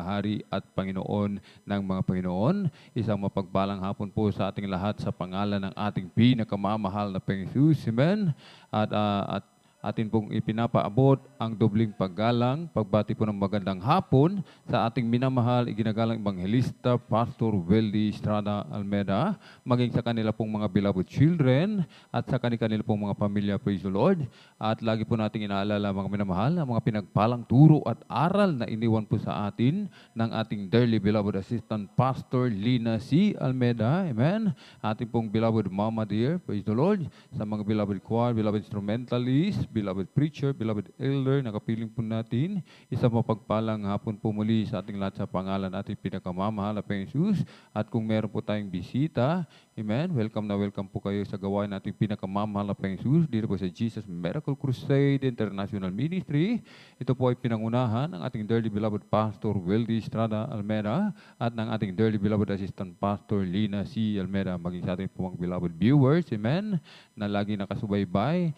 Hari at Panginoon ng mga Panginoon. Isang mapagpalang hapon po sa ating lahat sa pangalan ng ating pinakamamahal na Panginoon Jesus. Amen. At atin pong ipinapaabot ang dobling paggalang, pagbati po ng magandang hapon sa ating minamahal, iginagalang Evangelista, Pastor Weldy Estrada Almeida, maging sa kanila pong mga beloved children at sa kanila pong mga pamilya, praise the Lord. At lagi po nating inaalala mga minamahal, ang mga pinagpalang turo at aral na iniwan po sa atin ng ating dearly beloved Assistant Pastor Lina C. Almeida, amen. Ating pong beloved Mama dear, praise the Lord. Sa mga beloved choir, beloved instrumentalist, beloved preacher, beloved elder, nakapiling po natin. Isang mapagpalang hapon po muli sa ating lahat sa pangalan ating pinakamamahal na Panginoon Jesus. At kung meron po tayong bisita, amen, welcome na welcome po kayo sa gawain nating pinakamamahal na Panginoon Jesus dito po sa Jesus Miracle Crusade International Ministry. Ito po ay pinangunahan ng ating dearly beloved Pastor Weldy Estrada Almeida at ng ating dearly beloved Assistant Pastor Lina C. Almeida, maging sa ating po mga beloved viewers, amen, na lagi nakasubaybay,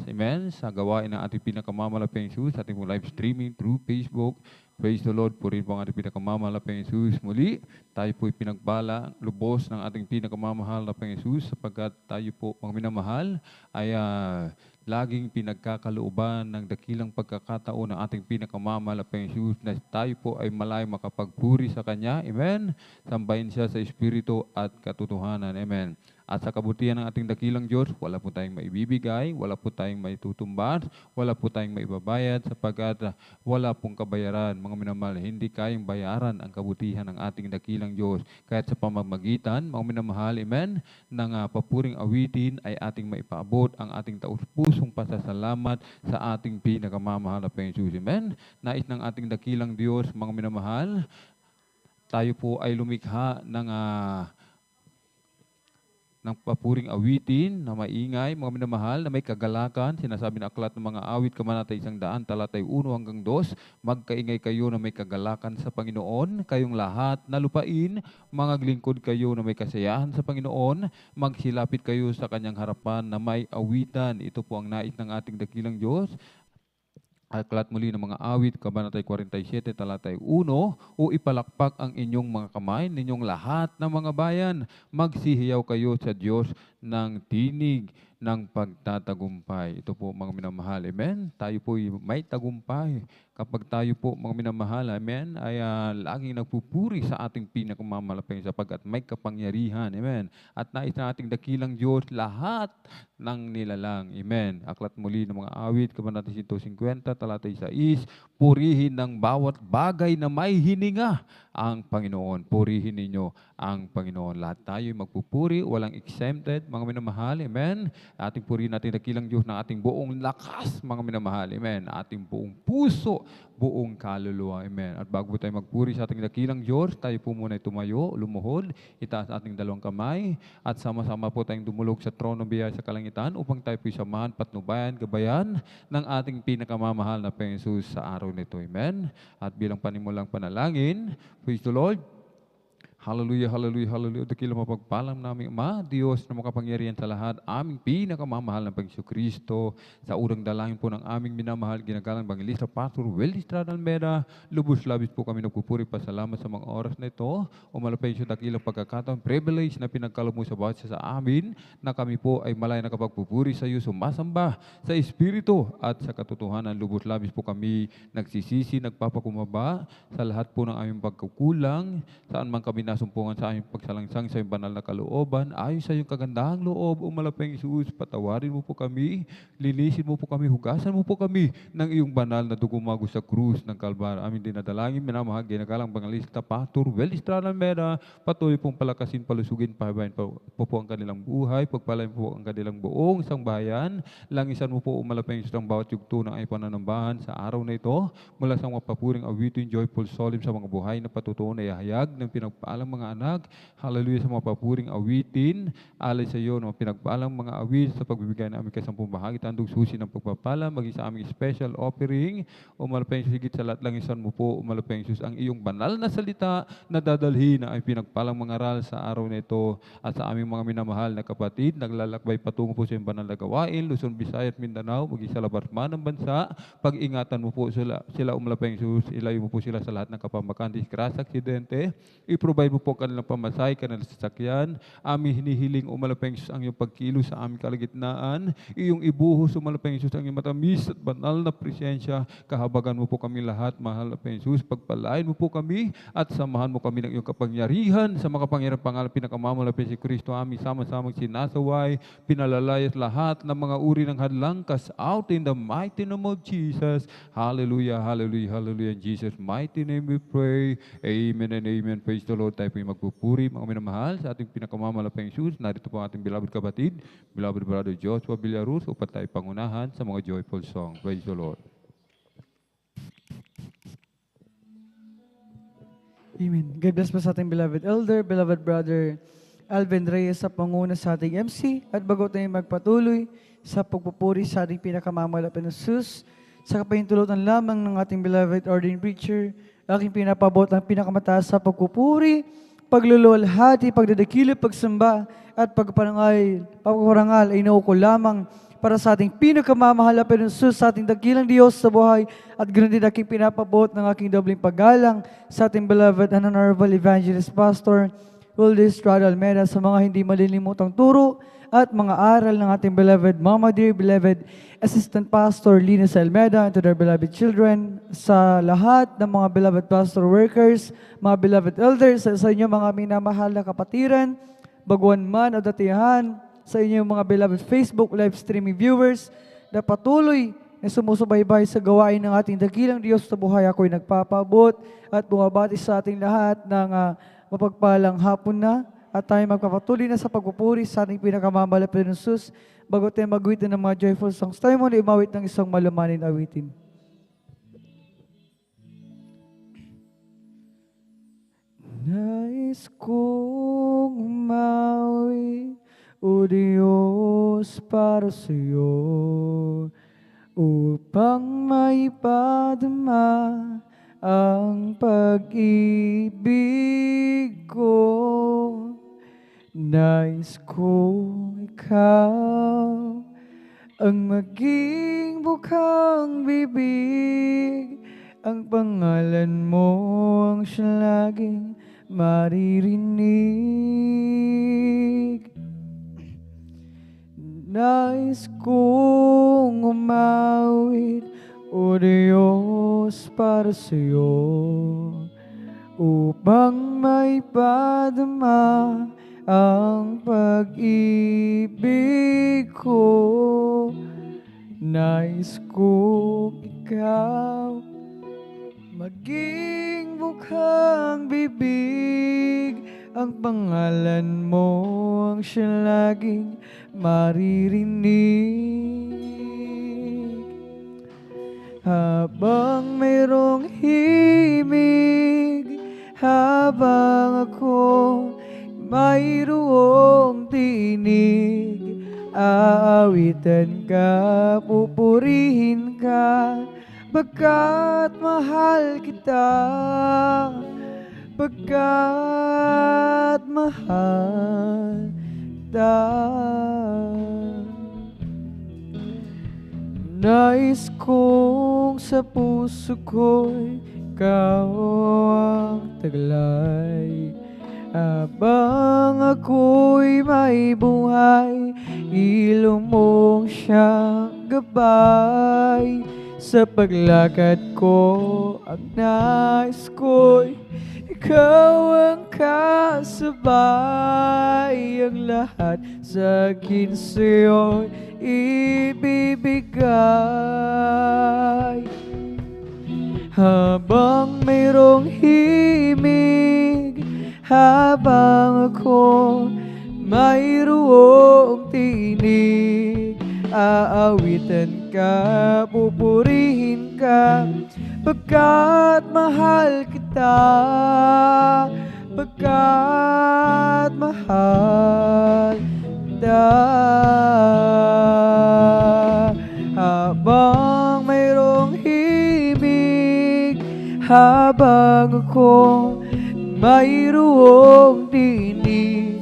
amen, sa gawain ng ating pinakamamalapang Jesus, ating live streaming through Facebook. Praise the Lord po rin po ang ating pinakamamalapang Jesus. Muli, tayo po'y pinagbala, lubos ng ating pinakamamahal na Panginoon Jesus sapagkat tayo po, mga minamahal, ay laging pinagkakalooban ng dakilang pagkakataon ng ating pinakamamahal na Panginoon Jesus na tayo po ay malay makapagpuri sa Kanya. Amen. Sambahin siya sa Espiritu at katotohanan. Amen. At sa kabutihan ng ating dakilang Diyos, wala po tayong maibibigay, wala po tayong maitutumbat, wala po tayong maibabayad sapagkat wala pong kabayaran. Mga minamahal, hindi kayang bayaran ang kabutihan ng ating dakilang Diyos. Kahit sa pamamagitan, mga minamahal, amen, ng papuring awitin ay ating maipaabot ang ating taus-pusong pasasalamat sa ating pinakamamahal na Panginoon Jesus. Amen. Nais ng ating dakilang Diyos, mga minamahal, tayo po ay lumikha ng papuring awitin na maingay, mga minamahal, na may kagalakan. Sinasabi ng aklat ng mga awit, kabanata 100, talatay 1 hanggang 2, magkaingay kayo na may kagalakan sa Panginoon, kayong lahat na lupain, mga lingkod kayo na may kasayahan sa Panginoon, magsilapit kayo sa kanyang harapan na may awitan. Ito po ang nais ng ating dakilang Diyos. Aklat muli ng mga awit, kabanata 47, talatay 1, o ipalakpak ang inyong mga kamay, ninyong lahat ng mga bayan, magsihiyaw kayo sa Diyos ng tinig ng pagtatagumpay. Ito po mga minamahal, amen. Tayo po may tagumpay kapag tayo po mga minamahal, amen, ay laging nagpupuri sa ating pinakamamalapang sapagkat may kapangyarihan, amen. At nais na ating dakilang Diyos lahat ng nilalang, amen. Aklat muli ng mga awit, kabanata 150, talatay 6, purihin ng bawat bagay na may hininga ang Panginoon. Purihin ninyo ang Panginoon. Lahat tayo magpupuri, walang exempted, mga minamahal, amen. Ating purihin natin dakilang Diyos ng ating buong lakas, mga minamahal, amen. Ating buong puso, buong kaluluwa, amen. At bago tayo magpuri sa ating dakilang Diyos, tayo po muna tumayo, lumuhod, itaas ating dalawang kamay, at sama-sama po tayong dumulog sa trono biyaya sa kalangitan upang tayo po samahan, patnubayan, gabayan ng ating pinakamamahal na Panginoon Jesus sa araw nito, amen. At bilang panimulang panalangin, praise the Lord. Hallelujah, hallelujah, hallelujah. Dakilang mapagpalam namin, Ama, Diyos na makapangyarihan sa lahat, aming pinakamamahal ng Panginoon Kristo, sa urang dalangin po ng aming minamahal, ginagalang Evangelista Pastor Weldy Estrada Almeida, lubos-labis po kami nagpupuri pasalamat sa mga oras na ito. Umalapay siya dakilang pagkakataon, privilege na pinagkaloob mo sa bawat isa sa amin, na kami po ay malay nakapagpupuri sa iyo, sumasamba sa Espiritu at sa katotohanan. Lubos-labis po kami nagsisisi, nagpapakumaba sa lahat po ng aming pagkukulang, saan man kami sumpungan sa aming pagsalangsang sa iyong banal na kalooban, ayon sa iyong kagandahang loob, umalapang Jesus, patawarin mo po kami, linisin mo po kami, hugasan mo po kami ng iyong banal na dugumago sa krus ng Kalbar. Aming dinadalangin, minamahal, ginagalang Evangelista Pastor Weldy Estrada Almeida, patuloy pong palakasin, palusugin, pahabain po ang kanilang buhay, pagpalain po ang kanilang buong isang bayan, langisan mo po umalapang Jesus ang bawat yugto ng ay pananambahan sa araw na ito, mula sa mga papuring awitin, joyful solemn sa mga buhay na patutuon na ihayag ng pinagpaalam pinagpalang mga anak. Hallelujah sa mga papuring awitin. Alay sa iyo na pinagpalang mga awit sa pagbibigay namin kay 10 bahagi. Tandog susi ng pagpapala. Maging sa aming special offering. Umalapeng higit sa lahat lang isan mo po. Umalapeng sus ang iyong banal na salita na dadalhin na ay pinagpalang mga aral sa araw na ito. At sa aming mga minamahal na kapatid, naglalakbay patungo po sa iyong banal na gawain. Luzon, Visayas at Mindanao. Maging sa labat man ng bansa. Pag-ingatan mo po sila umalapeng sus. Ilayo mo po sila sa lahat ng kapamakan, disgrasya, aksidente. I-provide mo po kanilang pamasay, kanilang sasakyan. Aming hinihiling umalapeng sus ang iyong pagkilos sa aming kalagitnaan. Iyong ibuhos umalapeng sus ang iyong matamis at banal na presensya. Kahabagan mo po kami lahat, mahal na Jesus. Pagpalain mo po kami at samahan mo kami ng iyong kapangyarihan sa mga kapangyarihan pangalan pinakamamalapit si Kristo. Aming sama-samang sinasaway, pinalalayas lahat ng mga uri ng hadlang. Cast out in the mighty name of Jesus. Hallelujah, hallelujah, hallelujah. In Jesus' mighty name we pray. Amen and amen. Praise the Lord. Tayo po yung magpupuri, mga minamahal, sa ating pinakamamalapang Jesus. Narito po ang ating beloved kapatid, beloved brother Joshua Villaruz, upang tayo pangunahan sa mga joyful song. Praise the Lord. Amen. God bless po sa ating beloved elder, beloved brother Alvin Reyes sa panguna sa ating MC. At bago tayo magpatuloy sa pagpupuri sa ating pinakamamalapit na Jesus, sa kapahintulutan lamang ng ating beloved ordained preacher, aking pinapabot ang pinakamataas sa pagpupuri, pagluluwalhati, pagdadakilip, pagsamba, at pagparangal ay nauko lamang para sa ating pinakamamahalapit na Jesus, sa ating dakilang Diyos sa buhay, at ganoon din aking pinapabot ng aking dobling paggalang sa ating beloved and honorable evangelist pastor, Wilde Estrada Almeida, sa mga hindi malilimutang turo at mga aral ng ating beloved Mama dear, beloved Assistant Pastor Linus Almeida, and to their beloved children, sa lahat ng mga beloved pastor workers, mga beloved elders, sa inyo mga minamahal na kapatiran, baguan man o datihan, sa inyo mga beloved Facebook live streaming viewers, na patuloy na sumusubaybay sa gawain ng ating dakilang Diyos sa buhay. Ako'y nagpapabot at bumabati sa ating lahat ng mapagpalang hapon na, at tayo magpapatuloy na sa pagpupuri sa ating pinakamamalapit na Jesus. Bago tayo mag-awitin ng mga joyful songs, tayo muna imawit ng isang malumanin awitin. Nais kong umawit, O Diyos, para sa iyo, upang maipadama ang pag-ibig ko. Nais kong ikaw ang maging bukang bibig, ang pangalan mo ang siya laging maririnig. Nais kong umawit, O Diyos, para sa iyo, upang maipadama ang pag-ibig ko. Nais kong ikaw maging bukang bibig, ang pangalan mo ang siya laging maririnig. Habang mayroong himig, habang ako mayroong tinig, aawitan ka, pupurihin ka, pagkat mahal kita, pagkat mahal kita. Nais kong sa puso ko'y ikaw ang taglay, habang ako'y may buhay, ilong mong siyang gabay. Sa paglakad ko, ang nais ko'y ikaw ang kasabay, ang lahat sa akin sa'yo'y ibibigay. Habang mayroong himig, habang ako mayroong tinig, aawitan ka, pupurihin ka, pagkat mahal kita, pagkat Pagkat mahal kita. Habang mayroong himig, habang ako mayroong dinig,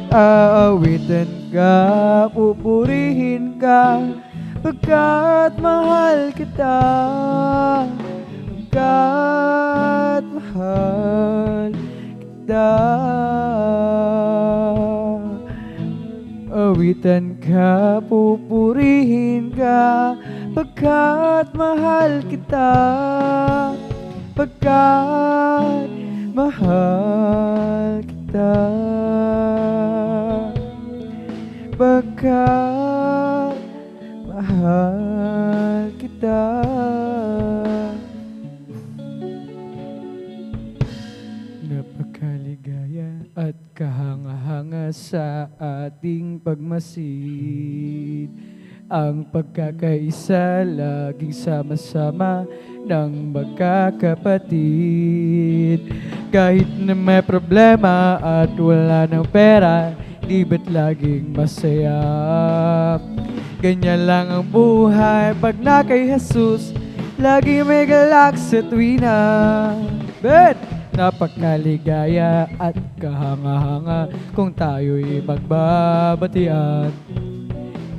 aawitan ka, pupurihin ka, pagkat mahal kita. Pagkat mahal kita. Awitan ka, pupurihin ka, pagkat mahal kita. Pagkat mahal kita. Pagkat mahal kita. Napakaligaya at kahanga-hanga sa ating pagmasid. Ang pagkakaisa, laging sama-sama ng magkakapatid. Kahit na may problema at wala ng pera, di ba't laging masaya? Ganyan lang ang buhay pag na kay Jesus, lagi may galak sa tuwina. Bet! Napakaligaya at kahanga-hanga kung tayo'y magbabatian.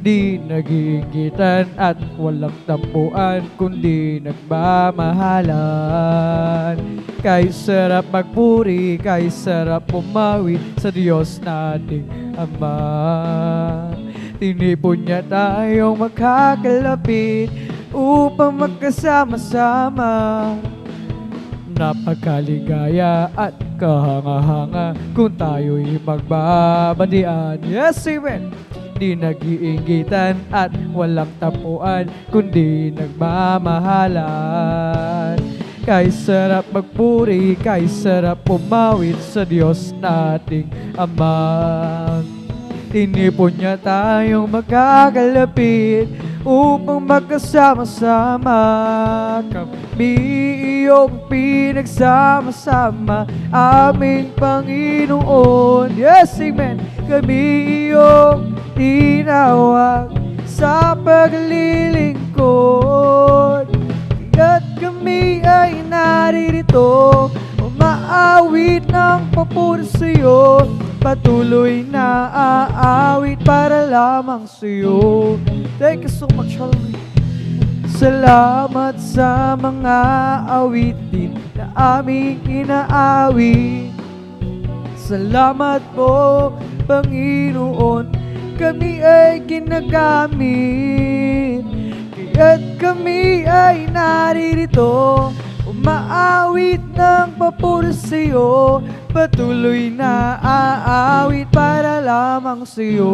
Di nagigitan at walang tampuan, kundi nagmamahalan. Kay sarap magpuri, kay sarap pumawi sa Diyos nating Ama. Tinipon niya tayong magkakalapit upang magkasama-sama. Napakaligaya at kahanga-hanga kung tayo'y magbabadian. Yes, amen! Di nag-iinggitan at walang tapuan, kundi nagmamahalan. Kay sarap magpuri, kay sarap pumawit sa Diyos nating Ama. Tinipon niya tayong magkakalapit upang magkasama-sama. Kami iyong pinagsama-sama, aming Panginoon. Yes, amen! Kami iyong tinawag sa paglilingkod. At kami ay naririto, umaawit ng papuri sa'yo. Patuloy na aawit para lamang sa'yo. Thank you so much, hallelujah. Salamat sa mga awitin na aming inaawit. Salamat po, Panginoon, kami ay ginagamit. Kaya't kami ay naririto, umaawit ng papuri sa'yo. Patuloy na aawit para lamang sa'yo.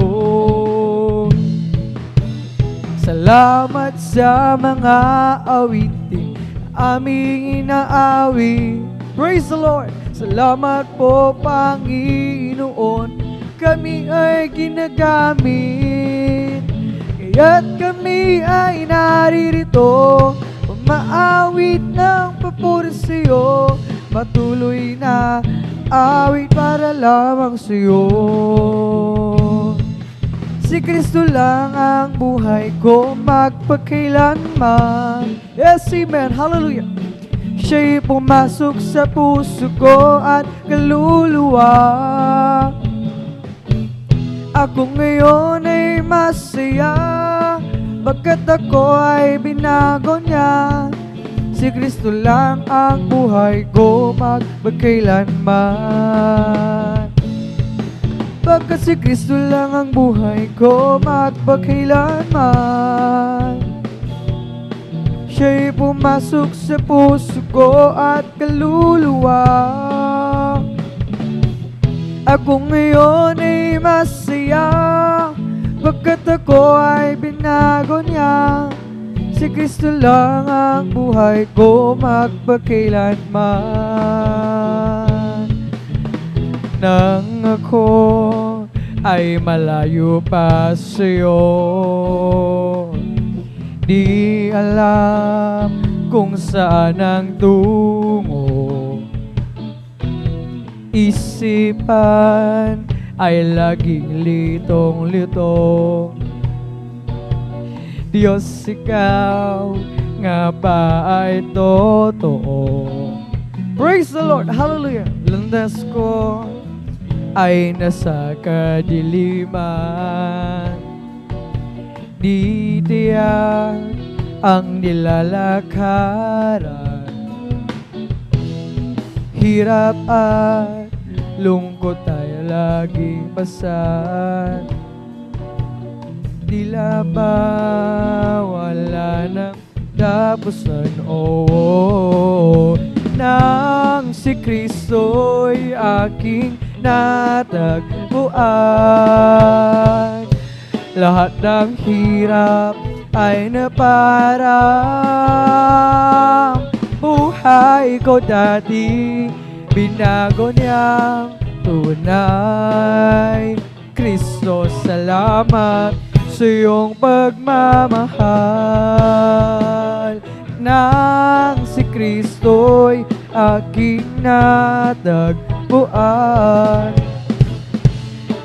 Salamat sa mga awitin aming inaawit. Praise the Lord! Salamat po, Panginoon, kami ay ginagamit. Kaya't kami ay naririto, umaawit ng papuri sa'yo. Patuloy na awit para lamang sa'yo. Si Kristo lang ang buhay ko magpakailanman. Yes, amen, hallelujah. Siya'y pumasok sa puso ko at kaluluwa. Ako ngayon ay masaya, pagkat ako ay binago niya. Si Kristo lang ang buhay ko magpakailanman. Pagkat si Kristo lang ang buhay ko magpakailanman. Siya'y pumasok sa puso ko at kaluluwa. Ako ngayon ay masaya, pagkat ako ay binago niya. Si Kristo lang ang buhay ko magpakailanman. Nang ako ay malayo pa sa'yo, di alam kung saan ang tungo. isipan ay laging litong-litong. Diyos, ikaw nga ba ay totoo? Praise the Lord! Hallelujah! Landas ko ay nasa kadiliman, di tiyak ang nilalakaran. Hirap at lungkot ay laging pasan. Tila ba wala nang tapusan? Nang si Kristo'y aking natagpuan, lahat ng hirap ay naparang. Buhay ko dati binago niyang tunay. Kristo, salamat sa iyong pagmamahal. Nang si Kristo'y aking natagpuan,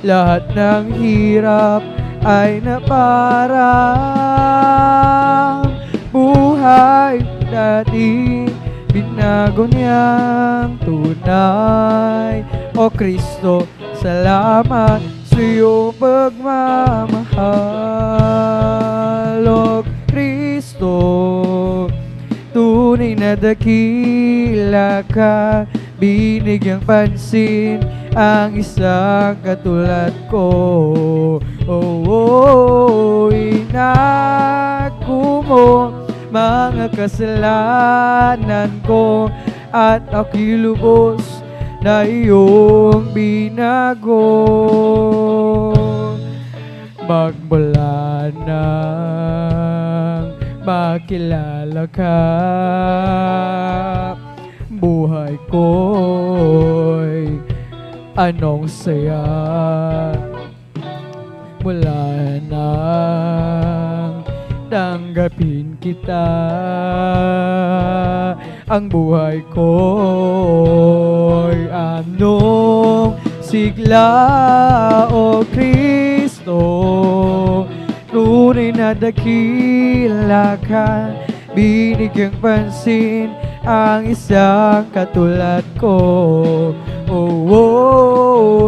lahat ng hirap ay naparang. Buhay dati binago niyang tunay. O Kristo, salamat sa iyong pagmamahal. O Kristo, tunay na dakila ka, binigyang pansin ang isang katulad ko. Inako mo mga kasalanan ko, at ako'y lubos na iyong binago. Magmula nang makilala ka, buhay ko'y anong saya. Mula nang tanggapin kita, ang buhay ko'y anong sigla. O Kristo, tunay na dakila ka, binigyang pansin ang isang katulad ko.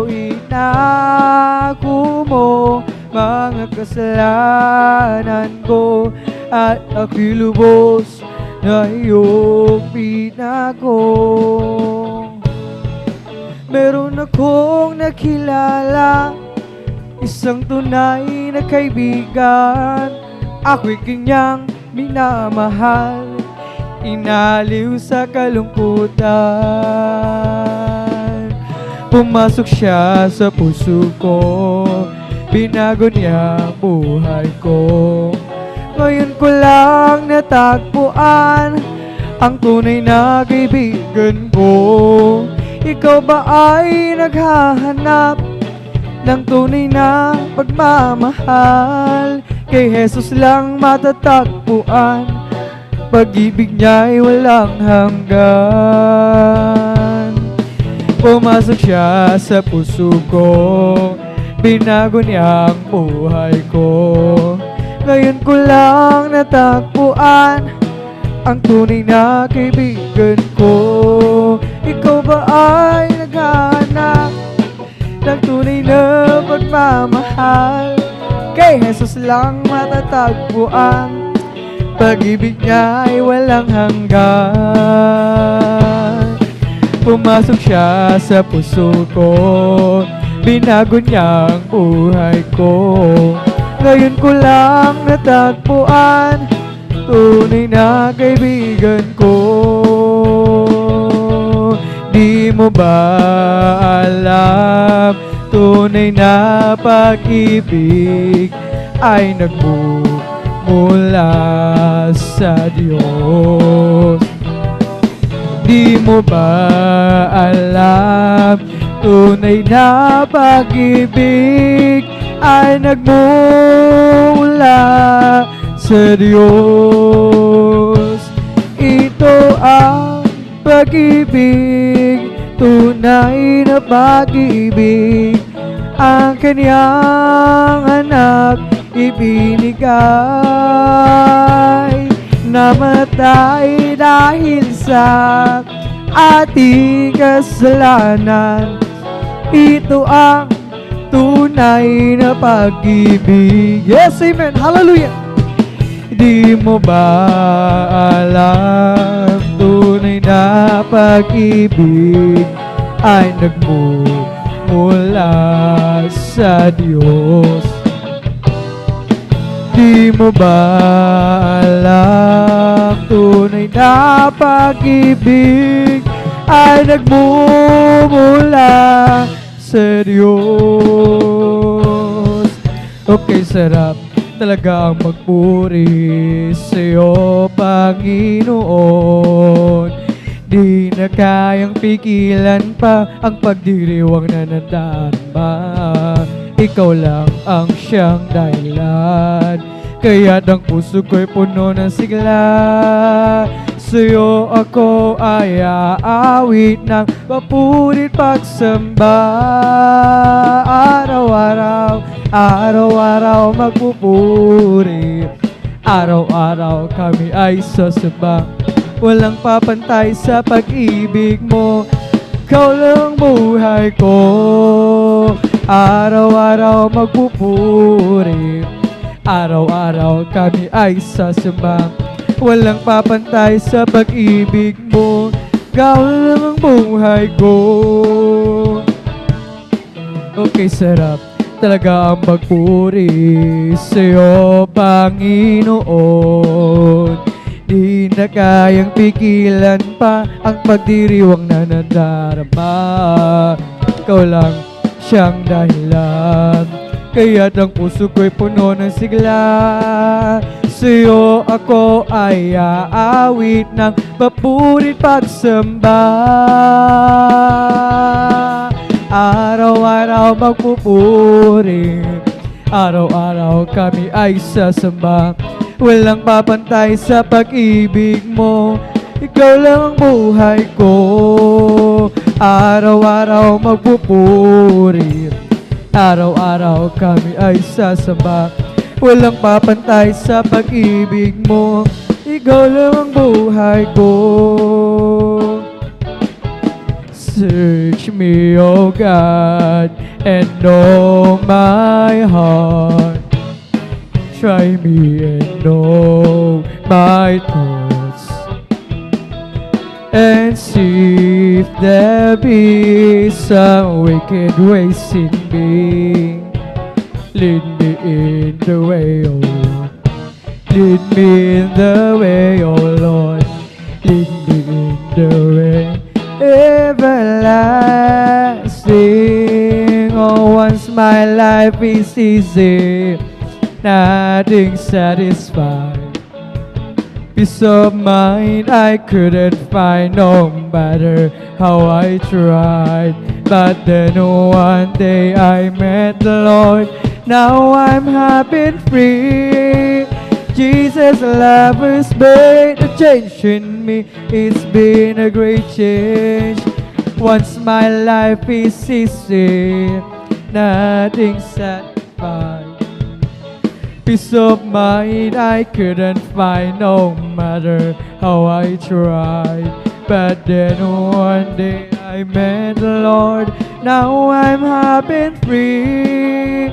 Inako mo mga kasalanan ko, at ako'y lubos na iyong binago. Meron akong nakilala, isang tunay na kaibigan. Ako'y kanyang minamahal, inaliw sa kalungkutan. Pumasok siya sa puso ko, binago niya ang buhay ko. Ngayon ko lang natagpuan ang tunay na kaibigan ko. Ikaw ba ay naghahanap ng tunay na pagmamahal? Kay Jesus lang matatagpuan, pag-ibig niya'y walang hanggan. Pumasok siya sa puso ko, binago niya ang buhay ko. Ngayon ko lang natagpuan ang tunay na kaibigan ko. Ikaw ba ay naghahanap ng tunay na pagmamahal? Kay Jesus lang matatagpuan, pag-ibig niya ay walang hanggan. Pumasok siya sa puso ko, binago niya ang buhay ko. Ngayon ko lang natagpuan, tunay na kaibigan ko. Di mo ba alam, tunay na pag-ibig ay nagmumula sa Diyos? Di mo ba alam, tunay na pag-ibig ay nagmula sa Diyos? Ito ang pag-ibig tunay na pag-ibig, ang kanyang anak ibinigay. Namatay dahil sa ating kasalanan, ito ang tunay na pag-ibig. Yes, amen, hallelujah. Di mo ba alam, tunay na pag-ibig ay nagmumula sa Diyos? Di mo ba alam, tunay na pag-ibig ay nagmumula sa Diyos? Okay, sarap talaga ang magpuri sa'yo, Panginoon. Di na kayang pigilan pa ang pagdiriwang na nadarama. Ikaw lang ang siyang dahilan, kaya't ang puso ko'y puno ng sigla. Sa'yo ako ay aawit ng papurit pagsamba. Araw-araw, araw-araw magpupuri, araw-araw kami ay sasamba. Walang papantay sa pag-ibig mo, ikaw lang buhay ko. Araw-araw magpupuri, araw-araw kami ay sasamba. Walang papantay sa pag-ibig mo, ikaw lang ang buhay ko. Okay, sarap talaga ang magpuri sa'yo, Panginoon. Di na kayang pigilan pa ang pagdiriwang na nadarama. Ikaw lang siyang dahilan, kaya't ang puso ko'y puno ng sigla. Sa'yo ako ay aawit ng papurit pagsamba. Araw-araw magpupuri, araw-araw kami ay sasamba. Walang papantay sa pag-ibig mo, ikaw lang ang buhay ko. Araw-araw magpupuri, araw-araw kami ay sasamba. Walang papantay sa pag-ibig mo, ikaw lang ang buhay ko. Search me, O God, and know my heart. Try me and know my thoughts, and see if there be some wicked ways in me. Lead me in the way, O Lord. Lead me in the way, O Lord. Lead me in the way everlasting. Oh, once my life is easy, nothing satisfied. Peace of mind I couldn't find, no matter how I tried. But then one day I met the Lord. Now I'm happy and free. Jesus' love has made a change in me. It's been a great change. Once my life is easy, nothing satisfied. Peace of mind I couldn't find, no matter how I tried. But then one day I met the Lord. Now I'm happy and free.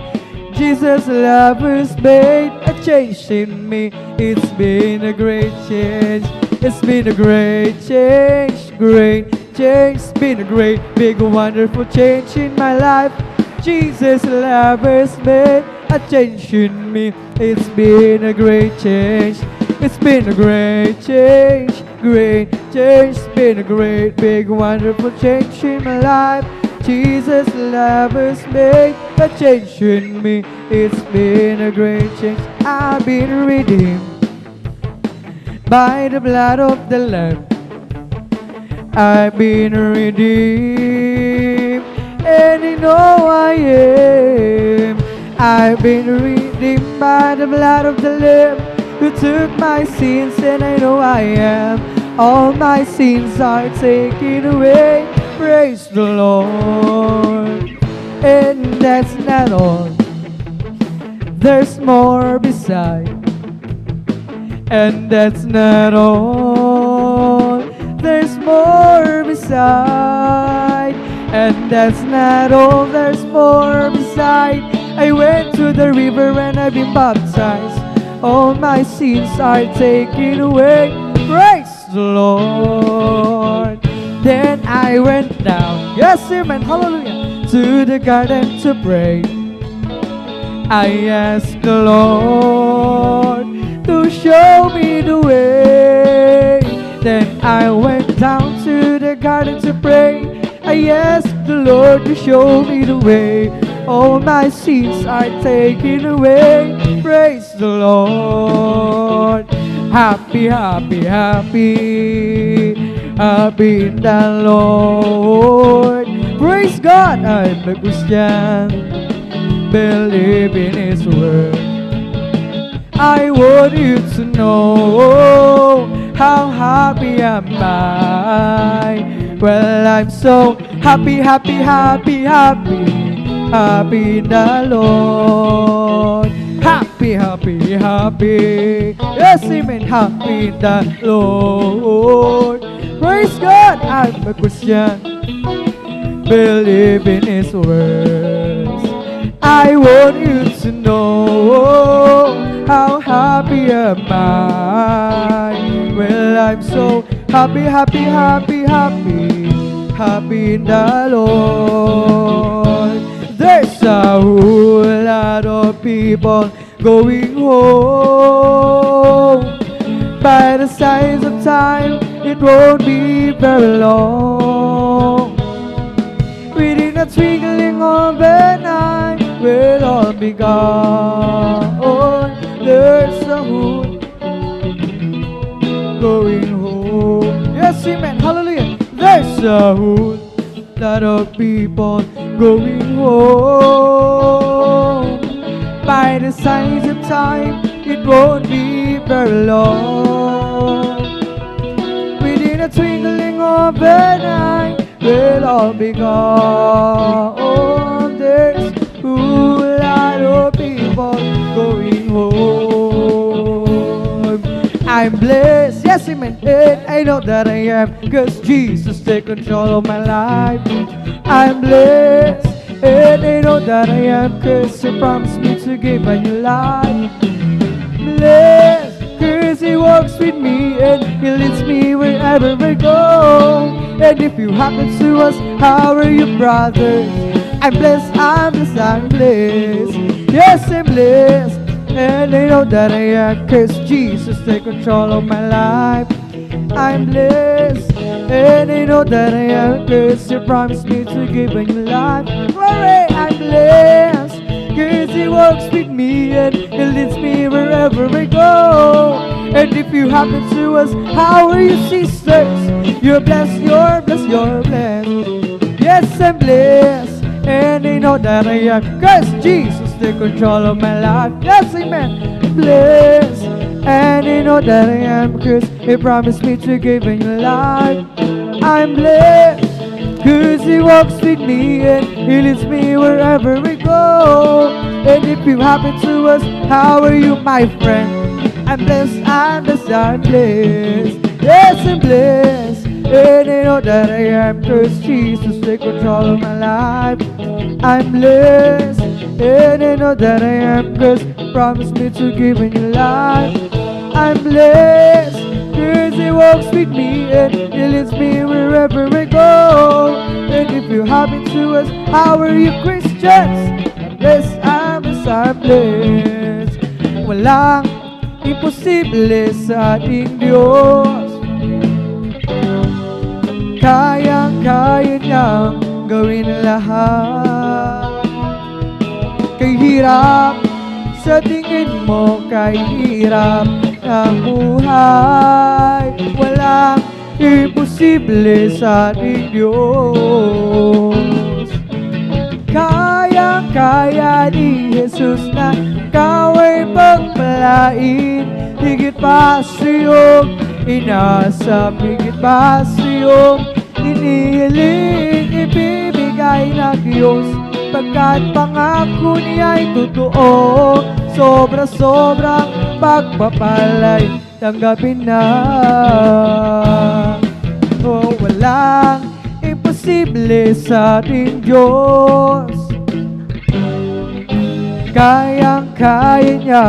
Jesus' love has made a change in me. It's been a great change. It's been a great change, great change. It's been a great, big, wonderful change in my life. Jesus' love has made a change in me. It's been a great change. It's been a great change, great change. It's been a great, big, wonderful change in my life. Jesus' love has made a change in me. It's been a great change. I've been redeemed by the blood of the Lamb. I've been redeemed, and you know I am. I've been redeemed by the blood of the Lamb, who took my sins, and I know I am. All my sins are taken away Praise the Lord. And that's not all. There's more beside. And that's not all. There's more beside. And that's not all. There's more beside. I went to the river and I've been baptized. All my sins are taken away. Praise the Lord. Then I went down, yes, amen, hallelujah, to the garden to pray. I asked the Lord to show me the way. Then I went down to the garden to pray. I asked the Lord to show me the way. All my sins are taken away. Praise the Lord. Happy, happy, happy, happy in the Lord. Praise God. I'm a Christian, believe in His word. I want you to know how happy am I. Well, I'm so happy, happy, happy, happy, happy in the Lord. Happy, happy, happy. Yes, amen. Happy in the Lord. Praise God. I'm a Christian, believe in His words. I want you to know how happy am I. Well, I'm so happy, happy, happy, happy, happy in the Lord. There's a whole lot of people going home. By the signs of time, it won't be very long. Within a twinkling of an eye, we'll all be gone. There's a whole going home. Yes, amen, hallelujah. There's a whole lot of people going home. By the signs of time, it won't be very long. Within a twinkling of an eye, we'll all be gone. There's a whole lot of people going home. I'm blessed, yes, amen, and I know that I am, cause Jesus take control of my life. I'm blessed, and I know that I am, cause He promised me to give a new life. Blessed, cause He walks with me and He leads me wherever I go. And if you happen to us, how are you, brother? I'm blessed, I'm blessed, I'm blessed. Yes, I'm blessed, and I know that I am, cause Jesus take control of my life. I'm blessed, and I know that I am, cause He promised me to give a new life. Glory, I'm blessed, cause He walks with me and He leads me wherever I go. And if you happen to us, how are you, sisters? You're blessed, you're blessed, you're blessed. Yes, I'm blessed, and I know that I am, cause Jesus take control of my life. Yes, amen. Blessed, and I know that I am, cause He promised me to give a new life. I'm blessed, cause He walks with me and He leads me wherever we go. And if you happen to us, how are you, my friend? I'm blessed, I'm blessed, I'm blessed. Yes, I'm blessed, and I know that I am, cause Jesus take control of my life. I'm blessed, and I know that I am, cause He promised me to give a new life. I'm blessed, cause He walks with me and He leads me wherever I go. And if you happen to us, how are you, Christians? I'm blessed, I'm blessed, I'm blessed. Walang imposible sa ating Diyos. Kayang-kaya niyang gawin lahat. Kay hirap sa tingin mo, kay hirap ang buhay. Walang imposible sa ating Diyos. Kayang-kaya ni Jesus na ikaw ay pagpalain. Higit pa sa iyong inasam, higit pa sa iyong inihiling. ibibigay ng Diyos, pagkat pangako niya'y totoo. Sobra-sobrang pagpapalay, tanggapin na. Oh, walang imposible sa ating Diyos. Kayang-kaya niya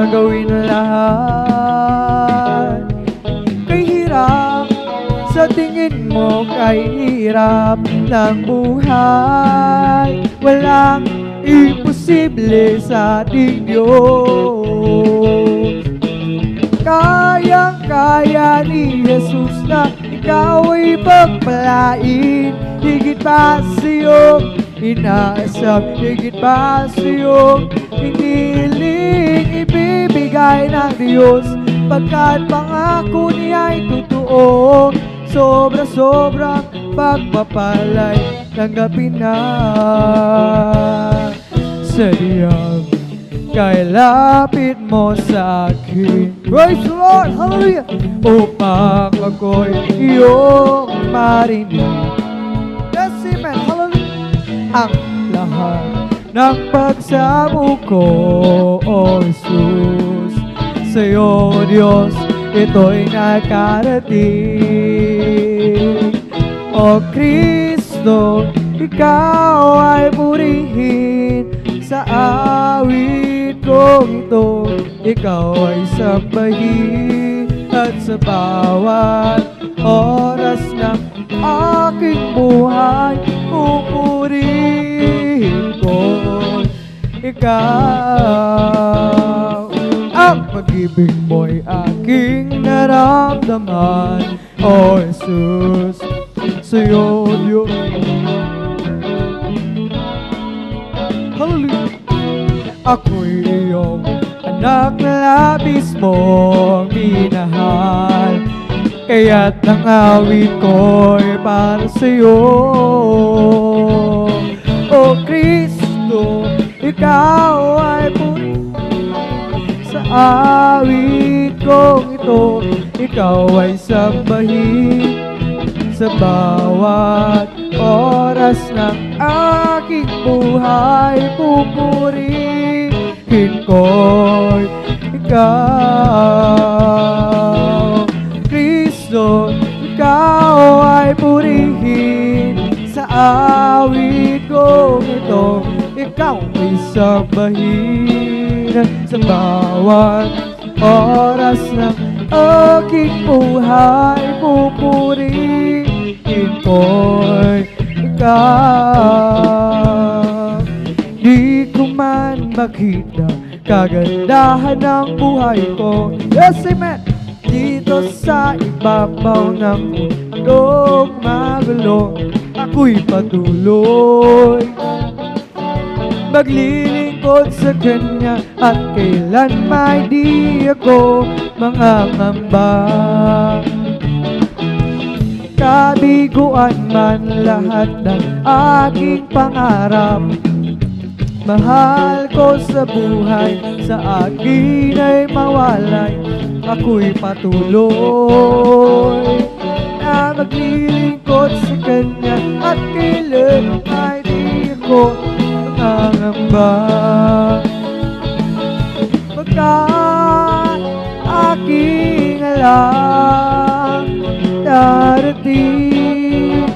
gawin lahat. Kay hirap, sa tingin mo kay hirap ng buhay, walang imposible sa ating Diyos. Kayang-kaya ni Jesus na ikaw ay pagpalain, higit pa sa iyong inaasam, higit pa sa iyong hiniling, ibibigay ng Diyos, pagkat pangako niya'y totoo. Sobra-sobrang pagpapalay, tanggapin na. Sa diyang kay lapit mo sa akin, praise the Lord, hallelujah, upang ako'y iyong marinig. Yes, amen, hallelujah. Ang lahat ng pagsamo ko, O Jesus, sa'yo, Diyos, ito'y nakarating. O Kristo, ikaw ay purihin sa awit kong ito, ikaw ay sambahin, at sa bawat oras ng aking buhay, pupurihin ko ikaw. Ang pag-ibig mo'y aking naramdaman, O Jesus, sa'yo, Diyos. Hallelujah. Ako'y iyong anak na labis mong minahal, kaya't ang awit ko'y para sa'yo. O Kristo, ikaw ay puri sa awit kong ito, ikaw ay sambahin sa bawat oras ng aking buhay, pupurihin ko'y ikaw. Kristo, ikaw ay purihin sa awit kong ito, ikaw ay sambahin sa bawat oras ng aking buhay, pupurihin ko'y ikaw. Di ko man makita kagandahan ng buhay ko, yes, amen, dito sa ibabaw ng mundong magulo, ako'y patuloy maglilingkod sa Kanya, at kailan may di ako mangangamba. Kabiguan man lahat ng aking pangarap, mahal ko sa buhay, sa akin ay mawalay, ako'y patuloy na maglilingkod sa Kanya, at kailan ay di ako mangangamba. Pagkat aking alam, darating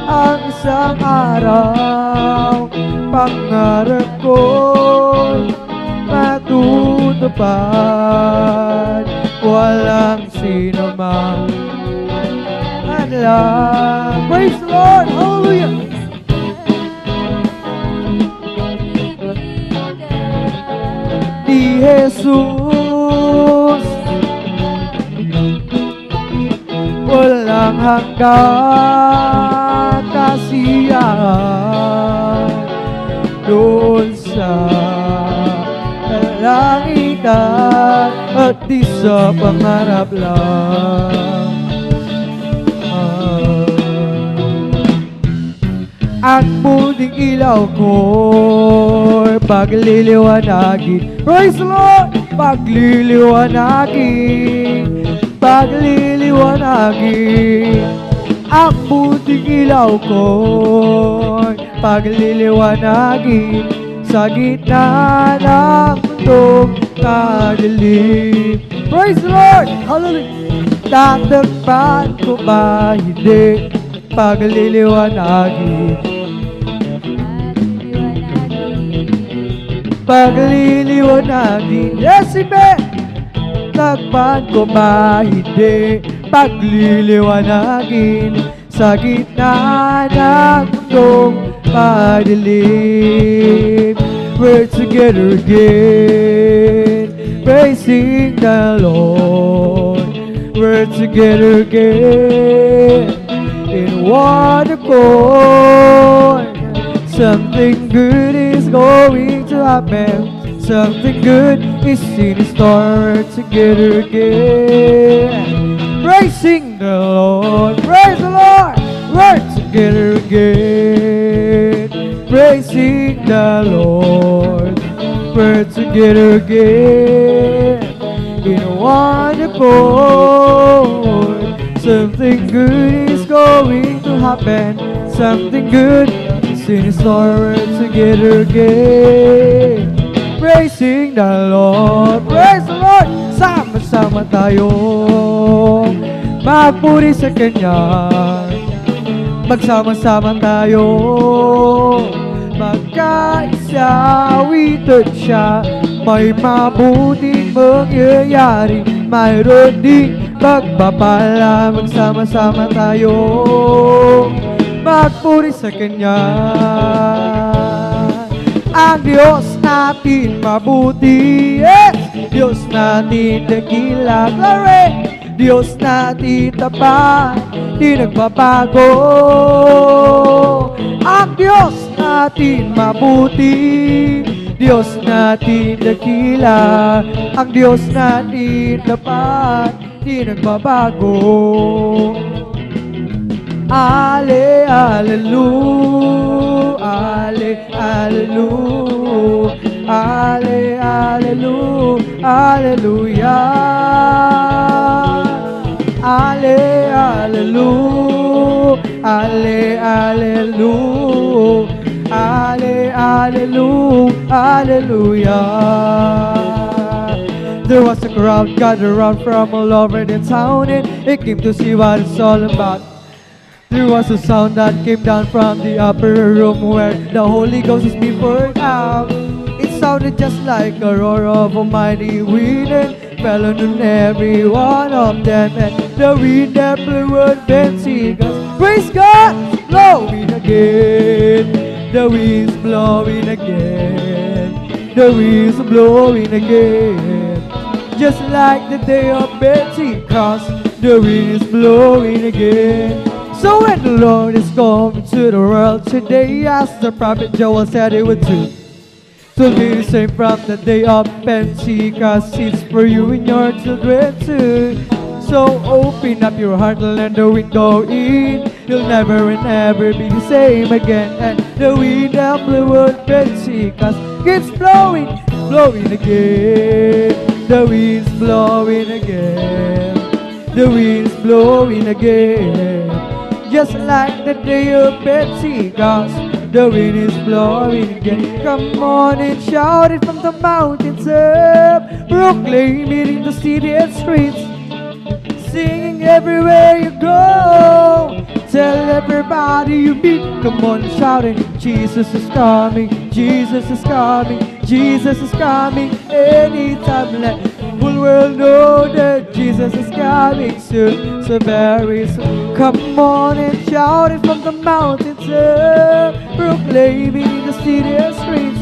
ang isang araw, pangarap ko'y matutupad, walang sino mang hadlang. Praise the Lord, hallelujah. Di Jesus, walang hanggang kasiyahan doon sa kalangitan, at di sa pangarap lang. Ang muling ilaw ko'y pagliliwanagin, praise the Lord, pagliliwanagin, pagliliwanagin. Ang muling ilaw ko'y pagliliwanagin sa gitna ng mundong kadilim. Praise the Lord! Hallelujah! Tatakpan ko ba hindi pagliliwanagin? Pagliliwanagin. Yes, amen! Takpan ko ba hindi pagliliwanagin sa gitna ng mundong padilim. We're together again, praising the Lord. We're together again in one accord. Something good is going to happen. Something good is in store. We're together again, praising the Lord. Praise the Lord. We're together again, praising the Lord. We're together again in one accord. Something good is going to happen. Something good is in store. We're together again, praising the Lord. Praise the Lord. Sama-sama tayo magpuri sa Kanya. Magsama-sama tayo magkaisa, awitan siya. May mabuting mangyayari, mayroon ding pagpapala. Magsama-sama tayo magpuri sa Kanya. Ang Diyos natin mabuti, yes! Diyos natin dakila, glory! Diyos natin tapat, di nagbabago. Ang Diyos natin mabuti, Diyos natin dakila. Ang Diyos natin tapat, di nagbabago. Ale, Alleluia, Ale, Alleluia, Ale, Alleluia, Hallelujah. Ale, Alleluia, Ale, Alleluia, Ale, Alleluia, Hallelujah. There was a crowd gathered around from all over the town, and it came to see what it's all about. There was a sound that came down from the upper room where the Holy Ghost is being poured out. It sounded just like a roar of a mighty wind and fell on every one of them. And the wind that blew on Pentecost, praise God, blowing again. The wind's blowing again. The wind's blowing again. Just like the day of Pentecost, the wind is blowing again. So when the Lord is coming to the world today, as the prophet Joel said he would do, to be the same from the day of Pentecost, it's for you and your children too. So open up your heart and let the wind go in. You'll never and ever be the same again. And the wind that blew on Pentecost keeps blowing, blowing again. The wind's blowing again. The wind's blowing again. Just like the day of Pentecost, the wind is blowing again. Come on and shout it from the mountains up, proclaim it in the city and streets, singing everywhere you go. Tell everybody you meet. Come on and shout it. Jesus is coming, Jesus is coming, Jesus is coming. Anytime, let the whole world know that Jesus is coming soon, so very soon. Come on and shout it from the mountains up, proclaiming in the city and streets,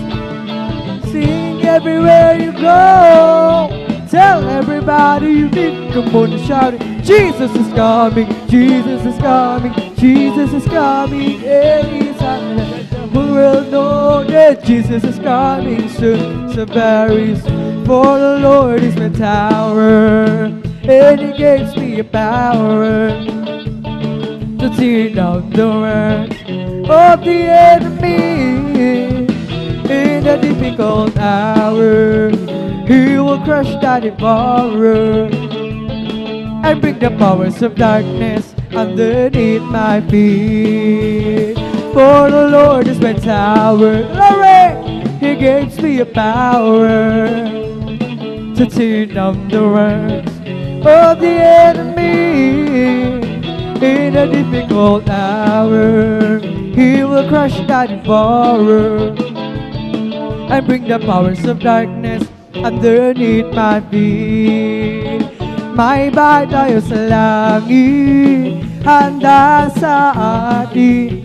sing everywhere you go. Tell everybody you meet. Come on and shout it. Jesus is coming, Jesus is coming, Jesus is coming. Anytime, let the whole world know that Jesus is coming soon, so very soon. For the Lord is my tower, and He gives me a power to tear down the works of the enemy. In a difficult hour, He will crush that devourer and bring the powers of darkness underneath my feet. For the Lord is my tower. Glory! He gives me a power to turn down the works of the enemy. In a difficult hour, He will crush that devourer and bring the powers of darkness underneath my feet. May bahay tayo sa langit, handa sa atin.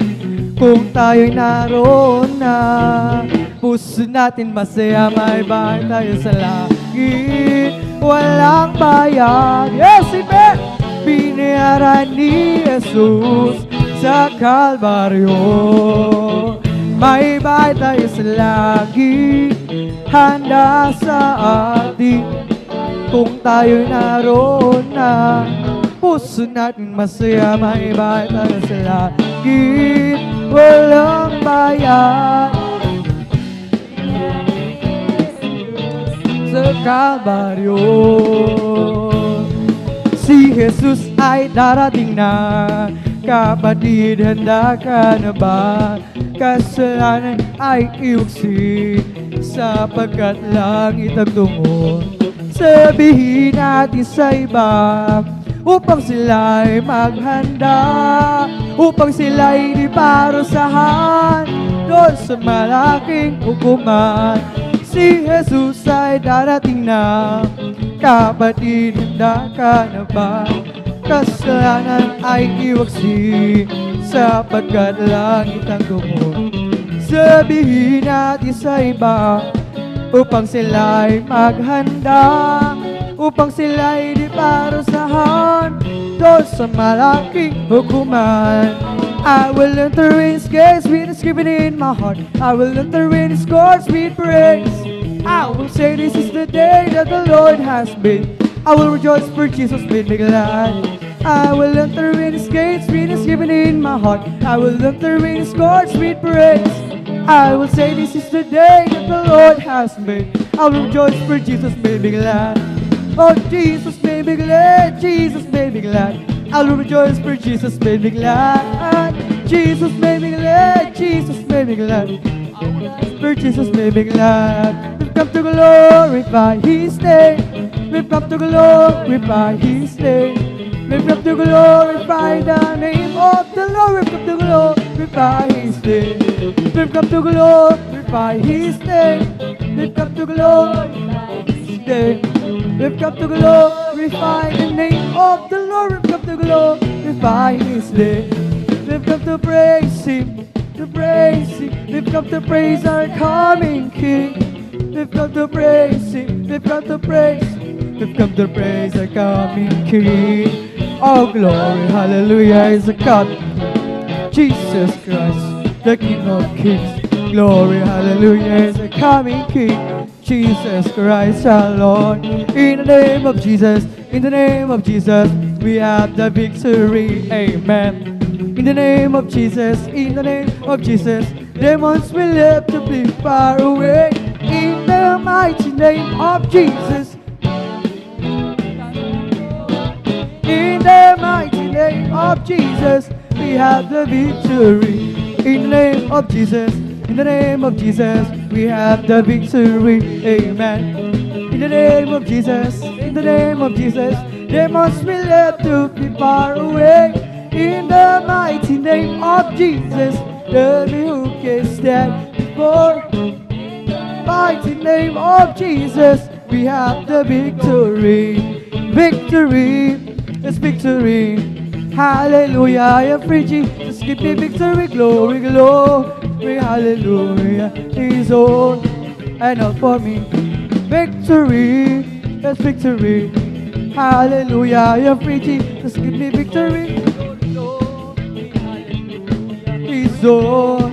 Kung tayo'y naroon na, puso natin masaya. May bahay tayo sa langit, walang bayad. Yes, amen! Binayaran ni Jesus sa Kalbaryo. May bahay tayo sa langit, handa sa atin. Kung tayo'y naroon na, puso natin masaya. May bahay tayo sa langit, walang bayan. Sa Kalbaryo, si Jesus ay darating na. Kapatid, handa ka na ba? Kasalanan ay iuksi, sapagkat langit ang tungo. Sabihin natin sa iba, upang sila'y maghanda, upang sila'y di parusahan doon sa malaking hukuman. Si Jesus ay darating na. Kapatid, handa ka na ba? Kasalanan ay iwaksi, sapagkat langit ang tungo. Sabihin natin sa iba, upang sila'y maghanda, upang sila'y di parusahan doon sa malaking hukuman. I will enter in His gates with thanksgiving in my heart. I will enter in His courts with praise. I will say this is the day that the Lord has made. I will rejoice for Jesus made me glad. I will enter in His gates with thanksgiving in my heart. I will enter in His courts with praise. I will say this is the day that the Lord has made. I will rejoice for Jesus made me glad. Oh, Jesus made me glad. Jesus made me glad. I will rejoice for Jesus made me glad. Jesus made me glad. Jesus made me glad. For Jesus made me glad. We've come to glorify His name. We've come to glorify His name. We've come to glorify the name of the Lord. We've come to glorify His name. We've come to glorify His name. We've come to glorify His name. We've come to glorify the name of the Lord. We've come to glorify His name. We've come to praise Him, to praise Him. We've come to praise our coming King. We've come to praise Him. We've come to praise. We've come to praise our coming King. Oh, glory, hallelujah is the God, Jesus Christ, the King of Kings. Glory, hallelujah is the coming King, Jesus Christ our Lord. In the name of Jesus, in the name of Jesus, we have the victory. Amen. In the name of Jesus, in the name of Jesus, demons will have to be far away. In the mighty name of Jesus. In the mighty name of Jesus, we have the victory. In the name of Jesus, in the name of Jesus, we have the victory. Amen. In the name of Jesus, in the name of Jesus, demons will have to be far away. In the mighty name of Jesus, the who can stand before. Mighty name of Jesus, we have the victory. Victory. It's victory. Hallelujah. I am free. Jesus give me victory. Glory, glory. Hallelujah. He's all and all for me. Victory. It's victory. Hallelujah. I am free. Jesus give me victory. He's all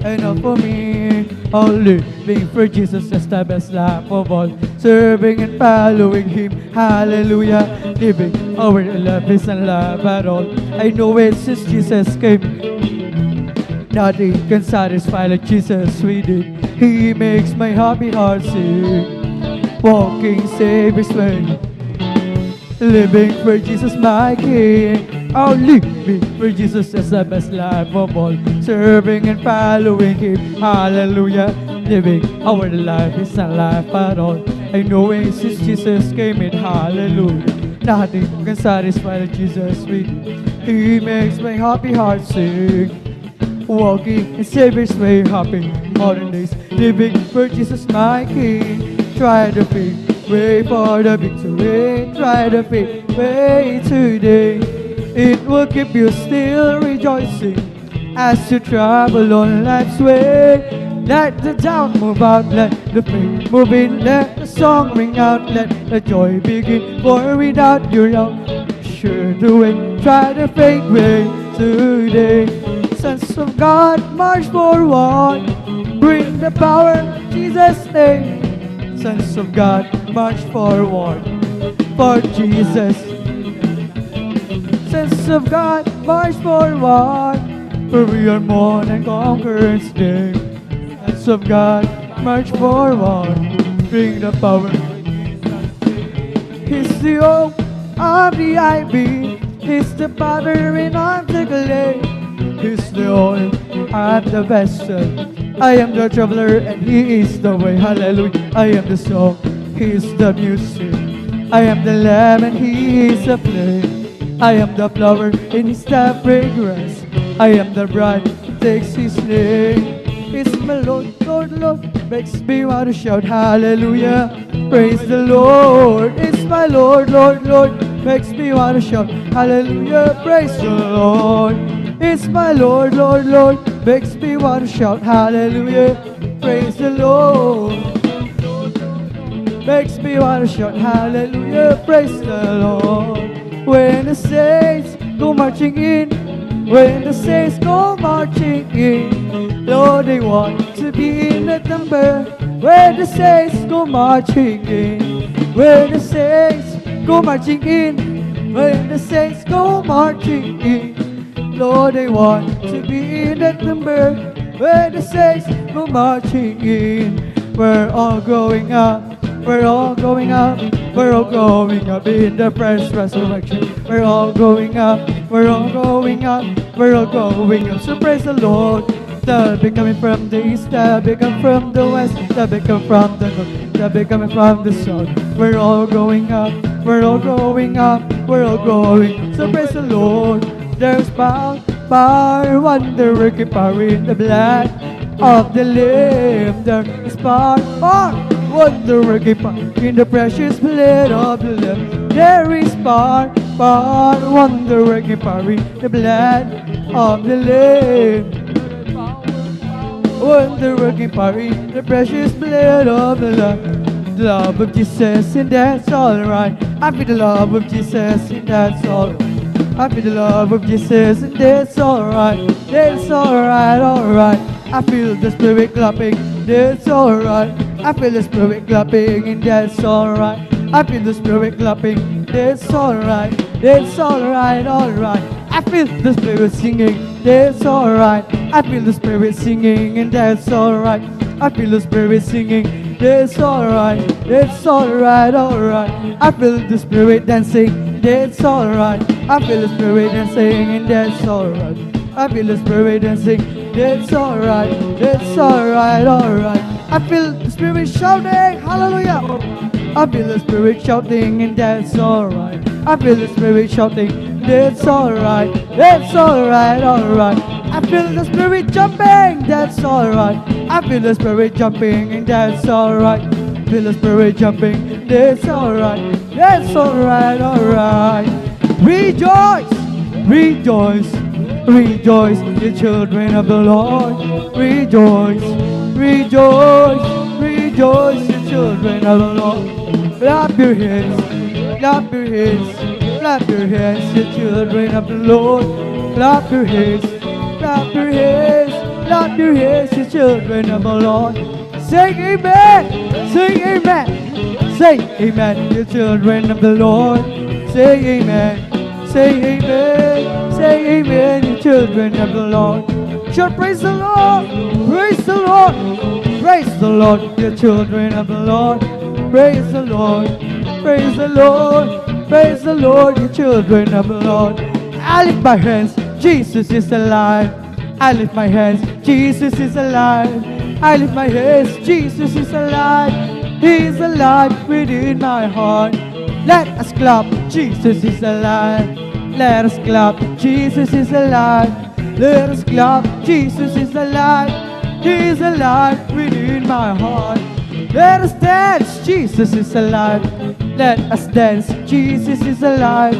and all for me. All living for Jesus is the best life of all. Serving and following Him, hallelujah. Living our life is not love at all. I know it since Jesus came. Nothing can satisfy like Jesus we did. He makes my happy heart sing. Walking Savior's way, living for Jesus my King. I'll living for Jesus as the best life of all. Serving and following Him, hallelujah. Living our life is not life at all. I know since Jesus came in, hallelujah. Nothing can satisfy Jesus with. He makes my happy heart sing. Walking in Savior's way, happy modern days. Living for Jesus my King. Try the faith, wait for the victory. Try the faith, wait today. It will keep you still rejoicing as you travel on life's way. Let the doubt move out, let the faith move in, let the song ring out, let the joy begin. For without your love, sure the way. Try the faith way today. Sons of God, march forward. Bring the power of Jesus' name. Sons of God, march forward for Jesus. Sons of God, march forward, for we are more than conquerors today. Sons of God, march forward, bring the power. He's the oak of the ivy, He's the potter in articulate. He's the oil at the vessel. I am the traveler and He is the way. Hallelujah. I am the song, He is the music. I am the lamb and He is the flame. I am the flower and He's the fragrance. I am the bride, He takes His name. It's my Lord, Lord, Lord, makes me want to shout hallelujah. Praise the Lord. It's my Lord, Lord, Lord, makes me want to shout hallelujah. Praise the Lord. It's my Lord, Lord, Lord, makes me want to shout hallelujah. Praise the Lord. Makes me want to shout hallelujah. Praise the Lord. When the saints go marching in, when the saints go marching in, Lord, they want to be in that number. When the saints go marching in, when the saints go marching in, when the saints go marching in, Lord, they want to be in that number. When the saints go marching in, we're all growing up. We're all going up, we're all going up in the first resurrection. We're all going up, we're all going up, we're all going up. So praise the Lord. They'll be coming from the east, they'll be coming from the west, they'll be coming from the north, they'll be coming from the south. We're all going up, we're all going up, we're all going. So praise the Lord. There's power, wonder working power in the blood of the Lamb. There is power, wonder working power in the precious blood of the Lamb. There is power, wonder working power in the blood of the Lamb. Wonder working power in the precious blood of the Lamb. The love of Jesus, and that's alright. I feel the love of Jesus, and that's alright. I feel the love of Jesus, and that's alright. That's alright, alright. I feel the Spirit clapping, that's alright. I feel the Spirit clapping, and that's alright. I feel the Spirit clapping, that's alright. That's alright, alright. I feel the Spirit singing, that's alright. I feel the Spirit singing, and that's alright. I feel the Spirit singing, that's alright. That's alright, alright. I feel the Spirit dancing, that's alright. I feel the Spirit dancing, and that's alright. I feel the Spirit dancing, that's alright. That's alright, alright. I feel the Spirit shouting, hallelujah. I feel the Spirit shouting, and that's alright. I feel the Spirit shouting, that's alright. That's alright, alright. I feel the Spirit jumping, that's alright. I feel the Spirit jumping, and that's alright. Feel the Spirit jumping, that's alright. That's alright, alright. Rejoice, rejoice, rejoice, the children of the Lord. Rejoice, rejoice, rejoice, the children of the Lord. Clap your hands, clap your hands, clap your hands, the children of the Lord. Clap your hands, clap your hands, clap your hands, the children of the Lord. Sing amen, sing amen, say amen, the children of the Lord. Say amen, say amen, say amen, the children of the Lord. Shout praise the Lord, praise the Lord, praise the Lord, the children of the Lord. Praise the Lord, praise the Lord, praise the Lord, the children of the Lord. I lift my hands, Jesus is alive. I lift my hands, Jesus is alive. I lift my hands, Jesus is alive. He is alive within my heart. Let us clap, Jesus is alive. Let us clap, Jesus is alive. Let us clap, Jesus is alive. He is alive within my heart. Let us dance, Jesus is alive. Let us dance, Jesus is alive.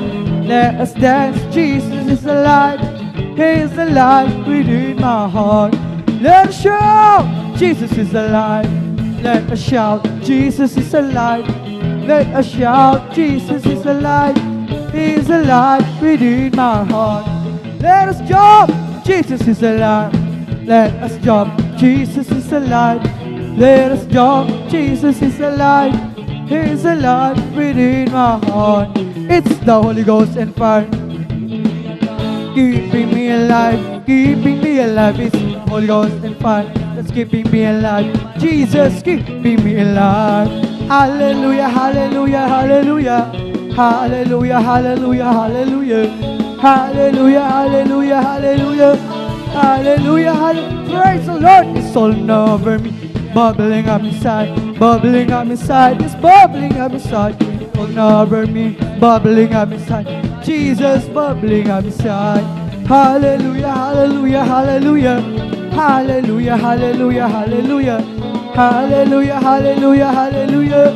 Let us dance, Jesus is alive. He is alive within my heart. Let us shout, Jesus is alive. Let us shout, Jesus is alive. Let us shout, Jesus is alive. He is alive within my heart. Let us jump, Jesus is alive. Let us jump, Jesus is alive. Let us jump, Jesus is alive. He is alive within my heart. It's the Holy Ghost and fire, keeping me alive, keeping me alive. It's the Holy Ghost and fire that's keeping me alive. Jesus keeping me alive. Hallelujah, hallelujah, hallelujah. Hallelujah, hallelujah, hallelujah. Hallelujah, hallelujah, hallelujah. Hallelujah, hallelujah. Praise the Lord. It's all over me, bubbling up inside, bubbling up inside. It's bubbling up inside. All over me, bubbling up inside. Jesus bubbling up inside. Hallelujah, hallelujah, hallelujah. Hallelujah, hallelujah, hallelujah. Hallelujah, hallelujah, hallelujah.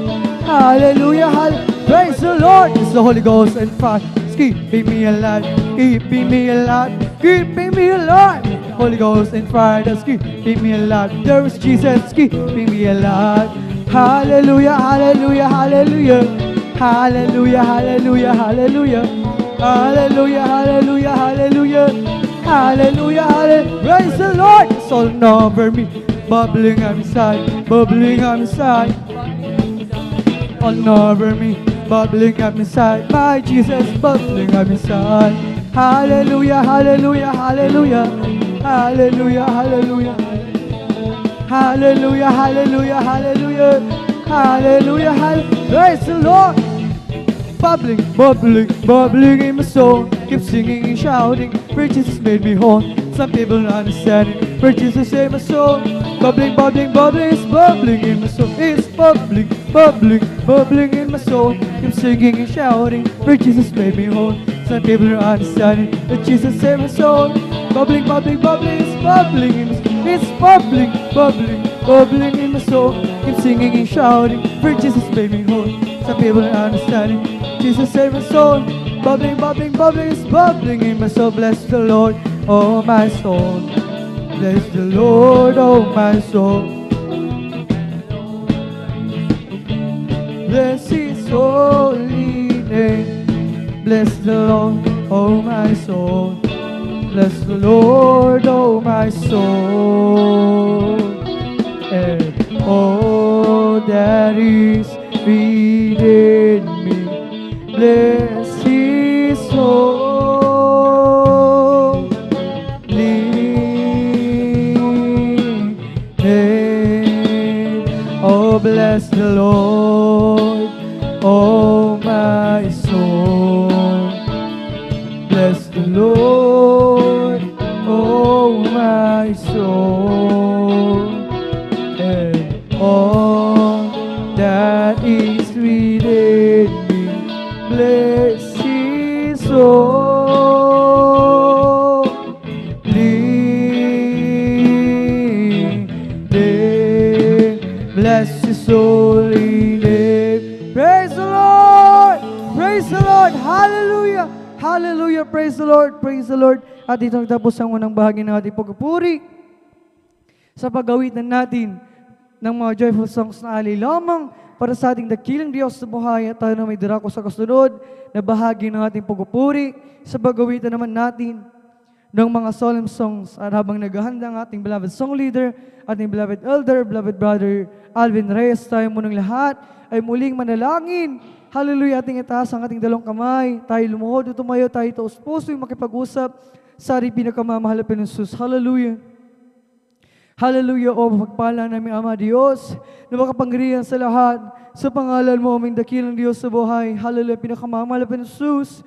Hallelujah, hallelujah. Praise the Lord. It's the Holy Ghost and fire. It's keeping me alive, keeping me alive, keeping me alive. Holy Ghost and fire that's keeping me alive. There is Jesus keeping me alive. Hallelujah, hallelujah, hallelujah. Hallelujah, hallelujah, hallelujah. Hallelujah, hallelujah, hallelujah. Hallelujah, hallelujah. Praise the Lord. It's all over me, bubbling up inside, bubbling up inside. All over me, bubbling up inside. My Jesus bubbling up inside. Hallelujah, hallelujah, hallelujah. Hallelujah, hallelujah. Hallelujah, hallelujah, hallelujah. Hallelujah, hallelujah. Praise the Lord. Bubbling, bubbling, bubbling in my soul. Keep singing and shouting, for Jesus made me whole. Some people don't understand it, for Jesus saved my soul. Bubbling, bubbling, bubbling, it's bubbling in my soul. It's bubbling, bubbling, bubbling in my soul. Keep singing and shouting, for Jesus made me whole. Some people don't understand it, but Jesus saved my soul. Bubbling, bubbling, bubbling, it's bubbling in my soul. It's bubbling, bubbling, bubbling in my soul. Keep singing and shouting, for Jesus made me whole. Some people don't understand it, Jesus saved my soul. Bubbling, bubbling, bubbling, it's bubbling in my soul. Bless the Lord, oh my soul. Bless the Lord, oh my soul. Bless His holy name. Bless the Lord, oh my soul. Bless the Lord, oh my soul. And all that is within me, bless His holy name. Oh, bless the Lord, oh my soul. Bless the Lord, oh my soul. And all that is within me, bless His holy name. Bless His holy name. Praise the Lord! Praise the Lord! Hallelujah! Hallelujah! Praise the Lord! Praise the Lord! At ito tapos ang unang bahagi ng ating pagpupuri sa pag-awitan natin ng mga joyful songs na alay lamang para sa ating dakilang Diyos sa buhay at tayo na may dirako sa kasunod na bahagi ng ating pagpupuri sa pag-awitan naman natin ng mga solemn songs. At habang naghahanda ang ating beloved song leader, ating beloved elder, beloved brother Alvin Reyes, tayo munang lahat ay muling manalangin. Hallelujah, ating itaas ang ating dalawang kamay. Tayo lumuhod o tumayo, tayo taos puso yung makipag-usap sa ating pinakamamahal na Panginoon. Hallelujah. Hallelujah, o pagpala namin Ama Diyos, na makapangyarihan sa lahat, sa pangalan mo, aming dakilang Diyos sa buhay. Hallelujah, pinakamamahal na Panginoon.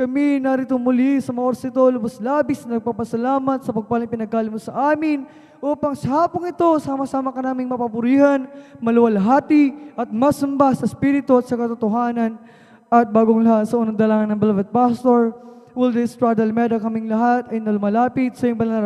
Kami narito muli sa mga oras ito, lubos-labis na nagpapasalamat sa pagpalang pinagkali mo sa amin upang sa hapong ito, sama-sama ka naming mapapurihan, maluwalhati at masamba sa Espiritu at sa katotohanan. At bagong lahat sa unang dalangin ng beloved pastor, will this Strada Almeida kaming lahat ay nalumalapit sa iyong banal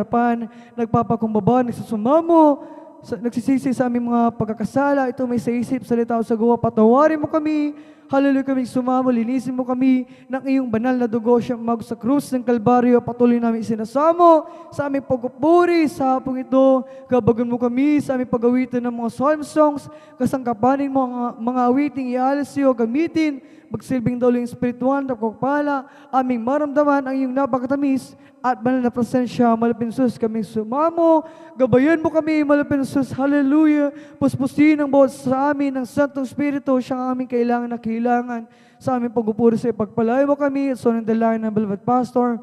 nagpapakumbaba, nagsusumamo, nagsisisi sa aming mga pagkakasala, ito may sa isip, salita o sa gawa, patawarin mo kami, hallelujah kaming sumamo, linisin mo kami ng iyong banal na dugo siyang mag sa krus ng Kalbaryo, patuloy namin isinasamo sa aming pagpupuri sa hapong ito, gabagan mo kami sa aming pag-awitan ng mga psalm songs, kasangkapanin mo ang mga awiting ialis iyo, gamitin, magsilbing daw yung espiritual na pagpapala, aming maramdaman ang iyong napakatamis at banal na presensya, malapin sus kaming sumamo, gabayan mo kami, malapin sus, hallelujah, puspusin ang bawat sa amin ng Santong Espiritu, siyang aming kailangan na kailangan sa aming pagpupuri sa ipagpalayo mo kami, at so ng dalayan ng beloved pastor,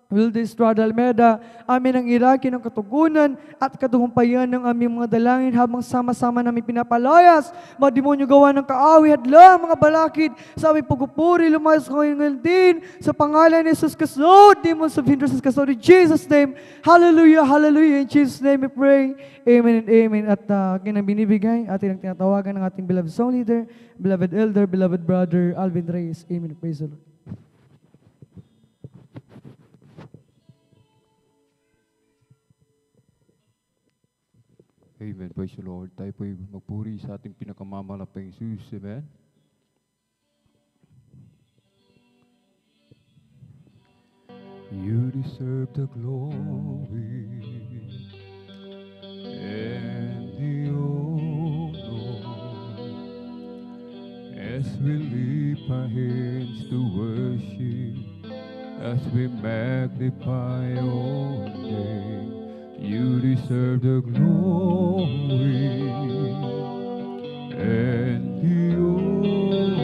will this Strada Almeida, amin ang iraki ng katugunan at katugumpayan ng aming mga dalangin habang sama-sama namin pinapalayas, mga demonyo gawa ng kaawi, hadlang, mga balakid, sa aming pagpupuri, lumayas ko ngayon din, sa pangalan ni Jesus Kristo, demons of hindrances Kristo, in Jesus' name, hallelujah, hallelujah, in Jesus' name we pray, amen and amen. At kinabinibigay, ating tinatawagan ng ating beloved song leader, beloved elder, beloved brother, Alvin Reyes, amen, praise the Lord. Amen. Praise the Lord. Tayo po'y magpuri sa ating pinakamamalapang Jesus. Amen. You deserve the glory and the honor as we lift our hands to worship, as we magnify your name. You deserve the glory and the honor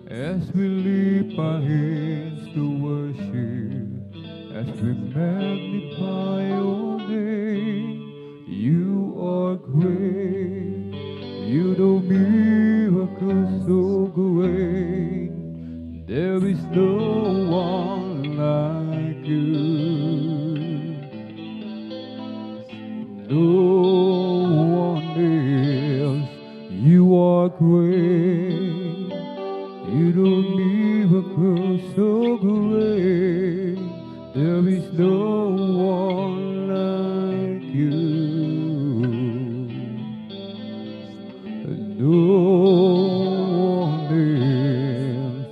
as we lift our hands to worship, as we magnify your name. You are great, you do miracles so great, there is no one like you. No one else, you are great, you do miracles so great, there is no one like you. No one else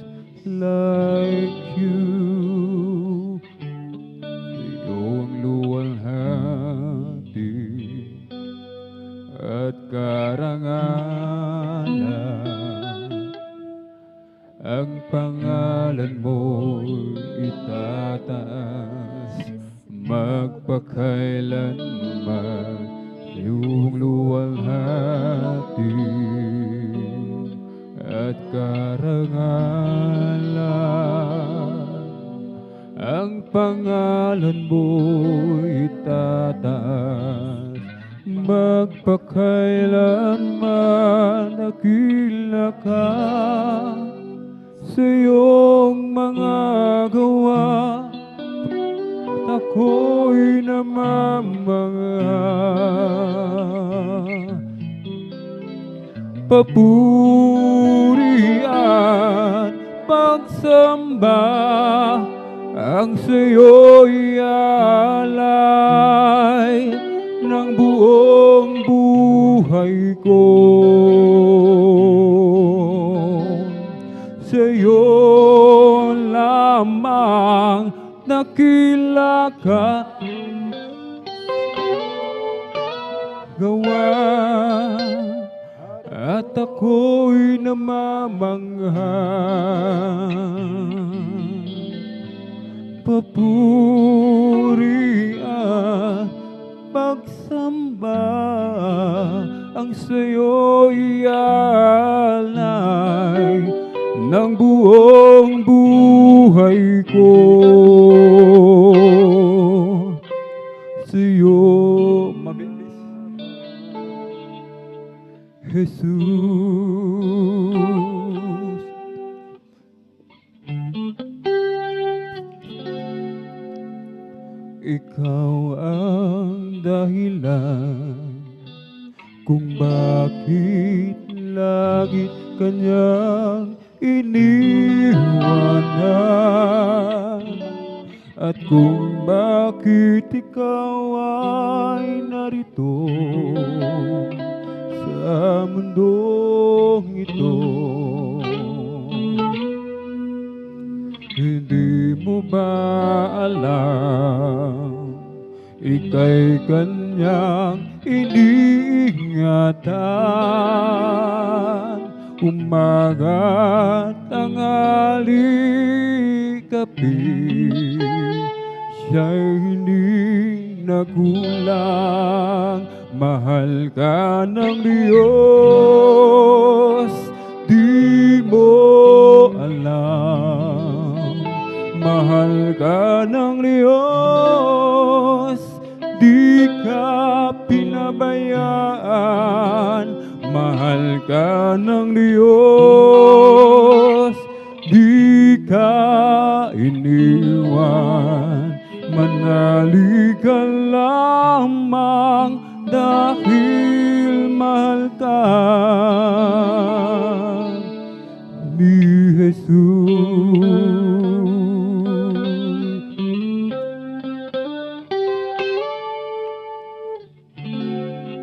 like you. Iyong luwalhati at karangalan, ang pangalan mo itataas magpakailanman. Iyong luwalhati at karangalan, ang pangalan mo itataas magpakailanman. Dakila ka sa iyong mga gawa, at ako'y namamangha. Papurihan, pagsamba, ang sa'yo'y alay ng buong buhay ko. Sa'yo lamang nakila ka gawa, at ako'y namamangha. Papurihan, pagsamba, ang sa'yo'y alay ng buong buhay ko. Sa'yo, mabilis, Jesus, kanyang iniwanan. At kung bakit ikaw ay narito sa mundong ito, hindi mo ba alam, ika'y kanyang iniingatan. Umaga, tanghali, gabi, siya'y hindi nagulang. Mahal ka ng Diyos, di mo alam. Mahal ka ng Diyos, di ka pinabayaan. Mahal ka ng Diyos, di ka iniwan. Manalig ka lamang dahil mahal ka ni Jesus.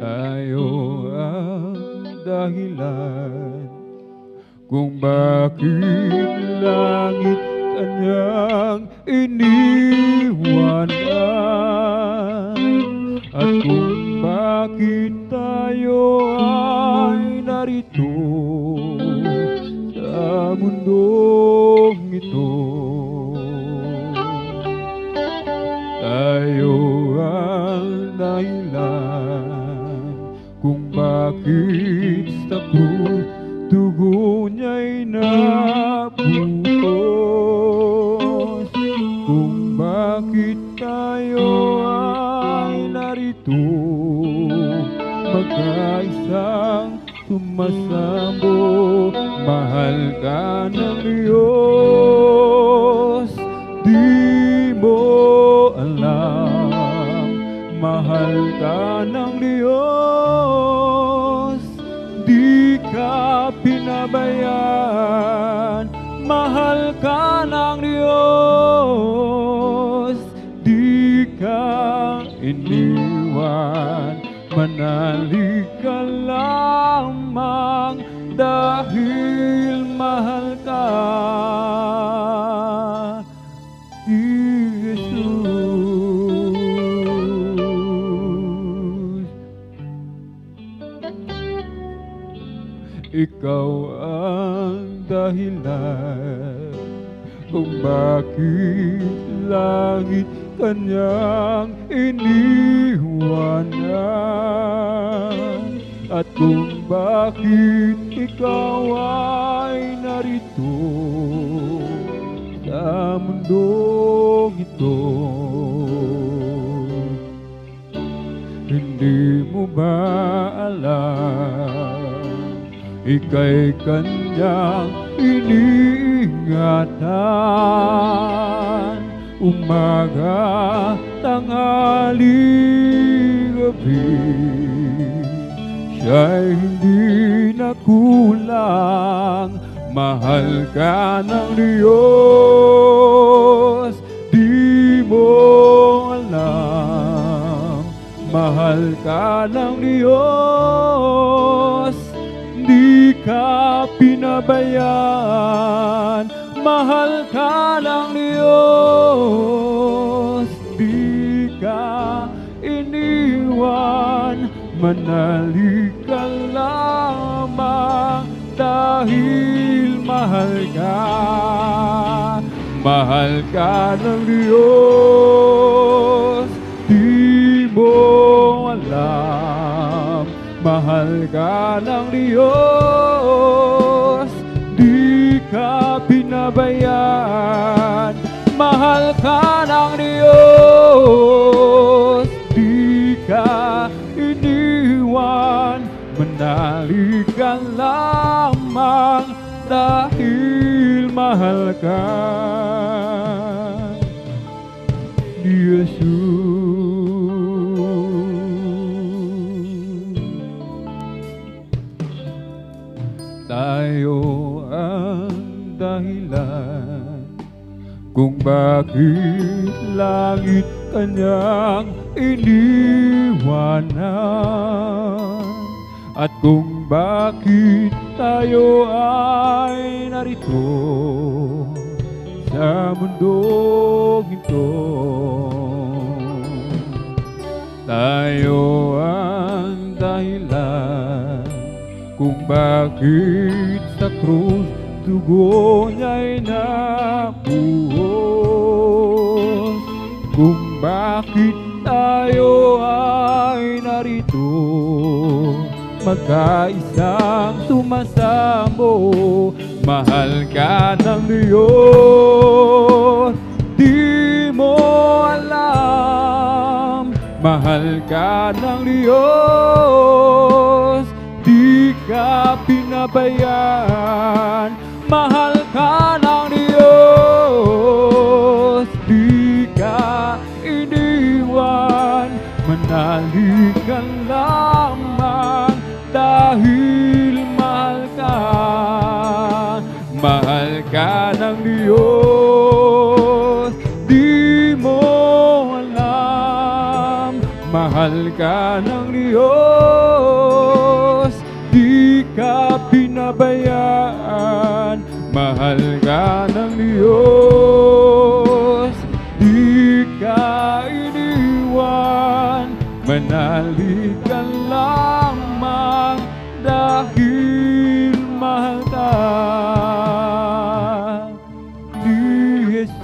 Tayo ang dahilan kung bakit langit kanyang iniwanan. At kung bakit tayo ay narito sa mundong ito, tayo ang dahilan kung bakit sa krus dugo niya'y nabuhos. Kung bakit tayo ay narito magkaisang sumasamo. Mahal ka ng Diyos, di mo alam. Mahal ka ng Diyos, di ka pinabayaan. Mahal ka ng Diyos, di ka iniwan. Manalig ka lamang dahil mahal ka ni Jesus. Ikaw ang dahilan kung bakit langit kanyang iniwanan. At kung bakit ikaw ay narito sa mundong ito, hindi mo ba alam, ika'y kanyang iniingatan. Umaga, tanghali, gabi, siya'y hindi nakulang. Mahal ka ng Diyos, di mo alam. Mahal ka ng Diyos, di ka pinabayaan. Mahal ka ng Diyos, di ka iniwan. Manalig ka lamang dahil mahal ka. Mahal ka ng Diyos, di mo alam. Mahal ka ng Diyos, di ka pinabayaan. Mahal ka ng Diyos, di ka iniwan. Manalig ka lamang dahil mahal ka ni Jesus. Tayo tayo ang dahilan kung bakit langit kanyang iniwanan, at kung bakit tayo ay narito sa mundong ito. Tayo ang dahilan kung bakit sa krus dugo niya'y nabuhos, kung bakit tayo ay narito magkaisang sumasamo. Mahal ka ng Diyos, di mo alam. Mahal ka ng Diyos, di ka pinabayaan. Mahal ka ng Diyos, di ka iniwan. Manaligan lamang dahil mahal ka. Mahal ka ng Diyos, di mo alam. Mahal ka ng Diyos, di ka pinabayaan. Mahal ka ng Diyos, di ka iniwan. Manaligan lamang dahil mahal ka ni Jesus.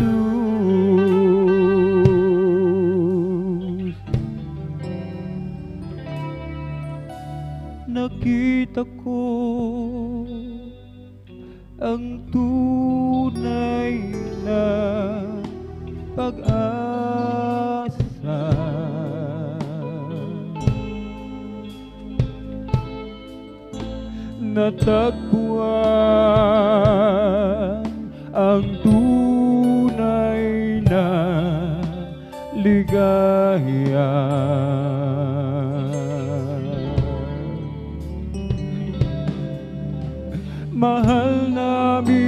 Nakita ko ang tunay na pag-asa. Natagpuan ang tunay na ligaya. Mahal namin,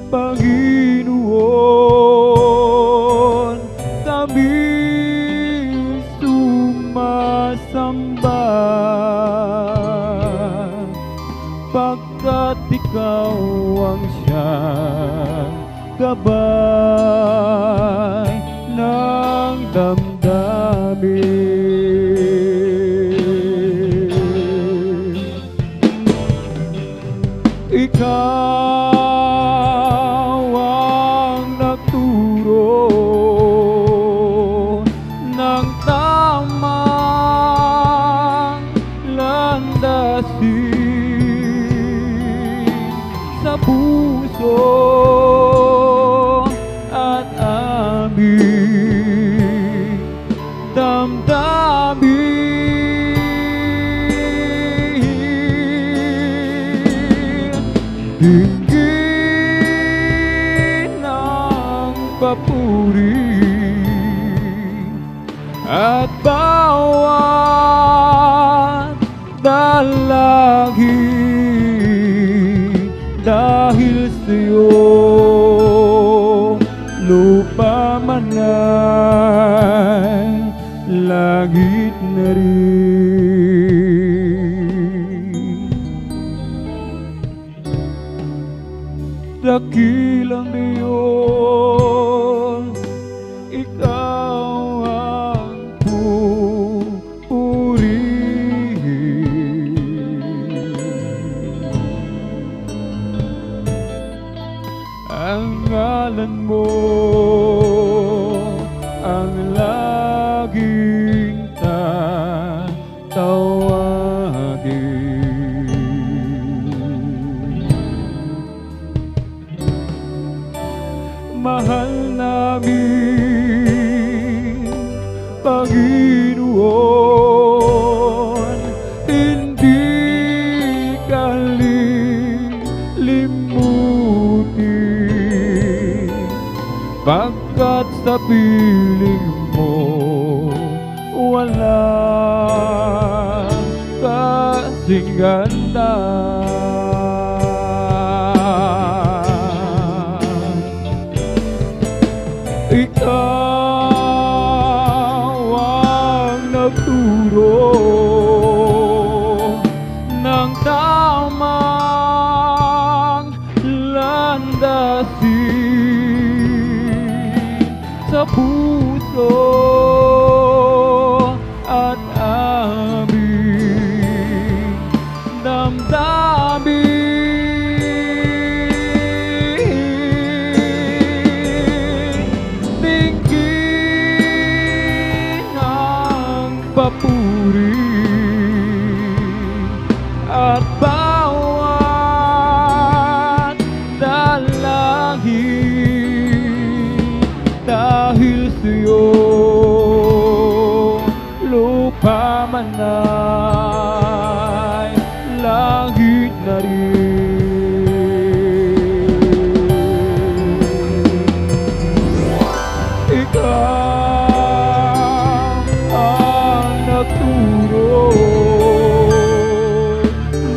Panginoon, kami sumasamba, pagkat ikaw ang siyang gabay ng damdamin. Ikaw ang nagturo ng tamang landasin sa puso at aming damdamin. Dinggin ang papuri at bawat dalangin, dahil sa'yo lupa man ay langit na rin. Dakilang Diyos, ikaw ang pupurihin. Ang ngalan mo ang laging tatawagin. Mahal namin, Panginoon, hindi ka lilimutin, pagkat sa piling mo walang kasing ganda. Ikaw ang nagturo ng tamang landasin sa puso at aming damdamin. Dinggin ang papuri at bawat dalangin dahil sa'yo lupa man ay langit na rin. Ikaw ang nagturo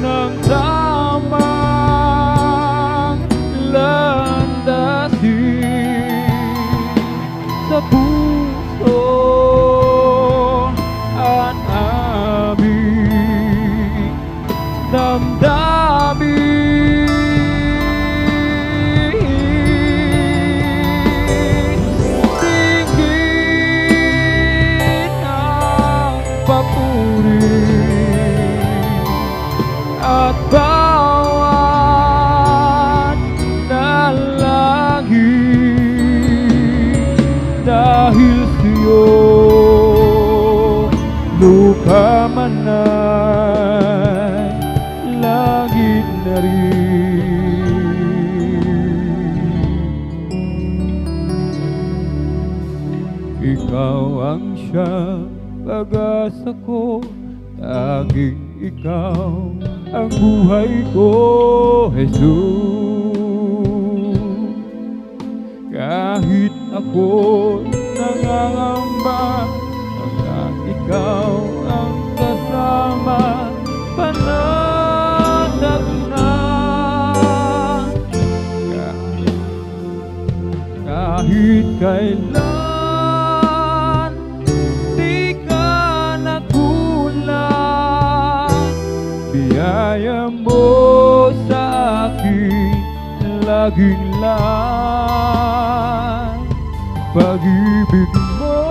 ng tamang landasin sa puso at aming damdamin. Dinggin ang papuri at bawat dalangin dahil sa'yo lupa man ay langit na rin. Ikaw ang siyang pag-asa ko, tanging ikaw ang buhay ko, Jesus. Kahit ako'y nangangamba, hanggang ikaw ang kasama, panatag na. Kahit kailan di ka nakulang, biyaya mo sa akin laging lang. Pag-ibig mo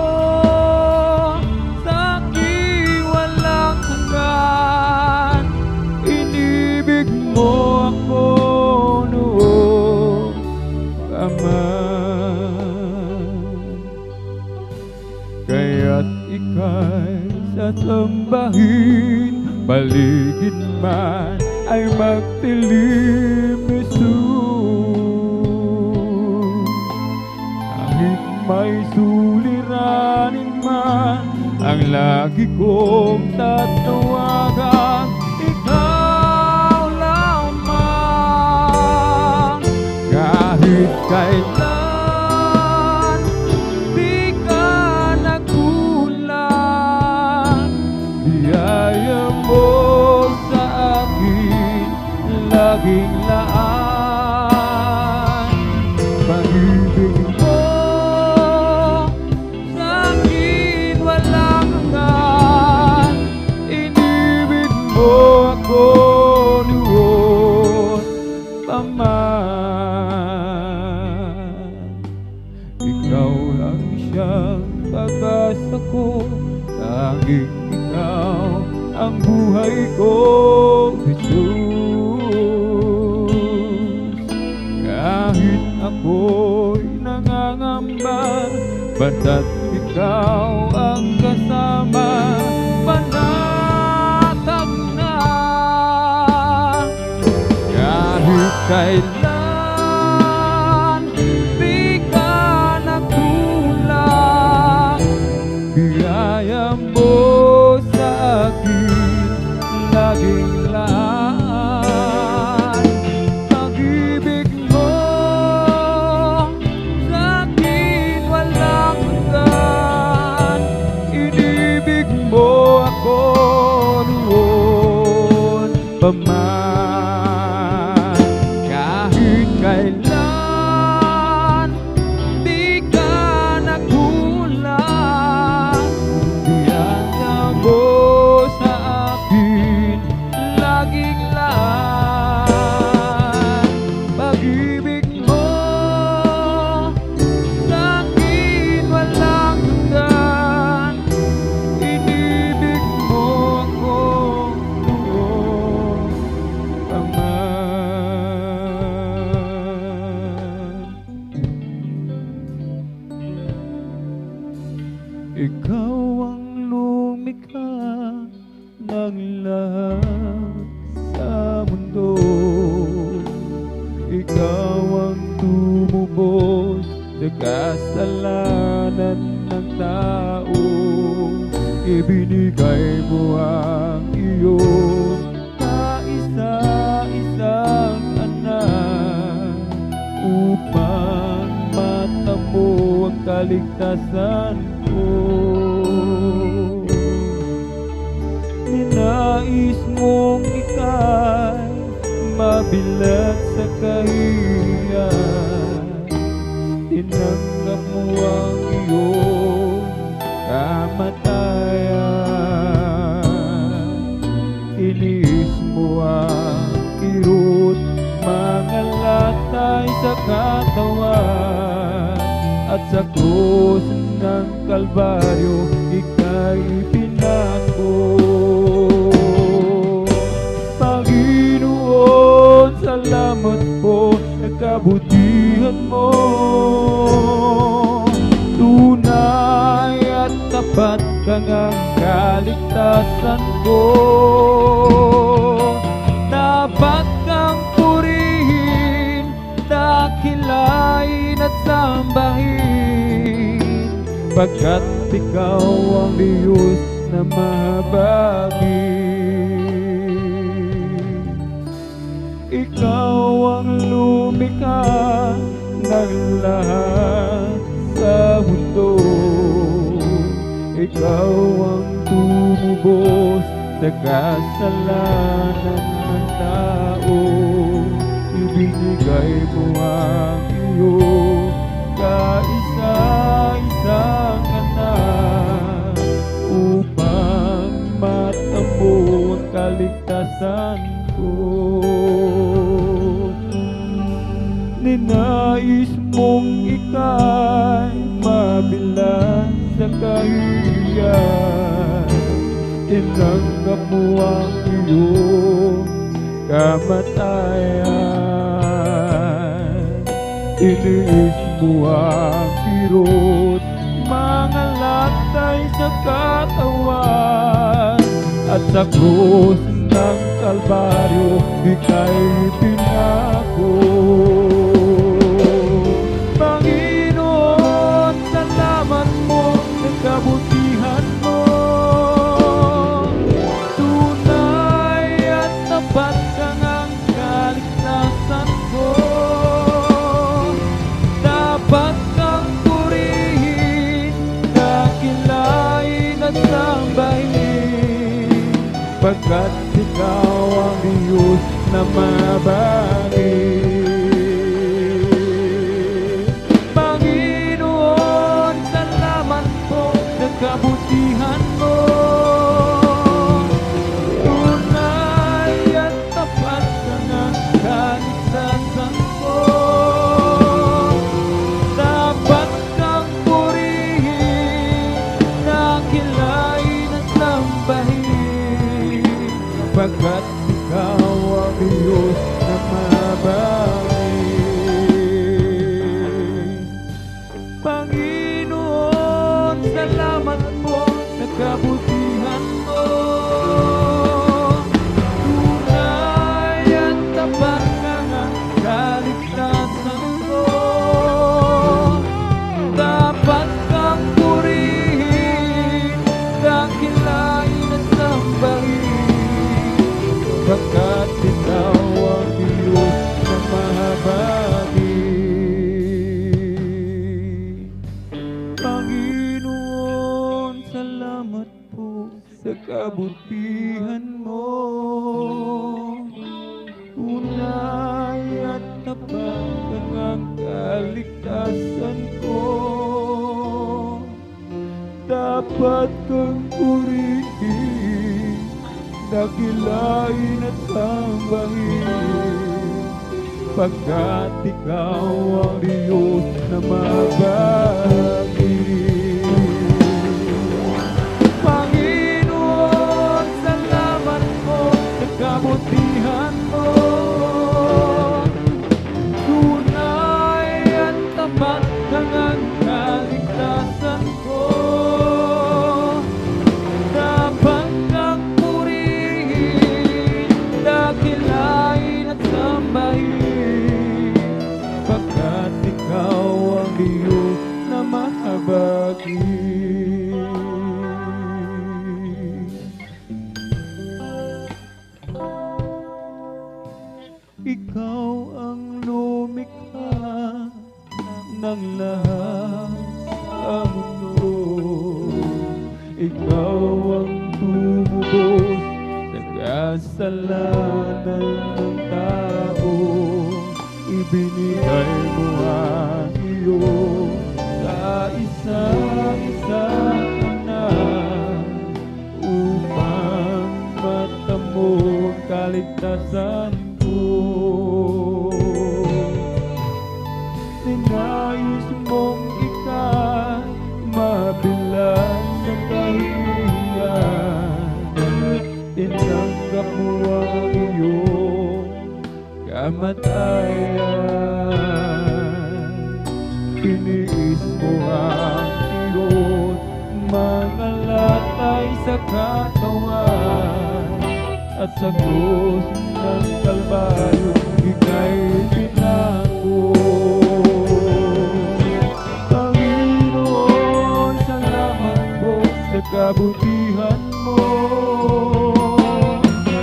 sa akin walang hanggan, inibig mo ako noon pa man. Kaya't ika'y sasambahin, paligid man ay magtilim, Jesus. Kahit may suliranin man, ang lagi kong tatawagan, ikaw lamang. Kahit kailan di ka nagkulang, biyaya mo sa akin laging laan. Pag-ibig mo sa akin walang hanggan, inibig mo ako noon pa man. Ikaw lang siyang pag-asa ko, tanging ikaw ang buhay ko, Jesus. Kahit ako'y nangangamba, basta't ikaw ang kasama, panatag na. Kahit kailan di ka nagkulang, biyaya mo sa akin laging laan. Pag-ibig mo sa akin walang hanggan, inibig mo ako noon pa man. kailan di ka nagkulang. Biyaya mo sa akin laging lahat. Pag-ibig mo sa akin walang hanggan. Inibig mo ako noon pa man. Ikaw ang lumikha ng lahat sa mundo. Ikaw ang tumubos sa kasalanan ng tao. Ibinigay mo ang iyong kaisa-isang anak upang matamo ang kaligtasan ko. Ninais mong ika'y mabilag sa kahiyan. Tinanggap mo ang iyong kamatayan. Iniis mo ang kirot, mga latay sa katawan. At sa krus ng Kalbaryo, ika'y pinako. Panginoon, salamat po sa kabutihan mo. Tunay at tapat kang ang kaligtasan ko. Dapat kang purihin, dakilain at sambahin, pagkat ikaw ang Diyos na mahabagin. Ikaw ang lumikha ng lahat sa mundo. Ikaw ang tumubos sa kasalanan ng tao. Ibinigay mo ang iyong kaisa-isang anak upang matamo ang kaligtasan ko. Ninais mong ika'y mabilang sa kahiyan. Tinanggap mo ang iyong kamatayan. Iniis mo ang kirot, mga latay sa katawan. At sa krus ng Kalbaryo, ika'y pinako. Panginoon, salamat mo sa kabutihan mo. Tunay at tapat kang ang kaligtasan ko. Dapat kang purihin, dakilain at sambahin, pagkat ikaw ang Diyos na mabagin. Panginoon, salamat po sa kabutihan mo. Tunay at tapat kang ang kaligtasan ko. Dapat kang purihin, dakilain at sambahin, pagkat ikaw ang Diyos na mabagin. Panginoon, salamat po sa kabutihan mo. Tunay at tapat kang ang kaligtasan ko. Dapat kang purihin, dakilain at sambahin, pagkat ikaw ang Diyos na mahabagin. Panginoon, salamat po sa kabutihan mo. Tunay at tapat ang kaligtasan ko. Dapat kang purihin, dakilain at sambahin, pagkat ikaw ang Diyos na mabagi. Panginoon, salamat mo sa kabutihan mo. Tunay at tapat ang kaligtasan ko. Dapat kang purihin, dakilain at sambahin, pagkat ikaw ang Diyos na mahabagi. Ikaw ang lumikha ng lahat sa mundo. Ikaw ang tumubos sa kasalanan ng tao. Ibinigay mo ang iyong sa isa-isang anak upang matamo ang kaligtasan ko. Sinayos mong ika'y mabilang sa kahihiyan. Tinanggap mo ang iyong kamatayan. Tiniis mo ang iyong mga latay sa katawan, at sa krus ng Kalbaryo ika'y pinako. Panginoon, salamat po sa kabutihan mo.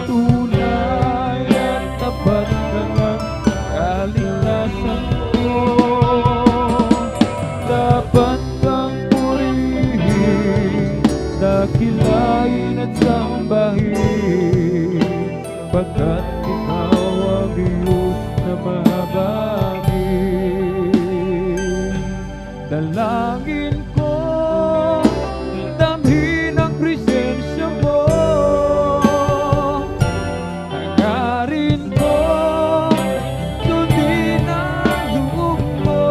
Tunay at tapat ang kaligtasan ko. Dapat kang purihin, dakilain at sambahin, pagkat ikaw ang Diyos na mahabagi. Dalangin ko, damhin ang presensya mo. Hangarin ko, sundin ang loob mo.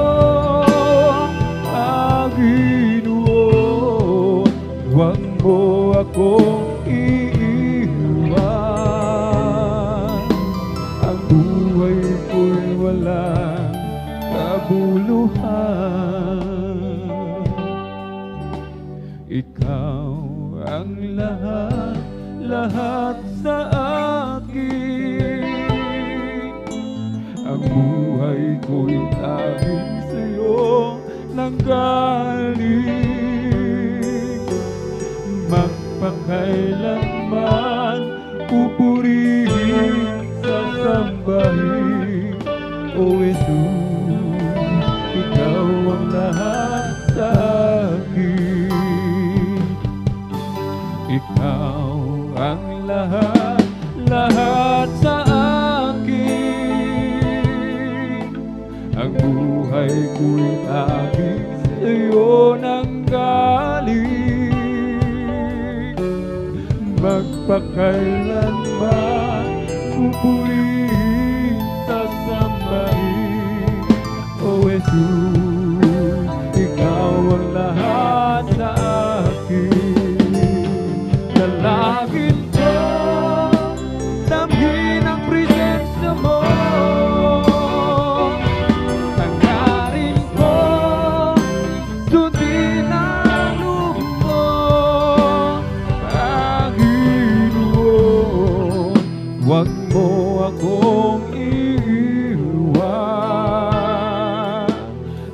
Panginoon, huwag mo akong iiwan. Ang buhay ko'y walang kabuluhan. Ikaw ang lahat, lahat sa akin. Ang buhay ko'y tanging sa'yo nanggaling. Magpakailanman pupurihin, sasambahin, O Jesus, ikaw ang lahat sa akin. Ikaw ang lahat, lahat sa akin. Ang buhay ko'y tanging sa'yo nanggaling. Magpakailanman pupurihin, sasambahin, O Jesus, ikaw ang lahat sa akin. Dalangin ko, damhin ang presensya mo. Hangarin ko, sundin ang loob mo. Panginoon, huwag mo akong iiwan.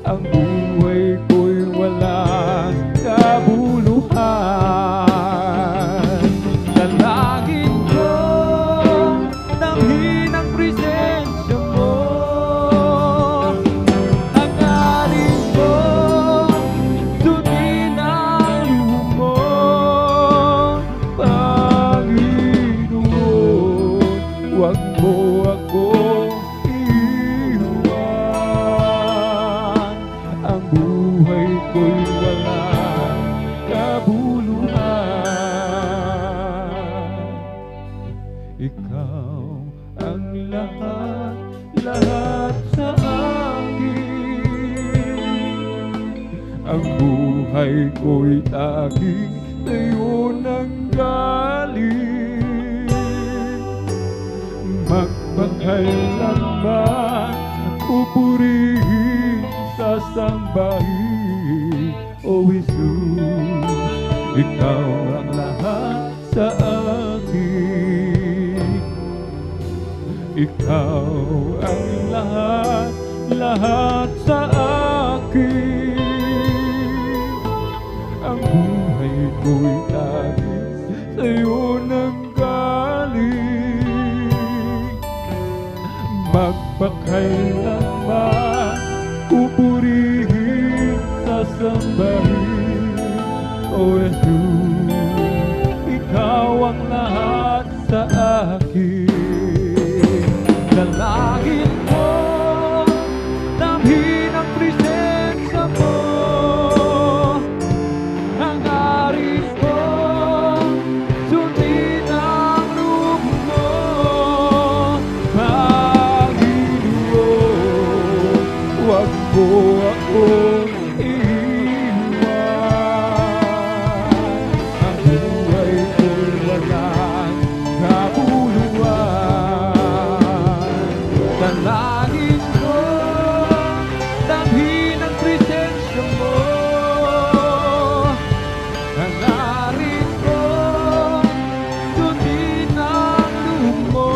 Ang buhay ko'y walang kabuluhan. Dalangin ko, damhin ang presensya mo. Hangarin ko, sundin ang loob mo. Panginoon, huwag mo akong iiwan. lahat sa akin. Ang buhay ko'y tanging sa'yo nanggaling. Magpakailanman pupurihin, sasambahin, O Jesus, Ikaw ang lahat sa akin. Ikaw ang lahat, lahat sa akin. Ang buhay ko'y tanging sa'yo nanggaling. Magpakailanman pupurihin, sasambahin, O Jesus, Ikaw ang lahat sa akin. Dalangin ko, damhin ang presensya mo. Hangarin ko, sundin ang loob mo. Panginoon, huwag mo akong iiwan. Ang buhay ko'y walang kabuluhan. Dalangin ko, damhin ang presensya mo. Hangarin ko, sundin ang loob mo.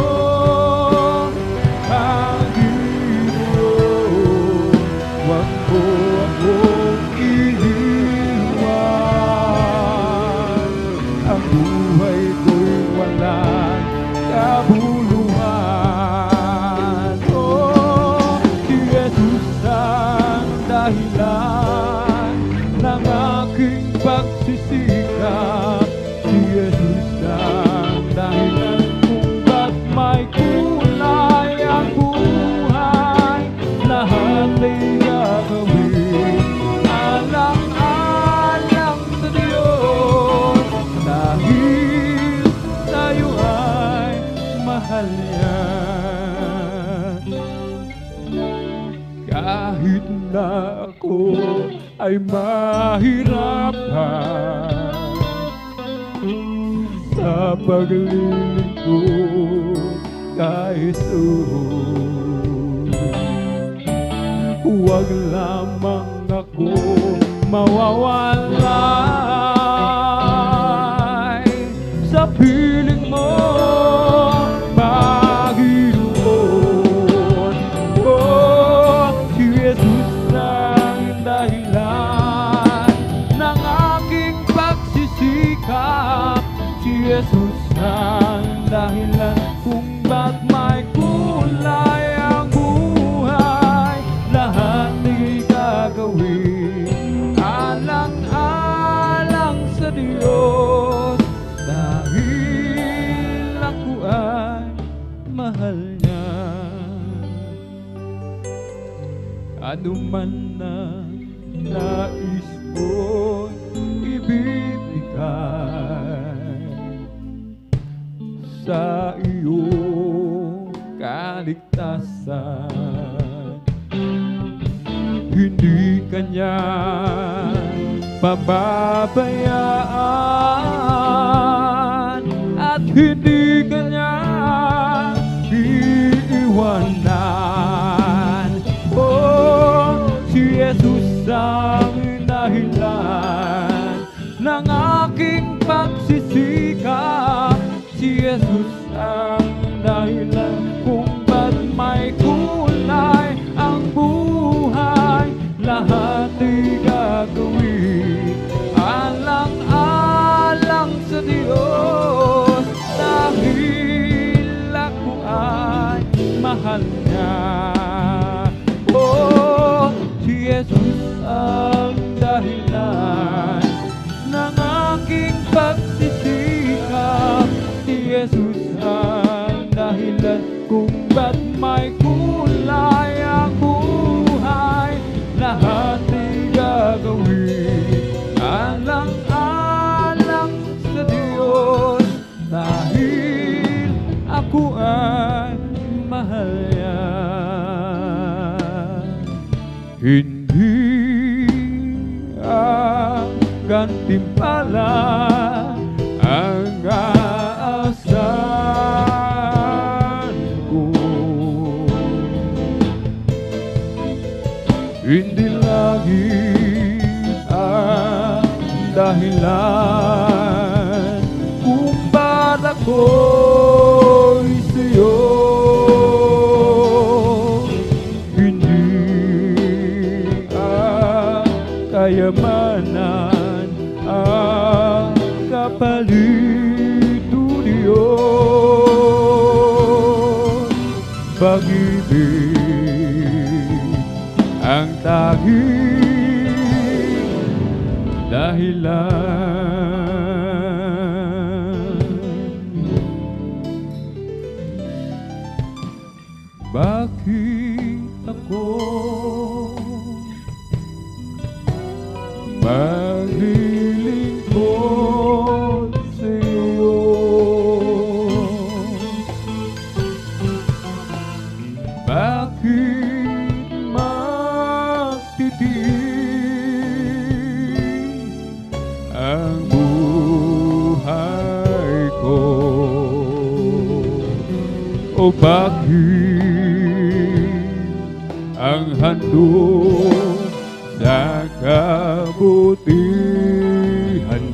Panginoon, huwag mo akong iiwan. Ang buhay ko'y walang kabuluhan. Oh, si Jesus ang dahilan ng aking pagsisikap. Si Jesus ang dahilan kung ba't may kulay ang buhay. Lahat ay gagawin alang-alang sa Diyos, dahil tayo ay mahal niya. Kahit na ako ay mahirapan sa paglilingkod kay Jesus, huwag lamang ako mawawalay sa piling mo, Panginoon. Oh, si Jesus ang dahilan ng aking pagsisikap. Si Jesus ang dahilan kung ba't may kulay ang buhay. Lahat ay gagawin alang-alang sa Diyos, dahil ako ay mahal niya. Ano man na nais ko'y ibibigay sa iyong kaligtasan. Hindi kanya pababayaan at hindi kanya iiwanan. Oh, si Jesus ang dahilan ng aking pagsisikap. Si Jesus ang dahilan kung ba't may kulay ang buhay. Lahat ay gagawin alang-alang sa Diyos, dahil ako ay mahal niya. Oh, si Jesus ang dahilan ng aking pagsisikap. Si Jesus ang dahilan kung ba't may kulay ang buhay. Lahat ay gagawin alang-alang sa Diyos, dahil ako ay mahal niya. hindi ang gantimpala ang aasahan ko. Hindi langit ang dahilan kung ba't ako'y sa'yo. Hindi ang kayamanan ang kapalit Diyos. Pag-ibig ang tanging dahilan. Bakit ako maglilingkod sa'yo? Bakit magtitiis ang buhay ko? O bakit ang handog sa kabutihan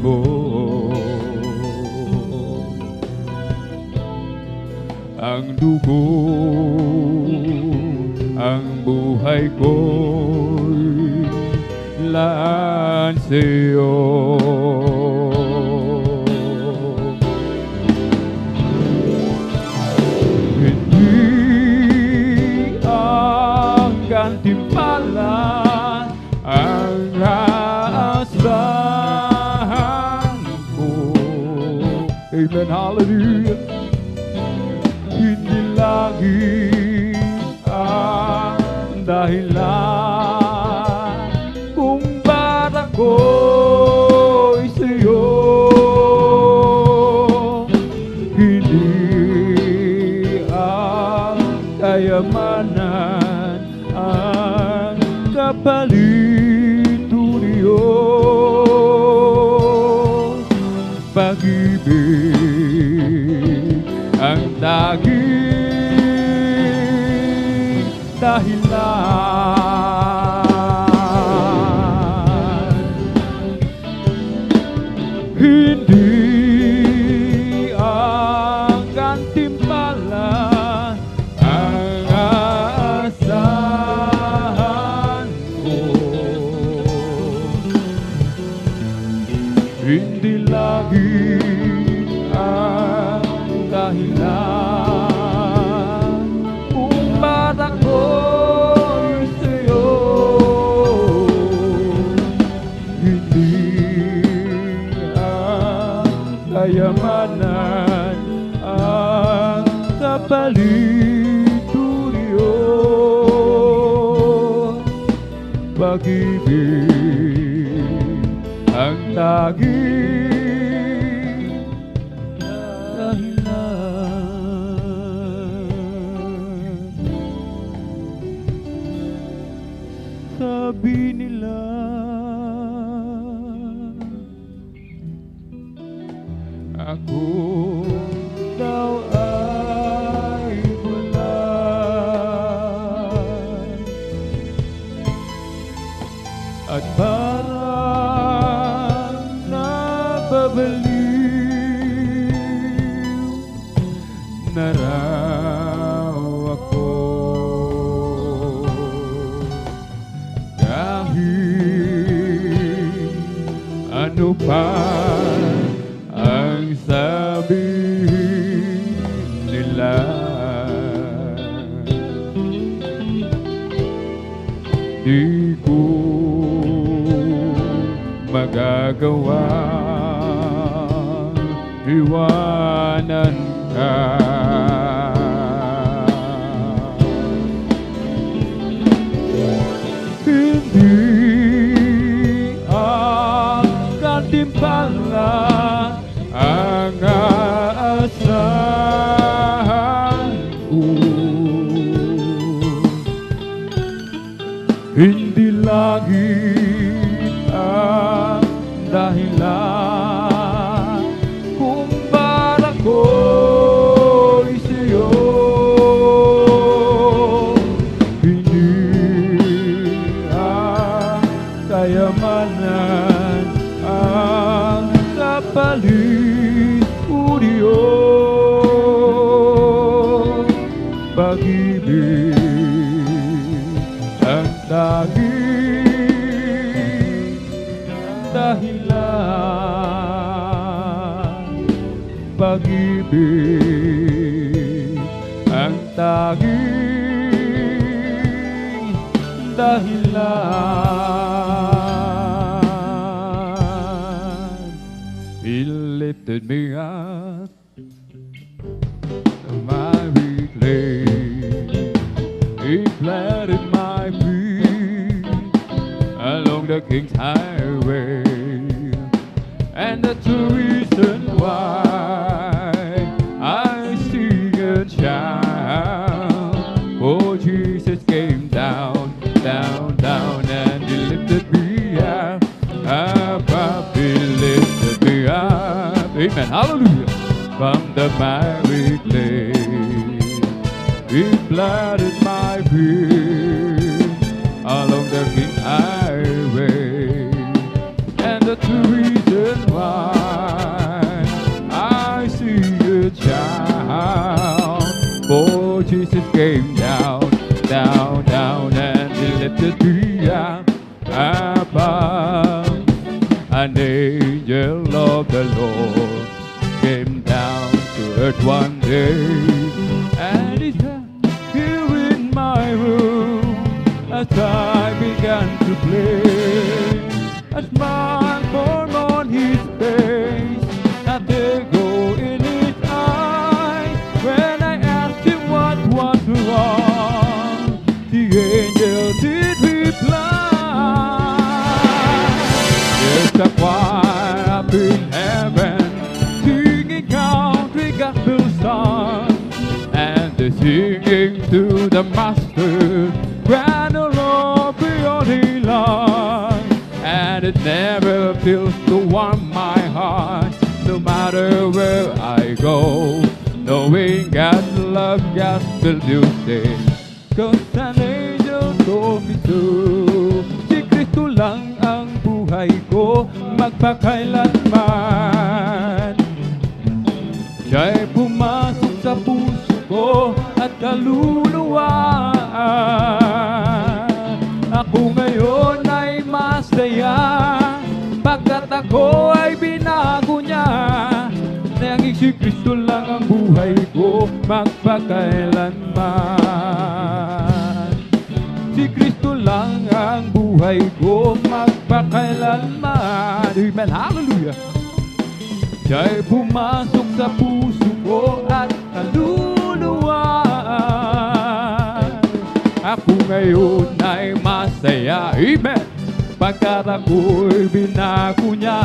mo? Ang dugo, ang buhay ko'y laan sa'yo. Hindi ang gantimpala ang aasahan ko. Amen, hallelujah. Hindi langit ang dahilan kung ba't ako'y sa'yo. Hindi ang kayamanan ang kapalit Diyos. Pag-ibig ang tanging dahilan. Hindi ang gantimpala ang aasahan ko. Hindi langit ang dahilan kung ba't ako'y sa'yo. Hindi ang kayamanan ang kapalit Diyos. Pag-ibig ang tanging dahilan. Sabi nila ako daw ay bulan at parang nababaliw na raw ako. Kahit ano pa ang sabihin nila, di ko magagawa iwanan ka. Hindi ang gantimpala ang aasahan ko. Hindi langit ang dahilan kung bakit ako'y sa'yo. Hindi ang kayamanan ang kapalit, o Diyos. Pag-ibig ang tanging dahilan. Pag-ibig ang tanging dahilan. He lifted me up from my weak place. He planted my feet along the King's Highway, and that's the reason why I sing and shout. Oh, Jesus came down, down, down, and He lifted me up, up, He lifted me up. Amen, hallelujah. From the miry clay, He planted my feet along the King's Highway, and that's the reason why I sing a shout. For Jesus came down, down, down, and He lifted me up, above. An angel of the Lord came down to earth one day, and He sat here in my room as I began to play. A smile formed on His face, a tear go in His eyes. When I asked Him what was wrong, the angel did reply. There's a choir up in heaven singing country gospel songs, and they're singing to the Master, grand Lord beyond the line. And it never fails to warm my heart, no matter where I go, knowing God's love, God will do stay. 'Cause an angel told me so. Si Kristo lang ang buhay ko, magpakailanman. Siya'y pumasok sa puso ko at kaluluwa. Ako ngayon ay masaya, pagkat ako ay binago niya. Nanging si Kristo lang ang buhay ko, magpakailanman. Si Kristo lang ang buhay ko, magpakailanman. Amen, hallelujah. Siya'y pumasok sa puso ko at kaluluwa. Ako ngayon ay masaya, amen, pagkat ako'y binago niya.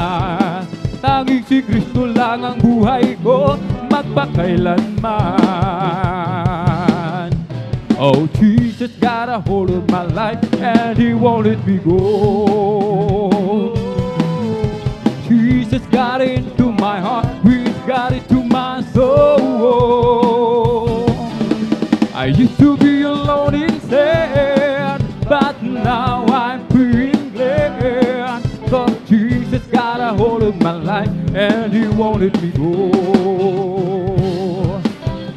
Tanging si Kristo lang ang buhay ko, magpakailanman. Oh, Jesus got a hold of my life and He won't let me go. Jesus got into my heart, He's got into my soul. I used to be alone in sin, but now I'm free and glad. 'Cause Jesus got a hold of my life and He won't let me go.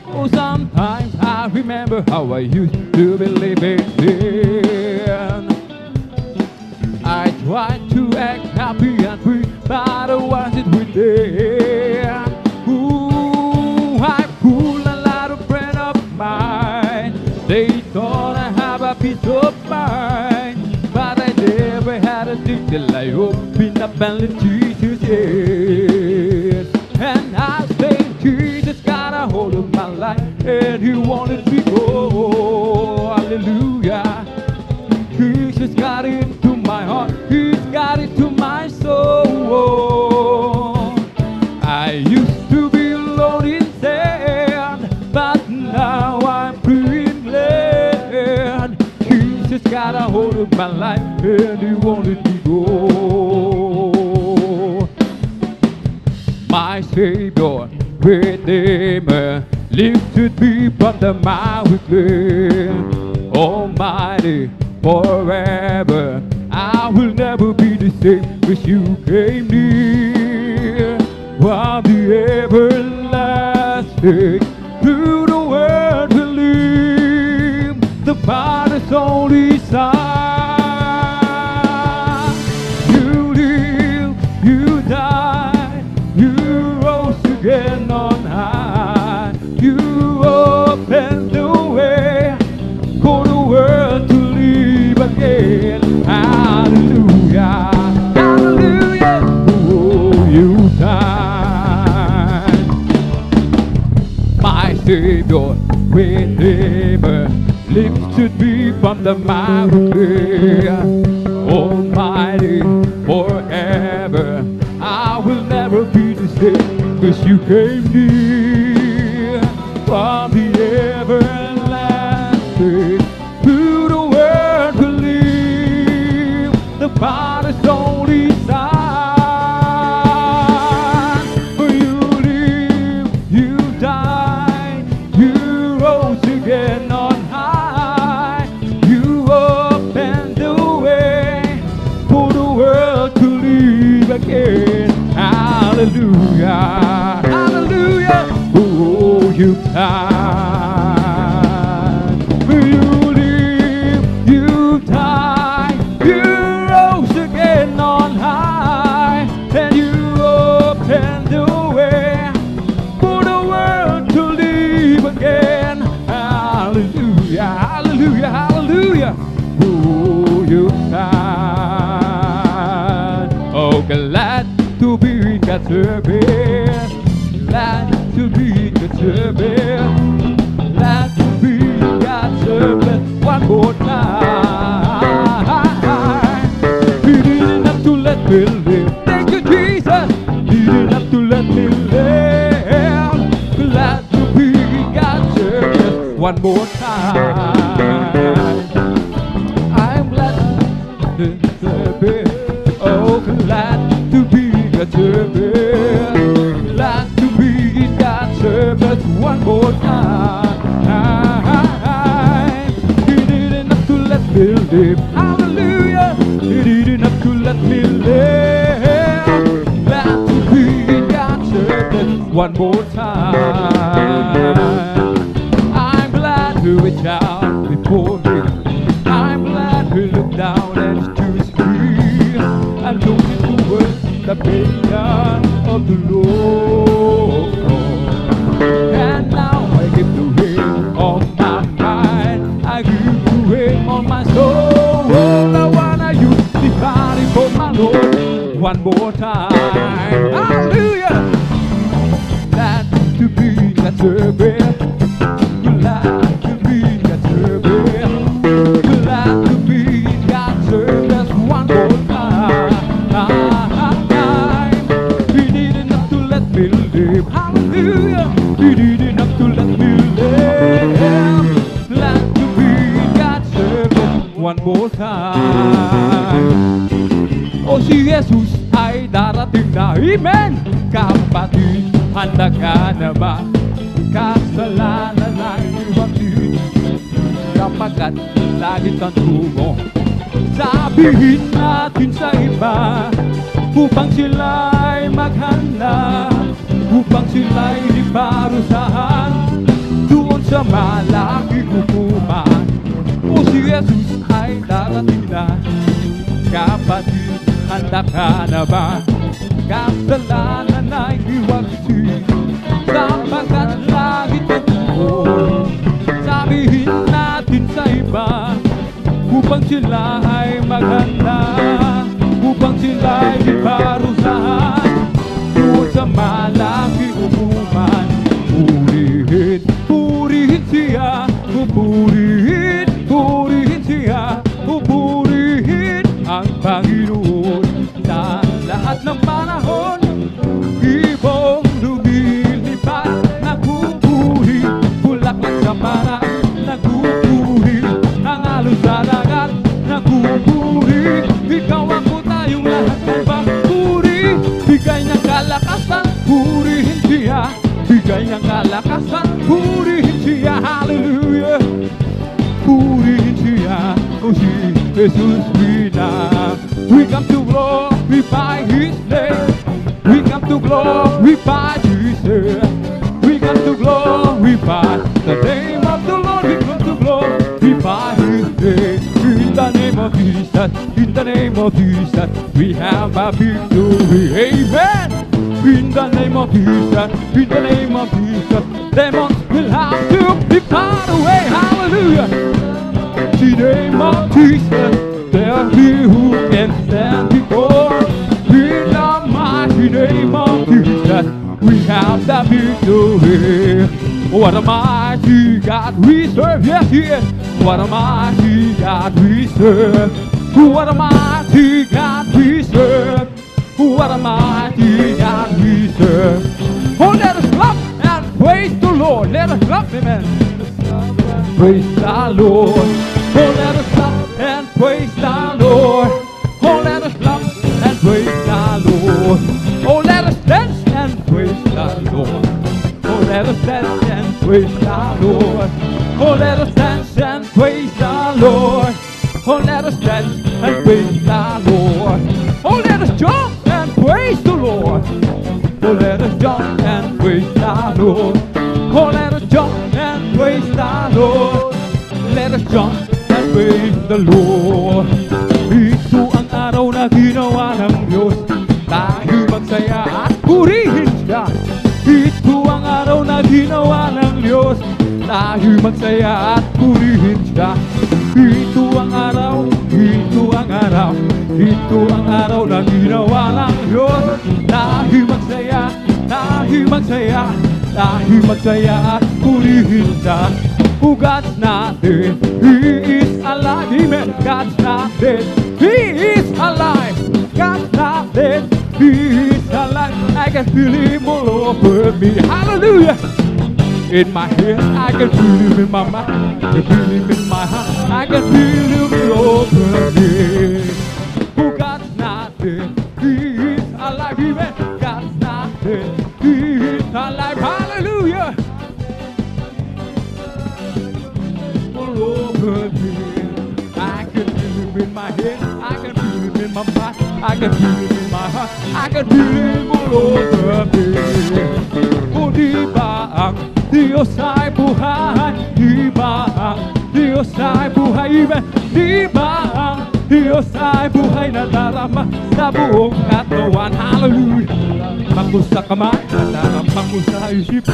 Oh, sometimes I remember how I used to believe in sin. I tried to act happy and free, but I wasn't within. Ooh, I fooled a lot of friends of mine. They thought I have a peace of mind, but I never had a thing till I opened up and let Jesus in. And I say Jesus got a hold of my life and He wanted me go. Hallelujah. Jesus got into my heart, He's got into my soul. I used to be alone in sin, but now I'm free and glad. Jesus got a hold of my life and He won't let me go. My Savior, Redeemer, lifted me from the miry clay. Almighty, forever, I will never be the same, 'cause you came near. From the everlasting, through the world believe, the Father's only Son. You live, you died, you rose again on high. You opened the way for the world to live again. Hallelujah, hallelujah. Oh, you died. My Savior, Redeemer, lifted me from the miry clay. Almighty, forever, I will never be the same, 'cause you came near. From the everlasting, through the world believe, the Father's only Son. For you live, you died, you rose again on high. You opened the way for the world to live again. Hallelujah, hallelujah. Oh, you died. You live, you died, you rose again on high, and you opened the way for the world to live again. Hallelujah, hallelujah, hallelujah. Oh, you died. Oh, glad to be in God's service, glad to be in God's service, glad to be in God's service one more time. He didn't have to let me live. Thank you, Jesus. He didn't have to let me live. Glad to be in God's service one more time. I'm glad to be, oh, glad to be in God's service, glad to be in God's service one more time. He didn't have to let me live. Hallelujah. He didn't have to let me live. Glad to be in God's service one more time. I'm glad to reach out before Him. I'm glad to look down and choose free. I'm looking towards the opinion of the Lord. And now I give to Him all my mind. I give to Him all my soul. All I wanna use the body for my Lord one more time. Hallelujah. Glad to be in that service. Glad to be in that service. Glad to be in God's service one more time. He didn't have to let me live. Hallelujah. He didn't have to let me live. Glad to be in God's service one more time. O si Jesus ay darating na. Amen. Kapatid, handa ka na ba? Kasalanan ay iwagin, sapagkat lagi kang tungo. Sabihin natin sa iba, upang sila'y maghanda, upang sila'y di parusahan doon sa malaking hukuman. O si Jesus ay darating na. Kapatid, handa ka na ba? Kasalanan ay iwagin, sapagkat lagi kang tungo. Sabihin natin sa iba, upang sila ay maghanda, upang sila ay di parusahan doon sa malaking hukuman. Purihin, purihin siya, purihin, purihin siya, purihin ang Panginoon sa lahat ng panahon. Ibong lumilipad, nagpupuri, bulaklak sa para, nagpupuri ang alon sa dagat. Jesus we now. We come to glorify His name. We come to glorify Jesus. We come to glorify the name of the Lord. We come to glorify His name. In the name of Jesus, in the name of Jesus, we have a victory. Amen. In the name of Jesus, in the name of Jesus, demons will have to be far away. Hallelujah. In the name of Jesus, there be who can stand before. In the mighty name of Jesus, we have the victory. What a mighty God we serve. Yes, yes. What a mighty God we serve. What a mighty God we serve. What a mighty God we serve. Oh, let us clap and praise the Lord. Let us clap, amen. Praise the Lord. Oh, let us clap and praise the Lord. Oh, let us clap and praise the Lord. Oh, let us dance and praise the Lord. Oh, let us dance and praise the Lord. Oh, let us dance and praise the Lord. Oh, let us dance and praise the Lord. Oh, let us jump and praise the Lord. Oh, let us jump and praise the Lord. Oh, let us jump and praise the Lord. Let us jump and praise the Lord. Ito ang araw na ginawa ng Diyos. Tayo magsaya at purihin siya. Ito ang araw na ginawa ng Diyos. Tayo magsaya at purihin siya. Ito ang araw, ito ang araw, ito ang araw na ginawa ng Diyos. Tayo magsaya, tayo magsaya, tayo magsaya at purihin siya. Oh, God's not dead, He is alive. Amen. God's not dead, He is alive. God's not dead, He is alive. I can feel Him all over me. Hallelujah. In my head, I can feel Him in my mind. I can feel Him in my heart. I can feel Him all over me. Oh, God's not dead, He is alive. Amen. God's not dead, He is alive. Hallelujah. Over me. I can feel Him in my head, I can feel Him in my mind, I can feel Him in my heart, I can feel Him all over me. O di ba ang Diyos ay buhay? Di ba ang Diyos ay buhay? Di ba ang Diyos ay buhay na darama sa buong katawan? Hallelujah! Bako sa kamay, nadarama ko sa isip.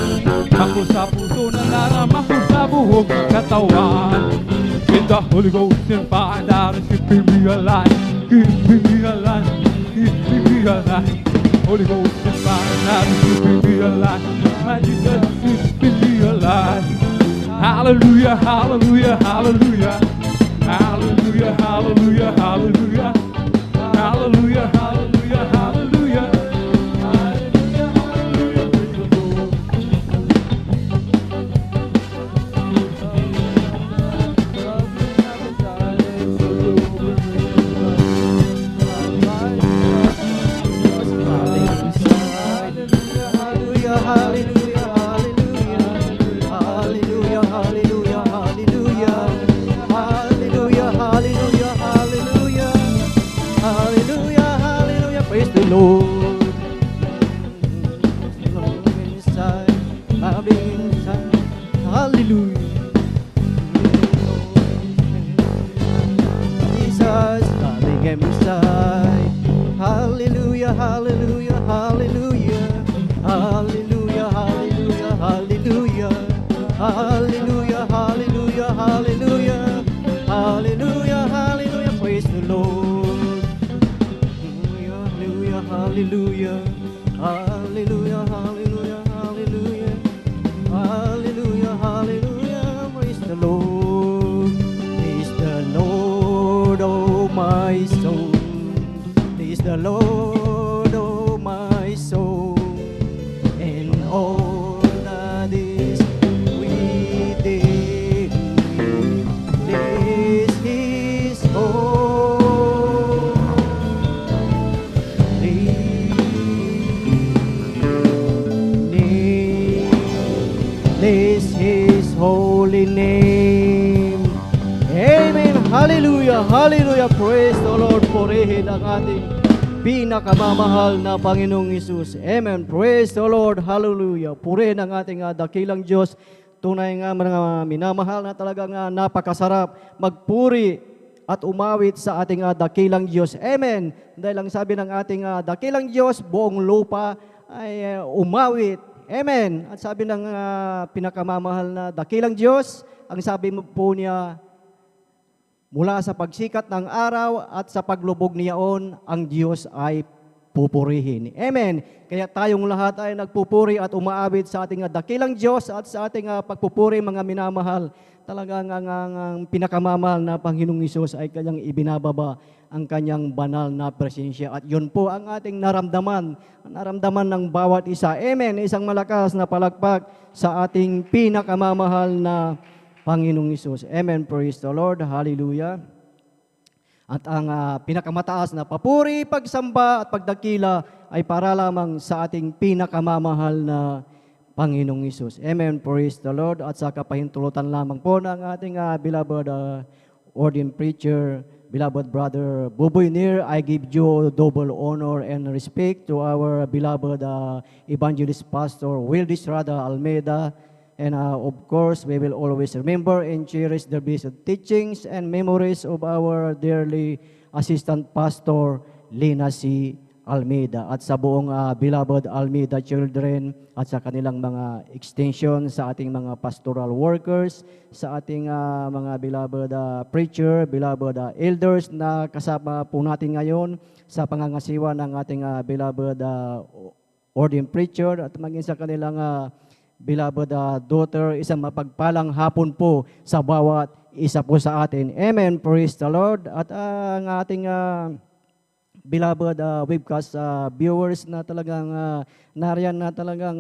Bako sa puso, nadarama ko sa buong katawan. In the Holy Ghost and fire, that is keeping me alive, keeping me alive, keeping me alive. Holy Ghost and fire, that is keeping me alive. My Jesus is keeping me alive. Hallelujah, hallelujah, hallelujah. Hallelujah, hallelujah, hallelujah. Hallelujah, hallelujah, hallelujah. Lord, Lord inside, I'll be inside, hallelujah. Jesus, coming inside, hallelujah, hallelujah, hallelujah, hallelujah, hallelujah, hallelujah, hallelujah, hallelujah, hallelujah, hallelujah, hallelujah, praise the Lord. Hallelujah, hallelujah, hallelujah, hallelujah, hallelujah, hallelujah, praise the Lord. Praise the Lord, oh my soul. Praise the Lord, oh my soul. And all that is within me, bless His holy. Bless His holy name. Amen. Hallelujah. Hallelujah, hallelujah. Praise the Lord. Purihin ang ating pinakamamahal na Panginoong Isus. Amen. Praise the Lord. Hallelujah. Purihin ang ating dakilang Diyos. Tunay nga mga minamahal na talagang napakasarap magpuri at umawit sa ating dakilang Diyos. Amen. Dahil ang sabi ng ating dakilang Diyos, buong lupa ay umawit. Amen. At sabi ng pinakamamahal na dakilang Diyos, ang sabi mo po niya, mula sa pagsikat ng araw at sa paglubog niyaon, ang Diyos ay pupurihin. Amen. Kaya tayong lahat ay nagpupuri at umaawit sa ating dakilang Diyos at sa ating pagpupuri, mga minamahal. Talagang ang pinakamamahal na Panginoong Isus ay kanyang ibinababa ang kanyang banal na presensya. At yun po ang ating naramdaman ng bawat isa. Amen. Isang malakas na palakpak sa ating pinakamamahal na Panginoong Isus. Amen. Praise the Lord. Hallelujah. At ang pinakamataas na papuri, pagsamba at pagdakila ay para lamang sa ating pinakamamahal na Panginoong Isus. Amen. Praise the Lord. At sa kapahintulutan lamang po ng ating beloved ordained preacher, beloved brother Buboy Nir, I give you double honor and respect to our beloved evangelist pastor Wildy Strada Almeida. And of course, we will always remember and cherish the blessed teachings and memories of our dearly assistant pastor, Lina C. Almeida. At sa buong beloved Almeida children at sa kanilang mga extension, sa ating mga pastoral workers, sa ating mga beloved preacher, beloved elders na kasama po natin ngayon sa pangangasiwa ng ating beloved ordained preacher at maging sa kanilang beloved daughter, isang mapagpalang hapon po sa bawat isa po sa atin. Amen. Praise the Lord. At ang ating beloved webcast viewers na talagang nariyan na talagang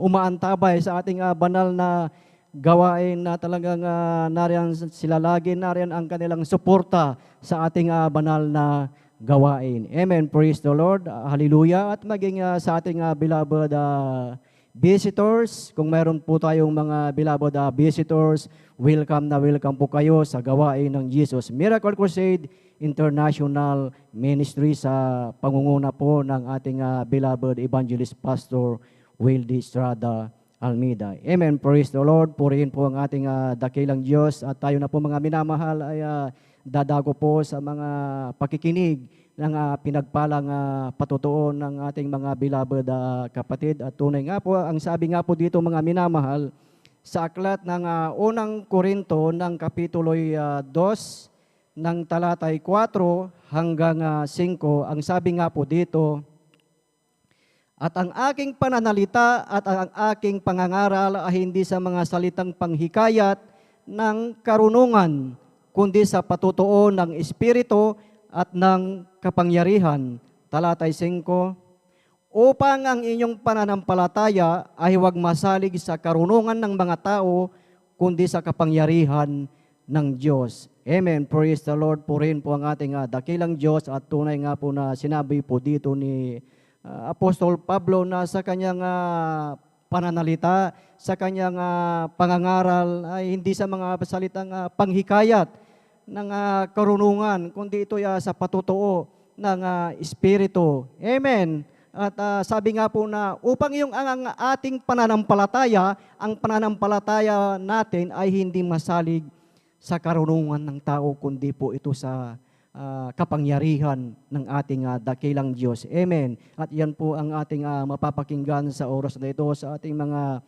umaantabay sa ating banal na gawain na talagang nariyan sila lagi, nariyan ang kanilang suporta sa ating banal na gawain. Amen. Praise the Lord. Hallelujah. At maging sa ating beloved visitors, kung meron po tayong mga beloved visitors, welcome na welcome po kayo sa gawain ng Jesus Miracle Crusade International Ministry sa pangunguna po ng ating beloved evangelist pastor Wildy Strada Almeida. Amen. Praise the Lord. Purihin po ang ating dakilang Diyos at tayo na po mga minamahal ay dadago po sa mga pakikinig ng pinagpalang patutuon ng ating mga beloved kapatid. At tunay nga po, ang sabi nga po dito mga minamahal, sa aklat ng unang Korinto ng kapitulo'y 2, ng talatay 4 hanggang 5, ang sabi nga po dito, at ang aking pananalita at ang aking pangangaral ay hindi sa mga salitang panghikayat ng karunungan, kundi sa patutuon ng Espiritu at ng kapangyarihan. Talatay 5, upang ang inyong pananampalataya ay huwag masalig sa karunungan ng mga tao, kundi sa kapangyarihan ng Diyos. Amen. Praise the Lord. Purihin po ang ating dakilang Diyos at tunay nga po na sinabi po dito ni Apostol Pablo na sa kanyang pananalita, sa kanyang pangangaral ay hindi sa mga salitang panghikayat ng karunungan, kundi ito sa patutuo ng Espiritu. Amen. At sabi nga po na upang yung ang ating pananampalataya, ang pananampalataya natin ay hindi masalig sa karunungan ng tao, kundi po ito sa kapangyarihan ng ating dakilang Diyos. Amen. At yan po ang ating mapapakinggan sa oras na ito sa ating mga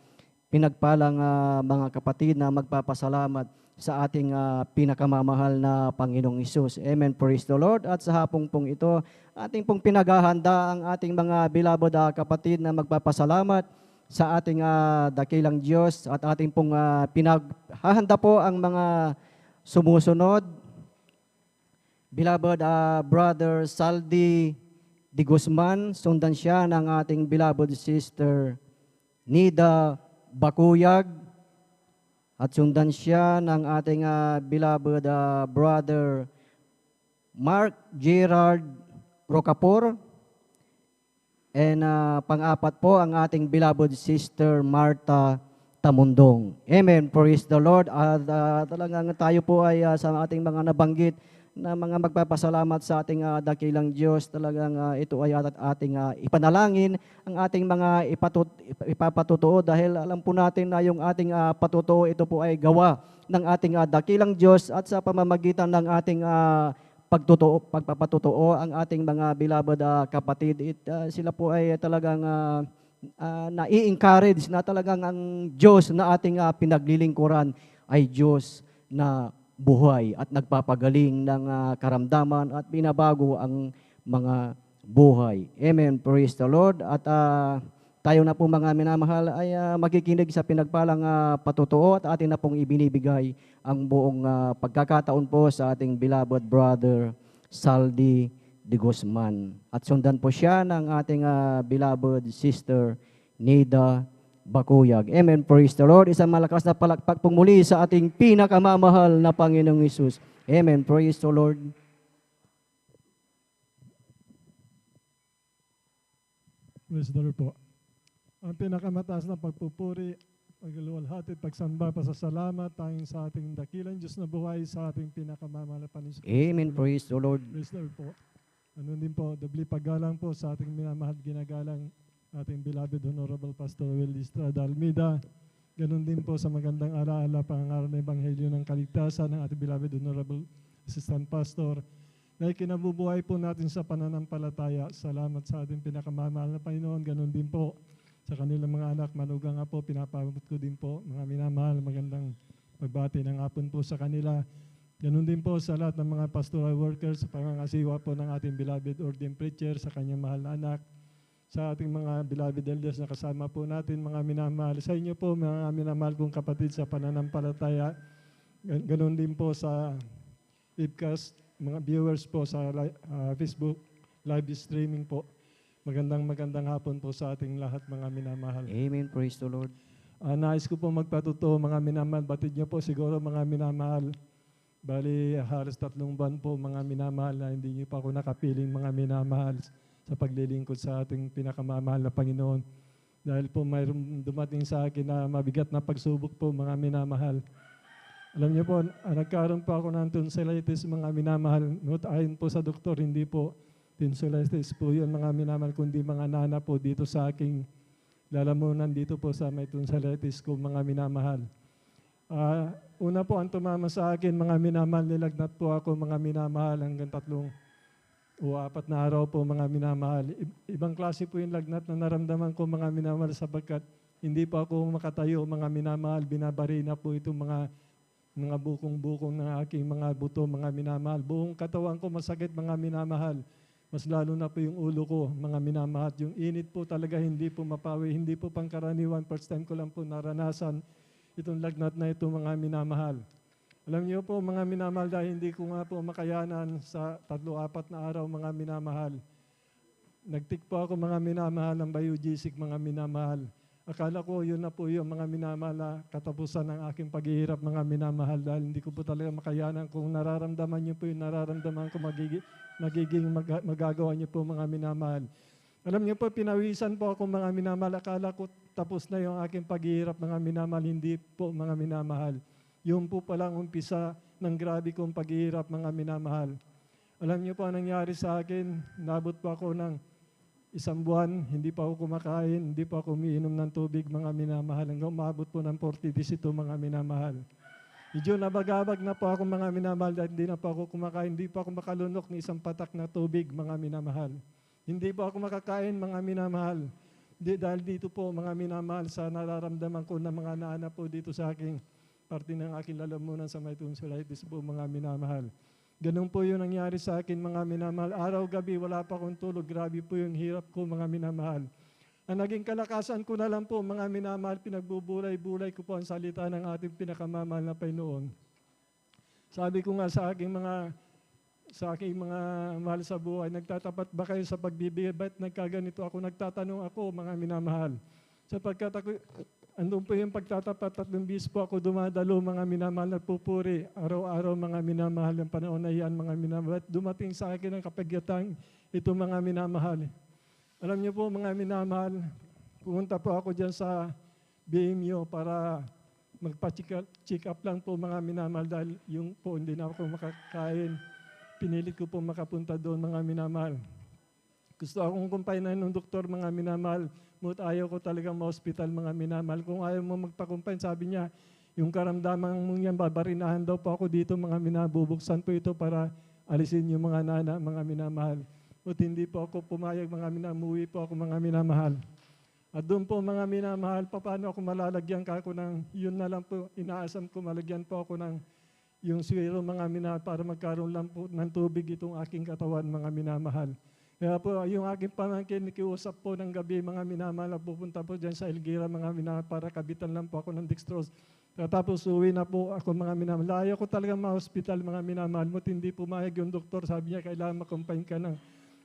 pinagpalang mga kapatid na magpapasalamat sa ating pinakamamahal na Panginoong Isus. Amen. Praise the Lord. At sa hapong pong ito, ating pong pinaghahanda ang ating mga beloved kapatid na magpapasalamat sa ating dakilang Diyos at ating pong pinaghahanda po ang mga sumusunod. Beloved Brother Saldi Di Guzman, sundan siya ng ating beloved sister Nida Bakuyag, at sundan siya ng ating beloved brother Mark Gerard Rocapor, and pang-apat po ang ating beloved sister Martha Tamundong. Amen. Praise the Lord. At talagang tayo po ay sa ating mga nabanggit na mga magpapasalamat sa ating dakilang Diyos. Talagang ito ay ating ipanalangin, ang ating mga ipapatutuo dahil alam po natin na yung ating patutuo, ito po ay gawa ng ating dakilang Diyos at sa pamamagitan ng ating pagpapatutuo ang ating mga beloved kapatid. Sila po ay talagang nai-encourage na talagang ang Diyos na ating pinaglilingkuran ay Diyos na buhay at nagpapagaling ng karamdaman at binabago ang mga buhay. Amen. Praise the Lord. At tayo na po mga minamahal ay makikinig sa pinagpalang patutuo at atin na pong ibinibigay ang buong pagkakataon po sa ating beloved brother Saldi de Guzman. At sundan po siya ng ating beloved sister Nida Bakuyag. Amen. Praise the Lord. Isang malakas na palakpak pong muli sa ating pinakamamahal na Panginoong Hesus. Amen. Praise the Lord. Praise the Lord po. Ang pinakamataas na pagpupuri, pagluwalhati, pagsamba, pasasalamat tanging sa ating dakilang Diyos na buhay sa ating pinakamamahal na Panginoon. Amen. Praise the Lord. Praise the Lord po. Ano din po, doble paggalang po sa ating minamahal ginagalang ating beloved Honorable Pastor Will Estrada Almeida. Ganon din po sa magandang alaala pangangaral ng Ebanghelyo ng Kaligtasan ng ating beloved Honorable Assistant Pastor na ikinabubuhay po natin sa pananampalataya. Salamat sa ating pinakamamahal na Panginoon. Ganon din po sa kanilang mga anak, manugang nga po, pinapabot ko din po, mga minamahal, magandang pagbati ng hapon po sa kanila. Ganun din po sa lahat ng mga pastoral workers, sa pangangasiwa po ng ating beloved ordained preacher, sa kanyang mahal na anak, sa ating mga beloved elders na kasama po natin, mga minamahal. Sa inyo po, mga minamahal kong kapatid sa pananampalataya, ganun din po sa webcast, mga viewers po sa Facebook, live streaming po. Magandang hapon po sa ating lahat mga minamahal. Amen. Praise the Lord. Nais ko po magpatuto mga minamahal. Batid niyo po siguro mga minamahal. Bali halos 3 buwan po mga minamahal na hindi niyo pa ako nakapiling mga minamahal sa paglilingkod sa ating pinakamamahal na Panginoon. Dahil po mayroong dumating sa akin na mabigat na pagsubok po mga minamahal. Alam niyo po, nagkaroon po ako ng tonsillitis mga minamahal. Ayon po sa doktor, hindi po tonsillitis po yun mga minamahal, kundi mga nana po dito sa aking lalamunan dito po sa may tonsillitis ko mga minamahal. Una po ang tumama sa akin mga minamahal, nilagnat po ako mga minamahal hanggang 3 o 4 na araw po mga minamahal. Ibang klase po yung lagnat na naramdaman ko mga minamahal sapagkat hindi po ako makatayo mga minamahal, binabari na po itong mga bukong-bukong ng aking mga buto mga minamahal. Buong katawan ko masakit mga minamahal. Mas lalo na po yung ulo ko, mga minamahal. Yung init po talaga hindi po mapawi, hindi po pangkaraniwan. First time ko lang po naranasan itong lagnat na ito mga minamahal. Alam niyo po mga minamahal, dahil hindi ko nga po makayanan sa 3-4 na araw mga minamahal. Nagtik po ako mga minamahal ng biogesic mga minamahal. Akala ko yun na po yung mga minamahal na katapusan ng aking paghihirap mga minamahal dahil hindi ko po talaga makayanan. Kung nararamdaman niyo po yung nararamdaman ko, magagawa niyo po mga minamahal. Alam niyo po, pinawisan po ako mga minamahal. Akala ko tapos na yung aking paghihirap mga minamahal. Hindi po mga minamahal. Yung po palang umpisa ng grabe kong paghihirap mga minamahal. Alam niyo po ang nangyari sa akin, nabot po ako ng 1 buwan, hindi pa ako kumakain, hindi pa ako umiinom ng tubig mga minamahal. Hanggang umabot po ng 40 days ito mga minamahal. Medyo nabagabag na po ako mga minamahal dahil hindi na po ako kumakain, hindi pa ako makalunok ng 1 patak na tubig mga minamahal. Hindi pa ako makakain mga minamahal. Dahil dito po mga minamahal sa nararamdaman ko na mga naana po dito sa aking parte ng aking lalamunan sa may tonsillitis po mga minamahal. Ganun po yung nangyari sa akin mga minamahal. Araw-gabi wala pa akong tulog. Grabe po yung hirap ko mga minamahal. Ang naging kalakasan ko na lang po mga minamahal, pinagbubulay-bulay ko po ang salita ng ating pinakamamahal na Panginoon. Sabi ko nga sa aking mga mahal sa buhay, nagtatapat ba kayo sa pagbibigay? Ba't nagkaganito ako? Nagtatanong ako mga minamahal. Sapagkat ako, andun po yung pagtatapat, 3 bis po ako dumadalo mga minamahal at pupuri. Araw-araw mga minamahal ng panahon na yan mga minamahal. Dumating sa akin ang kapagyatang ito mga minamahal. Alam niyo po mga minamahal, pumunta po ako dyan sa BMU para magpa-check up lang po mga minamahal dahil yung po hindi na ako makakain. pinilit ko po makapunta doon, mga minamahal. Gusto akong kumpainan ng doktor, mga minamahal. Ngunit ayaw ko talagang ma-hospital, mga minamahal. Kung ayaw mo magpakumpain, sabi niya, yung karamdaman mong yan, babarinahan daw po ako dito, mga minamahal. Bubuksan po ito para alisin yung mga nana, mga minamahal. Ngunit hindi po ako pumayag, mga minamahal. Umuwi po ako, mga minamahal. At doon po, mga minamahal, paano ako malalagyan ka ako ng, yun na lang po, inaasam ko, malagyan po ako ng yung swero, mga minamahal, para magkaroon lang po ng tubig itong aking katawan, mga minamahal. Kaya po, yung aking pamangkin, nakiusap po ng gabi, mga minamahal, pupunta po dyan sa Elguera, mga minamahal, para kabitan lang po ako ng dextrose. Tapos uwi na po ako, mga minamahal. Layo ko talaga ma-hospital, mga minamahal. Mo't hindi pumayag yung doktor, sabi niya, kailangan makumpain ka ng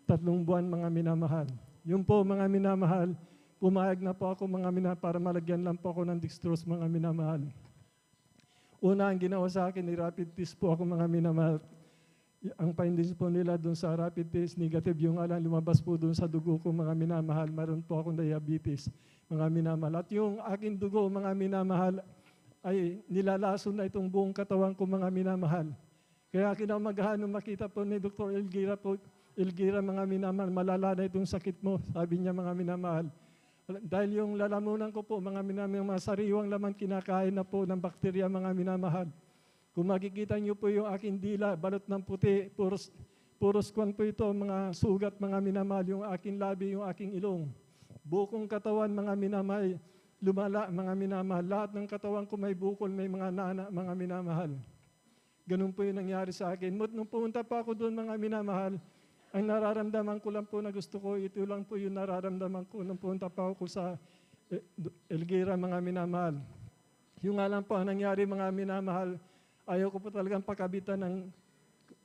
3 buwan, mga minamahal. Yun po, mga minamahal, pumayag na po ako, mga minamahal, para malagyan lang po ako ng dextrose, mga minamahal. Una, ang ginawa sa akin, rapid test po ako, mga minamahal. Ang findings po nila doon sa rapid test, negative yung lumabas po doon sa dugo ko, mga minamahal. Meron po akong diabetes, mga minamahal. At yung aking dugo, mga minamahal, ay nilalason na itong buong katawan ko, mga minamahal. Kaya kinamagahan nung makita po ni Dr. Elguera po, Elguera, mga minamahal, malala na itong sakit mo, sabi niya, mga minamahal. Dahil yung lalamunan ko po, mga minamahal, mga sariwang laman kinakain na po ng bakterya, mga minamahal. Kung makikita niyo po yung aking dila, balot ng puti, puros kwan po ito, mga sugat, mga minamahal, yung aking labi, yung aking ilong. Bukong katawan, mga minamahal, lumala, mga minamahal. Lahat ng katawan ko may bukol, may mga nana, mga minamahal. Ganun po yung nangyari sa akin. Nung pumunta pa ako doon, mga minamahal, ang nararamdaman ko lang po na gusto ko, ito lang po yung nararamdaman ko nung pumunta pa ako sa Elguera, mga minamahal. Yung nga lang po ang nangyari, mga minamahal, ayaw ko po talagang pakabitan ng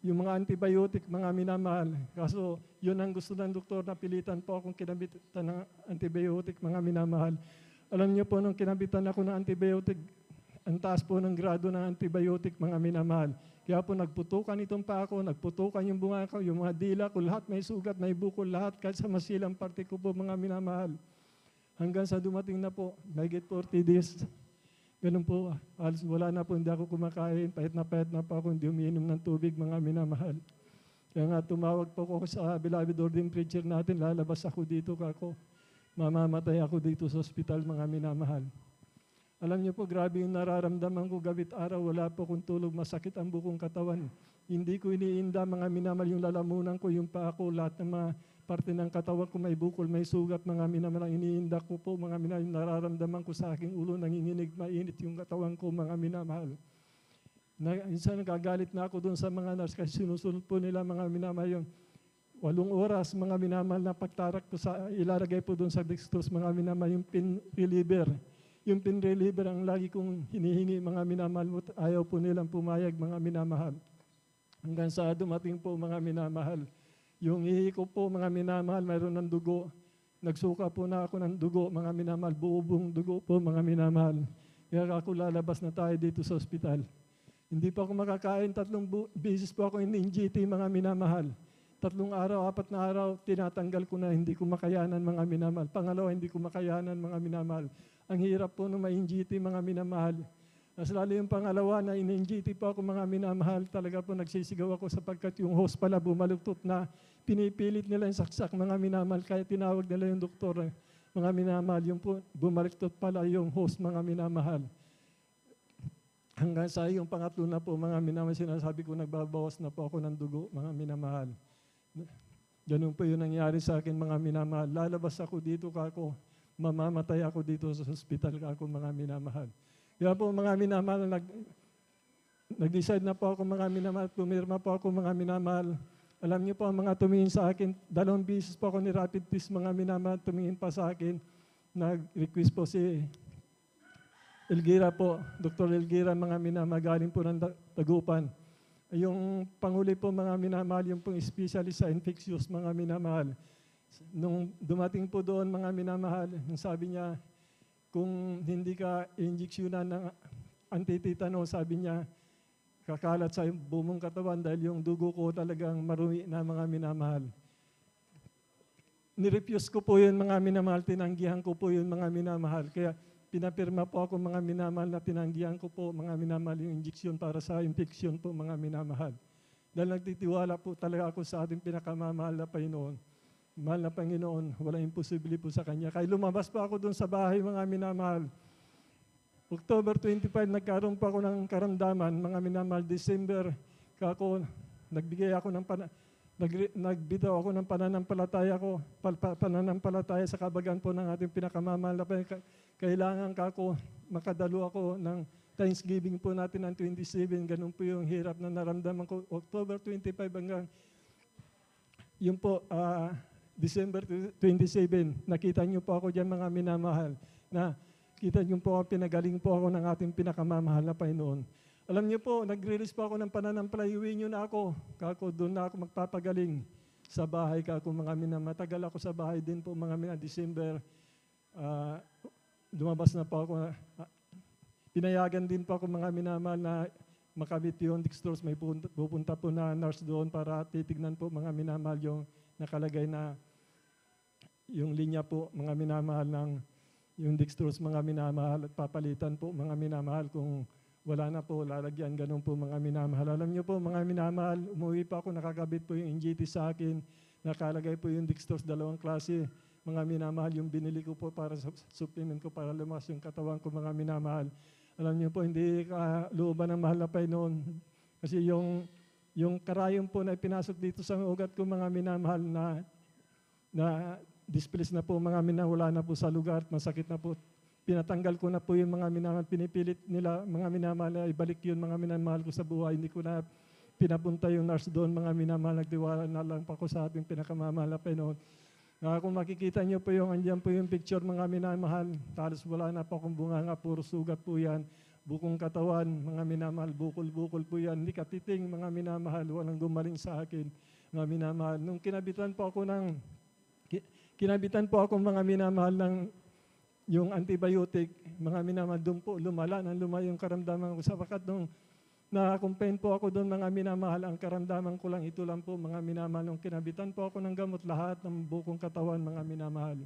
yung mga antibiotic, mga minamahal. Kaso yun ang gusto ng doktor, na pilitan po akong kinabitan ng antibiotic, mga minamahal. Alam niyo po, nung kinabitan ako ng antibiotic, ang taas po ng grado ng antibiotic, mga minamahal. Kaya po nagputukan itong pa ako, nagputukan yung bunga ko, yung mga dila ko, lahat may sugat, may bukol, lahat, kahit sa masilang parte ko po, mga minamahal. Hanggang sa dumating na po, mahigit 40 days, ganun po, halos wala na po, hindi ako kumakain, pahit na po ako, hindi umiinom ng tubig, mga minamahal. Kaya nga tumawag po ako sa beloved ordained preacher natin, lalabas ako dito, kako, mamamatay ako dito sa ospital, mga minamahal. Alam niyo po, grabe yung nararamdaman ko, gabit araw, wala po kong tulog, masakit ang bukong katawan. Hindi ko iniinda, mga minamahal, yung lalamunan ko, yung paa ko, lahat ng mga parte ng katawan ko may bukol, may sugat, mga minamahal, ang iniinda ko po, mga minamahal, yung nararamdaman ko sa aking ulo, nanginginig, mainit yung katawan ko, mga minamahal. Minsan nagagalit na ako doon sa mga nurse kasi sinusunod po nila, mga minamahal, yung 8 oras, mga minamahal, na pagtarak ko sa, ilalagay po doon sa dextrose, mga minamahal, yung pin reliever. Yung pin reliever ang lagi kong hinihingi, mga minamahal, ayaw po nilang pumayag, mga minamahal. Hanggang sa dumating po, mga minamahal, yung ihi ko po, mga minamahal, mayroon ng dugo. Nagsuka po na ako ng dugo, mga minamahal, buong dugo po, mga minamahal. Kaya ako lalabas na tayo dito sa ospital. Hindi pa ako makakain, 3 beses po ako in-NGT, mga minamahal. 3 araw, 4 na araw, tinatanggal ko na, hindi ko makayanan, mga minamahal. Pangalawa, hindi ko makayanan, mga minamahal. Ang hirap po nung ma-NGT, mga minamahal. Mas lalo yung pangalawa na in-NGT po ako, mga minamahal, talaga po nagsisigaw ako sapagkat yung host pala bumaluktot na, pinipilit nila yung saksak, mga minamahal, kaya tinawag nila yung doktor, mga minamahal, yung po, bumaluktot pala yung host, mga minamahal. Hanggang sa yung pangatlo na po, mga minamahal, sinasabi ko, nagbabawas na po ako ng dugo, mga minamahal. Ganun po yung nangyari sa akin, mga minamahal. Lalabas ako dito, kako, mamamatay ako dito sa hospital, kako, mga minamahal. Kaya po, mga minamahal, nag-decide na po ako, mga minamahal, pumirma po ako, mga minamahal. Alam niyo po, ang mga tumingin sa akin, 2 beses po ako ni rapid test, mga minamahal, tumingin pa sa akin. Nag-request po si Elguera po, Dr. Elguera, mga minamahal, galing po ng Tagupan. Yung panguli po, mga minamahal, yung pong specialist sa infectious, mga minamahal. Nung dumating po doon, mga minamahal, sabi niya, kung hindi ka injeksyonan ng antititano, sabi niya, kakalat sa buong katawan dahil yung dugo ko talagang marumi na, mga minamahal. Nirefuse ko po yun, mga minamahal, tinanggihan ko po yun, mga minamahal. Kaya pinapirma po ako, mga minamahal, na tinanggihan ko po, mga minamahal, yung injeksyon para sa infeksyon po, mga minamahal. Dahil nagtitiwala po talaga ako sa ating pinakamamahal na Panginoon. Mahal na Panginoon, walang imposible po sa Kanya. Kaya lumabas pa ako doon sa bahay, mga minamahal. October 25, nagkaroon pa ako ng karamdaman, mga minamahal. December, nagbigay ako ng nagbitaw ako ng pananampalataya sa kabagan po ng ating pinakamamahal na Panginoon. Kailangan makadalo ako ng Thanksgiving po natin ng 27. Ganun po yung hirap na naramdaman ko. October 25 hanggang yun po, December 27. Nakita niyo po ako dyan, mga minamahal, na kita niyo po, pinagaling po ako ng ating pinakamamahal na Panginoon. Alam niyo po, nag-release po ako ng pananampalataya, iuwi niyo na ako. Doon na ako magpapagaling sa bahay. Mga matagal ako sa bahay din po, mga December. Lumabas na po ako. Pinayagan din po ako, mga minamahal, na makamit yung dextrose. May pupunta po na nurse doon para titignan po, mga minamahal, yung nakalagay na yung linya po, mga minamahal, ng yung dextrose, mga minamahal, at papalitan po, mga minamahal, kung wala na po, lalagyan, ganun po, mga minamahal. Alam niyo po, mga minamahal, umuwi pa ako, nakakabit po yung NGT sa akin, nakalagay po yung dextrose, 2 klase, mga minamahal, yung binili ko po para sa supplement ko, para lumas yung katawan ko, mga minamahal. Alam niyo po, hindi looban ng mahal na Panginoon. Kasi yung karayom po na ipinasok dito sa ugat ko, mga minamahal, na displace na po, mga minamahal, wala na po sa lugar, masakit na po. Pinatanggal ko na po yung mga minamahal, pinipilit nila, mga minamahal, na ibalik yun, mga minamahal ko sa buhay. Hindi ko na pinapunta yung nurse doon, mga minamahal, nagtiwala na lang pa ko sa ating pinakamamahal na Panginoon. Kung makikita niyo po andyan po yung picture, mga minamahal, talos wala na po akong bunganga, puro sugat po yan, bukong katawan, mga minamahal, bukol-bukol po yan, hindi katiting, mga minamahal, walang gumaling sa akin, mga minamahal. Nung kinabitan po ako, mga minamahal, ng yung antibiotic, mga minamahal, doon po lumala yung karamdaman ko. Sapagat nung nakakumpain po ako doon, mga minamahal, ang karamdaman ko lang, ito lang po, mga minamahal. Nung kinabitan po ako ng gamot, lahat ng bukong katawan, mga minamahal.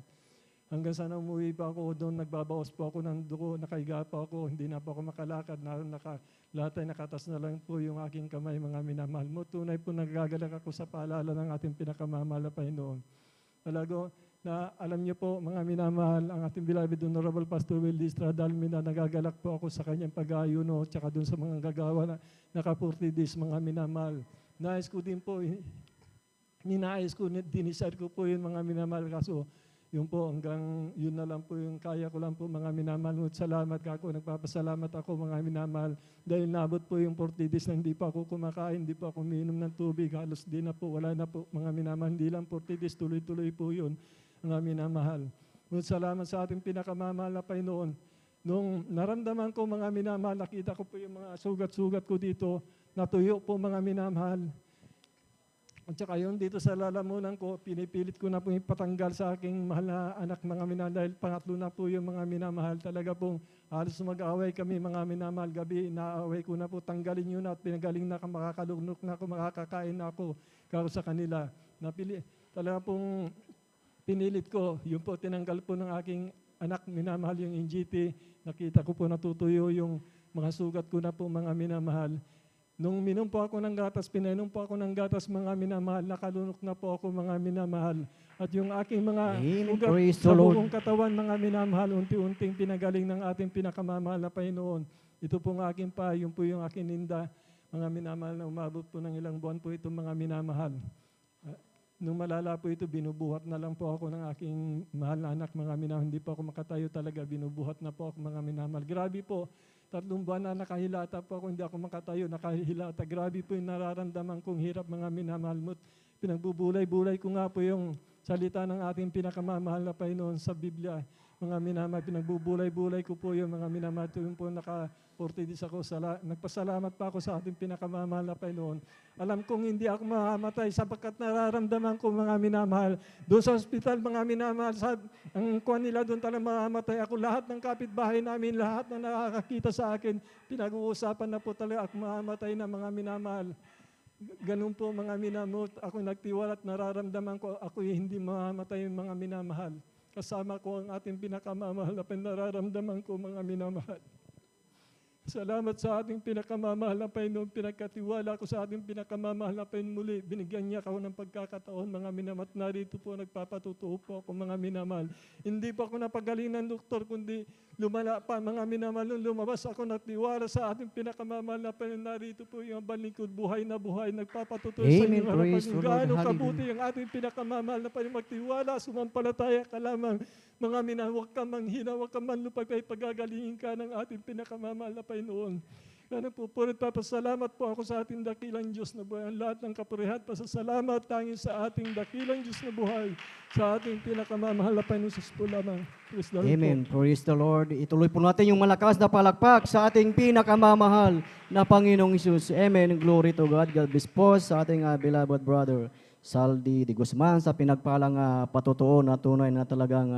Hanggang sana umuwi pa ako doon, nagbabawas po ako ng dugo, nakahiga pa ako, hindi na po ako makalakad, lahat ay nakatas na lang po yung aking kamay, mga minamahal mo. Tunay po nagagalak ako sa paalala ng ating pinakamamahal na Panginoon. Talago, na alam niyo po, mga minamahal, ang ating beloved Honorable Pastor Will Estrada Almina, nagagalak po ako sa kanyang pag-aayuno, tsaka doon sa mga gagawa na naka-40 days, mga minamahal. Nais ko din po, dinisad ko po yun, mga minamahal, kaso yun po, hanggang yun na lang po yung kaya ko lang po, mga minamahal. Salamat ako, nagpapasalamat ako, mga minamahal, dahil nabot po yung 40 days na hindi pa ako kumakain, hindi pa ako umiinom ng tubig, halos di na po, wala na po, mga minamahal, hindi lang 40 days, tuloy-tuloy po yun, mga minamahal. Salamat sa ating pinakamamahal na Panginoon. Nung naramdaman ko, mga minamahal, nakita ko po yung mga sugat-sugat ko dito, natuyo po, mga minamahal. At saka yun dito sa lalamunan ko, pinipilit ko na po ipatanggal sa aking mahal na anak, mga minamahal, dahil pangatlo na po yung mga minamahal. Talaga pong halos mag-away kami, mga minamahal. Gabi, inaaway ko na po, tanggalin yun at pinagaling na ako, makakalunok na ako, makakakain na ako sa kanila. Talaga pong pinilit ko, yun po, tinanggal po ng aking anak, minamahal, yung NGT. Nakita ko po natutuyo yung mga sugat ko na po, mga minamahal. Nung minom po ako ng gatas, pinainom po ako ng gatas, mga minamahal, nakalunok na po ako, mga minamahal. At yung aking mga ugat sa buong katawan, mga minamahal, unti-unting pinagaling ng ating pinakamamahal na Panginoon. Ito po ang aking pa, yun po yung aking ninda, mga minamahal, na umabot po ng ilang buwan po ito, mga minamahal. Nung malala po ito, binubuhat na lang po ako ng aking mahal na anak, mga minamahal. Hindi po ako makatayo talaga, binubuhat na po ako, mga minamahal. Grabe po, 3 buwan na nakahilata po ako, hindi ako makatayo, nakahilata. Grabe po yung nararamdaman kong hirap, mga minamahal mo. Pinagbubulay-bulay ko nga po yung salita ng ating pinakamamahal na Panginoon sa Biblia. Mga minamahal, pinagbubulay-bulay ko po yung mga minamahal. Yung po naka-40 days ako, nagpasalamat pa ako sa ating pinakamamahal na Panginoon. Alam kong hindi ako mamamatay sapagkat nararamdaman ko, mga minamahal. Doon sa ospital, mga minamahal, ang kuwan nila doon talagang mamamatay ako. Lahat ng kapitbahay namin, lahat na nakakakita sa akin, pinag-uusapan na po talaga ako mamamatay na, mga minamahal. Ganun po, mga minamahal. Ako nagtiwala at nararamdaman ko, ako hindi mamamatay, mga minamahal. Kasama ko ang ating pinakamamahal na nararamdaman ko, mga minamahal. Salamat sa ating pinakamamahal na Panginoon, pinagkatiwala ko sa ating pinakamamahal na Panginoon muli. Binigyan niya ako ng pagkakataon, mga minamahal. Narito po, nagpapatutuo po ako, mga minamahal. Hindi po ako napagaling ng doktor, kundi lumala pa, mga minamahal. Nung lumabas ako, nagtiwala sa ating pinakamamahal na Panginoon. Narito po yung balingkod, buhay na buhay, nagpapatutuo sa Amen. inyo. Praise the Lord. Gaano Hallelujah. kabuti ang ating pinakamamahal na Panginoon. Magtiwala, sumampalataya ka lamang. Mga minamahal, huwag ka manghina, huwag ka manlupay, pagagalingin ka ng ating pinakamamahal na Panginoon. Kaya po, purit papasalamat po ako sa ating dakilang Diyos na buhay. Ang lahat ng kapurihan, pasasalamat tanging sa ating dakilang Diyos na buhay, sa ating pinakamamahal na Panginoon Jesus po lamang. Praise the Lord Amen. po. Praise the Lord. Ituloy po natin yung malakas na palakpak sa ating pinakamamahal na Panginoong Isus. Amen. Glory to God. God bless po sa ating beloved brother Saldi de Guzman sa pinagpalang patutuo na tunay na talagang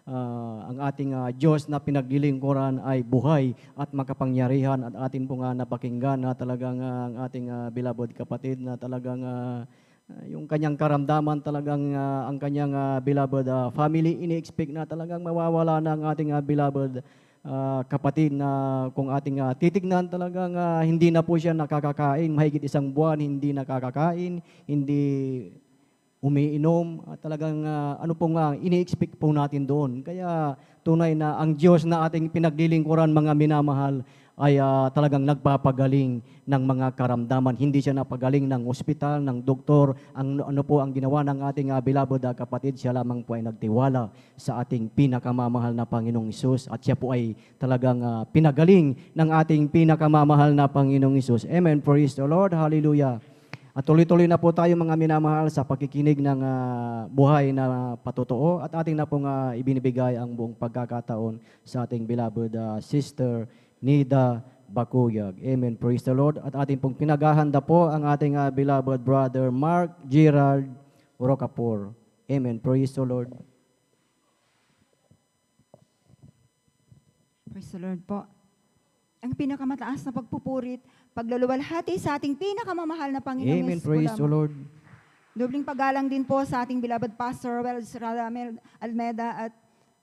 ang ating Diyos na pinaglilingkuran ay buhay at makapangyarihan at atin po napakinggan na talagang ang ating beloved kapatid na talagang yung kanyang karamdaman talagang ang kanyang beloved family ini-expect na talagang mawawala na ang ating beloved kapatid na kung ating titignan talagang hindi na po siya nakakakain, mahigit 1 buwan hindi nakakakain, hindi umiinom, at talagang ano pong ini-expect po natin doon. Kaya tunay na ang Diyos na ating pinaglilingkuran, mga minamahal, ay talagang nagpapagaling ng mga karamdaman. Hindi siya napagaling ng ospital, ng doktor. Ano po ang ginawa ng ating beloved kapatid, siya lamang po ay nagtiwala sa ating pinakamamahal na Panginoong Isus at siya po ay talagang pinagaling ng ating pinakamamahal na Panginoong Isus. Amen. Praise the Lord. Hallelujah. At tuloy-tuloy na po tayo, mga minamahal, sa pakikinig ng buhay na patutuo at ating na pong ibinibigay ang buong pagkakataon sa ating beloved sister Nida Bakuyag. Amen. Praise the Lord. At ating pong pinaghahanda po ang ating beloved brother Mark Gerald Rocapor. Amen. Praise the Lord. Praise the Lord po. Ang pinakamataas na pagpupurit, pagluluwalhati sa ating pinakamamahal na Panginoon. Amen. Yesus po Praise the lamang. Lord. Dobling paggalang din po sa ating beloved Pastor Wells Radamel Almeda at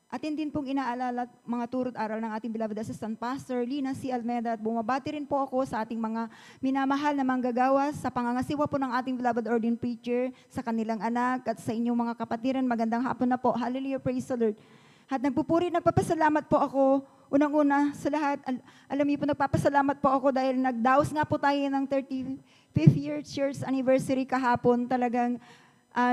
atin din pong inaalala mga turot aral ng ating beloved Assistant Pastor Lina C. Almeda at bumabati rin po ako sa ating mga minamahal na manggagawas sa pangangasiwa po ng ating beloved ordained preacher, sa kanilang anak at sa inyong mga kapatiran. Magandang hapon na po. Hallelujah. Praise the Lord. At nagpapasalamat po ako. Unang-una sa lahat, alam niyo po, nagpapasalamat po ako dahil nagdaos nga po tayo ng 35th year church anniversary kahapon. Talagang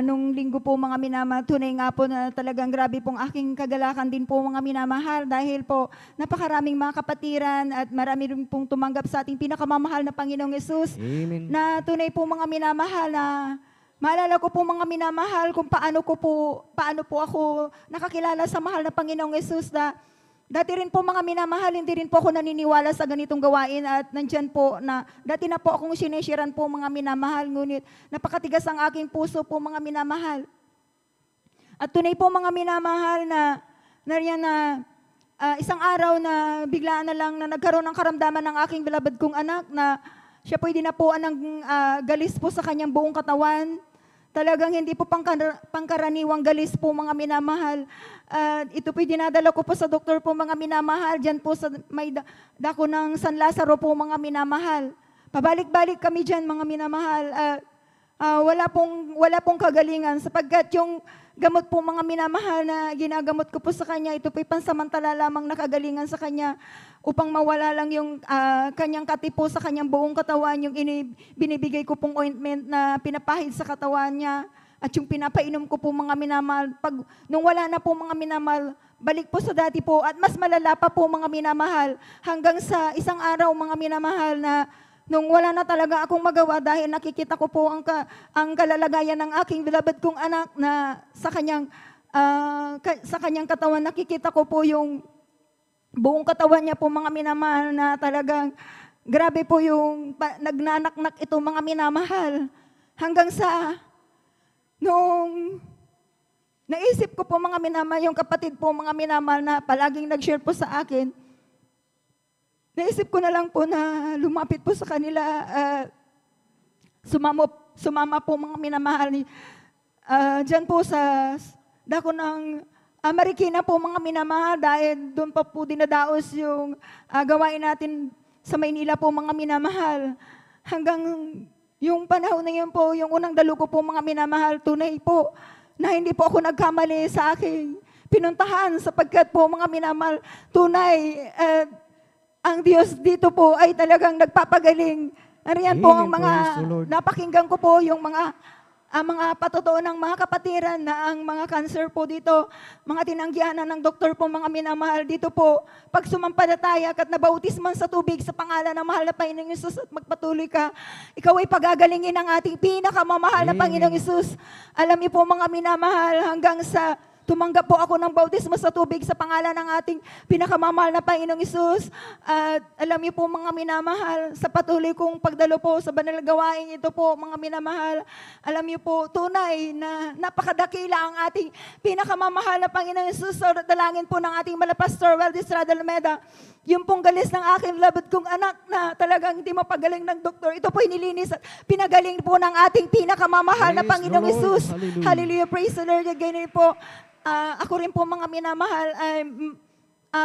nung linggo po, mga minamahal, tunay nga po na talagang grabe pong aking kagalakan din po, mga minamahal, dahil po napakaraming mga kapatiran at marami rin pong tumanggap sa ating pinakamamahal na Panginoong Yesus. Amen. Na tunay po, mga minamahal, na maalala ko po, mga minamahal, kung paano po ako nakakilala sa mahal na Panginoong Yesus. Na dati rin po, mga minamahal, hindi rin po ako naniniwala sa ganitong gawain at nandyan po na dati na po akong sineshiran po, mga minamahal, ngunit napakatigas ang aking puso po, mga minamahal. At tunay po, mga minamahal, na isang araw na biglaan na lang na nagkaroon ng karamdaman ng aking beloved kong anak na siya po'y dinapuan ng galis po sa kanyang buong katawan. Talagang hindi po pangkaraniwang galis po, mga minamahal. Ito po'y dinadala ko po sa doktor po, mga minamahal. Diyan po sa may dako ng San Lazaro po, mga minamahal. Pabalik-balik kami diyan, mga minamahal. Wala pong kagalingan sapagkat yung gamot po, mga minamahal, na ginagamot ko po sa kanya, ito po'y pansamantala lamang nakagalingan sa kanya upang mawala lang yung kanyang katipo sa kanyang buong katawan, yung binibigay ko pong ointment na pinapahid sa katawan niya at yung pinapainom ko po, mga minamahal. Nung wala na po, mga minamahal, balik po sa dati po at mas malala pa po, mga minamahal, hanggang sa isang araw, mga minamahal, na nung wala na talaga akong magawa dahil nakikita ko po ang kalalagayan ng aking beloved kong anak na sa kanyang katawan, nakikita ko po yung buong katawan niya po, mga minamahal, na talagang grabe po yung nagnanaknak ito, mga minamahal. Hanggang sa nung naisip ko po, mga minamahal, yung kapatid po, mga minamahal, na palaging nag-share po sa akin, naisip ko na lang po na lumapit po sa kanila, sumama po, mga minamahal, dyan po sa dako ng Marikina po, mga minamahal, dahil doon pa po dinadaos yung gawain natin sa Maynila po mga minamahal. Hanggang yung panahon na yun po, yung unang dalo ko po mga minamahal, tunay po na hindi po ako nagkamali sa aking pinuntahan sapagkat po mga minamahal, tunay ang Diyos dito po ay talagang nagpapagaling. Nariyan po ang Amen. mga Praise the Lord. napakinggan ko po yung mga patotoo ng mga kapatiran na ang mga cancer po dito, mga tinanggihanan ng doktor po, mga minamahal dito po, pag sumampalataya at nabautisman sa tubig sa pangalan ng mahal na Panginoong Isus at magpatuloy ka, ikaw ay pagagalingin ng ating pinakamamahal na Amen. Panginoong Isus. Alam niyo po mga minamahal, hanggang sa tumanggap po ako ng bautismo sa tubig sa pangalan ng ating pinakamamahal na Panginoong Isus. At alam niyo po mga minamahal, sa patuloy kong pagdalo po sa banal na gawain ito po mga minamahal, alam niyo po tunay na napakadakila ang ating pinakamamahal na Panginoong Isus. So dalangin po ng ating Pastor Weldis Radalmeda, yung pong galis ng aking labad kong anak na talagang hindi mapagaling ng doktor, ito po inilinis at pinagaling po ng ating pinakamamahal na Praise the Panginoong Lord. Isus. Hallelujah. Hallelujah, praise the Lord. Ganyan po. Ako rin po mga minamahal,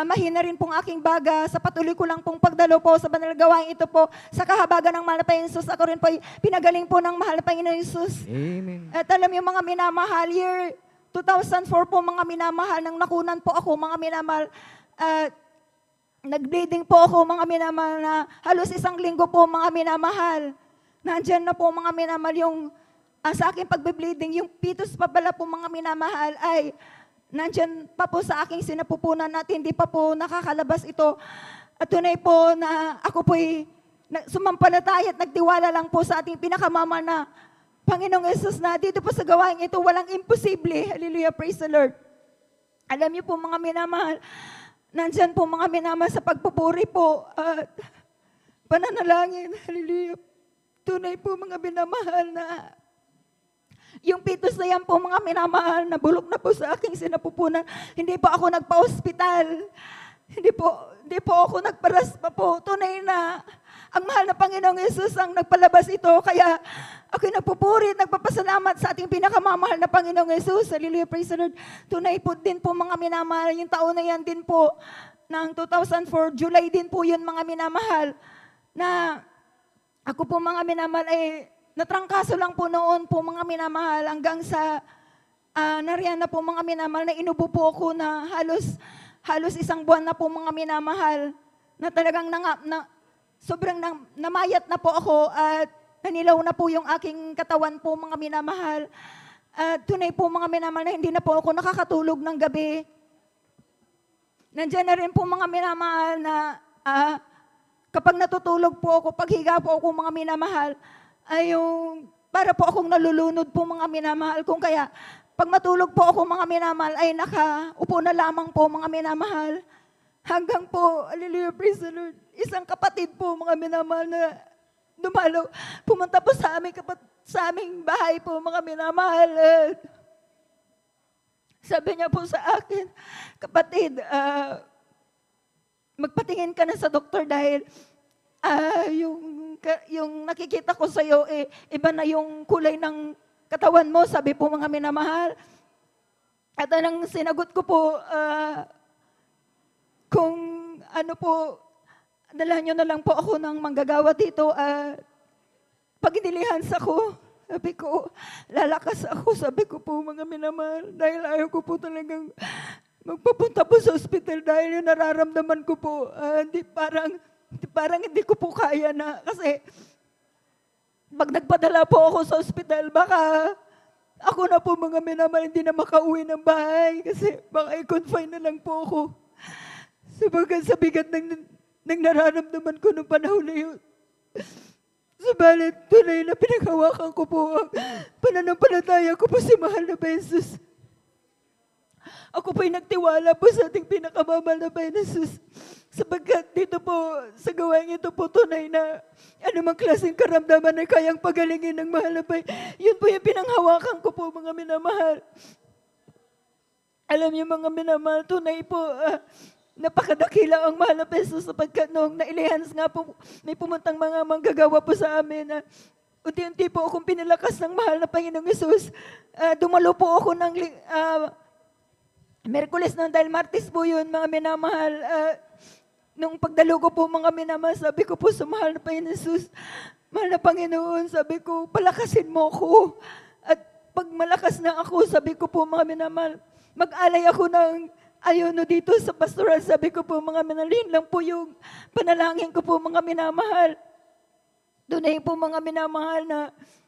mahina rin pong aking baga sa patuloy ko lang pong pagdalo po sa banal na gawain ito po sa kahabagan ng mahal na Panginoon Isus. Ako rin po ay pinagaling po ng mahal na Panginoon Isus. Amen. At alam niyo mga minamahal, year 2004 po mga minamahal, nang nakunan po ako mga minamahal, nag-bleeding po ako mga minamahal na halos 1 linggo po mga minamahal. Nandyan na po mga minamahal yung sa aking pagbe-bleeding, yung fetus pa pala po mga minamahal ay nandyan pa po sa aking sinapupunan at hindi pa po nakakalabas ito. At tunay po na ako po'y sumampalataya at nagtiwala lang po sa ating pinakamama na Panginoong Yesus na dito po sa gawain ito, walang imposible. Hallelujah, praise the Lord. Alam niyo po mga minamahal, nandyan po mga minamahal sa pagpupuri po at pananalangin. Hallelujah. Tunay po mga minamahal na yung fetus na yan po mga minamahal, nabulok na po sa aking sinapupunan. Hindi po ako nagpa-hospital. Hindi po ako nagparaspa po. Tunay na ang mahal na Panginoong Yesus ang nagpalabas ito. Kaya ako'y nagpupuri, nagpapasalamat sa ating pinakamamahal na Panginoong Yesus. Hallelujah, praise the Lord. Tunay po din po mga minamahal. Yung taon na yan din po, ng 2004, July din po yun mga minamahal. Na ako po mga minamahal ay natrangkaso lang po noon po mga minamahal hanggang sa nariyan na po mga minamahal na inubo po ako na halos 1 buwan na po mga minamahal na talagang sobrang namayat na po ako at nanilaw na po yung aking katawan po mga minamahal. Tunay po mga minamahal na hindi na po ako nakakatulog ng gabi. Nandiyan na rin po mga minamahal na kapag natutulog po ako, paghiga po ako mga minamahal, ay yung para po akong nalulunod po mga minamahal. Kung kaya, pag matulog po ako mga minamahal, ay nakaupo na lamang po mga minamahal. Hanggang po, hallelujah, praise the Lord, isang kapatid po mga minamahal na dumalo, pumunta po sa aming bahay po mga minamahal. Sabi niya po sa akin, kapatid, magpatingin ka na sa doktor dahil yung nakikita ko sa iyo iba na yung kulay ng katawan mo, sabi po mga minamahal. At anong sinagot ko po, kung ano po, dalahan nyo na lang po ako ng manggagawa dito at pag inilihans ako, sabi ko, lalakas ako, sabi ko po mga minamahal, dahil ayaw ko po talagang magpapunta po sa ospital dahil yung nararamdaman ko po, parang hindi ko po kaya na kasi pag nagpadala po ako sa ospital, baka ako na po mga minamahal hindi na makauwi ng bahay kasi baka i-confine na lang po ako. Sa bigat ng nararamdaman ko noong panahon na yun. Subalit, tunay na pinaghawakan ko po ang pananampalataya ko po si mahal na Jesus. Ako po'y nagtiwala po sa ating pinakamamahal na Jesus. Sapagkat dito po, sa gawain ito po tunay na anumang klaseng karamdaman ay kayang pagalingin ng mahal na Panginoon. Yun po yung pinanghawakan ko po mga minamahal. Alam niyo mga minamahal, tunay po, napakadakila ang mahal na Jesus sapagkat noong nailihans nga po, may pumuntang mga manggagawa po sa amin na unti-unti po akong pinalakas ng mahal na Panginoong Jesus. Dumalo po ako ng Merkules noon dahil Martes po yun, mga minamahal. nung pagdalo ko po mga minamahal, sabi ko po sa mahal na Panginoon Jesus, mahal na Panginoon, sabi ko, palakasin mo ko. At pag malakas na ako, sabi ko po mga minamahal, mag-alay ako ng ayuno dito sa pastoral. Sabi ko po mga minalin lang po yung panalangin ko po mga minamahal. Doon po mga minamahal na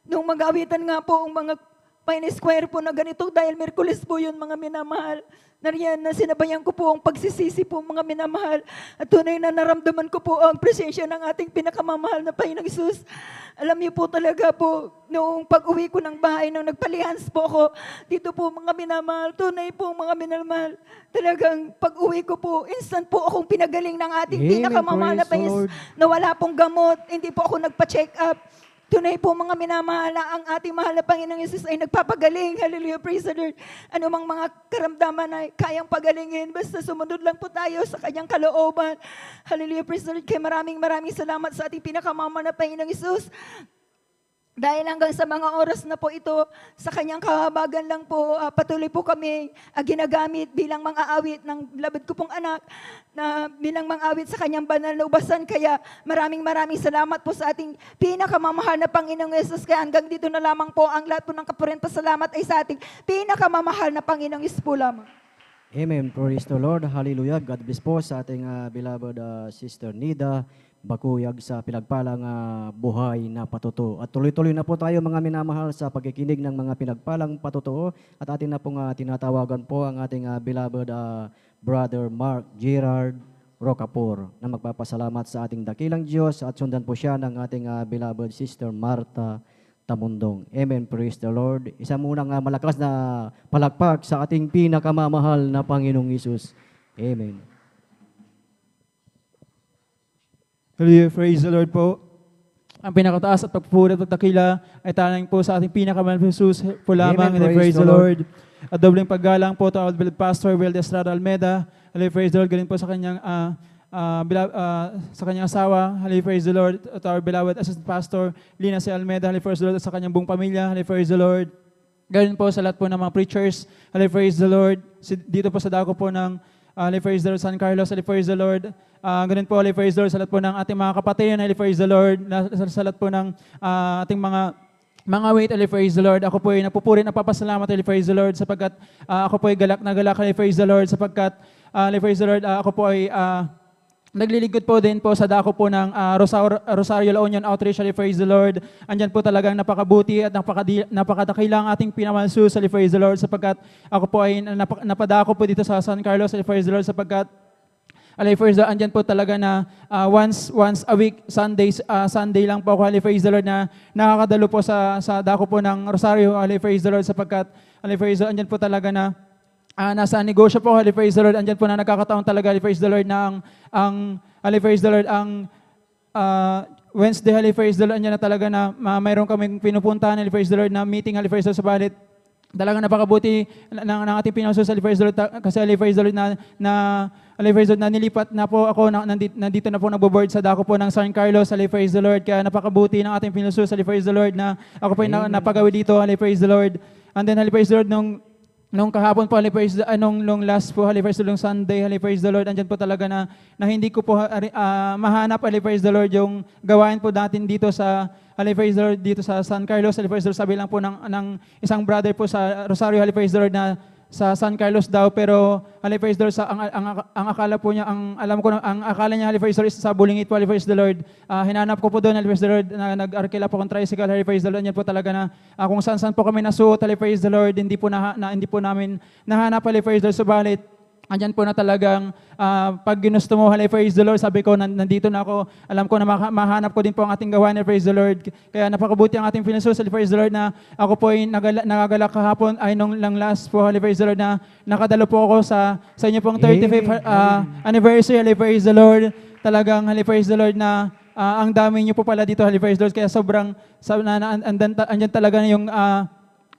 nung mag-awitan nga po ang mga Pine Square po na ganito dahil Merkulis po yun mga minamahal. Nariyan na sinabayan ko po ang pagsisisi po mga minamahal. At tunay na naramdaman ko po ang presensya ng ating pinakamamahal na Panginoong Hesus. Alam niyo po talaga po, noong pag-uwi ko ng bahay, nung nagpalihans po ako, dito po mga minamahal, tunay po mga minamahal. Talagang pag-uwi ko po, instant po akong pinagaling ng ating Amen. pinakamamahal na Praise the Panginoon Lord. na wala pong gamot, hindi po ako nagpa-check up. Tunay po mga minamahal na ang ating mahal na Panginoong Yesus ay nagpapagaling. Hallelujah, praise the Lord. Ano mang mga karamdaman ay kayang pagalingin. Basta sumunod lang po tayo sa kanyang kalooban. Hallelujah, praise the Lord. Kaya maraming salamat sa ating pinakamama na Panginoong Yesus. Dahil hanggang sa mga oras na po ito, sa kanyang kahabagan lang po, patuloy po kami ginagamit bilang mga awit ng beloved ko pong anak, na bilang mga awit sa kanyang banal na ubasan. Kaya maraming salamat po sa ating pinakamamahal na Panginoong Yesus. Kaya hanggang dito na lamang po ang lahat po ng kapurin pasalamat ay sa ating pinakamamahal na Panginoong Yesus po lamang. Amen. Praise the Lord. Hallelujah. God bless po sa ating beloved Sister Nida Bakuyag sa pinagpalang buhay na patuto. At tuloy-tuloy na po tayo mga minamahal sa pagkikinig ng mga pinagpalang patuto. At atin na pong tinatawagan po ang ating beloved Brother Mark Gerard Rocapor na magpapasalamat sa ating dakilang Diyos at sundan po siya ng ating beloved Sister Martha Tamundong. Amen. Praise the Lord. Isa munang malakas na palakpak sa ating pinakamamahal na Panginoong Hesus. Amen. Hallelujah, praise the Lord po. Ang pinakataas at pagpupuri at pagdakila ay tanging po sa ating pinakamahal na Jesus po lamang. Amen, And praise the Lord. At dobleng paggalang po to our beloved Pastor Will Estrada Almeda. Hallelujah, praise the Lord. Galing po sa kanyang sa kanyang asawa. Hallelujah, praise the Lord. At our beloved Assistant Pastor Lina C. Almeda. Hallelujah, praise the Lord. At sa kanyang buong pamilya. Hallelujah, praise the Lord. Galing po sa lahat po ng mga preachers. Hallelujah, praise the Lord. Dito po sa dako po ng Hallelujah, praise the Lord, San Carlos. Hallelujah, praise the Lord. Ganun po, hallelujah, praise the Lord, sa lahat po ng ating mga kapatid. Hallelujah, praise the Lord. Sa lahat po ng ating mga wait, hallelujah, praise the Lord. Ako po ay napupuri, napapasalamat, hallelujah, praise the Lord, sapagkat ako po ay galak na galak, hallelujah, praise the Lord, sapagkat, hallelujah, praise the Lord, ako po ay naglilingkod po din po sa dako po ng Rosario La Union Outreach. Hallelujah, praise the Lord. Andyan po talagang napakabuti at napakadakilang ating pinamahal Jesus. Hallelujah, praise the Lord. Sapagkat ako po ay napadako po dito sa San Carlos. Hallelujah, praise the Lord. Sapagkat hallelujah, praise the Lord. Andyan po talaga na once a week, Sunday lang po ako. Hallelujah, praise the Lord, na nakakadalo po sa dako po ng Rosario. Hallelujah, praise the Lord. Sapagkat hallelujah, praise the Lord. Andyan po talaga na nasa negosyo po, hallelujah, praise the Lord. Andyan po na nagkakataon talaga, hallelujah, praise the Lord, na hallelujah, praise the Lord, ang Wednesday, hallelujah, praise the Lord, andyan na talaga na mayroon kaming pinupuntahan, hallelujah, praise the Lord, na meeting, hallelujah, praise the Lord, sa balit. Talagang napakabuti ng ating pinausos, hallelujah, praise the Lord, kasi hallelujah, praise the Lord, hallelujah, praise the Lord, na nilipat na po ako, nandito na po nagbo-board sa dako po ng San Carlos, hallelujah, praise the Lord, kaya napakabuti ng ating pinausos, hallelujah, praise the Lord, na ako po napagawi dito, hallelujah, praise the Lord. And then, hallelujah, praise the Lord, nung kahapon po, hallelujah, praise the nung last po, hallelujah, praise the Lord, nung Sunday, hallelujah, praise the Lord, andyan po talaga na hindi ko po mahanap, hallelujah, praise the Lord, yung gawain po natin dito sa, hallelujah, praise the Lord, dito sa San Carlos, hallelujah, praise the Lord, sabi lang po ng isang brother po sa Rosario, hallelujah, praise the Lord, na sa San Carlos daw, pero hallelujah, praise the Lord, ang akala po niya, alam ko, ang akala niya, hallelujah, praise the Lord, sa Bulingit po, hallelujah, praise the Lord. Hinanap ko po doon, hallelujah, praise the Lord, na nag-arkila po akong tricycle, hallelujah, praise the Lord. Yan po talaga na kung saan po kami nasuot, hallelujah, praise the Lord, hindi po namin nahanap, hallelujah, praise the Lord, subalit andyan po na talagang pag ginusto mo, hallelujah, praise the Lord, sabi ko, nandito na ako, alam ko na mahanap ko din po ang ating gawain, praise the Lord. Kaya napakabuti ang ating financial, hallelujah, praise the Lord, na ako po ay nagagalak kahapon, ay nung lang last po, hallelujah, praise the Lord, na nakadalo po ako sa inyo pong 35th anniversary, hallelujah, praise the Lord. Talagang, hallelujah, praise the Lord, na ang dami niyo po pala dito, hallelujah, praise the Lord, kaya sobrang, andyan talaga yung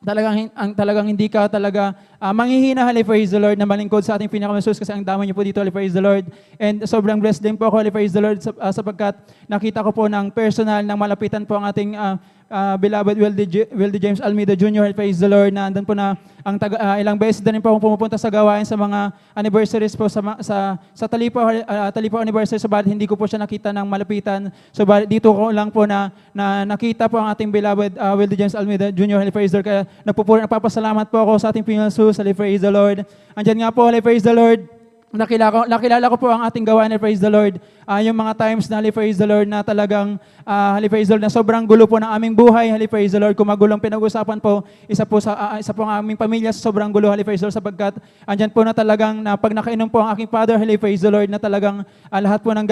talagang hindi ka talaga manghihina, hallelujah, praise the Lord, na malingkod sa ating pinakamasus kasi ang dami niyo po dito, hallelujah, praise the Lord. And sobrang blessed din po ako, hallelujah, praise the Lord, sapagkat nakita ko po ng personal, ng malapitan po ang ating beloved Wildy James Almeida Jr., praise the Lord, na andun po na ilang beses din po akong pumupunta sa gawain sa mga anniversaries po sa Talipa anniversary, subalit hindi ko po siya nakita ng malapitan. Subalit dito ko lang po na nakita po ang ating beloved Wildy James Almeida Jr., praise the Lord. Kaya nagpapasalamat po ako sa ating Pinoy Jesus, praise the Lord. Andyan nga po, praise the Lord. Nakilala ko po ang ating gawain, praise the Lord. Yung mga times na, praise the Lord, na talagang, praise the Lord, na sobrang gulo po ng aming buhay, praise the Lord. Kung magulong pinag-usapan po, isa po ang aming pamilya sa sobrang gulo, praise the Lord, sapagkat andyan po na talagang, pag nakainom po ang aking father, praise the Lord, na talagang lahat po ng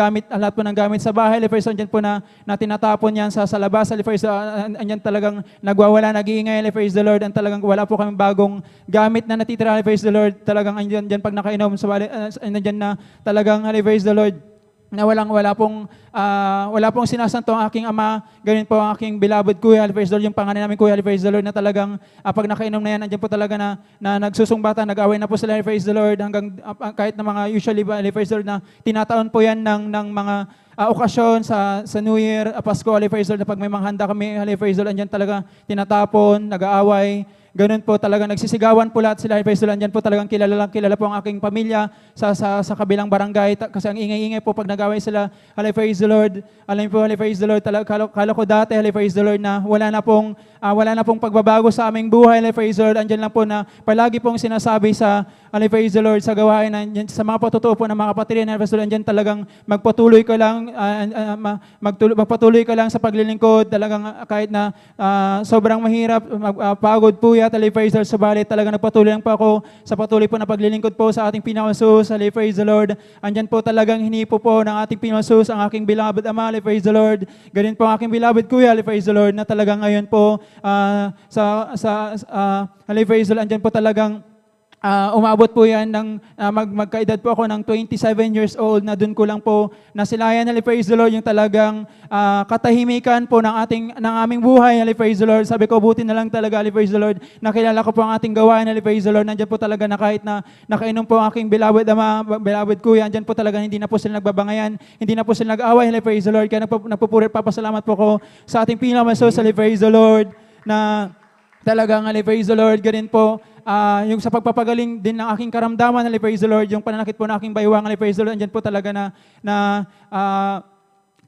gamit sa bahay, praise the Lord, andyan po na tinatapon yan sa labas, praise the Lord, andyan talagang nagwawala, nag-iingay, praise the Lord, and talagang wala po kami bagong gamit na natitira, praise the Lord, talagang andyan pag nakainom, andyan na talagang, praise the Lord, na wala pong sinasanto ang aking ama, ganyan po ang aking beloved kuya, praise the Lord, yung panganay namin kuya, praise the Lord, na talagang pag nakainom na yan, andyan po talaga na nagsusumbatan, nag-away na po sila, praise the Lord, hanggang kahit na mga usually, praise the Lord, na tinataon po yan ng mga okasyon sa New Year, Pasko, praise the Lord, na pag may mga handa kami, praise the Lord, andyan talaga tinatapon, nag-aaway. Ganun po talaga, nagsisigawan po lahat sila, praise the Lord. Andyan po talagang kilala po ang aking pamilya sa kabilang barangay, kasi ang ingay-ingay po pag nag-away sila, praise the Lord. Alam po, praise the Lord, kala ko dati, praise the Lord, na wala na pong pagbabago sa aming buhay, praise the Lord. Andyan lang po na palagi pong sinasabi sa, praise the Lord, sa gawain, sa mga patutuo po ng mga kapatid, praise the Lord, andyan talagang magpatuloy ka lang sa paglilingkod, talagang kahit na sobrang mahirap, pagod po yan, praise the Lord, subalit talagang nagpatuloy lang po ako sa patuloy po na paglilingkod po sa ating Pinoy Jesus, praise the Lord. Andyan po talagang hinipo po ng ating Pinoy Jesus ang aking beloved ama, praise the Lord. Ganun po ang aking beloved kuya, praise the Lord, na talagang ngayon po praise the Lord, andyan po talagang umabot po yan ng magkaedad po ako ng 27 years old, na doon ko lang po nasilayan, praise the Lord, yung talagang katahimikan po ng aming buhay, praise the Lord. Sabi ko, buti na lang talaga, praise the Lord, nakilala ko po ang ating gawain, praise the Lord. Nandiyan po talaga na kahit na nakainom po ang aking beloved ama, beloved kuya, andyan po talaga hindi na po sila nagbabangayan, hindi na po sila nag-away, praise the Lord. Kaya nagpupuri at papasalamat po ko sa ating pinamasos, praise the Lord, na talagang, praise the Lord, ganun po. Yung sa pagpapagaling din ng aking karamdaman, praise the Lord, yung pananakit po ng aking baywang, praise the Lord, andyan po talaga na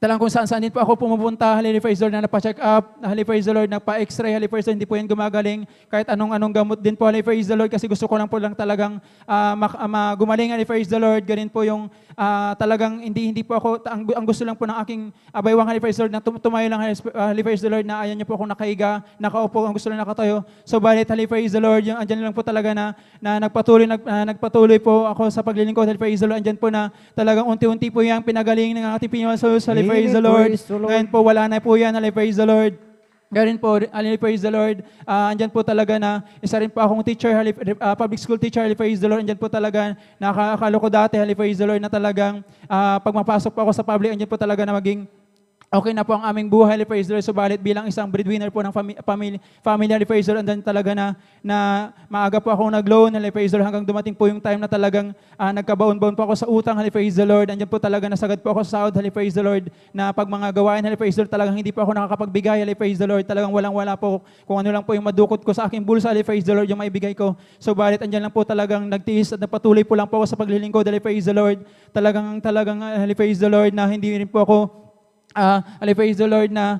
talagang kung saan din po ako pumupunta, praise the Lord, na napa-check up, praise the Lord, napa-x-ray, praise the Lord, hindi po yan gumagaling, kahit anong gamot din po, praise the Lord, kasi gusto ko lang po talagang gumaling, praise the Lord, ganun po yung talagang hindi po ako, ang gusto lang po ng aking baywang, praise the Lord, na tumayo lang, praise the Lord, na ayaw niyo po akong nakaiga, nakaupo, ang gusto lang nakatayo. So balit, praise the Lord, yung andyan lang po talaga na nagpatuloy po ako sa paglilingkod, praise the Lord, andyan po na talagang unti-unti po yung pinagaling ng ating Pinoy Jesus, praise the Lord. Ngayon po, wala na po yan, praise the Lord. Ganun po, praise the Lord. Andyan po talaga na, isa rin po akong teacher, public school teacher, praise the Lord. Andyan po talaga, nakakalo ko dati, praise the Lord, na talagang pag mapasok po ako sa public, andyan po talaga na maging okay na po ang aming buhay, praise the Lord. Subalit bilang isang breadwinner po ng family, praise the Lord, and then talaga na maaga po akong nag-loan, praise the Lord, hanggang dumating po yung time na talagang nagkabaon-baon po ako sa utang, praise the Lord. Andyan po talaga nasagad po ako sa sahod, praise the Lord, na pag mga gawain, praise the Lord, talagang hindi po ako nakakapagbigay, praise the Lord, talagang walang-wala po kung ano lang po yung madukot ko sa aking bulsa, praise the Lord, yung maibigay ko. Subalit andyan lang po talagang nagtiis at nagpatuloy po lang po ako sa paglilingkod, praise the Lord, talagang praise the Lord, na hindi rin po ako praise the Lord, na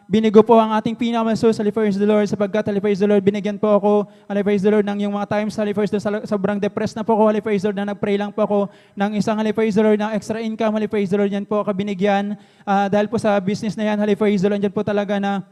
binigo po ang ating pinamasos, praise the Lord, sapagkat, praise the Lord, binigyan po ako, praise the Lord, ng yung mga times, praise the Lord, sobrang depressed na po ako, praise the Lord, na nag-pray lang po ako ng isang, praise the Lord, na extra income, praise the Lord, yan po kabinigyan, dahil po sa business na yan, praise the Lord, yan po talaga na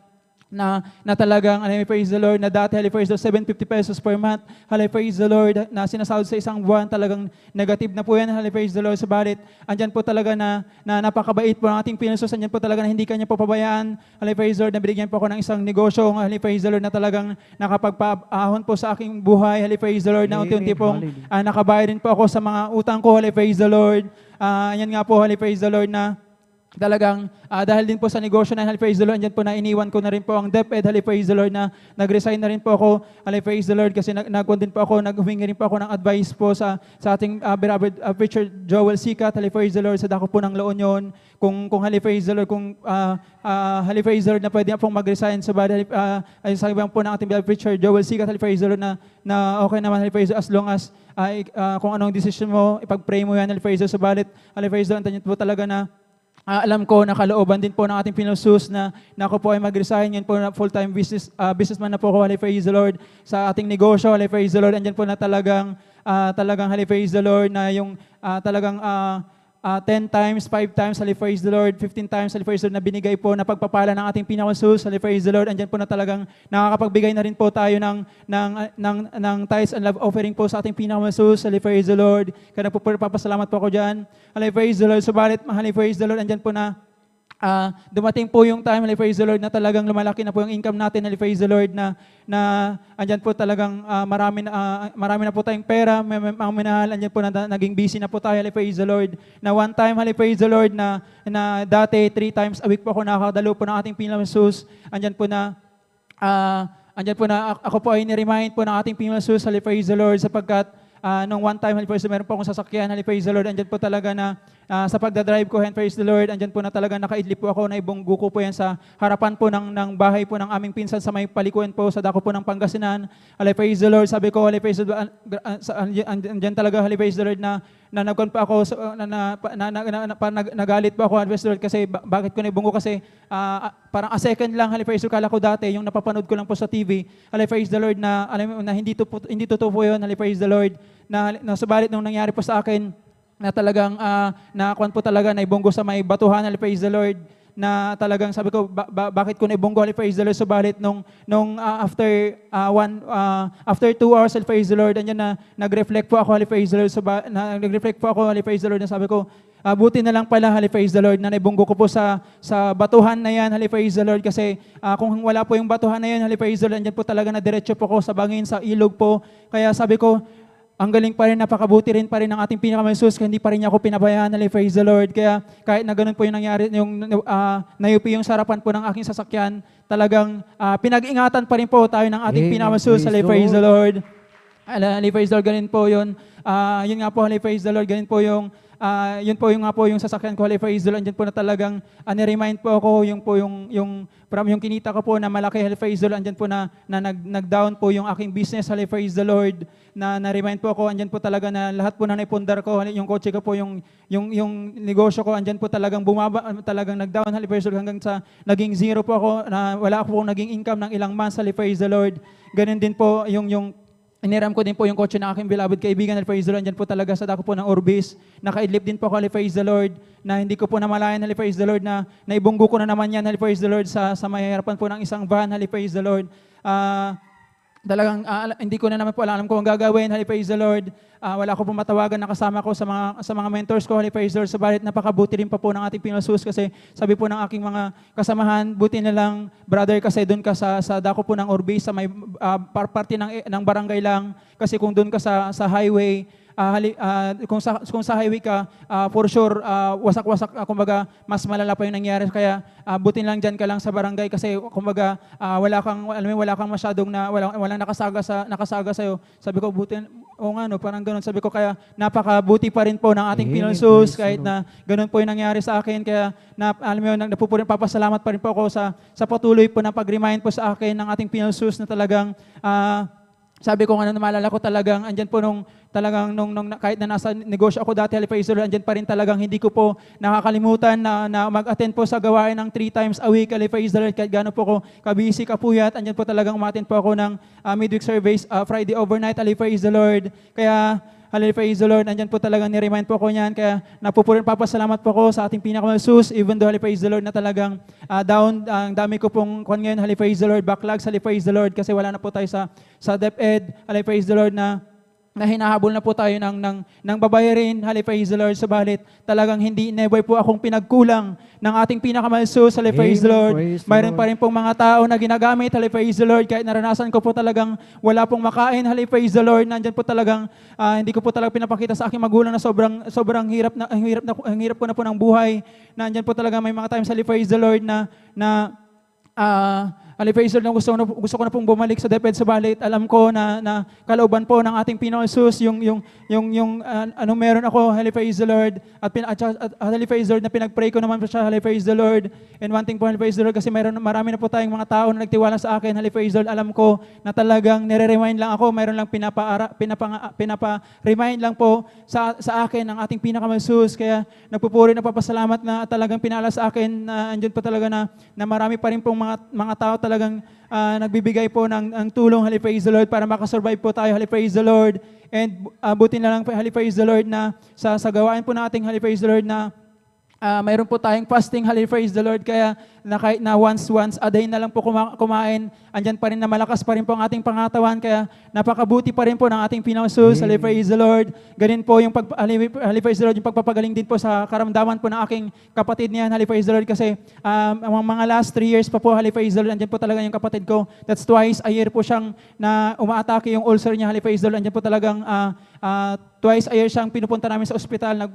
talagang, praise the Lord, na dati, praise the Lord, 750 pesos per month, praise the Lord, na sinasahod sa isang buwan, talagang negative na po yan, praise the Lord, subalit, andyan po talaga na napakabait po ng ating Pinoy, andyan po talaga na hindi kanya po pabayaan, praise the Lord, na binigyan po ako ng isang negosyo, praise the Lord, na talagang nakapagpaahon po sa aking buhay, praise the Lord, na unti-unti pong nakabayad din po ako sa mga utang ko, praise the Lord, yan nga po, praise the Lord, na talagang dahil din po sa negosyo na praise the Lord, andyan po na iniwan ko na rin po ang DepEd, praise the Lord, na nag-resign na rin po ako, praise the Lord, kasi nagkuhan din po ako, naghumingi rin po ako ng advice po sa ating beloved preacher Joel Sikat, praise the Lord, sa dako po ng La Union, kung praise the Lord, kung praise the Lord na pwede na pong mag-resign, so ay sabi po ng ating beloved preacher Joel Sikat, praise the Lord, na okay naman, praise the Lord, as long as kung anong decision mo, ipag-pray mo yan, praise the Lord, subalit, praise the Lord, andyan po talaga na alam ko na kalooban din po ng ating Pinosus na ako po ay mag-resign. Yun po na full-time businessman na po ako, praise the Lord, sa ating negosyo, praise the Lord. Andyan po na talagang praise the Lord, na yung talagang 10 times, 5 times, praise the Lord, 15 times, praise the Lord, na binigay po na pagpapala ng ating Pinosus, praise the Lord. Andyan po na talagang nakakapagbigay na rin po tayo ng tithes and love offering po sa ating Pinosus, praise the Lord. Kaya po papasalamat po ako dyan. Praise the Lord. Subalit, praise the Lord, andyan po na dumating po yung time, praise the Lord, na talagang lumalaki na po yung income natin, praise the Lord, na andyan po talagang marami na po tayong pera, mga minahal, andyan po na naging busy na po tayo, praise the Lord, na one time, praise the Lord, na dati 3 times a week po ako nakakadalo po ng ating Pinosus, andyan po na ako po ay ni-remind po ng ating Pinosus, praise the Lord, sapagkat nung one time, meron po akong sasakyan, praise the Lord, andyan po talaga na sa pagdadrive ko, praise the Lord, andyan po na talaga nakaidlip po ako, na ibunggo ko po yan sa harapan po ng bahay po ng aming pinsan sa may palikuan po, sa dako po ng Pangasinan. Praise the Lord, sabi ko, praise the Lord, andyan talaga, praise the Lord, na nagkon pa ako, nagalit po ako, praise the Lord, kasi bakit ko na ibunggo, kasi parang a second lang, praise the Lord, kala ko dati, yung napapanood ko lang po sa TV, praise the Lord, na hindi totoo po yun, praise the Lord, na subalit nung nangyari po sa akin, na talagang nakakuan po talaga na ibunggo sa may batuhan, praise the Lord, na talagang sabi ko, bakit ko na ibunggo, praise the Lord, subalit nung after 2 hours, praise the Lord, andyan na nag-reflect po ako, praise the Lord, nag-reflect po ako, praise the Lord, na sabi ko, buti na lang pala, praise the Lord, na naibunggo ko po sa batuhan na yan, praise the Lord, kasi kung wala po yung batuhan na yan, praise the Lord, andyan po talaga na diretso po ko sa bangin, sa ilog po, kaya sabi ko, ang galing pa rin, napakabuti rin pa rin ng ating pinaka-Jesus, kaya hindi pa rin niya ako pinabayaan, praise the Lord. Kaya kahit na ganun po yung nangyari, yung nayupi yung sarapan po ng aking sasakyan, talagang pinag-ingatan pa rin po tayo ng ating pinaka-Jesus, praise the Lord. Praise the Lord, ganun po yun. Yun nga po, praise the Lord, ganun po yung yun po yung nga po yung sasakyan ko, praise the Lord, andyan po na talagang ni-remind po ako, yung kinita ko po na malaki, praise the Lord, andyan po na nag-down po yung aking business, praise the Lord, na-remind po ako, andyan po talaga na lahat po na naipundar ko, yung kotse ko po, yung negosyo ko, andyan po talagang bumaba, talagang nag-down, praise the Lord, hanggang sa naging zero po ako, na wala ako po naging income ng ilang months, praise the Lord. Ganun din po yung iniram ko din po yung kotse ng aking beloved kaibigan, praise the Lord, andyan po talaga sa dako po ng Orbis. Nakaidlip din po ako, praise the Lord, na hindi ko po namalayan, praise the Lord, na naibunggo ko na naman yan, praise the Lord, sa may harapan po ng isang van, praise the Lord. Talagang hindi ko na naman po alam kung ang gagawin, praise the Lord. Wala ko po matawagan na kasama ko sa mga mentors ko, praise the Lord. Sabalit napakabuti rin pa po ng ating Pinosus, kasi sabi po ng aking mga kasamahan, buti na lang, brother, kasi doon ka sa dako po ng Orbis, sa may parte ng barangay lang, kasi kung doon ka sa highway, kung sa highway ka, for sure, wasak-wasak, kumbaga, mas malala pa yung nangyari. Kaya, butin lang dyan ka lang sa barangay kasi, kumbaga, wala kang masyadong walang nakasaga sa'yo. Sabi ko, butin, parang ganun. Sabi ko, kaya napakabuti pa rin po ng ating Pinosus, kahit na ganun po yung nangyari sa akin. Kaya, papasalamat pa rin po ako sa patuloy po na pag-remind po sa akin ng ating Pinosus na talagang, sabi ko nga, maalala ko talagang, andyan po nung kahit na nasa negosyo ako dati, praise the Lord, andyan pa rin talagang hindi ko po nakakalimutan na mag-attend po sa gawain ng 3 times a week, praise the Lord, kahit gano'n po ko kabisi, kapuyat, andyan po talagang umattend po ako ng midweek service, Friday overnight, praise the Lord. Kaya, praise the Lord, andyan po talagang ni-remind po ako niyan, kaya papasalamat po ako sa ating pinaka-Jesus, even though, praise the Lord, na talagang down, ang dami ko pong ngayon, praise the Lord, backlogs, praise the Lord, kasi wala na po tayo sa DepEd, praise the Lord, na na hinahabol na po tayo ng babayarin, praise the Lord, subalit talagang never po akong pinagkulang ng ating pinakamalsus, praise the Amen. Lord. Praise the Mayroon Lord. pa rin pong mga tao na ginagamit, praise the Lord, kahit naranasan ko po talagang wala pong makain, praise the Lord, nandyan po talagang, hindi ko po talaga pinapakita sa aking magulang na sobrang hirap ko na po ng buhay, nandyan po talaga may mga times, praise the Lord, praise the Lord, gusto ko na pong bumalik sa DepEd, subalit alam ko na kalooban po ng ating Pinoy Jesus, meron ako, praise the Lord, at praise the Lord, na pinag-pray ko naman po siya, praise the Lord, and one thing po, praise the Lord, kasi marami na po tayong mga tao na nagtiwala sa akin, praise the Lord, alam ko na talagang nire-remind lang ako, mayroon lang pinapa-remind lang po sa akin ng ating pinakamalsus, kaya nagpupuri, napapasalamat na talagang pinala sa akin, na andyan po talaga na marami pa rin pong mga tao talagang nagbibigay po ng tulong, praise the Lord, para makasurvive po tayo, praise the Lord. And buti na lang, praise the Lord, na sa gawain po nating, praise the Lord, na mayroon po tayong fasting, praise the Lord, kaya na kahit na once a day na lang po kumain, andyan pa rin na malakas pa rin po ang ating pangatawan, kaya napakabuti pa rin po ng ating Pinosus, praise the Lord. Ganun po yung praise the Lord, yung pagpapagaling din po sa karamdaman po ng aking kapatid niyan, praise the Lord, kasi ang mga last 3 years pa po, praise the Lord, andyan po talaga yung kapatid ko, that's twice a year po siyang na umaatake yung ulcer niya, praise the Lord, andyan po talagang twice a year siyang pinupunta namin sa ospital,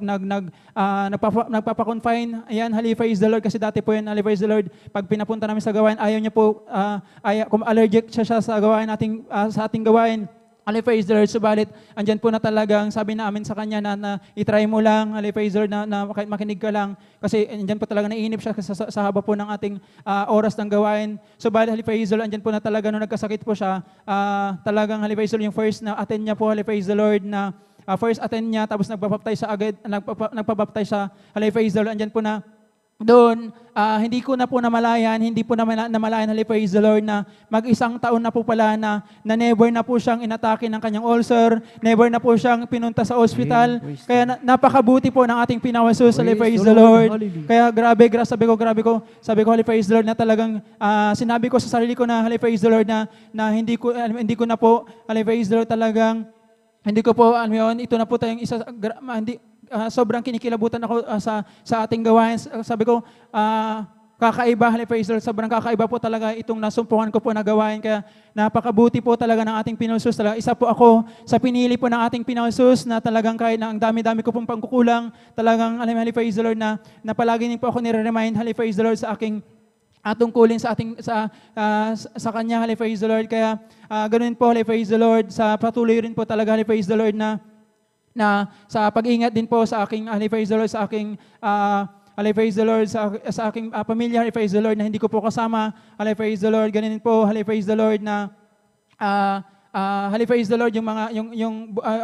nagpapa-confine, ayan, praise the Lord, kasi dati po yun, praise the Lord, pag pinapunta namin sa gawain, ayaw niya po, kung allergic siya sa gawain sa ating gawain, praise the Lord, subalit, andyan po na talagang sabi namin sa kanya na itry mo lang, praise the Lord, na makinig ka lang, kasi andyan po talaga naiinip siya sa haba po ng ating oras ng gawain. Subalit, praise the Lord, andyan po na talaga nung nagkasakit po siya, talagang, praise the Lord, yung first na attend niya po, praise the Lord, na first attend niya, tapos nagpapabaptize siya, praise the Lord, andyan po na doon, hindi ko na po namalayan, praise the Lord, na mag-isang taon na po pala na never na po siyang inatake ng kanyang ulcer, never na po siyang pinunta sa ospital. Kaya napakabuti po ng ating Pinawasus, praise the Lord. Kaya sabi ko, praise the Lord, na talagang sinabi ko sa sarili ko na, praise the Lord, na hindi ko na po, praise the Lord, talagang, hindi ko po, ito na po tayong isa, sobrang kinikilabutan ako sa ating gawain. Sabi ko, kakaiba, praise the Lord, sobrang kakaiba po talaga itong nasumpungan ko po na gawain. Kaya napakabuti po talaga ng ating Pinosus. Isa po ako sa pinili po ng ating Pinosus na talagang kahit na ang dami-dami ko pong pangkukulang, talagang, praise the Lord, na palagi din po ako nire-remind, praise the Lord, sa aking tungkulin sa kanya, praise the Lord. Kaya ganoon po, praise the Lord, sa patuloy rin po talaga, praise the Lord, na sa pag-ingat din po sa aking, praise the Lord, sa aking, praise the Lord, sa aking pamilya, praise the Lord, na hindi ko po kasama, praise the Lord, ganun po, praise the Lord, na praise the Lord,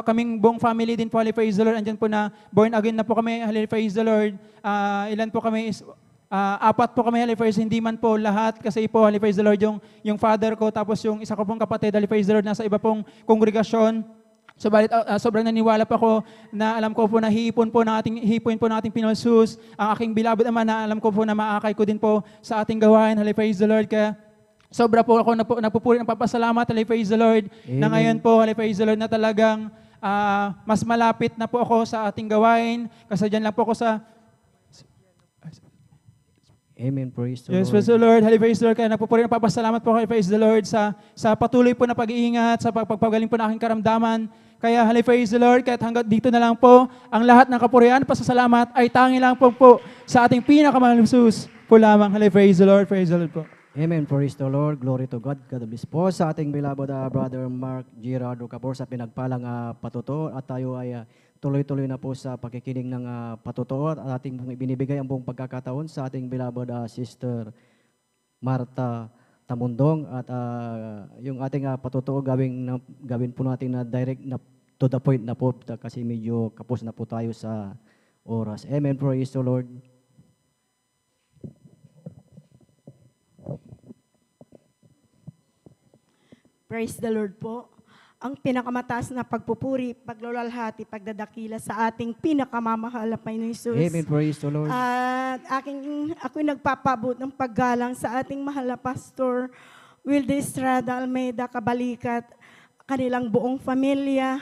kaming buong family din po, praise the Lord, andyan po na born again na po kami, praise the Lord, ilan po kami, 4 po kami, praise, hindi man po lahat, kasi po, praise the Lord, yung father ko, tapos yung isa ko pong kapatid, praise the Lord, nasa iba pong kongregasyon. Subalit, sobrang naniwala pa ako na alam ko po na hipon po nating Pinosus, ang aking beloved naman na alam ko po na maakay ko din po sa ating gawain, praise the Lord. Kaya sobra po ako nagpupuri ng papasalamat, praise the Lord, na ngayon po, praise the Lord, na talagang mas malapit na po ako sa ating gawain, kasi dyan lang po ako sa Amen. Praise the yes, Lord. praise the Lord. Praise the Lord. Kaya nagpupuri ng papasalamat po kay praise the Lord sa patuloy po na pag-iingat, sa pagpagaling po ng aking karamdaman. Kaya praise the Lord, kahit hanggang dito na lang po, ang lahat ng kapurihan, pasasalamat ay tangi lang po sa ating pinakamahal na Jesus po lamang. Praise the Lord po. Amen. Praise the Lord. Glory to God. God bless po sa ating beloved Brother Mark Gerardo Capor sa pinagpalang patuto, at tayo ay tuloy-tuloy na po sa pakikinig ng patutuo, at ating binibigay ang buong pagkakataon sa ating beloved Sister Martha Tamundong, at yung ating patutuo gawin po natin na direct na to the point na po, kasi medyo kapos na po tayo sa oras. Amen. Praise the Lord. Praise the Lord po. Ang pinakamataas na pagpupuri, paglulalhati, pagdadakila sa ating pinakamamahal na Panginoon Jesus. Amen. Praise the Lord. At ako'y nagpapabot ng paggalang sa ating mahal na Pastor Wilde Estrada Almeida Kabalikat, kanilang buong pamilya,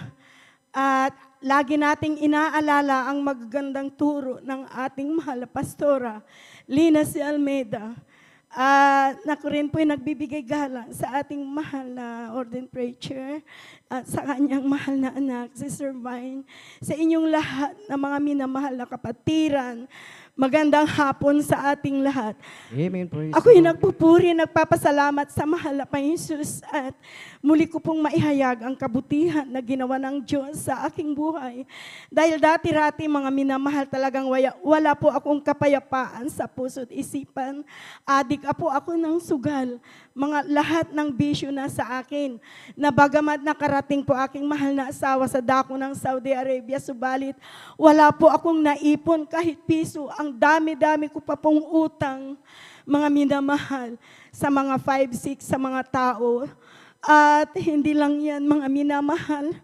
At lagi nating inaalala ang magagandang turo ng ating mahal na pastora, Lina C. Almeida. Naku rin po'y nagbibigay galang sa ating mahal na ordained preacher at sa kanyang mahal na anak, si Sir Vine, sa inyong lahat na mga minamahal na kapatiran. Magandang hapon sa ating lahat. Amen. Praise Ako'y the Lord. nagpupuri, nagpapasalamat sa mahal na Panginoon at muli ko pong maihayag ang kabutihan na ginawa ng Diyos sa aking buhay. Dahil dati-rati mga minamahal talagang wala po akong kapayapaan sa puso at isipan. Adik po ako ng sugal. Mga lahat ng bisyo na sa akin. Na bagamat nakarating po aking mahal na asawa sa dako ng Saudi Arabia, subalit wala po akong naipon kahit piso. Ang dami-dami ko pa pong utang, mga minamahal, sa mga 5-6 sa mga tao. At hindi lang yan, mga minamahal,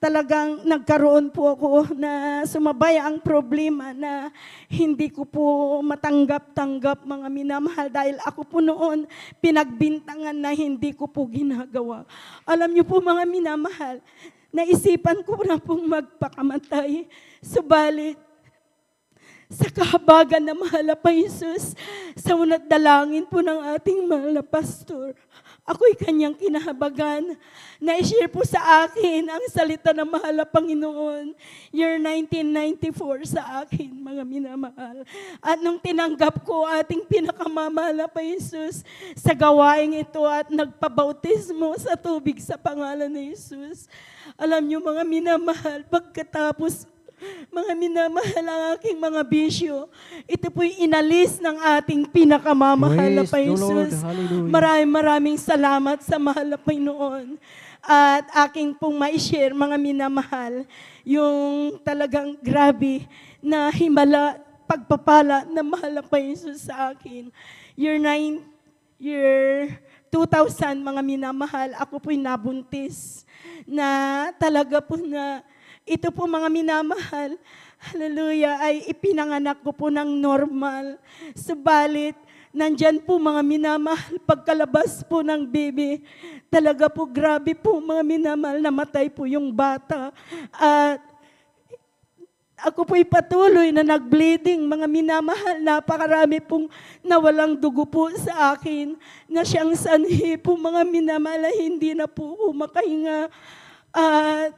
talagang nagkaroon po ako na sumabay ang problema na hindi ko po matanggap-tanggap, mga minamahal, dahil ako po noon pinagbintangan na hindi ko po ginagawa. Alam niyo po, mga minamahal, naisipan ko na pong magpakamatay, subalit sa kahabagan na mahal na Jesus, sa unat dalangin po ng ating mahal na pastor, ako'y kanyang kinahabagan. Na-share po sa akin ang salita ng mahal na Panginoon, year 1994 sa akin, mga minamahal. At nung tinanggap ko ating pinakamamahal na Jesus sa gawaing ito at nagpabautismo sa tubig sa pangalan ni Jesus, alam niyo mga minamahal, pagkatapos mga minamahal ang aking mga bisyo, ito po'y inalis ng ating pinakamamahal na Praise the Lord. Jesus. Hallelujah. Maraming salamat sa mahal na Panginoon. At aking pong ma-share, mga minamahal, yung talagang grabe na himala, pagpapala na mahal na Jesus sa akin. Year 2000, mga minamahal, ako po'y nabuntis na talaga po na ito po, mga minamahal, hallelujah, ay ipinanganak ko po ng normal. Subalit, nandyan po, mga minamahal, pagkalabas po ng baby, talaga po grabe po, mga minamahal, namatay po yung bata. At ako po'y patuloy na nag-bleeding, mga minamahal, napakarami pong nawalang dugo po sa akin, na siyang sanhi po, mga minamahal, hindi na po makahinga.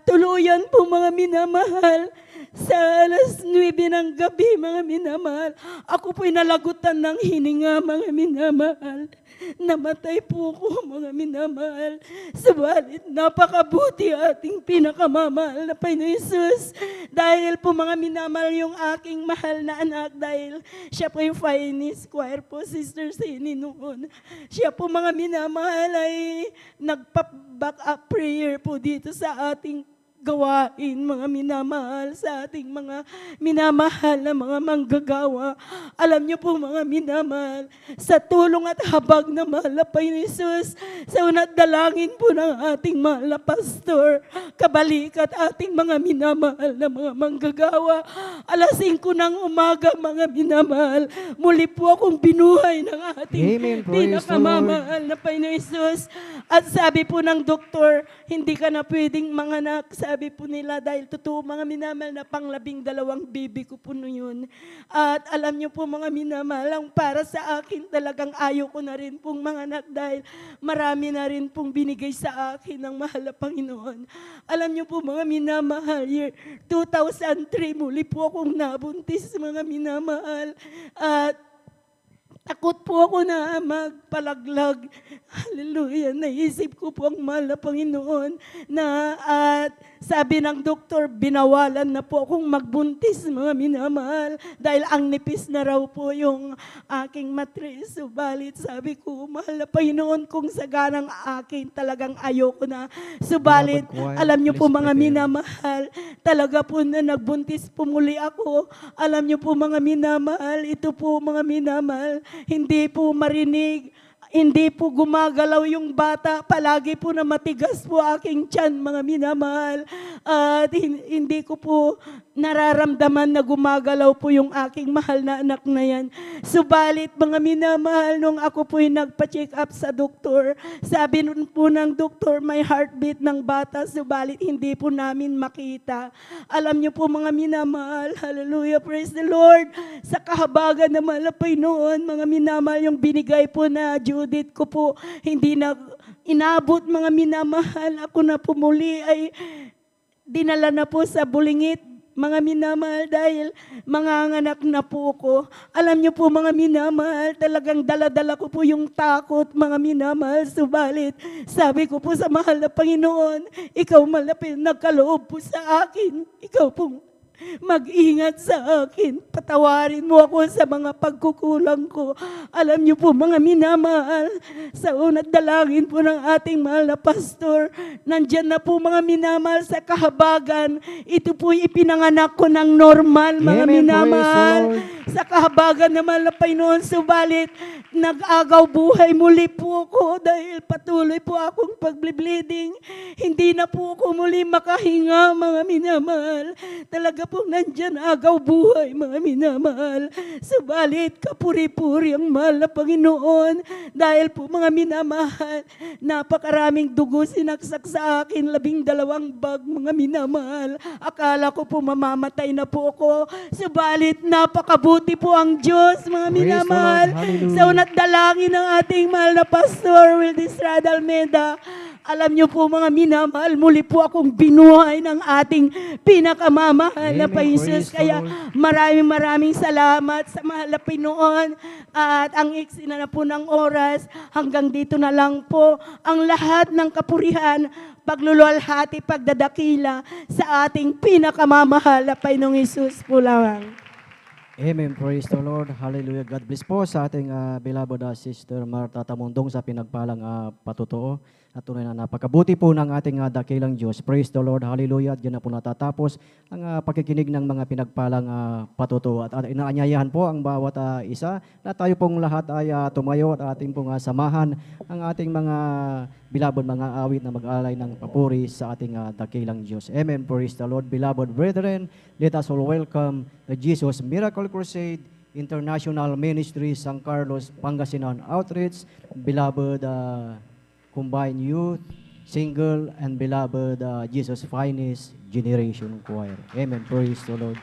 Tuluyan po, mga minamahal, sa alas 9 ng gabi, mga minamahal, ako po'y nalagutan ng hininga, mga minamahal. Namatay po ko, mga minamahal. Subalit, napakabuti ating pinakamamahal na Panginoon Jesus. Dahil po, mga minamahal, yung aking mahal na anak, dahil siya po yung finest choir po, Sister Sini noon. Siya po, mga minamahal, ay nagpa-back up prayer po dito sa ating gawain, mga minamahal, sa ating mga minamahal na mga manggagawa. Alam niyo po, mga minamahal, sa tulong at habag na mahal na Panginoon Jesus, sa unat dalangin po ng ating mahal na pastor, kabalikat ating mga minamahal na mga manggagawa, alas 5 ng umaga, mga minamahal, muli po akong binuhay ng ating Amen. Praise the pinakamamahal na Panginoon Jesus. At sabi po ng doktor, hindi ka na pwedeng manganak. Sabi po nila, dahil totoo, mga minamahal, na pang-12 baby ko po yun. At alam niyo po, mga minamahal, ang para sa akin talagang ayaw ko na rin pong manganak dahil marami na rin pong binigay sa akin ng mahal na Panginoon. Alam niyo po, mga minamahal, year 2003, muli po akong nabuntis, mga minamahal. At takot po ako na magpalaglag. Hallelujah. Naisip ko po ang mahal na Panginoon na at sabi ng doktor, binawalan na po akong magbuntis, mga minamahal, dahil ang nipis na raw po yung aking matris. Subalit sabi ko, mahal na Panginoon, kung saganang akin, talagang ayoko na. Subalit, alam niyo po, mga minamahal, talaga po na nagbuntis po muli ako. Alam niyo po, mga minamahal, ito po, mga minamahal, hindi po marinig Hindi po gumagalaw yung bata. Palagi po na matigas po aking tiyan, mga minamahal. At hindi ko po nararamdaman na gumagalaw po yung aking mahal na anak na yan. Subalit, mga minamahal, nung ako po'y nagpa-check up sa doktor, sabi nun po ng doktor, may heartbeat ng bata, subalit hindi po namin makita. Alam niyo po, mga minamahal, hallelujah, praise the Lord, sa kahabagan na malapay noon, mga minamahal, yung binigay po na Judith ko po, hindi na inabot, mga minamahal. Ako na po muli ay dinala na po sa Bulingit, mga minamahal, dahil manganganak na po ko. Alam niyo po, mga minamahal, talagang daladala ko po yung takot, mga minamahal. Subalit, sabi ko po sa mahal na Panginoon, ikaw malapit, nagkaloob po sa akin. Ikaw pong mag-ingat sa akin. Patawarin mo ako sa mga pagkukulang ko. Alam niyo po, mga minamahal, sa unat dalangin po ng ating mahal na pastor, nandyan na po, mga minamahal, sa kahabagan. Ito po ipinanganak ko ng normal, mga Amen. minamahal. Praise the Lord. Sa kahabagan na malapay noon, subalit nag-agaw buhay muli po ako dahil patuloy po akong pag-bleeding. Hindi na po ako muli makahinga, mga minamahal. Talaga po nandyan agaw buhay, mga minamahal. Subalit kapuri-puri ang mahal na Panginoon dahil po, mga minamahal, napakaraming dugo sinaksak sa akin, 12 bag, mga minamahal. Akala ko po mamamatay na po ako. Subalit napakabuti po ang Diyos, mga Praise the minamahal. Lord. Hallelujah. Sa unat dalangin ng ating mahal na Pastor Wildis Radalmeda, alam niyo po, mga minamahal, muli po akong binuhay ng ating pinakamamahal na Amen. Panginoon. Praise the Kaya Lord. maraming salamat sa mahal na Pinoon. At ang iksi na po ng oras, hanggang dito na lang po ang lahat ng kapurihan, pagluluwalhati, pagdadakila sa ating pinakamamahal na Panginoong Hesus po lamang. Amen. Praise the Lord. Hallelujah. God bless po sa ating beloved Sister Martha Tamundong sa pinagpalang patutuo. At tunay na napakabuti po ng ating dakilang Diyos. Praise the Lord. Hallelujah. At diyan na po natatapos ang pakikinig ng mga pinagpalang patutuo. At inaanyayahan po ang bawat isa na tayo pong lahat ay tumayo at ating pong samahan ang ating mga beloved mga awit na mag-alay ng papuri sa ating dakilang Diyos. Amen. Praise the Lord. Beloved brethren, let us all welcome the Jesus Miracle Crusade International Ministry, San Carlos, Pangasinan Outreach, beloved Combined Youth, Single, and beloved Jesus Finest Generation Choir. Amen. Praise the Lord.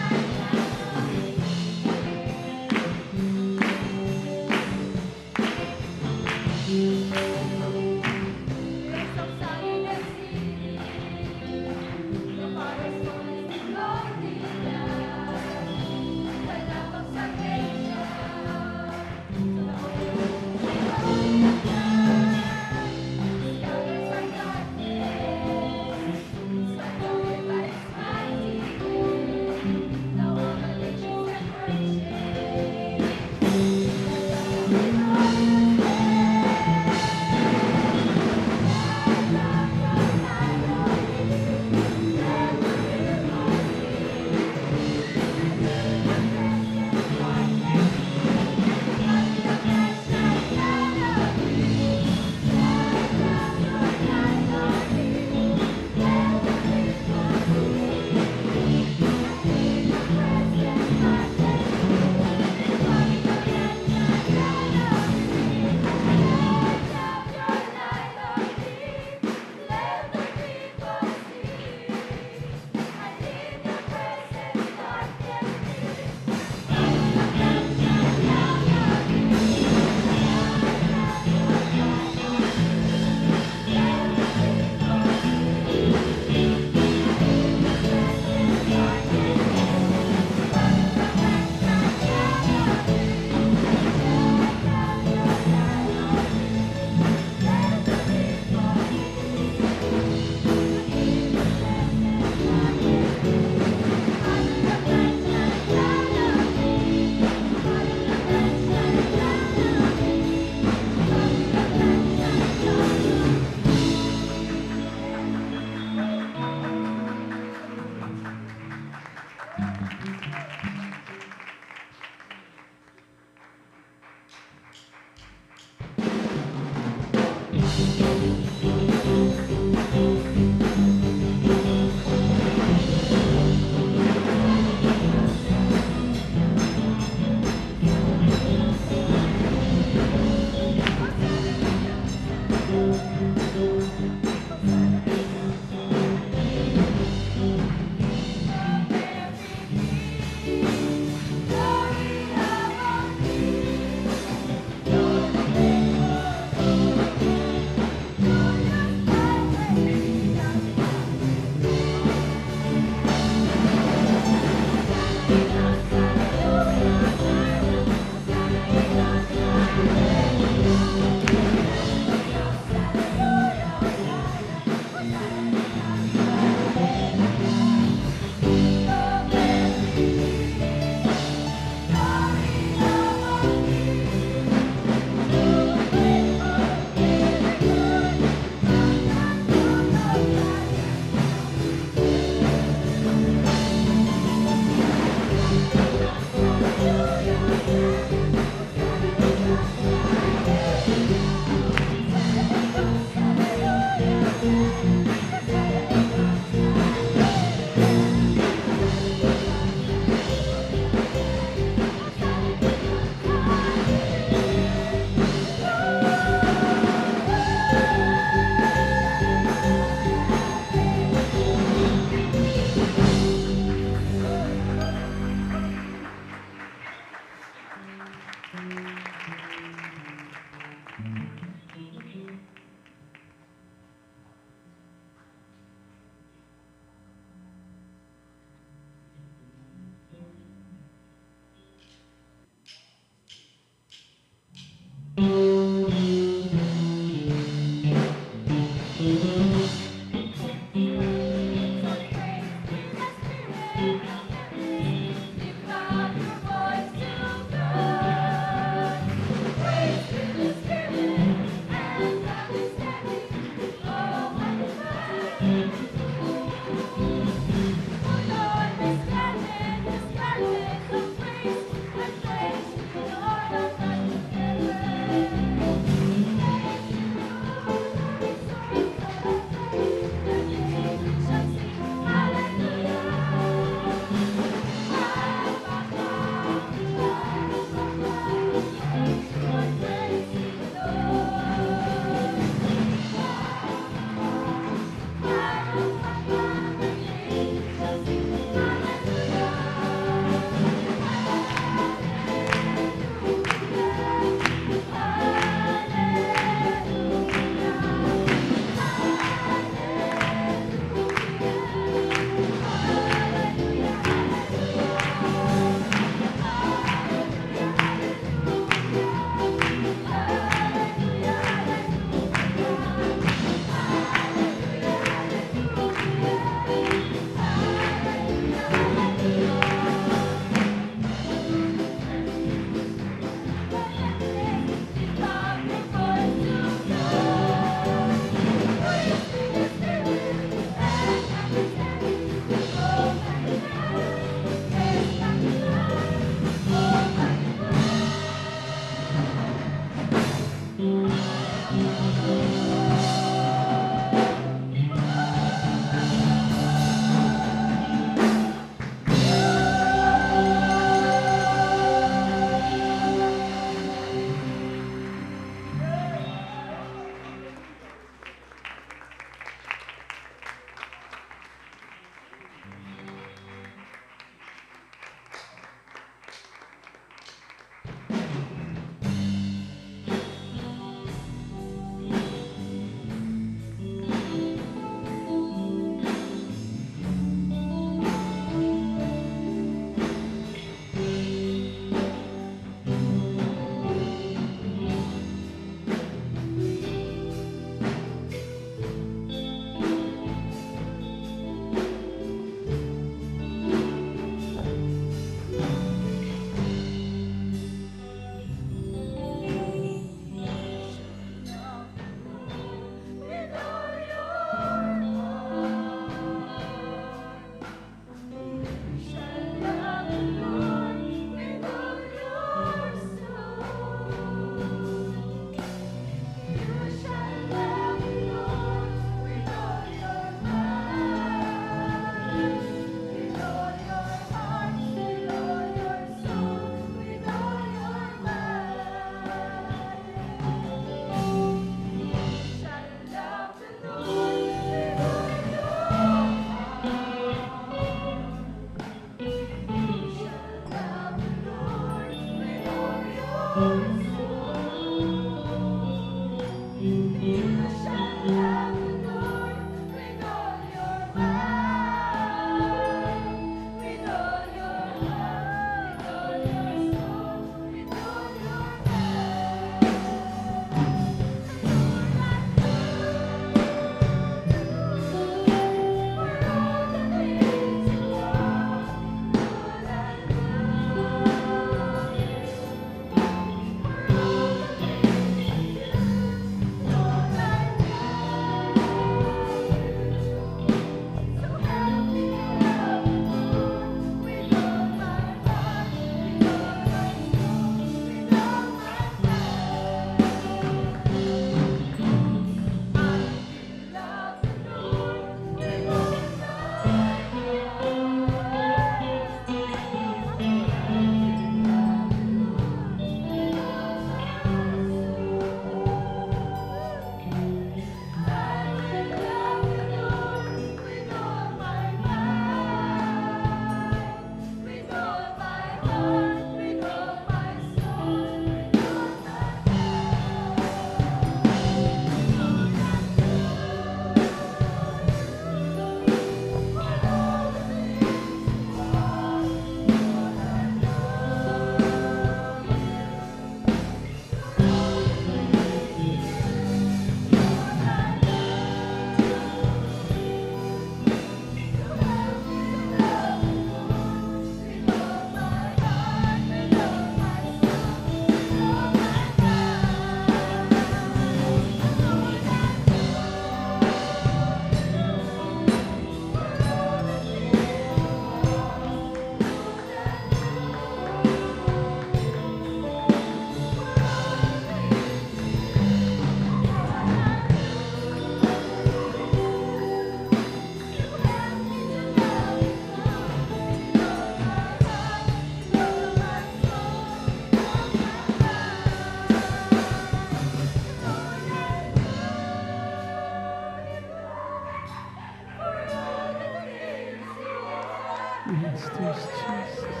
Yes, yes, Jesus.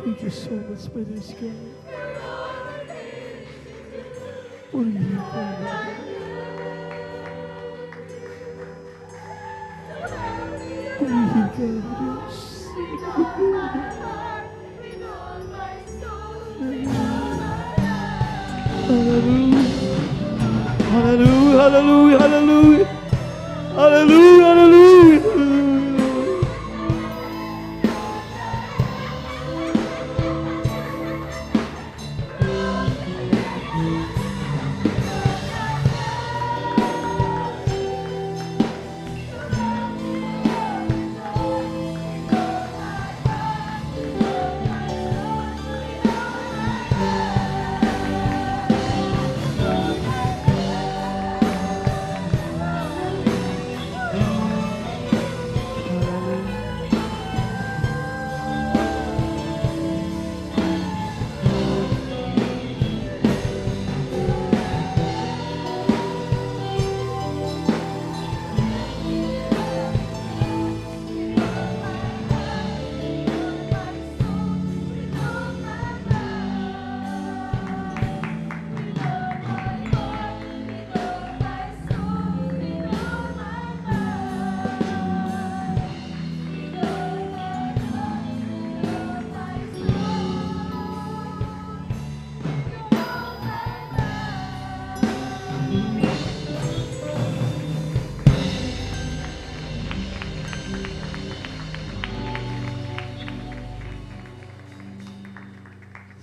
Thank you so much for this, God. Purihin ka, Lord. Purihin ka, Diyos. Hallelujah. Hallelujah, hallelujah, hallelujah. Hallelujah, hallelujah.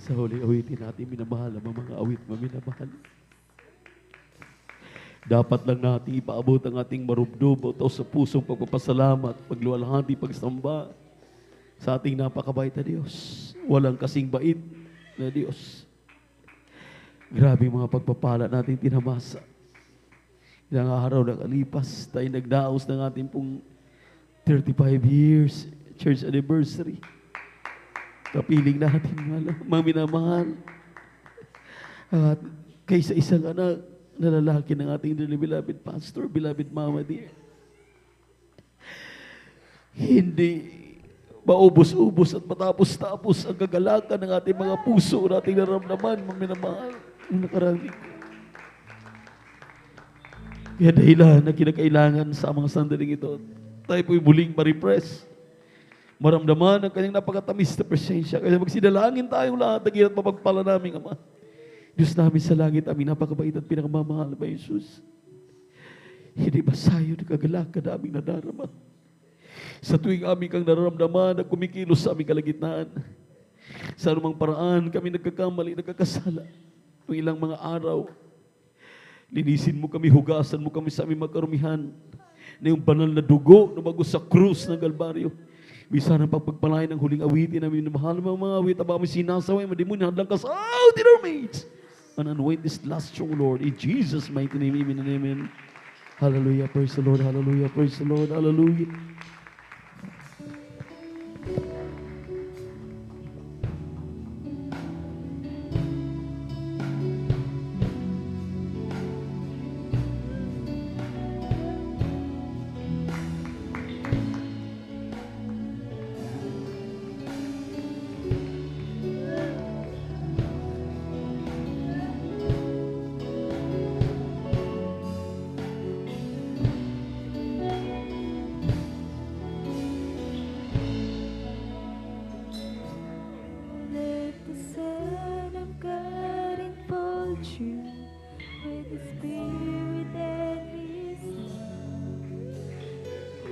Sa huli awitin natin, minamahal ang mga awit na minamahal. Dapat lang natin ipaabot ang ating marubdob o sa pusong pagpapasalamat, pagluwalhati, pagsamba sa ating napakabait na Diyos. Walang kasing bait na Diyos. Grabe mga pagpapala natin tinamasa. Ilang araw na kalipas, tayo nagdaos ng ating pong 35 years church anniversary. Kapiling natin, mga minamahal. At kaysa isang anak na lalaki ng ating beloved pastor, beloved mama dear. Hindi maubos-ubos at matapos-tapos ang kagalakan ng ating mga puso na ating naramdaman, mga minamahal, ng nakarang linggo. Kaya dahilan na kinakailangan sa mga sandaling ito, tayo po'y muling ma-refresh. Maramdaman ang kanyang napakatamis na presensya. Kaya magsidalangin tayong lahat na at mapagpala namin, Ama. Diyos namin sa langit, aming napakabait at pinakamamahal na Jesus. Hindi ba sayo na kagalakan na aming nadarama? Sa tuwing aming kang nararamdaman na kumikilos sa aming kalagitnaan, sa anumang paraan kami nagkakamali, nagkakasala. Noong ilang mga araw, linisin mo kami, hugasan mo kami sa aming magkarumihan na yung banal na dugo na bago sa krus ng Kalbaryo. Bisa ng pagpagpalain ng huling awitin namin na mahal mga awit, aba kami sinasaway, madimunin, hadlang ka sa in our mates. And anoint this last song, Lord, in Jesus' mighty name, amen and amen. Hallelujah, praise the Lord, hallelujah, praise the Lord, hallelujah. Let the Son of God enfold you with His Spirit and His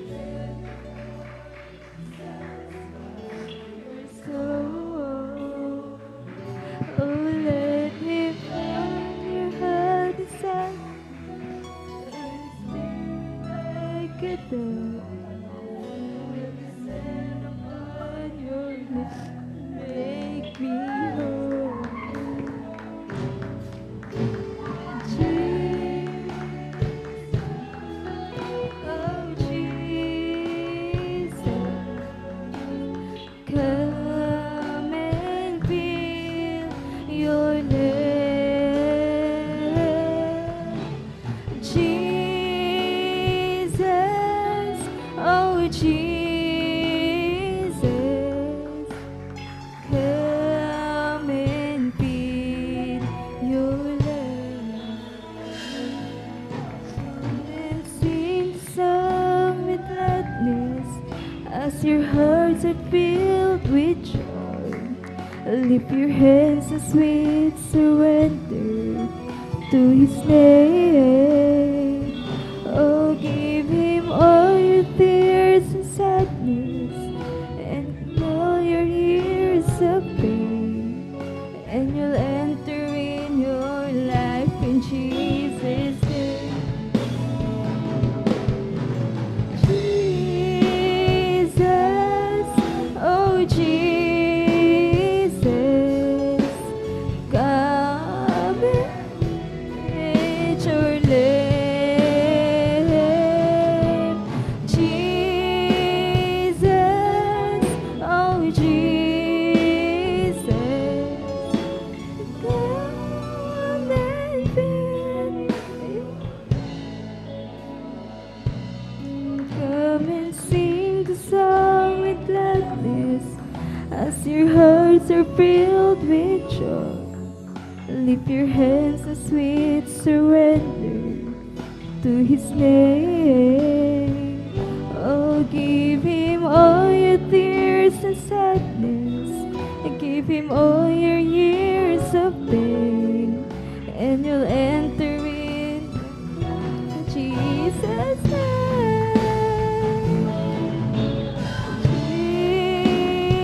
love. Your soul, oh, let Him fill your heart desire, like a dove. Descend upon your lips. Make me whole. Jesus, oh Jesus, come and fill your land. Jesus, oh Jesus, come and feed your land. And sing the song with gladness as your hearts are filled with joy. Lift your hands in sweet surrender to His name. Oh, give Him all your tears and sadness and all your years of pain, and you'll enter in your life in Jesus' name. Jesus, oh Jesus, come and your name. Jesus, oh Jesus, come and fill. Come and sing the song with gladness as your hearts are filled with joy. Lift your hands in sweet surrender to His name. Oh, give Him all your tears and sadness, and give Him all your years of pain, and you'll enter in Jesus' name.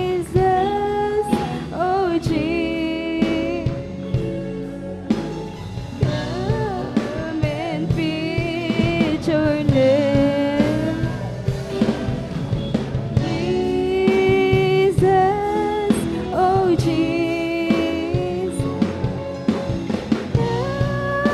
Jesus, oh Jesus, come and feed your land. Jesus, oh Jesus, come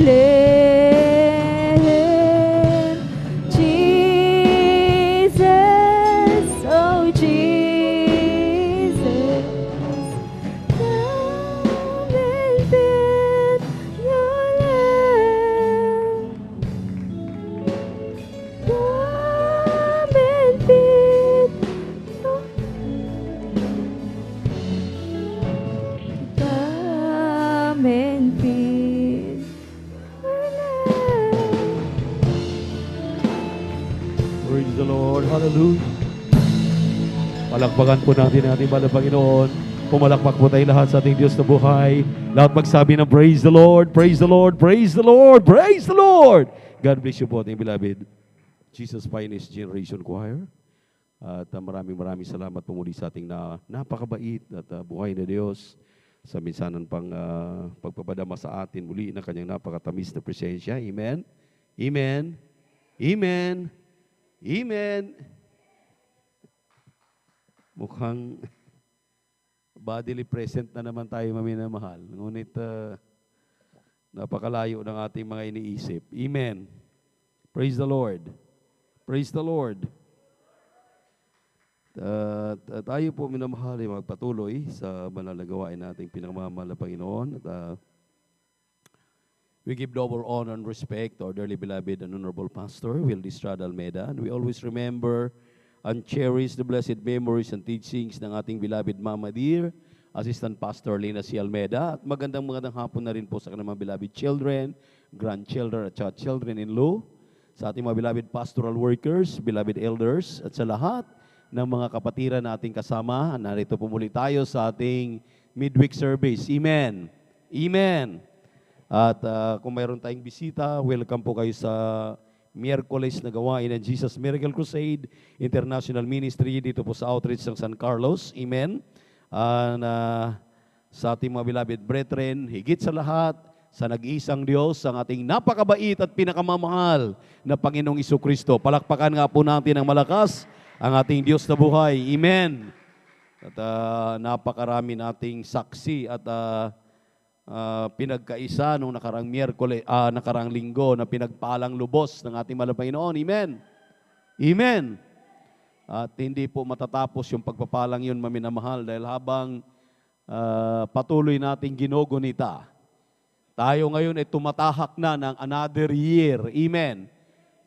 Lamb. Jesus, oh Jesus, come and fill your Lamb. Come and fill your Come and fill your Lamb. Praise the Lord. Hallelujah. Palakpakan po natin ating mahal na Panginoon. Pumalakpak po tayo lahat sa ating Diyos na buhay. Lahat magsabi ng praise the Lord, praise the Lord, praise the Lord, praise the Lord. God bless you po ating beloved Jesus Finest Generation Choir. At maraming salamat po muli sa ating napakabait at buhay na Diyos sa minsanan pang pagpapadama sa atin muli na kanyang napakatamis na presensya. Amen. Amen. Amen. Amen. Mukhang bodily present na naman tayo, maminamahal. Ngunit napakalayo ng ating mga iniisip. Amen. Praise the Lord. Praise the Lord. Tayo po, minamahal, ay magpatuloy sa banal na gawain nating pinakamamahal na Panginoon. At we give double honor and respect to our dearly beloved and honorable pastor, Wildy Estrada Almeida. And we always remember and cherish the blessed memories and teachings ng ating beloved Mama Dear, Assistant Pastor Lina C. Almeida. At magandang hapon na rin po sa kanilang mga beloved children, grandchildren at children-in-law, sa ating mga beloved pastoral workers, beloved elders, at sa lahat ng mga kapatiran na ating kasama. Narito po muli tayo sa ating midweek service. Amen. Amen. At kung mayroon tayong bisita, welcome po kayo sa Miyerkules na gawain ng Jesus Miracle Crusade International Ministry dito po sa outreach ng San Carlos. Amen. Sa ating mga beloved brethren, higit sa lahat, sa nag-iisang Diyos, ang ating napakabait at pinakamamahal na Panginoong Isukristo. Palakpakan nga po natin ng malakas ang ating Diyos na buhay. Amen. At napakarami nating saksi at pinagkaisa nung nakarang linggo na pinagpalang lubos ng ating mahal na Panginoon. Amen. Amen. At hindi po matatapos yung pagpapalang yun, maminamahal, dahil habang patuloy nating ginogunita, tayo ngayon ay tumatahak na ng another year. Amen.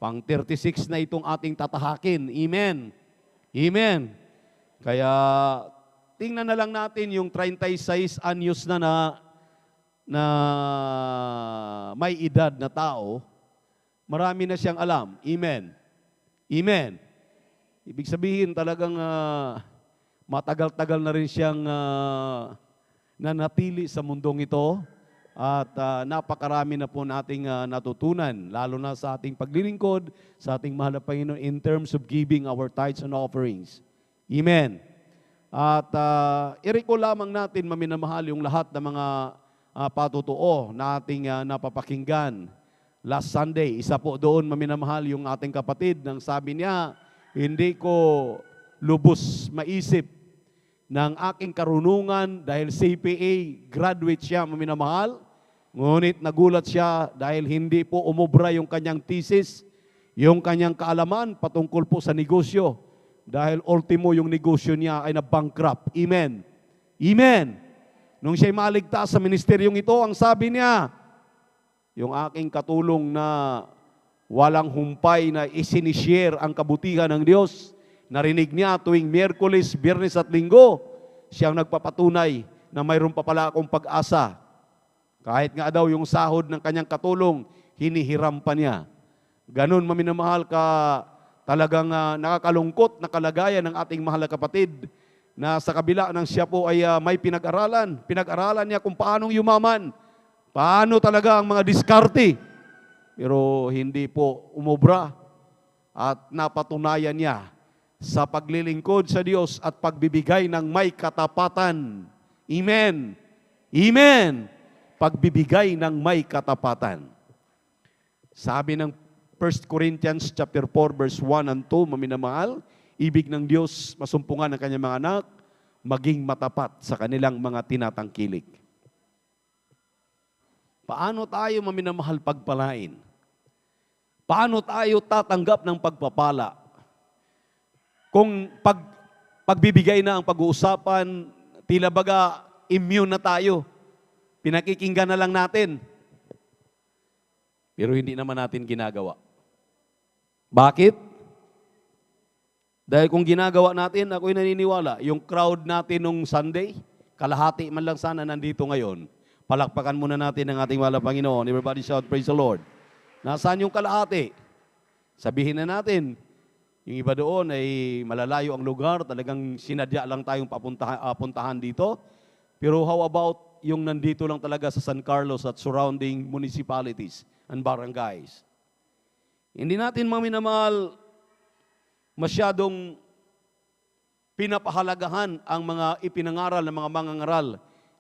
Pang 36 na itong ating tatahakin. Amen. Amen. Kaya tingnan na lang natin yung 36 anyos na may edad na tao, marami na siyang alam. Amen. Amen. Ibig sabihin talagang matagal-tagal na rin siyang nanatili sa mundong ito at napakarami na po nating natutunan, lalo na sa ating paglilingkod, sa ating mahal na Panginoon in terms of giving our tithes and offerings. Amen. At i-recall lamang natin, maminamahal, yung lahat ng mga patutuo na ating napapakinggan. Last Sunday, isa po doon, maminamahal, yung ating kapatid, nang sabi niya, hindi ko lubos maisip ng aking karunungan dahil CPA graduate siya, maminamahal. Ngunit nagulat siya dahil hindi po umubra yung kanyang thesis, yung kanyang kaalaman patungkol po sa negosyo. Dahil ultimo yung negosyo niya ay na-bankrupt. Amen. Amen. Nung siya'y maligtas sa ministeryong ito, ang sabi niya, yung aking katulong na walang humpay na isinishare ang kabutihan ng Diyos, narinig niya tuwing Miyerkules, Biyernes at Linggo, siyang nagpapatunay na mayroon pa pala akong pag-asa. Kahit nga daw yung sahod ng kanyang katulong, hinihiram pa niya. Ganun, maminamahal, ka talagang nakakalungkot na kalagayan ng ating mahal na kapatid, na sa kabila ng siya po ay may pinag-aralan. Pinag-aralan niya kung paanong yumaman, paano talaga ang mga diskarte. Pero hindi po umubra at napatunayan niya sa paglilingkod sa Diyos at pagbibigay ng may katapatan. Amen. Amen. Pagbibigay ng may katapatan. Sabi ng 1 Corinthians chapter 4 verse 1 and 2, maminamahal, ibig ng Diyos masumpungan ng kanyang mga anak, maging matapat sa kanilang mga tinatangkilik. Paano tayo maminamahal pagpalain? Paano tayo tatanggap ng pagpapala? Kung pagbibigay na ang pag-uusapan, tila baga immune na tayo. Pinakikinggan na lang natin. Pero hindi naman natin ginagawa. Bakit? Dahil kung ginagawa natin, ako'y naniniwala, yung crowd natin nung Sunday, kalahati man lang sana nandito ngayon. Palakpakan muna natin ang ating mahal na Panginoon. Everybody shout, praise the Lord. Nasaan yung kalahati? Sabihin na natin, yung iba doon ay malalayo ang lugar, talagang sinadya lang tayong puntahan dito. Pero how about yung nandito lang talaga sa San Carlos at surrounding municipalities and barangays? Hindi natin maminamahal masyadong pinapahalagahan ang mga ipinangaral ng mga mangangaral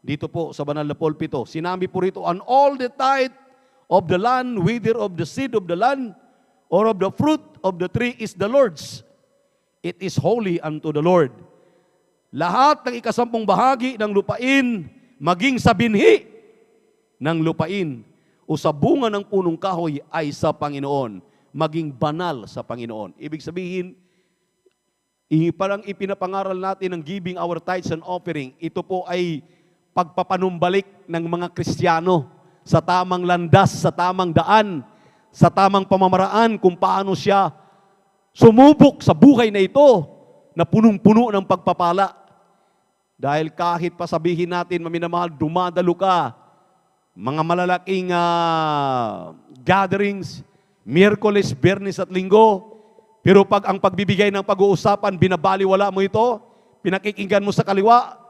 dito po sa banal na pulpito. Sinabi po rito, "And all the tithe of the land, whether of the seed of the land or of the fruit of the tree is the Lord's. It is holy unto the Lord." Lahat ng ikasampung bahagi ng lupain, maging sa binhi ng lupain o sa bunga ng punong kahoy ay sa Panginoon, maging banal sa Panginoon. Ibig sabihin, parang ipinapangaral natin ng giving our tithes and offering. Ito po ay pagpapanumbalik ng mga Kristiyano sa tamang landas, sa tamang daan, sa tamang pamamaraan kung paano siya sumubok sa buhay na ito na punong-puno ng pagpapala. Dahil kahit pa sabihin natin, maminamahal, dumadalo ka, mga malalaking gatherings, Miyerkules, Biyernes at Linggo, pero pag ang pagbibigay ng pag-uusapan, binabaliwala mo ito, pinakikinggan mo sa kaliwa,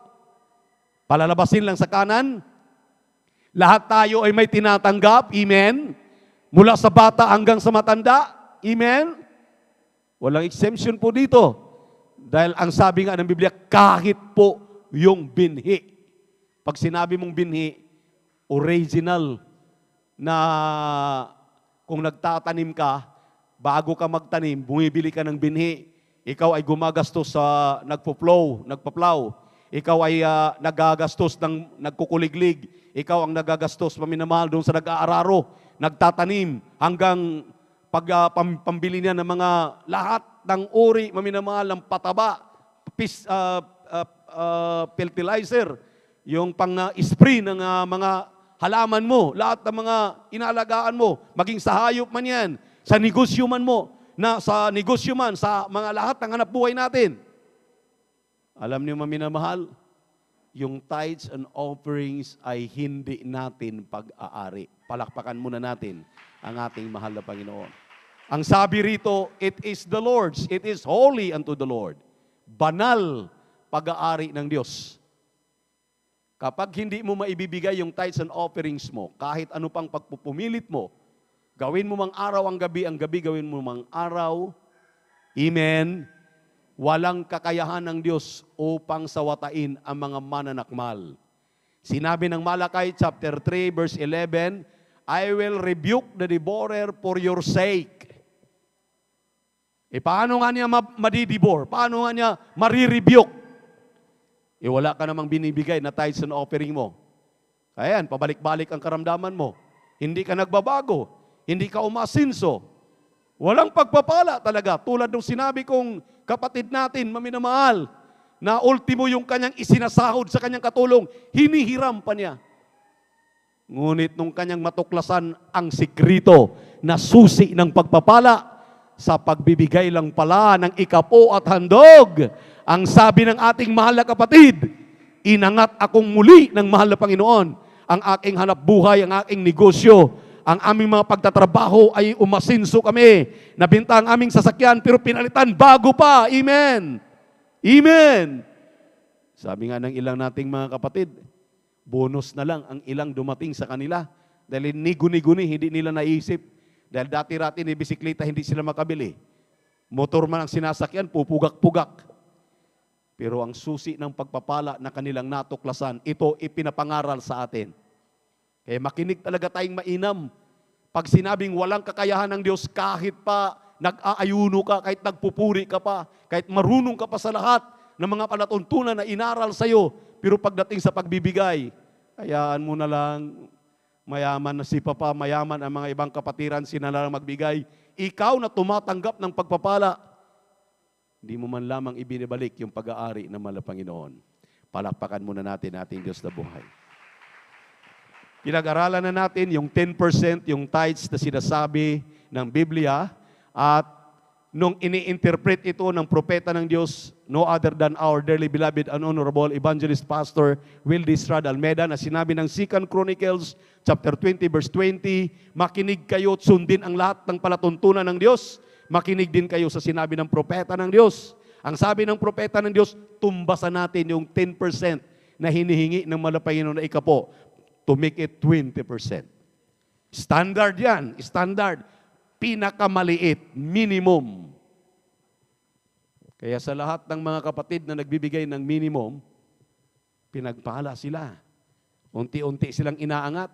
palalabasin lang sa kanan, lahat tayo ay may tinatanggap, amen? Mula sa bata hanggang sa matanda, amen? Walang exemption po dito. Dahil ang sabi nga ng Biblia, kahit po yung binhi. Pag sinabi mong binhi, original na kung nagtatanim ka, bago ka magtanim, bumibili ka ng binhi, ikaw ay gumagastos sa nagpa-plow, ikaw ay nagagastos ng nagkukuliglig, ikaw ang nagagastos, maminamahal, doon sa nag-aararo, nagtatanim, hanggang pambili niya ng mga lahat ng uri, maminamahal, ng pataba, fertilizer, yung pang-spray ng mga halaman mo, lahat ng mga inaalagaan mo, maging sa hayop man yan, sa negosyo man mo, sa mga lahat ng hanap buhay natin. Alam niyo, maminamahal, yung tithes and offerings ay hindi natin pag-aari. Palakpakan muna natin ang ating mahal na Panginoon. Ang sabi rito, it is the Lord's, it is holy unto the Lord. Banal pag-aari ng Diyos. Kapag hindi mo maibibigay yung tithes and offerings mo, kahit ano pang pagpupumilit mo, gawin mo mang araw ang gabi gawin mo mang araw, amen, walang kakayahan ng Diyos upang sawatain ang mga mananakmal. Sinabi ng Malakay chapter 3 verse 11, I will rebuke the devourer for your sake. Paano nga niya madidibor? Paano nga niya marirebuke? Wala ka namang binibigay na tithes and offering mo. Ayan, pabalik-balik ang karamdaman mo. Hindi ka nagbabago. Hindi ka umasinso. Walang pagpapala talaga. Tulad ng sinabi kong kapatid natin, maminamahal, na ultimo yung kanyang isinasahod sa kanyang katulong, hinihiram pa niya. Ngunit nung kanyang matuklasan ang sikrito na susi ng pagpapala, sa pagbibigay lang pala ng ikapo at handog, ang sabi ng ating mahal na kapatid, inangat akong muli ng mahal na Panginoon. Ang aking hanap buhay, ang aking negosyo, ang aming mga pagtatrabaho ay umasinso kami. Nabinta ang aming sasakyan pero pinalitan bago pa. Amen. Amen. Sabi nga ng ilang nating mga kapatid, bonus na lang ang ilang dumating sa kanila. Dahil ni guni-guni, hindi nila naisip. Dahil dati-rati ni bisikleta, hindi sila makabili. Motor man ang sinasakyan, pupugak-pugak. Pero ang susi ng pagpapala na kanilang natuklasan, ito ipinapangaral sa atin. Kaya makinig talaga tayong mainam. Pag sinabing walang kakayahan ng Diyos, kahit pa nag-aayuno ka, kahit nagpupuri ka pa, kahit marunong ka pa sa lahat ng mga palatuntunan na inaral sa'yo, pero pagdating sa pagbibigay, hayaan mo na lang, mayaman na si Papa, mayaman ang mga ibang kapatiran, sila na lang magbigay. Ikaw na tumatanggap ng pagpapala, hindi mo man lamang ibinibalik yung pag-aari ng mahal na Panginoon. Palakpakan muna natin ating Diyos na buhay. Pinag-aralan na natin yung 10%, yung tithes na sinasabi ng Biblia, at nung ini-interpret ito ng propeta ng Diyos, no other than our dearly beloved and honorable evangelist pastor Wildy Estrada Almeda, na sinabi ng 2 Chronicles chapter 20 verse 20, makinig kayo at sundin ang lahat ng palatuntunan ng Diyos. Makinig din kayo sa sinabi ng propeta ng Diyos. Ang sabi ng propeta ng Diyos, tumbasan natin yung 10% na hinihingi ng mahal na Panginoon na ikapo to make it 20%. Standard yan, standard. Pinakamaliit, minimum. Kaya sa lahat ng mga kapatid na nagbibigay ng minimum, pinagpala sila. Unti-unti silang inaangat.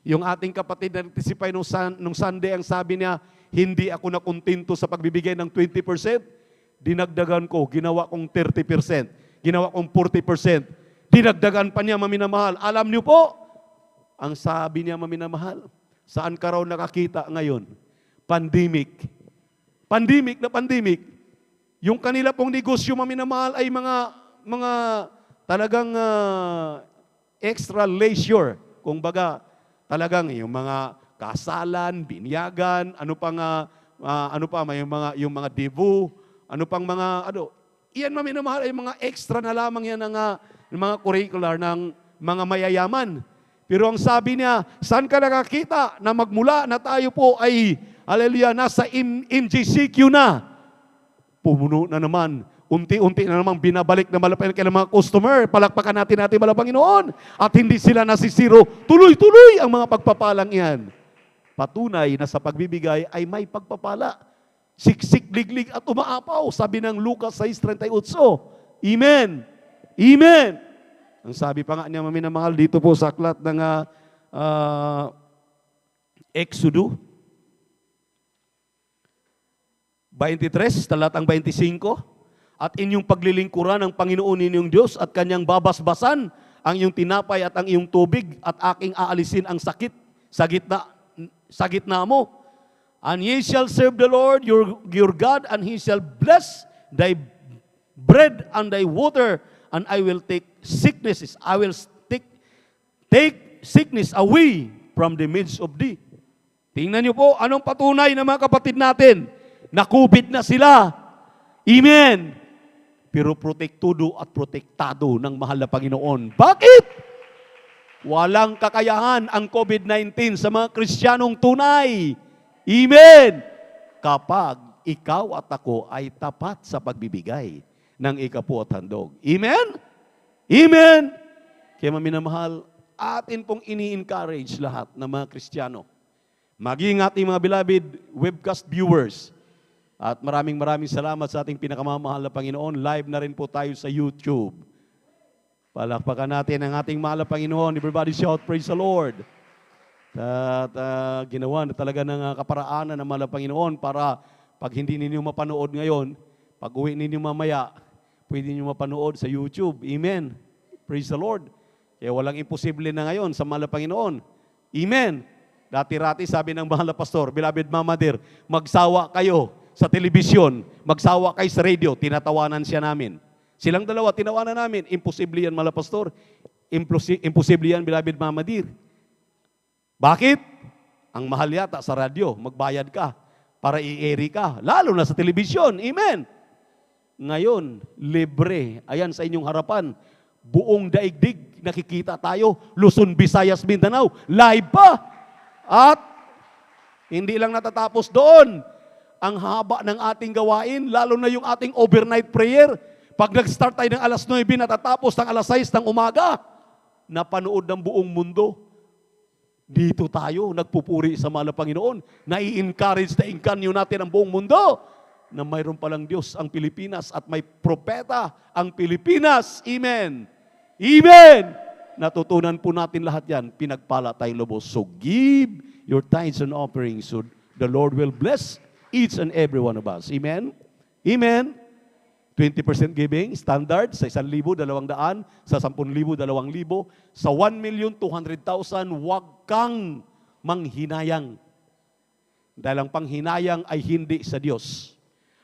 Yung ating kapatid na nagtisipay nung Sunday, ang sabi niya, hindi ako nakontento sa pagbibigay ng 20%, dinagdagan ko, ginawa kong 30%, ginawa kong 40%, dinagdagan pa niya, maminamahal. Alam niyo po, ang sabi niya, maminamahal, saan ka raw nakakita ngayon? Pandemic. Pandemic na pandemic. Yung kanila pong negosyo, maminamahal, ay mga talagang extra leisure. Kung baga, talagang yung mga kasalan, binyagan, yung mga debu, ano pang mga, iyan maminamahal ay mga extra na lamang yan ng mga curricular ng mga mayayaman. Pero ang sabi niya, saan ka nakakita na magmula na tayo po ay, hallelujah, nasa MJCQ na. Pumuno na naman, unti-unti na naman binabalik na malapit ng mga customer. Palakpakan natin mga Panginoon. At hindi sila nasisiro. Tuloy-tuloy ang mga pagpapalang yan. Patunay na sa pagbibigay ay may pagpapala. Siksik, liglig at umaapaw, sabi ng Lucas 6:38. Amen. Amen. Ang sabi pa nga niya, maminamahal, dito po sa aklat ng Exodo 23, talatang 25, at inyong paglilingkuran ng Panginoon ninyong Diyos at kanyang babasbasan ang iyong tinapay at ang iyong tubig at aking aalisin ang sakit sa gitna mo. And ye shall serve the Lord your God, and He shall bless thy bread and thy water, and I will take sicknesses. I will take sickness away from the midst of thee. Tingnan niyo po, anong patunay ng mga kapatid natin? Na-COVID na sila. Amen. Pero protektudo at protektado ng mahal na Panginoon. Bakit? Walang kakayahan ang COVID-19 sa mga Kristiyanong tunay. Amen! Kapag ikaw at ako ay tapat sa pagbibigay ng ikapu at handog. Amen? Amen! Kaya maminamahal, atin pong ini-encourage lahat ng mga Kristiyano. Maging ating mga beloved webcast viewers. At maraming salamat sa ating pinakamamahal na Panginoon. Live na rin po tayo sa YouTube. Palakpakan natin ang ating mahal na Panginoon. Everybody shout, praise the Lord. At ginawa na talaga ng kaparaanan ng mahal na Panginoon para pag hindi ninyo mapanood ngayon, pag uwi ninyo mamaya, pwede ninyo mapanood sa YouTube. Amen. Praise the Lord. Kaya walang imposible na ngayon sa mahal na Panginoon. Amen. Dati-rati sabi ng mahal na pastor, beloved Mama Dear, magsawa kayo sa telebisyon, magsawa kayo sa radio, tinatawanan siya namin. Silang dalawa, tinawanan namin. Imposible yan, mahal na pastor. Imposible yan, beloved Mama Dear. Bakit? Ang mahal yata sa radyo, magbayad ka para i-airy ka, lalo na sa telebisyon. Amen. Ngayon, libre. Ayan sa inyong harapan, buong daigdig, nakikita tayo, Luzon, Visayas, Mindanao, live pa. At hindi lang natatapos doon. Ang haba ng ating gawain, lalo na yung ating overnight prayer. Pag nag-start tayo ng alas 9, natatapos ng alas 6 ng umaga, napanood ng buong mundo. Dito tayo, nagpupuri sa mahal na Panginoon. Nai-encourage na inkanyo natin ang buong mundo na mayroon palang Diyos ang Pilipinas at may propeta ang Pilipinas. Amen. Amen. Natutunan po natin lahat yan. Pinagpala tayong lubos. So give your tithes and offerings so the Lord will bless each and every one of us. Amen. Amen. 20% giving, standard, sa 1,200, sa 10,000, 2,000, sa 1,200,000, huwag kang manghinayang. Dahil ang panghinayang ay hindi sa Diyos.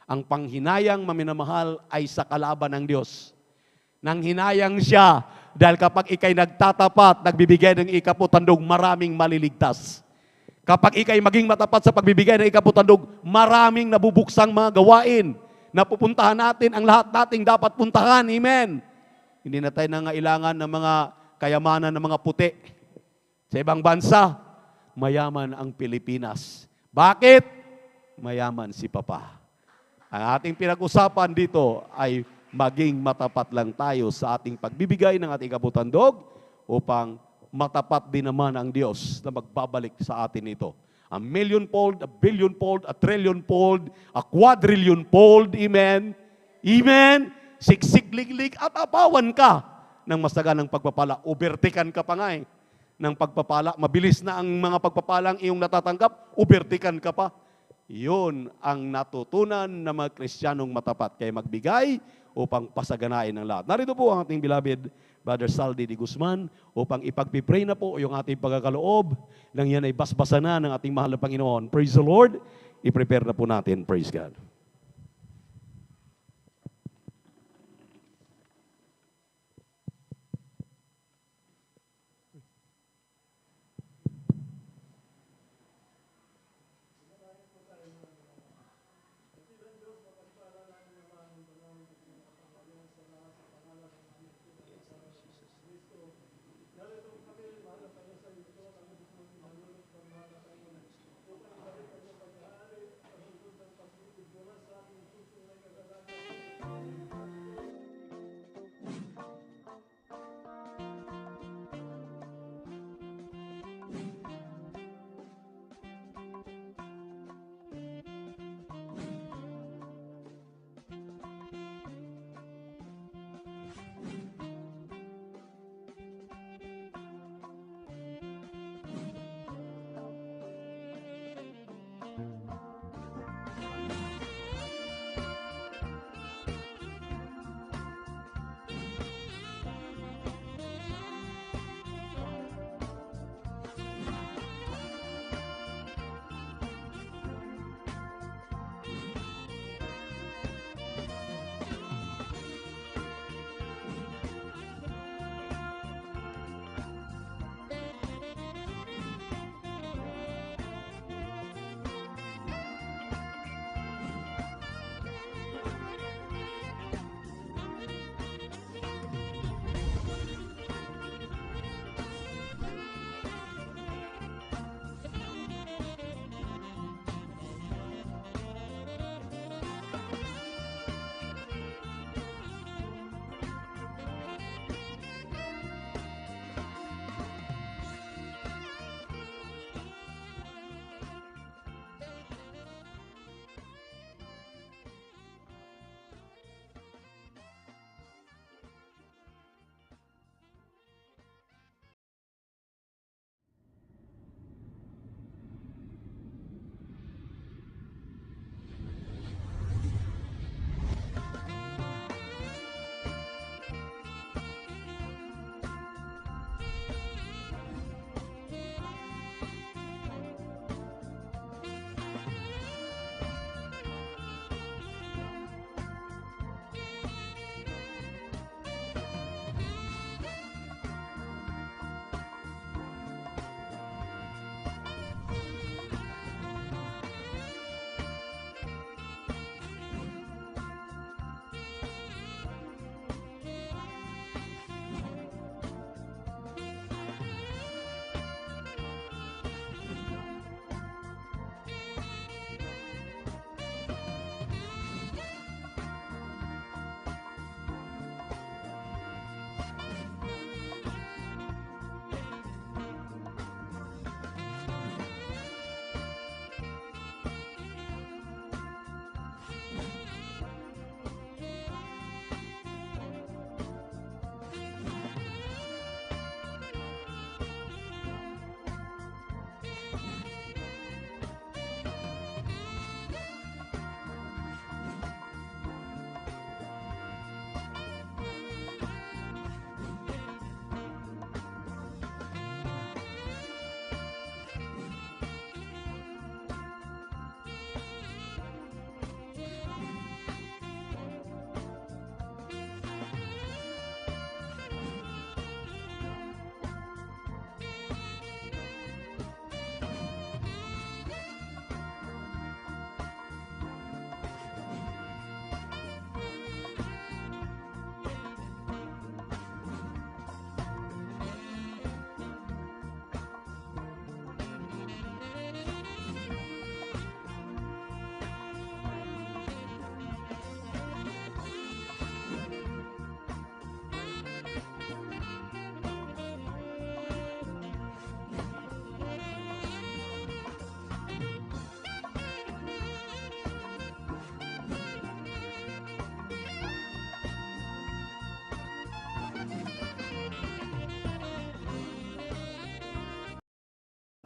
Ang panghinayang, maminamahal, ay sa kalaban ng Diyos. Nang hinayang siya, dahil kapag ikay nagtatapat, nagbibigay ng ikaputandog, maraming maliligtas. Kapag ikay maging matapat sa pagbibigay ng ikaputandog, maraming nabubuksang mga gawain na pupuntahan natin, ang lahat nating dapat puntahan. Amen. Hindi na tayo nangailangan ng mga kayamanan ng mga puti. Sa ibang bansa, mayaman ang Pilipinas. Bakit? Mayaman si Papa. Ang ating pinag-usapan dito ay maging matapat lang tayo sa ating pagbibigay ng ating kaputandog upang matapat din naman ang Diyos na magbabalik sa atin ito. A millionfold, a billionfold, a trillionfold, a quadrillionfold. Amen? Amen? Siksik-liglig at apawan ka ng masaganang pagpapala. Ubertikan ka pa nga ng pagpapala. Mabilis na ang mga pagpapalang iyong natatanggap, ubertikan ka pa. Yun ang natutunan ng mga Kristiyanong matapat. Kaya magbigay upang pasaganain ang lahat. Narito po ang ating beloved Brother Saldi de Guzman upang ipagpipray na po yung ating pagkakaloob nang yan ay basbasa na ng ating mahal na Panginoon. Praise the Lord. I-prepare na po natin. Praise God.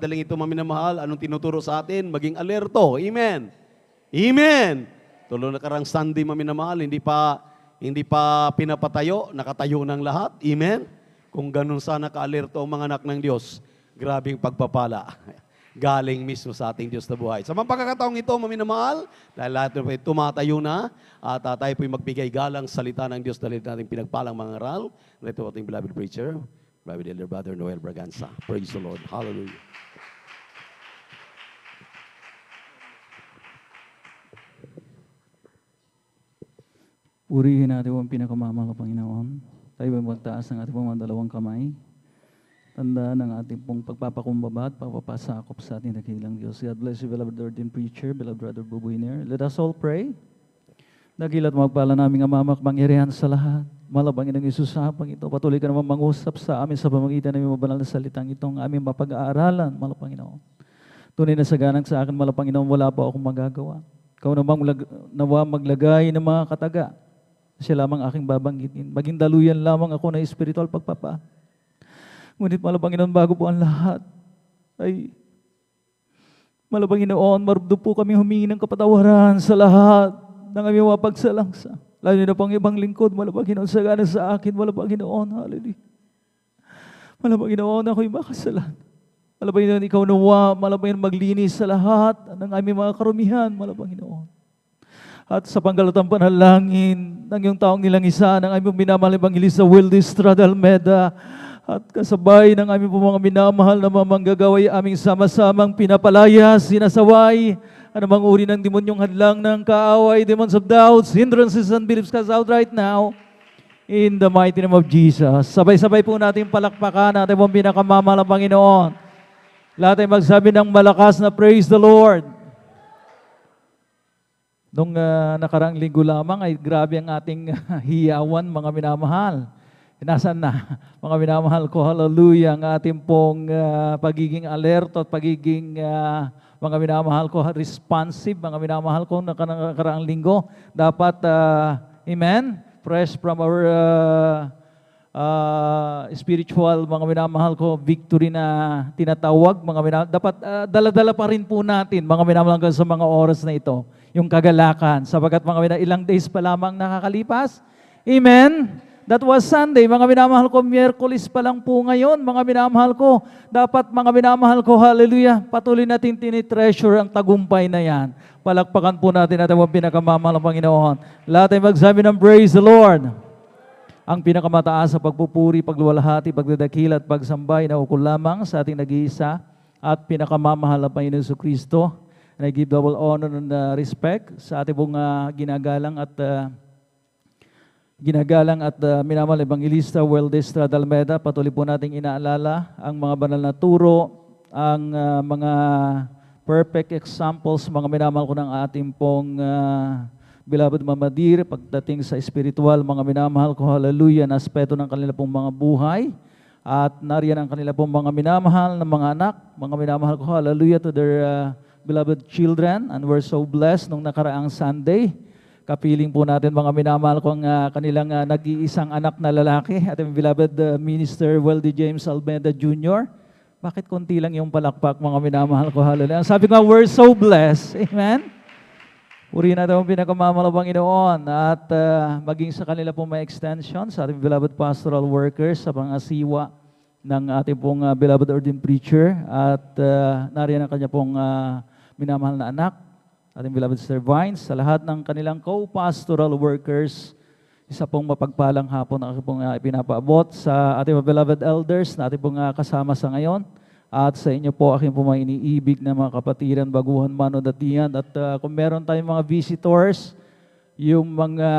daling ito, mga minamahal, anong tinuturo sa atin? Maging alerto. Amen. Amen. Tulo na karang Sunday, mga minamahal, hindi pa pinapatayo, nakatayo ng lahat. Amen. Kung ganun sana ka-alerto ang mga anak ng Diyos, grabing pagpapala. Galing mismo sa ating Diyos na buhay. Sa mga pagkakataong ito, mga minamahal, dahil lahat po tumatayo na, at tayo po'y magbigay galang salita ng Diyos dahil natin pinagpalang mga aral. Ito ating beloved preacher, beloved elder brother Noel Braganza. Praise the Lord. Hallelujah. Purihin natin ang pinakamamahal na Panginoon. Tayo ay magtaas ng ating mga dalawang kamay. Tandaan ang ating pong pagpapakumbaba at pagpapasakop sa ating dakilang Diyos. God bless you, beloved ordained preacher, beloved brother Bubuiner. Let us all pray. Dakilat magpala namin ang mamakmangyarihan sa lahat. Malabangin ang isusapang ito. Patuloy ka naman mangusap sa amin sa pamagitan ng mabanal na salitang itong aming mapag-aaralan, Malapanginoon. Tunay na saganang sa akin, Malapanginoon, wala pa akong magagawa. Ikaw namang nawa maglagay ng mga kataga. Siya lamang aking babanggitin. Maging daluyan lamang ako na spiritual pagpapa. Ngunit Malapanginoon, bago po ang lahat, ay Malapanginoon, marubdo po kami humingi ng kapatawaran sa lahat ng aming mga pagsalangsa. Lalo na pang ibang lingkod, Malapanginoon, sagana sa akin, Malapanginoon, hallelujah. Malapanginoon, ako'y makasalan. Malapanginoon, ikaw nawa, Malapanginoon, maglinis sa lahat ng aming mga karumihan, Malapanginoon. At sa panggalatang panalangin ng iyong taong nilang isa, ng aming minamahal Evangelista Wildy Estrada Almeda, at kasabay ng aming mga minamahal na mamanggagaway aming sama-samang pinapalaya, sinasaway, anumang uri ng demonyong hadlang ng kaaway, demons of doubts, hindrances, and beliefs cast out right now, in the mighty name of Jesus. Sabay-sabay po natin palakpakan natin pong pinakamamahal na Panginoon. Lahat ay magsabi ng malakas na praise the Lord. Nung nakaraang linggo lamang ay grabe ang ating hiyawan, mga minamahal. Nasaan na? Mga minamahal ko, hallelujah, ang ating pong pagiging alerto at pagiging mga minamahal ko, responsive, mga minamahal ko nakaraang linggo. Dapat, amen, fresh from our spiritual, mga minamahal ko, victory na tinatawag, mga minamahal. Dapat dala-dala pa rin po natin, mga minamahal ko, sa mga oras na ito, yung kagalakan, sapagkat mga minamahal, ilang days pa lamang nakakalipas. Amen. That was Sunday. Mga minamahal ko, Miyerkules pa lang po ngayon. Mga minamahal ko, dapat mga minamahal ko, hallelujah, patuloy natin tinitreasure ang tagumpay na yan. Palakpakan po natin at ang pinakamamahal ng Panginoon. Lahat ay magsabi ng praise the Lord. Ang pinakamataas sa pagpupuri, pagluwalhati, pagdadakila at pagsambay na ukol lamang sa ating nag-iisa at pinakamamahal na Panginoon Jesucristo. And I give double honor and respect sa ating pong ginagalang at minamahal Evangelista Wildy Estrada Almeda. Patuloy po nating inaalala ang mga banal na turo, ang mga perfect examples, mga minamahal ko ng ating pong beloved mamadir, pagdating sa spiritual, mga minamahal ko, hallelujah, na aspeto ng kanila pong mga buhay. At nariyan ang kanila pong mga minamahal na mga anak, mga minamahal ko, hallelujah, to their beloved children. And we're so blessed nung nakaraang Sunday. Kapiling po natin mga minamahal ko ang kanilang nag-iisang anak na lalaki, ating beloved Minister Weldy James Almeda Jr. Bakit konti lang yung palakpak, mga minamahal ko, hallelujah. Sabi ko, we're so blessed. Amen? Purihin natin ang pinakamamahal ng Panginoon at maging sa kanila pong may extension sa ating beloved pastoral workers sa pangasiwa ng ating pong beloved ordained preacher at nariyan ang kanya pong minamahal na anak, ating beloved Sir Vines, sa lahat ng kanilang co-pastoral workers, isa pong mapagpalang hapon na pong ipinapaabot sa ating beloved elders na ating pong kasama sa ngayon at sa inyo po aking pong mga iniibig na mga kapatiran, baguhan, man o datihan. At kung meron tayong mga visitors, yung mga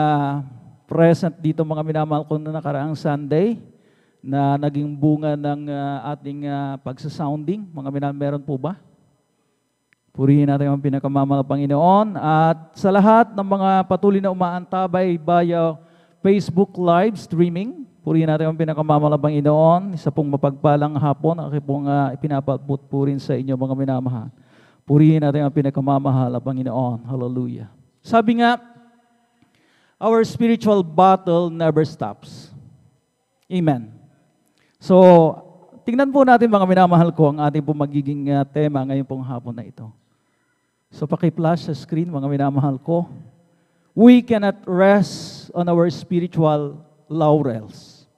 present dito, mga minamahal ko na nakaraang Sunday, na naging bunga ng ating pagsasounding, mga minamahal, meron po ba? Purihin natin ang pinakamamahal ng Panginoon. At sa lahat ng mga patuloy na umaantabay via Facebook live streaming, purihin natin ang pinakamamahal ng Panginoon. Isa pong mapagpalang hapon, ako pong ipinapabot po rin sa inyo mga minamahal. Purihin natin ang pinakamamahal ng Panginoon. Hallelujah. Sabi nga, our spiritual battle never stops. Amen. So, tingnan po natin mga minamahal ko ang ating pong magiging tema ngayong pong hapon na ito. So paki-flash sa screen mga minamahal ko. We cannot rest on our spiritual laurels.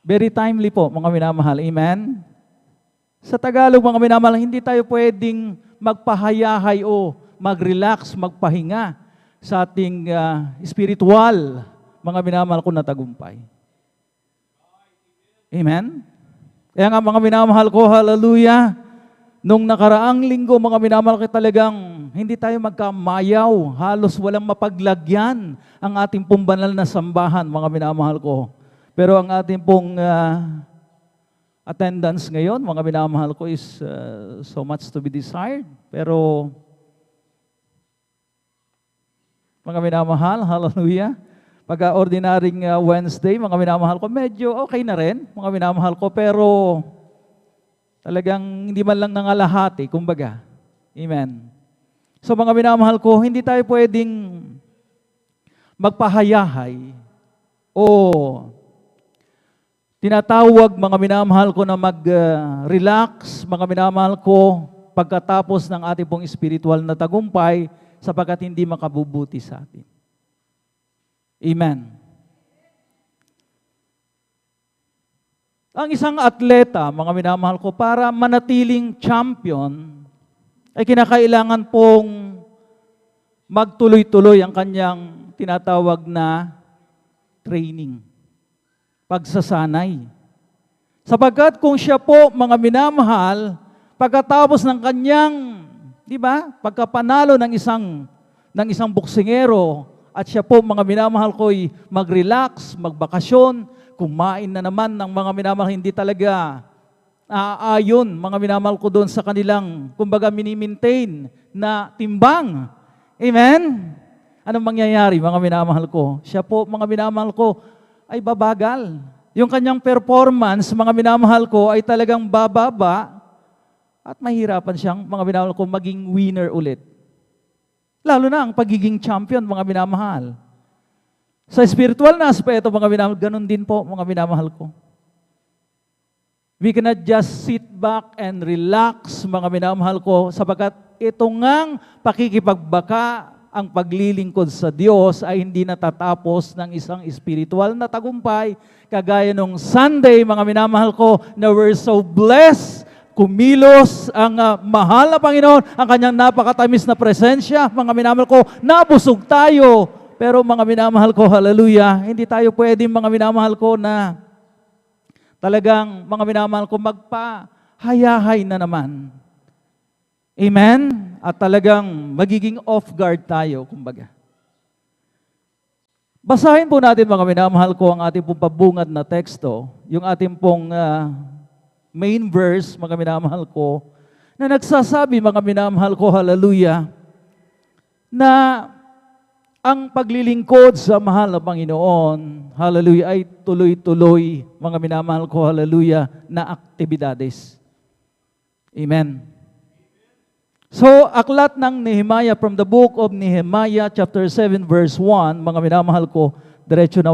Very timely po mga minamahal. Amen? Sa Tagalog mga minamahal, hindi tayo pwedeng magpahayahay o mag-relax, magpahinga sa ating spiritual mga minamahal ko na tagumpay. Amen? Kaya nga mga minamahal ko, hallelujah, nung nakaraang linggo mga minamahal ko talagang hindi tayo magkamayaw, halos walang mapaglagyan ang ating pong banal na sambahan mga minamahal ko. Pero ang ating pong attendance ngayon, mga minamahal ko, is so much to be desired. Pero mga minamahal, hallelujah, pagka ordinaryong Wednesday, mga minamahal ko, medyo okay na rin, mga minamahal ko, pero talagang hindi man lang nangalahati, kumbaga. Amen. So mga minamahal ko, hindi tayo pwedeng magpahayahay o tinatawag mga minamahal ko na mag-relax, mga minamahal ko, pagkatapos ng ating pong spiritual na tagumpay, sapagkat hindi makabubuti sa atin. Amen. Ang isang atleta, mga minamahal ko, para manatiling champion, ay kinakailangan pong magtuloy-tuloy ang kanyang tinatawag na training, pagsasanay. Sapagkat kung siya po, mga minamahal, pagkatapos ng kanyang, di ba, pagkapanalo ng isang boksingero, at siya po, mga minamahal ko, ay mag-relax, magbakasyon, kumain na naman ng mga minamahal, hindi talaga aayon, mga minamahal ko doon sa kanilang, kumbaga, mini-maintain na timbang. Amen? Anong mangyayari, mga minamahal ko? Siya po, mga minamahal ko, ay babagal. Yung kanyang performance, mga minamahal ko, ay talagang bababa at mahirapan siyang, mga minamahal ko, maging winner ulit. Lalo na ang pagiging champion, mga minamahal. Sa spiritual na aspeto, mga minamahal, ganun din po, mga minamahal ko. We cannot just sit back and relax, mga minamahal ko, sapagkat ito ngang pakikipagbaka, ang paglilingkod sa Diyos ay hindi natatapos ng isang spiritual na tagumpay, kagaya nung Sunday, mga minamahal ko, na we're so blessed, kumilos ang mahal na Panginoon, ang kanyang napakatamis na presensya, mga minamahal ko, nabusog tayo. Pero mga minamahal ko, hallelujah, hindi tayo pwedeng, mga minamahal ko, na talagang, mga minamahal ko, magpahayahay na naman. Amen? At talagang magiging off guard tayo, kumbaga. Basahin po natin, mga minamahal ko, ang ating pong pabungad na teksto, yung ating pong main verse, mga minamahal ko, na nagsasabi, mga minamahal ko, hallelujah, na ang paglilingkod sa mahal na Panginoon, hallelujah, ay tuloy-tuloy, mga minamahal ko, hallelujah, na aktibidades. Amen. So, aklat ng Nehemiah from the book of Nehemiah chapter 7 verse 1, mga minamahal ko, diretso na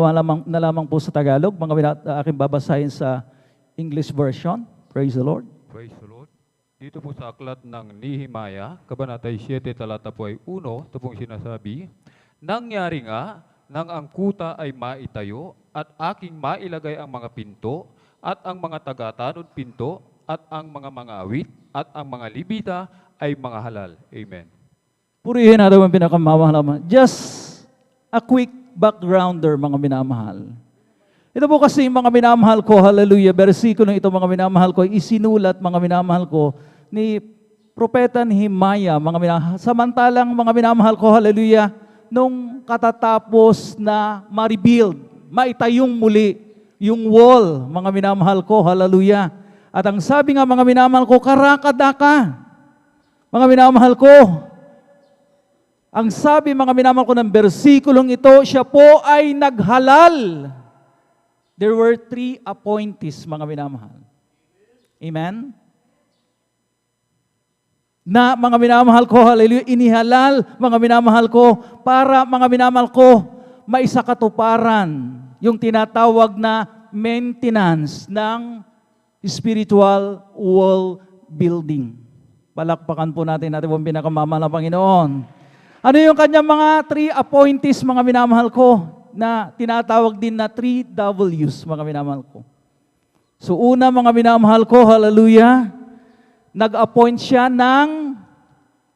lamang po sa Tagalog, aking babasahin sa English version. Praise the Lord. Praise the Lord. Dito po sa aklat ng Nehemiah, kabanatay 7, talata po ay 1, ito pong sinasabi, nangyari nga, nang ang kuta ay maitayo, at aking mailagay ang mga pinto, at ang mga tagatanod pinto, at ang mga awit, at ang mga libita, ay mga halal. Amen. Purihin natin ang pinakamamahal. Just a quick backgrounder, mga minamahal. Ito po kasi mga minamahal ko, hallelujah, versikulo ito mga minamahal ko, isinulat mga minamahal ko ni Propeta Nehemiah, mga minamahal. Samantalang mga minamahal ko, hallelujah, nung katatapos na ma-rebuild, maitayong muli yung wall, mga minamahal ko, hallelujah. At ang sabi nga mga minamahal ko, karakadaka. Mga minamahal ko, ang sabi mga minamahal ko ng bersikulong ito, siya po ay naghalal. There were 3 appointees, mga minamahal. Amen? Na mga minamahal ko, hallelujah, inihalal, mga minamahal ko, para mga minamahal ko, maisakatuparan yung tinatawag na maintenance ng spiritual wall building. Palakpakan po natin pong pinakamamahal na Panginoon. Ano yung kanyang mga 3 appointees, mga minamahal ko, na tinatawag din na 3 W's, mga minamahal ko. So una, mga minamahal ko, hallelujah, nag-appoint siya ng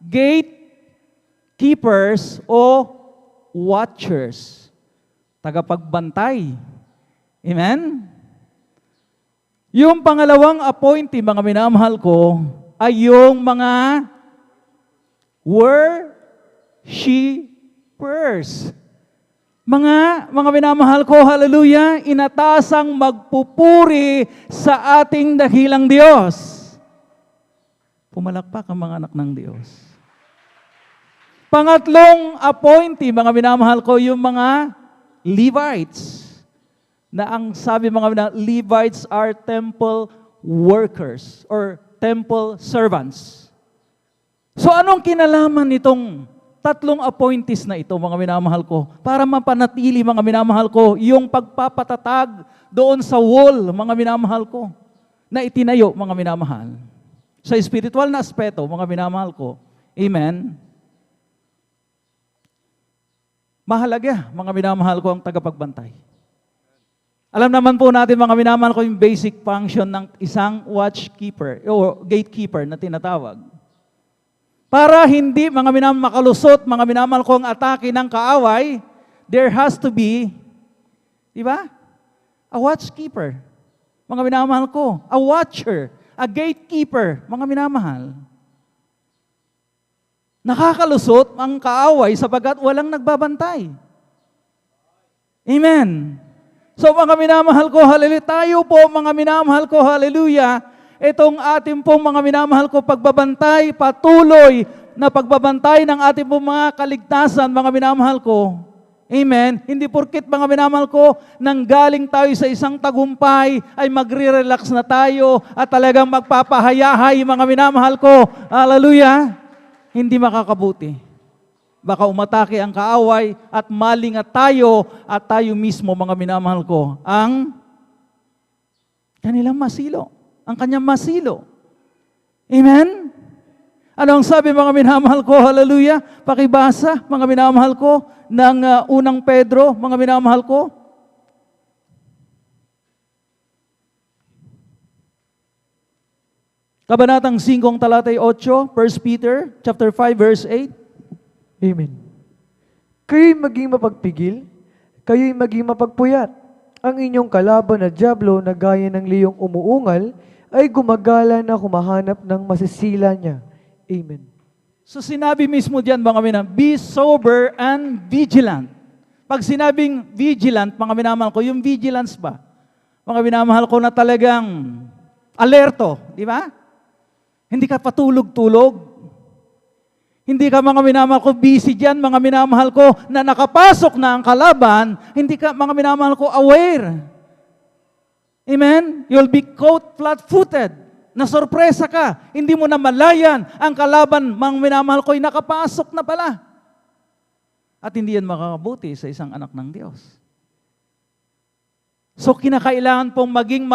gatekeepers o watchers, tagapagbantay. Amen? Yung pangalawang appointee, mga minamahal ko, ay yung mga worshipers. Mga minamahal ko, hallelujah, inatasang magpupuri sa ating dakilang Diyos. Pumalakpak ang mga anak ng Diyos. Pangatlong appointee, mga minamahal ko, yung mga Levites. Na ang sabi mga Levites are temple workers or temple servants. So anong kinalaman nitong 3 appointees na ito, mga minamahal ko, para mapanatili, mga minamahal ko, yung pagpapatatag doon sa wall, mga minamahal ko, na itinayo, mga minamahal. Sa spiritual na aspeto, mga minamahal ko, amen, mahalaga, mga minamahal ko, ang tagapagbantay. Alam naman po natin, mga minamahal ko, yung basic function ng isang watchkeeper o gatekeeper na tinatawag. Para hindi, mga minamahal, makalusot, mga minamahal ko, ang atake ng kaaway, there has to be, di ba? A watchkeeper. Mga minamahal ko, a watcher, a gatekeeper, mga minamahal. Nakakalusot ang kaaway sapagkat walang nagbabantay. Amen. So mga minamahal ko, hallelujah, tayo po mga minamahal ko, hallelujah, itong ating pong mga minamahal ko pagbabantay, patuloy na pagbabantay ng ating pong mga kaligtasan, mga minamahal ko. Amen. Hindi porkit mga minamahal ko, nanggaling tayo sa isang tagumpay, ay magre-relax na tayo at talagang magpapahayahay, mga minamahal ko. Hallelujah. Hindi makakabuti. Baka umatake ang kaaway at malingat tayo at tayo mismo, mga minamahal ko, ang kanilang masilo. Ang kanyang masilo. Amen? Ano ang sabi, mga minamahal ko? Hallelujah. Pakibasa, mga minamahal ko, ng unang Pedro, mga minamahal ko. Kabanatang 5, talatay 8, 1 Peter, chapter 5, verse 8. Amen. Kayo'y maging mapagpigil, kayo'y maging mapagpuyat. Ang inyong kalaban na dyablo na gaya ng liyong umuungal ay gumagala na humahanap ng masisila niya. Amen. So sinabi mismo diyan, mga minamahal, be sober and vigilant. Pag sinabing vigilant, mga minamahal ko, yung vigilance ba? Mga minamahal ko na talagang alerto, di ba? Hindi ka patulog-tulog. Hindi ka, mga minamahal ko, busy dyan, mga minamahal ko, na nakapasok na ang kalaban, hindi ka, mga minamahal ko, aware. Amen? You'll be caught flat-footed. Nasorpresa ka. Hindi mo na malayan ang kalaban, mga minamahal ko, ay nakapasok na pala. At hindi yan makakabuti sa isang anak ng Diyos. So, kinakailangan pong maging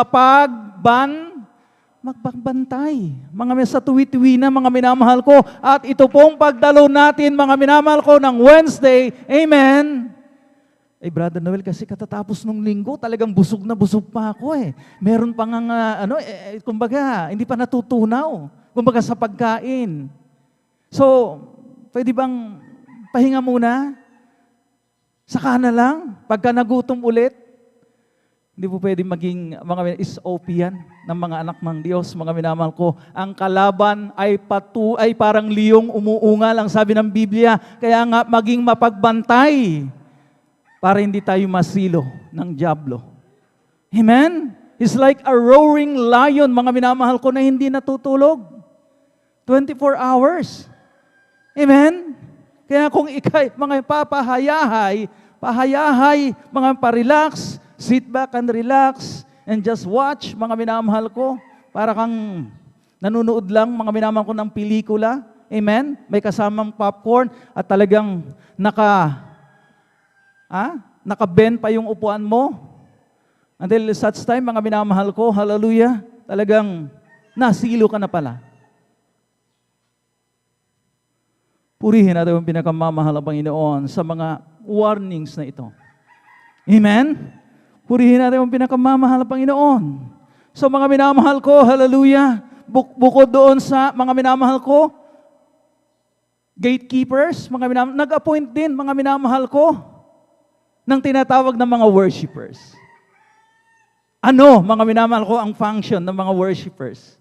magbantay. Mga sa tuwi-tuwi na, mga minamahal ko. At ito pong pagdalo natin, mga minamahal ko, ng Wednesday. Amen. Brother Noel, kasi katatapos nung linggo, talagang busog na busog pa ako eh. Meron pa nga, kumbaga, hindi pa natutunaw. Kumbaga sa pagkain. So, pwede bang pahinga muna? Saka na lang, pagka nagutom ulit. Hindi po pwede maging mga SOP yan ng mga anak ng Diyos, mga minamahal ko. Ang kalaban ay parang liyong umuungal, ang sabi ng Biblia. Kaya nga maging mapagbantay para hindi tayo masilo ng dyablo. Amen? It's like a roaring lion, mga minamahal ko, na hindi natutulog. 24 hours. Amen? Kaya kung ikay, mga pahayahay, mga parelax, sit back and relax and just watch, mga minamahal ko. Para kang nanonood lang, mga minamahal ko, ng pelikula. Amen? May kasamang popcorn at talagang naka-bend pa yung upuan mo. Until such time, mga minamahal ko, hallelujah, talagang nasilo ka na pala. Purihin natin ang pinakamamahal ng Panginoon sa mga warnings na ito. Amen? Purihin natin ang pinakamamahal ng Panginoon. So mga minamahal ko, hallelujah, bukod doon sa mga minamahal ko, gatekeepers, nag-appoint din mga minamahal ko ng tinatawag na mga worshipers. Ano, mga minamahal ko, ang function ng mga worshipers?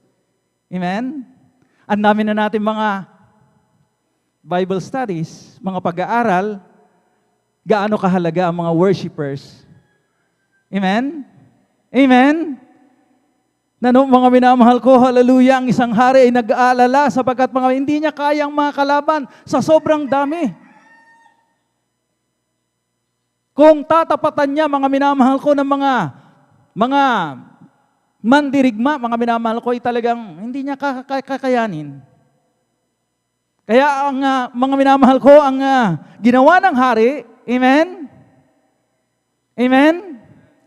Amen? Ang dami na natin mga Bible studies, mga pag-aaral, gaano kahalaga ang mga worshipers. Amen? Amen? Mga minamahal ko, hallelujah, ang isang hari ay nag-aalala sapagkat hindi niya kayang makalaban sa sobrang dami. Kung tatapatan niya, mga minamahal ko, ng mga mandirigma, mga minamahal ko, ay talagang hindi niya kakayanin. Kaya ang mga minamahal ko, ang ginawa ng hari, amen? Amen?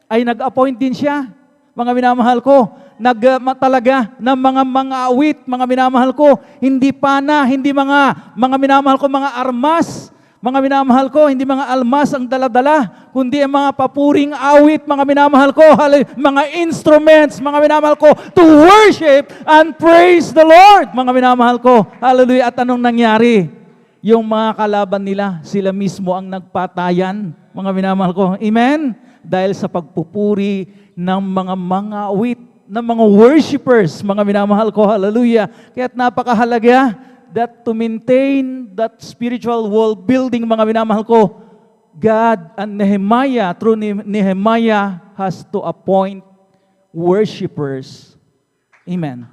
Ay nag-appoint din siya, mga minamahal ko, talaga ng mga awit, mga minamahal ko, hindi pana, hindi mga minamahal ko, mga armas, mga minamahal ko, hindi mga almas ang daladala, kundi ang mga papuring awit, mga minamahal ko, mga instruments, mga minamahal ko, to worship and praise the Lord, mga minamahal ko. Hallelujah. At anong nangyari? Yung mga kalaban nila, sila mismo ang nagpatayan, mga minamahal ko. Amen? Dahil sa pagpupuri ng mga awit, ng mga worshipers, mga minamahal ko. Hallelujah. Kaya't napakahalaga that to maintain that spiritual wall building, mga minamahal ko, God and Nehemiah, through Nehemiah, has to appoint worshipers. Amen.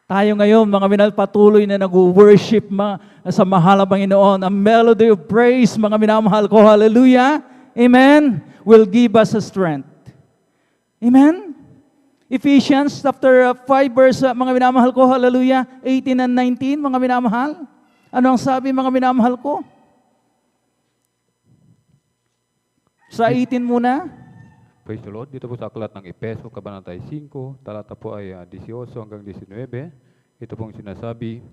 Tayo ngayon, mga minamahal, patuloy na nag-worship sa mahal na Panginoon. A melody of praise, mga minamahal ko, hallelujah. Amen. Will give us a strength. Amen. Ephesians chapter 5 verse, mga minamahal ko, hallelujah, 18 and 19, mga minamahal. Ano ang sabi, mga minamahal ko? Sa 18 muna. Praise the Lord. Dito po sa aklat ng Epeso, Kabanata 5, talata po ay 18 hanggang 19. Ito pong sinasabi,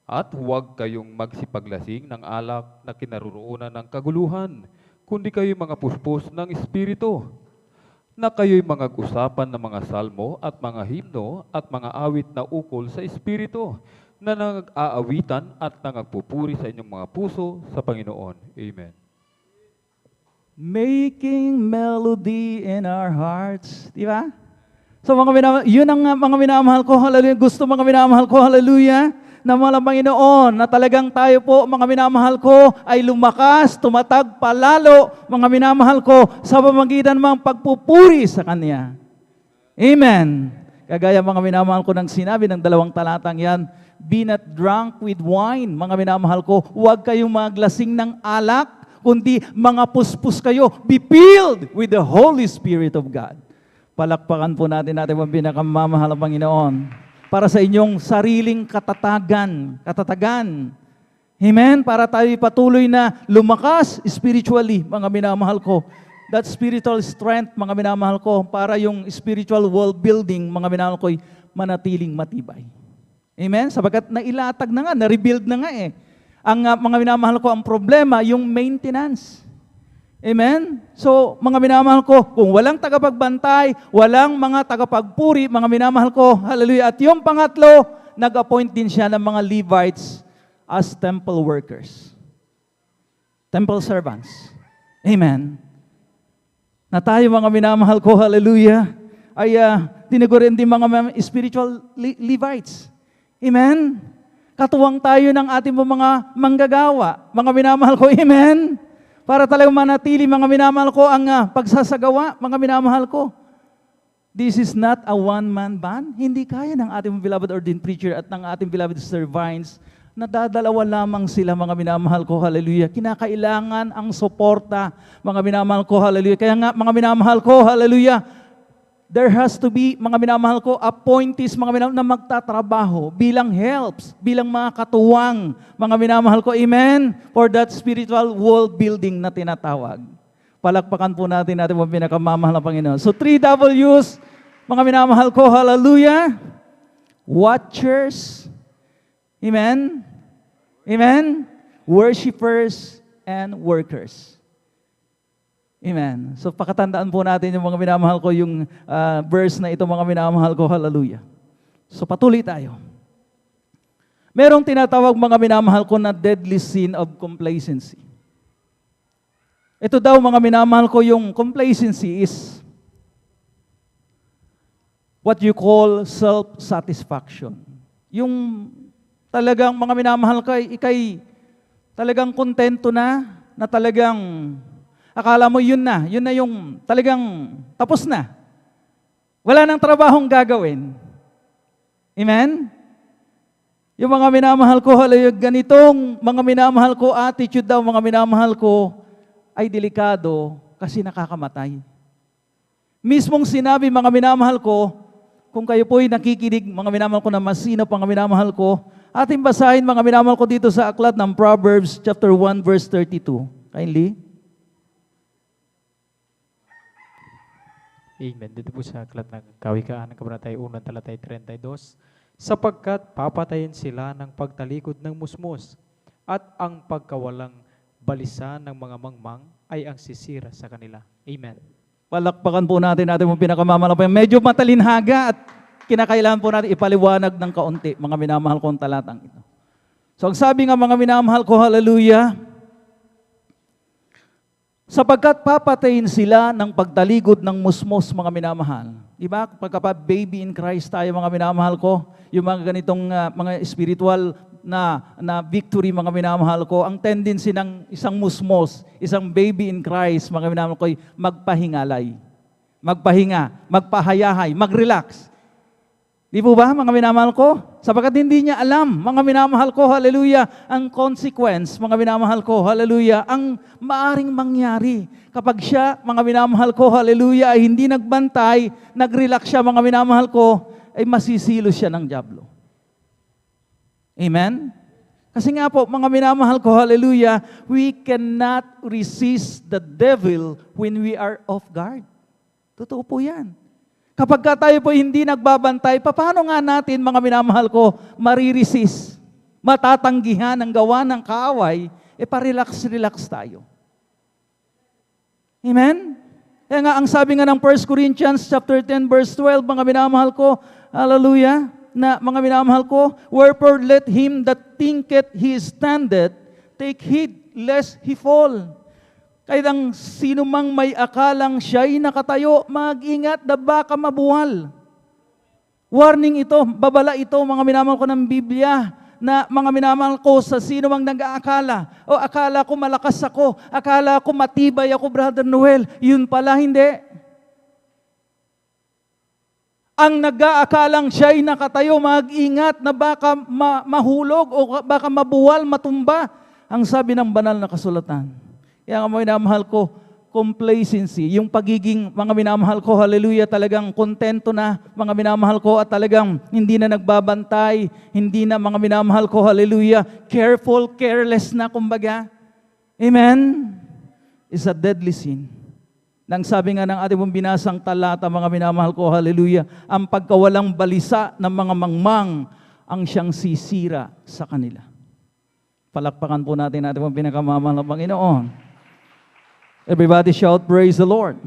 at huwag kayong magsipaglasing ng alak na kinaroroonan ng kaguluhan, kundi kayo'y mga puspos ng Espiritu, na kayo'y mga usapan ng mga salmo at mga himno at mga awit na ukol sa Espiritu, na nag-aawitan at nagpupuri sa inyong mga puso sa Panginoon. Amen. Making melody in our hearts. Di ba? So yun ang mga minamahal ko, hallelujah. Gusto mga minamahal ko, hallelujah, na mga Panginoon, na talagang tayo po, mga minamahal ko, ay lumakas, tumatag palalo, mga minamahal ko, sa pamamagitan ng pagpupuri sa Kanya. Amen. Kagaya mga minamahal ko ng sinabi ng 2 talatang yan, be not drunk with wine, mga minamahal ko, huwag kayong maglasing ng alak, kundi mga puspos kayo, be filled with the Holy Spirit of God. Palakpakan po natin ang pinakamamahal ng Panginoon para sa inyong sariling katatagan. Amen? Para tayo patuloy na lumakas spiritually, mga minamahal ko. That spiritual strength, mga minamahal ko, para yung spiritual wall building, mga minamahal ko, manatiling matibay. Amen? Sabagat nailatag na nga, na-rebuild na nga eh. Ang mga minamahal ko, ang problema, yung maintenance. Amen? So, mga minamahal ko, kung walang tagapagbantay, walang mga tagapagpuri, mga minamahal ko, hallelujah. At yung pangatlo, nag-appoint din siya ng mga Levites as temple workers. Temple servants. Amen? Na tayo, mga minamahal ko, hallelujah, ay tinugurin din mga spiritual Levites. Amen? Katuwang tayo ng ating mga manggagawa. Mga minamahal ko, amen? Para talagang manatili, mga minamahal ko, ang pagsasagawa, mga minamahal ko. This is not a one-man band. Hindi kaya ng ating beloved ordained preacher at ng ating beloved servants. Nadadalawa lamang sila, mga minamahal ko, hallelujah. Kinakailangan ang suporta, mga minamahal ko, hallelujah. Kaya nga, mga minamahal ko, hallelujah, there has to be, mga minamahal ko, appointees, mga minamahal na magtatrabaho bilang helps, bilang mga katuwang, mga minamahal ko, amen, for that spiritual wall building na tinatawag. Palakpakan po natin ang pinakamamahal na Panginoon. So 3 W's, Mga minamahal ko, hallelujah. Watchers, amen? Amen? Worshippers and workers. Amen. So pakatandaan po natin yung mga minamahal ko, yung verse na ito, mga minamahal ko, hallelujah. So patuloy tayo. Merong tinatawag mga minamahal ko na deadly sin of complacency. Ito daw mga minamahal ko, yung complacency is what you call self-satisfaction. Yung talagang mga minamahal ko, ikay talagang kontento na talagang akala mo yun na yung talagang tapos na. Wala nang trabahong gagawin. Amen? Yung mga minamahal ko, ganitong mga minamahal ko, attitude daw mga minamahal ko, ay delikado kasi nakakamatay. Mismong sinabi mga minamahal ko, kung kayo po'y nakikinig, mga minamahal ko na masinop, mga minamahal ko, ating basahin mga minamahal ko dito sa aklat ng Proverbs chapter 1 verse 32. Kindly. Amen. Dito po sa aklat ng Kawikaan ng Kabanatay 1, talatay 32, sapagkat papatayin sila ng pagtalikod ng musmos at ang pagkawalang balisa ng mga mangmang ay ang sisira sa kanila. Amen. Palakpakan po natin mong pinakamamalapay. Medyo matalinhaga at kinakailangan po natin ipaliwanag ng kaunti, mga minamahal kong talatang ito. So ang sabi nga mga minamahal ko, hallelujah, sapagkat papatayin sila ng pagtaligod ng musmos, mga minamahal. Diba? Pagka baby in Christ tayo, mga minamahal ko, yung mga ganitong mga spiritual na victory, mga minamahal ko, ang tendency ng isang musmos, isang baby in Christ, mga minamahal ko, ay magpahingalay, magpahinga, magpahayahay, mag-relax. Di po ba, mga minamahal ko? Sapagkat hindi niya alam, mga minamahal ko, hallelujah, ang consequence, mga minamahal ko, hallelujah, ang maaring mangyari. Kapag siya, mga minamahal ko, hallelujah, ay hindi nagbantay, nag-relax siya, mga minamahal ko, ay masisilo siya ng dyablo. Amen? Kasi nga po, mga minamahal ko, hallelujah, we cannot resist the devil when we are off guard. Totoo po yan. Kapag tayo po hindi nagbabantay, paano nga natin, mga minamahal ko, mariresist, matatanggihan ang gawa ng kaaway, pa-relax tayo. Amen? Kaya nga, ang sabi nga ng 1 Corinthians chapter 10, verse 12, mga minamahal ko, hallelujah, na mga minamahal ko, wherefore let him that thinketh he standeth, take heed lest he fall. Kahit ang sino mang may akalang siya'y nakatayo, mag-ingat na baka mabuwal. Warning ito, babala ito, mga minamahal ko ng Biblia, na mga minamahal ko sa sino mang nag-aakala, o akala ko malakas ako, akala ko matibay ako, Brother Noel, yun pala hindi. Ang nag-aakalang siya'y nakatayo, mag-ingat na baka mahulog o baka mabuwal, matumba. Ang sabi ng banal na kasulatan. Kaya nga mga minamahal ko, complacency, yung pagiging mga minamahal ko, hallelujah, talagang kontento na mga minamahal ko at talagang hindi na nagbabantay, hindi na mga minamahal ko, hallelujah, careful, careless na kumbaga. Amen? Is a deadly sin. Nang sabi nga ng ating mong binasang talata, mga minamahal ko, hallelujah, ang pagkawalang balisa ng mga mangmang ang siyang sisira sa kanila. Palakpakan po natin ating mong pinakamamahal na Panginoon. Everybody shout, praise the Lord.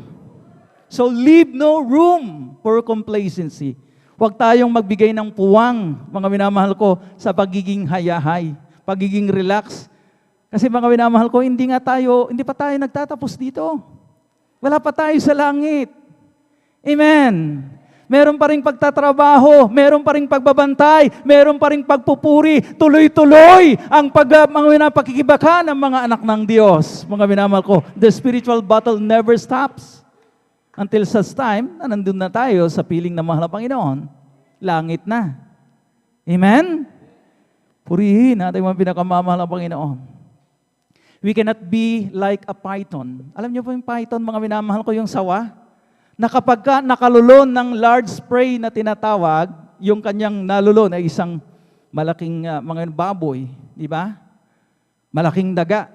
So leave no room for complacency. Huwag tayong magbigay ng puwang, mga minamahal ko, sa pagiging hayahay, pagiging relax. Kasi mga minamahal ko, hindi pa tayo nagtatapos dito. Wala pa tayo sa langit. Amen. Meron pa rin pagtatrabaho, meron pa rin pagbabantay, meron pa rin pagpupuri, tuloy-tuloy ang mga pakikibaka ng mga anak ng Diyos. Mga minamahal ko, the spiritual battle never stops. Until such time na nandun na tayo sa piling ng mahal na Panginoon, langit na. Amen? Purihin natin mga pinakamamahal na Panginoon. We cannot be like a python. Alam niyo po yung python, mga minamahal ko, yung sawa? Na kapag nakalulon ng large prey na tinatawag, yung kanyang nalulon ay isang malaking mga baboy, di ba? Malaking daga.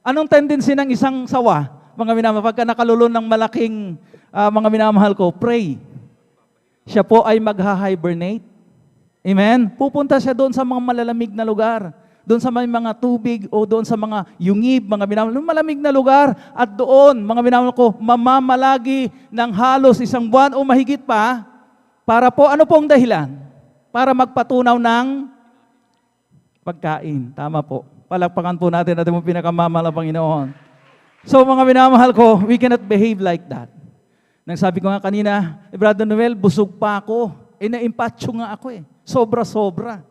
Anong tendency ng isang sawa? Mga minamahal, pagka nakalulon ng malaking mga minamahal ko, prey. siya po ay magha-hibernate. Amen? Pupunta siya doon sa mga malalamig na lugar. Doon sa may mga tubig o doon sa mga yungib, mga minamahal, malamig na lugar. At doon, mga minamahal ko, mamamalagi ng halos 1 buwan o mahigit pa. Para po, ano pong dahilan? Para magpatunaw ng pagkain. Tama po. Palakpakan po natin at yung pinakamamahal na Panginoon. So mga minamahal ko, we cannot behave like that. Nang sabi ko nga kanina, Brother Noel, busog pa ako. Na-impatyo nga ako eh. Sobra-sobra.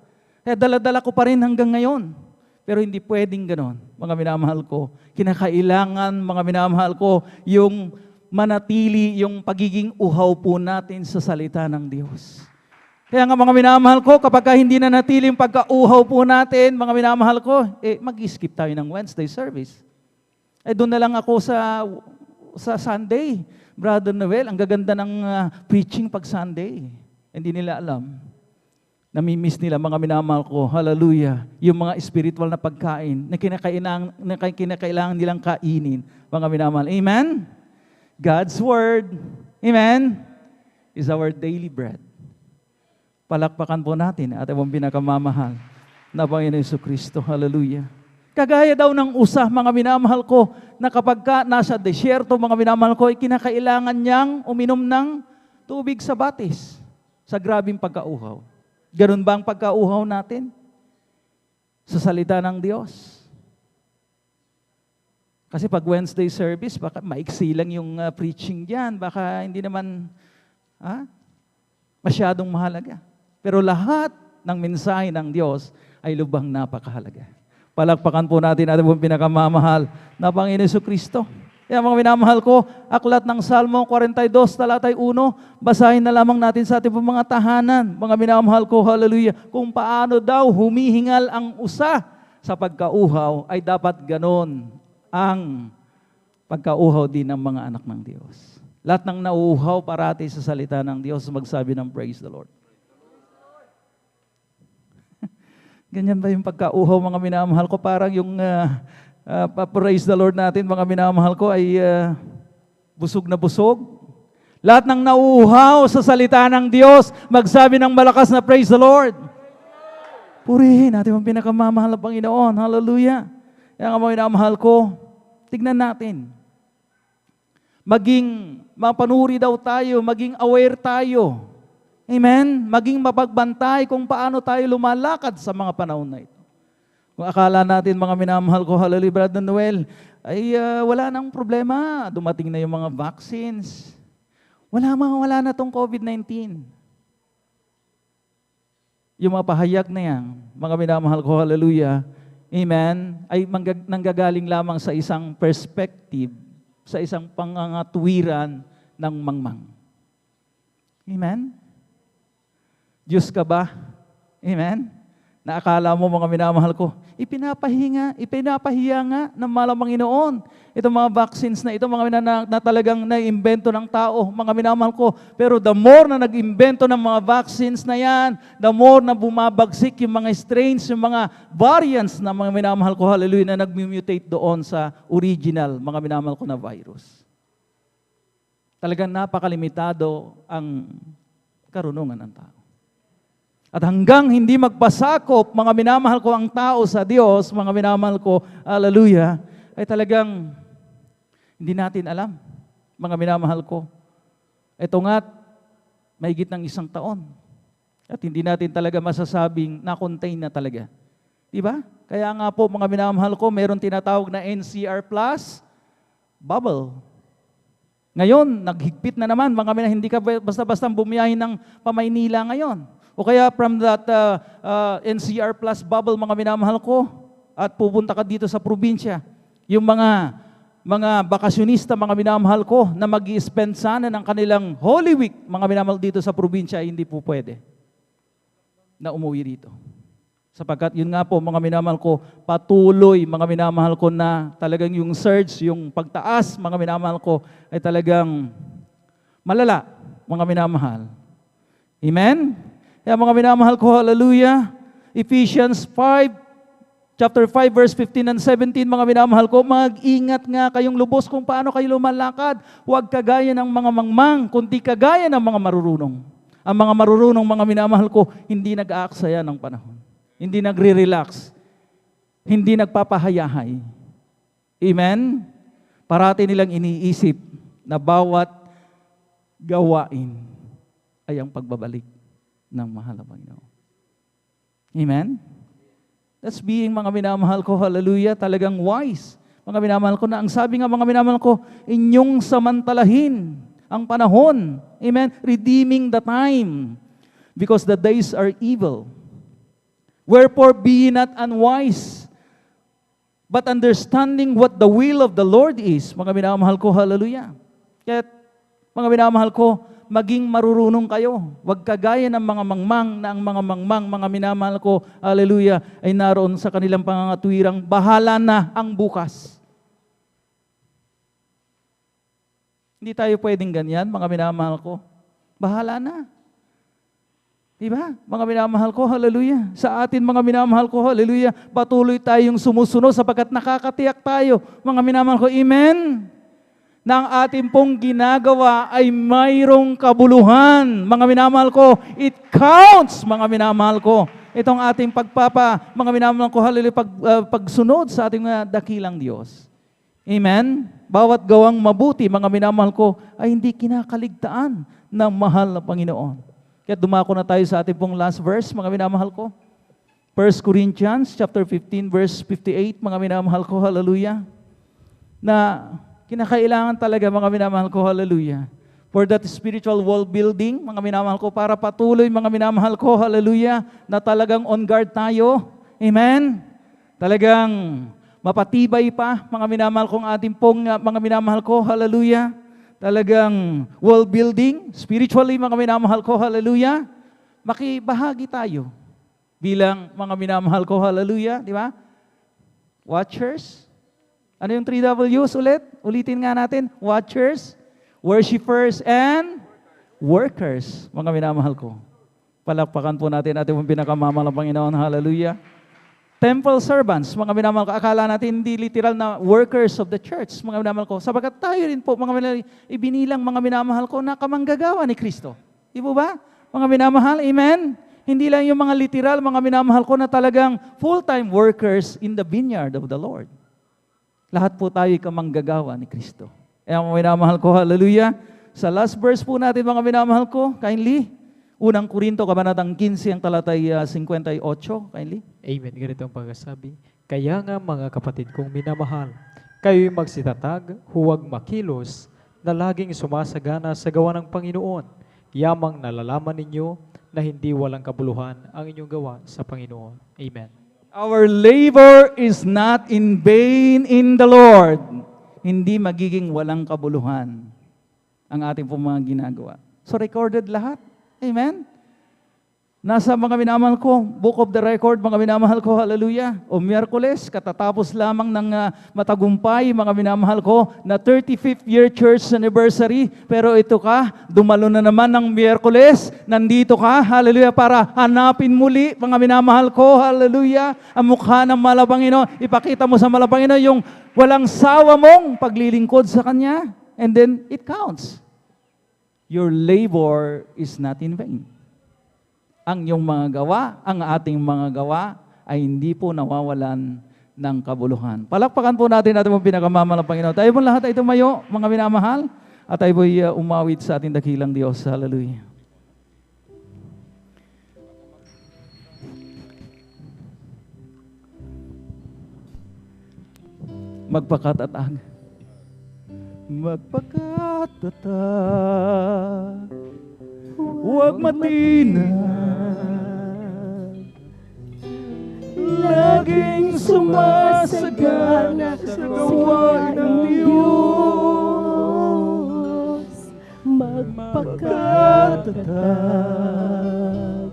Kaya dala-dala ko pa rin hanggang ngayon. Pero hindi pwedeng ganon, mga minamahal ko. Kinakailangan, mga minamahal ko, yung manatili, yung pagiging uhaw po natin sa salita ng Diyos. Kaya nga mga minamahal ko, kapag hindi na natili yung pagka-uhaw po natin, mga minamahal ko, mag-skip tayo ng Wednesday service. Doon na lang ako sa Sunday. Brother Noel, ang gaganda ng preaching pag Sunday. Hindi nila alam. Namimiss nila, mga minamahal ko, hallelujah, yung mga spiritual na pagkain na kinakailangan nilang kainin, mga minamahal. Amen? God's Word, amen, is our daily bread. Palakpakan po natin at ang pinakamamahal na Panginoon Jesucristo, hallelujah. Kagaya daw ng usa, mga minamahal ko, na kapag nasa desyerto, mga minamahal ko, kinakailangan niyang uminom ng tubig sa batis, sa grabing pagkauhaw. Ganun ba ang pagkauhaw natin? Sa salita ng Diyos? Kasi pag Wednesday service, baka maiksi lang yung preaching diyan, baka hindi naman masyadong mahalaga. Pero lahat ng mensahe ng Diyos ay lubhang napakahalaga. Palakpakan po natin ating pinakamamahal na Panginoon Jesucristo. Kaya mga minamahal ko, aklat ng Salmo 42, talatay 1, basahin na lamang natin sa ating mga tahanan. Mga minamahal ko, hallelujah, kung paano daw humihingal ang usa sa pagkauhaw, ay dapat ganon ang pagkauhaw din ng mga anak ng Diyos. Lahat ng nauuhaw parati sa salita ng Diyos, magsabi ng praise the Lord. Ganyan ba yung pagkauhaw, mga minamahal ko? Parang yung praise the Lord natin, mga minamahal ko, ay busog na busog. Lahat ng nauuhaw sa salita ng Diyos, magsabi ng malakas na praise the Lord. Purihin natin ang pinakamamahal na Panginoon. Hallelujah. Kaya nga mga minamahal ko, tignan natin. Maging mapanuri daw tayo, maging aware tayo. Amen? Maging mapagbantay kung paano tayo lumalakad sa mga panahon na ito. Kung akala natin, mga minamahal ko, hallelujah, Brother Noel, ay wala nang problema. Dumating na yung mga vaccines. Wala na tong COVID-19. Yung mga pahayag na yan, mga minamahal ko, hallelujah, amen, ay nanggagaling lamang sa isang perspective, sa isang pangangatuwiran ng mangmang. Amen? Diyos ka ba? Amen? Naakala mo, mga minamahal ko, ipinapahiya nga ng malamang Panginoon. Itong mga vaccines na ito, mga na talagang naimbento ng tao, mga minamahal ko. Pero the more na nag-imbento ng mga vaccines na yan, the more na bumabagsik yung mga strains, yung mga variants na mga minamahal ko, hallelujah, na nag-mutate doon sa original, mga minamahal ko na virus. Talagang napakalimitado ang karunungan ng tao. At hanggang hindi magpasakop, mga minamahal ko, ang tao sa Diyos, mga minamahal ko, hallelujah, ay talagang hindi natin alam, mga minamahal ko. Ito nga, mahigit ng 1 taon. At hindi natin talaga masasabing na-contain na talaga. Diba? Kaya nga po, mga minamahal ko, meron tinatawag na NCR plus bubble. Ngayon, naghigpit na naman, mga minamahal, hindi ka basta-basta bumiyahin ng pamaynila ngayon. O kaya from that NCR plus bubble, mga minamahal ko, at pupunta ka dito sa probinsya, yung mga bakasyonista, mga minamahal ko, na mag-i-spend sana ng kanilang Holy Week, mga minamahal dito sa probinsya, hindi po pwede na umuwi rito. Sapagkat yun nga po, mga minamahal ko, patuloy, mga minamahal ko, na talagang yung surge, yung pagtaas, mga minamahal ko, ay talagang malala, mga minamahal. Amen? Kaya mga minamahal ko, hallelujah, Ephesians 5, chapter 5, verse 15 and 17, mga minamahal ko, mag-ingat nga kayong lubos kung paano kayo lumalakad. Huwag kagaya ng mga mangmang, kundi kagaya ng mga marurunong. Ang mga marurunong mga minamahal ko, hindi nag-aaksaya ng panahon. Hindi nagre-relax. Hindi nagpapahayahay. Amen? Parati nilang iniisip na bawat gawain ay ang pagbabalik ng mahal na Panginoon. Amen? That's being mga minamahal ko, hallelujah, talagang wise. Mga minamahal ko na, ang sabi nga mga minamahal ko, inyong samantalahin ang panahon. Amen? Redeeming the time because the days are evil. Wherefore be ye not unwise, but understanding what the will of the Lord is. Mga minamahal ko, hallelujah. Kaya mga minamahal ko, maging marurunong kayo. Huwag kagaya ng mga mangmang na ang mga mangmang, mga minamahal ko, hallelujah, ay naroon sa kanilang pangangatwirang, bahala na ang bukas. Hindi tayo pwedeng ganyan, mga minamahal ko. Bahala na. Diba? Mga minamahal ko, hallelujah. Sa atin, mga minamahal ko, hallelujah, patuloy tayong sumusunod sapagkat nakakatiyak tayo. Mga minamahal ko, amen? Na ang ating pong ginagawa ay mayroong kabuluhan. Mga minamahal ko, it counts, mga minamahal ko. Itong ating mga minamahal ko, hallelujah, pagsunod sa ating dakilang Diyos. Amen? Bawat gawang mabuti, mga minamahal ko, ay hindi kinakaligtaan ng mahal na Panginoon. Kaya dumako na tayo sa ating pong last verse, mga minamahal ko. 1 Corinthians chapter 15, verse 58, mga minamahal ko, hallelujah. Na kinakailangan talaga, mga minamahal ko, hallelujah. For that spiritual wall building, mga minamahal ko, para patuloy, mga minamahal ko, hallelujah, na talagang on guard tayo. Amen? Talagang mapatibay pa, mga minamahal kong ating pong, mga minamahal ko, hallelujah. Talagang wall building, spiritually, mga minamahal ko, hallelujah. Makibahagi tayo bilang mga minamahal ko, hallelujah, di ba? Watchers. Ano yung 3 W's ulit? Ulitin nga natin. Watchers, worshipers, and workers, mga minamahal ko. Palakpakan po natin ating pinakamamahal ng Panginoon, hallelujah. Temple servants, mga minamahal ko, akala natin hindi literal na workers of the church, mga minamahal ko. Sabagat tayo rin po, mga minamahal, ibinilang mga minamahal ko na kamanggagawa ni Kristo. Di po ba? Mga minamahal, amen? Hindi lang yung mga literal, mga minamahal ko na talagang full-time workers in the vineyard of the Lord. Lahat po tayo kamanggagawa ni Kristo. Kaya mga minamahal ko, hallelujah. Sa last verse po natin, mga minamahal ko, kindly, Unang Korinto, kabanatang 15, ang talatay 58, kindly. Amen. Ganito ang pagkasabi. Kaya nga mga kapatid kong minamahal, kayo'y magsitatag, huwag makilos, na laging sumasagana sa gawa ng Panginoon. Yamang nalalaman ninyo na hindi walang kabuluhan ang inyong gawa sa Panginoon. Amen. Our labor is not in vain in the Lord. Hindi magiging walang kabuluhan ang ating pong mga ginagawa. So recorded lahat. Amen? Nasa mga minamahal ko, book of the record, mga minamahal ko, hallelujah. O Miyerkules, katatapos lamang ng matagumpay, mga minamahal ko, na 35th year church anniversary. Pero ito ka, dumalo na naman ng Miyerkules, nandito ka, hallelujah, para hanapin muli, mga minamahal ko, hallelujah, ang mukha ng Malapanginoon. Ipakita mo sa Malapanginoon yung walang sawa mong paglilingkod sa Kanya. And then, it counts. Your labor is not in vain. Ang iyong mga gawa, ang ating mga gawa, ay hindi po nawawalan ng kabuluhan. Palakpakan po natin ating pinakamamahal ng Panginoon. Tayo po lahat ay tumayo, mga minamahal, at tayo po umawit sa ating dakilang Diyos. Hallelujah. Magpakatatag. Magpakatatag, huwag matinag, laging sumasagana sa gawain ng Diyos. Magpakatatag,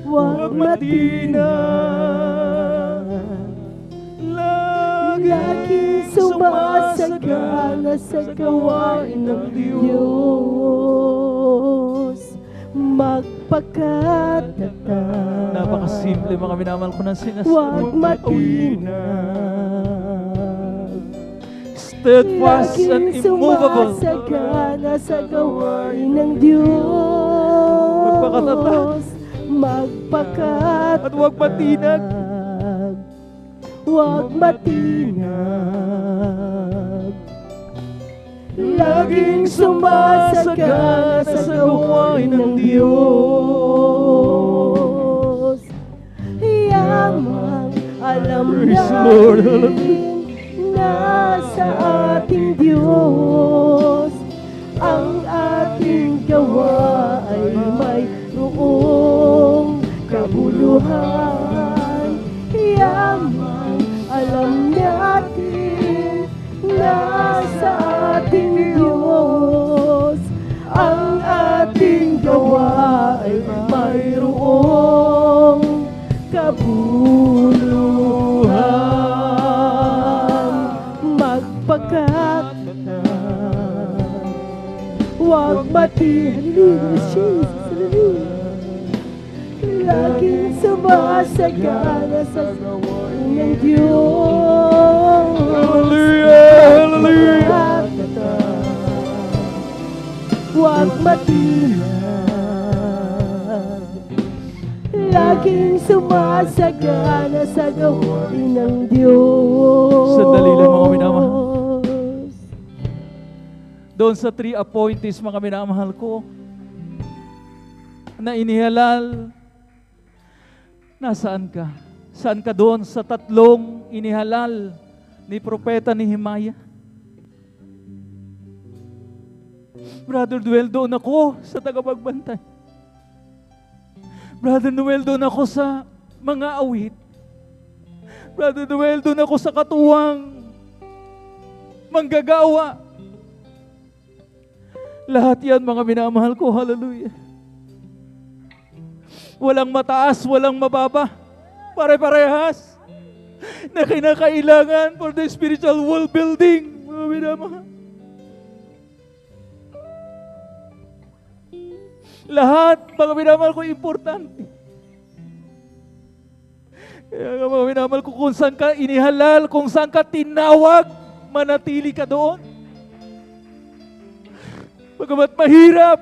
huwag matinag, laging sumasagana sa gawain ng Diyos. Magpakatatag. Napakasimple, mga minamahal ko ng sinasabi. Huwag matinag, steadfast and immovable, sumasagana sa gawain ng Diyos. Magpakatatag. Magpakat At huwag matinag. Huwag matinag. Laging sumasagana sa gawain ng Diyos. Yamang alam natin na sa ating Diyos ang ating gawa ay mayroong kabuluhan. Yamang alam natin na sa ating Diyos ang ating gawa ay mayroong kabuluhan. Magpakatatag, huwag matihalin, Jesus, laging sumasagana sa gawain ng Diyos. Hallelujah! Huwag matinag, laging sumasagana sa gawain ng Diyos. Sandali lang mga minamahal. Doon sa 3 appointees, mga minamahal ko, na inihalal, nasaan ka? Saan ka doon sa 3 inihalal ni Propeta Nehemiah? Brother Duel, doon ako sa tagapagbantay. Brother Noel, doon ako sa mga awit. Brother Noel, doon ako sa katuwang manggagawa. Lahat yan, mga minamahal ko, hallelujah. Walang mataas, walang mababa. Pare-parehas na kinakailangan for the spiritual wall building, mga minamahal. Lahat, mga minamahal ko, importante. Kaya nga, mga minamahal ko, kung saan ka inihalal, kung saan ka tinawag, manatili ka doon. Bagamat mahirap,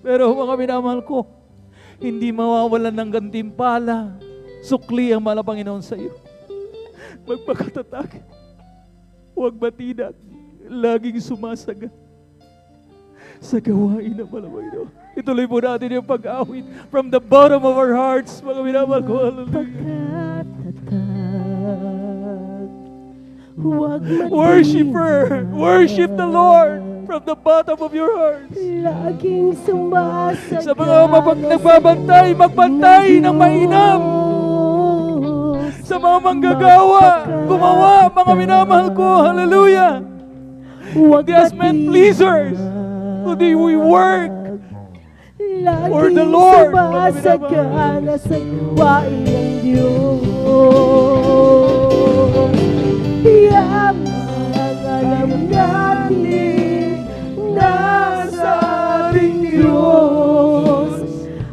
pero mga minamahal ko, hindi mawawalan ng gantimpala. Sukli ang mahal na Panginoon sa iyo. Magpakatatag, huwag matinag, laging sumasaga sa gawain ng mahal na Panginoon. Ituloy po natin yung pag-awit from the bottom of our hearts, mga minamahal ko. Hallelujah. Worshiper, worship the Lord from the bottom of your heart. Laging sumasagana sa mga nagbabantay, magbantay ng mainam. Sa mga manggagawa, gumawa, mga minamahal ko. Hallelujah. The as men pleasers, who do we work for the Lord. Sumasagana sa gawain ng Diyos. Yamang alam natin na sa ating Diyos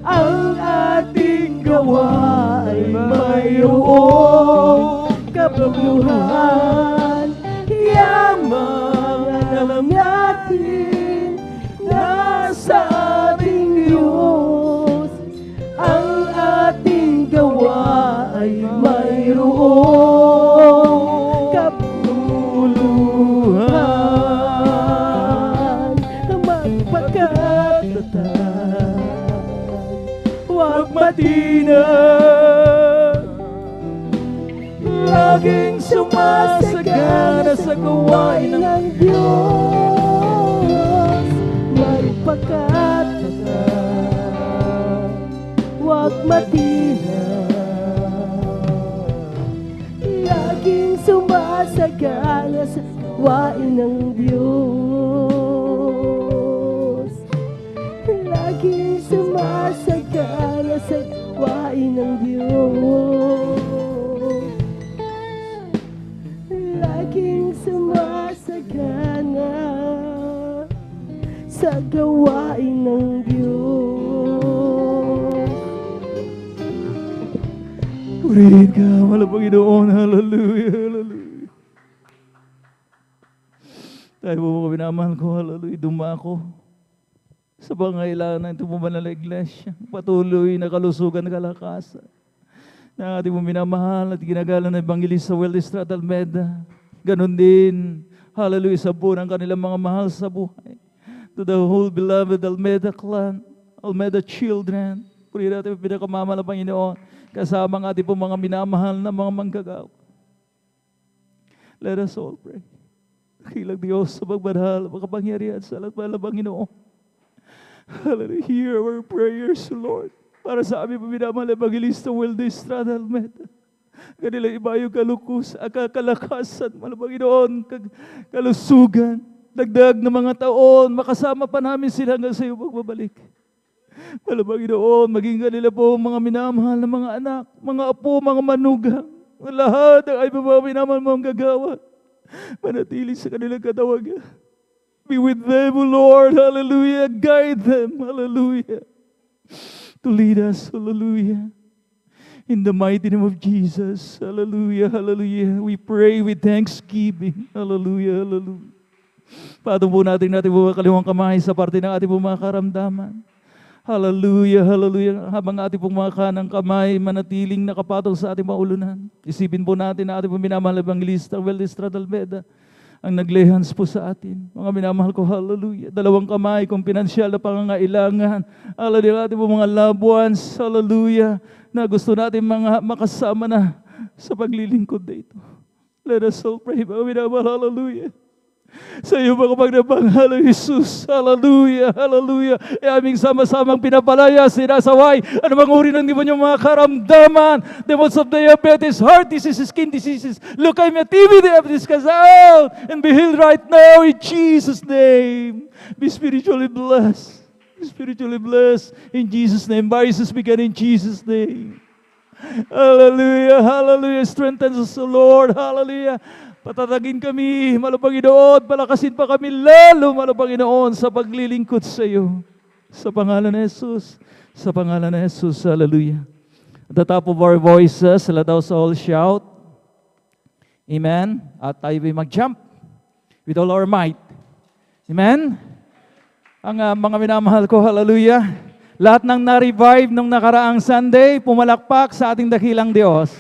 ang ating gawa ay mayroong kabuluhan. Yamang alam natin na sa ating Diyos ang ating gawa ay mayroong kabuluhan. Magpakatatag, huwag matinag, laging sumasagana sa gawain ng Diyos. Magpakatatag, huwag matinag, laging sumasagana sa gawain ng Diyos. Laging sumasagana sa gawain ng Diyos. Laging sumasagana sa gawain ng Diyos. Purihin ka, mahal na Panginoon. Hallelujah, hallelujah. Tayo po mga minamahal ko, hallelujah. Dumako sa pangailangan ng ito po banal na iglesia. Patuloy na kalusugan, kalakasan na ating pong minamahal at ginagalang na Evangelista Well Estrada Almeda. Ganon din, hallelujah, sa buo ng kanilang mga mahal sa buhay. To the whole beloved Almeda clan, Almeda children, puri natin ang pinakamamahal na Panginoon, kasama ang ating pong mga minamahal na mga manggagawa. Let us all pray. Dakilang Diyos sa pagbanal, makapangyarihan sa lahat ng Panginoon. Hallelujah, hear our prayers, Lord. Para sa aming minamahal na Evangelista Well Estrada Almeda. Kanila iba yung kalakasan, Panginoon, kalusugan, dagdag na mga taon, makasama pa namin sila hanggang sa iyo pagbabalik. Panginoon, maging kanila po mga minamahal na mga anak, mga apo, mga manugang, lahat ng ay mga minamahal mong gagawa. Manatili sa kanilang katawagan. Be with them, O Lord, hallelujah, guide them, hallelujah, to lead us, hallelujah. In the mighty name of Jesus, hallelujah, hallelujah, we pray with thanksgiving, hallelujah, hallelujah. Patong po natin po kaliwang kamay sa parte ng ating po mga karamdaman. Hallelujah, hallelujah. Habang ating pong mga kanang kamay manatiling nakapatong sa ating mga ulunan. Isipin po natin na ating pong minamahal Evangelista Well Estrada Almeda ang naglehans po sa atin. Mga minamahal ko, hallelujah. Dalawang kamay kung pinansyal na pangangailangan. Hallelujah, ating pong mga loved ones, hallelujah, na gusto natin mga makasama na sa paglilingkod dito. Let us all pray, mga minamahal, hallelujah. Sa iyo mga pagnabanghal, Jesus, hallelujah, hallelujah. E aming sama-samang pinapalaya, sinasaway, anumang uri ng demonyong mga karamdaman, demons of diabetes, heart diseases, skin diseases, leukemia, TB, diabetes, cast out and be healed right now in Jesus' name. Be spiritually blessed. Be spiritually blessed in Jesus' name. Viruses began in Jesus' name. Hallelujah, hallelujah. Strengthen us, O Lord, hallelujah. Patatagin kami, Panginoon, palakasin pa kami lalo, Panginoon, sa paglilingkod sa iyo. Sa pangalan ni Jesus, sa pangalan ni Jesus, hallelujah. At the top of our voices, let us all shout, Amen. At tayo ay mag-jump with all our might. Amen. Ang mga minamahal ko, hallelujah. Lahat ng na-revive nung nakaraang Sunday, pumalakpak sa ating dakilang Diyos.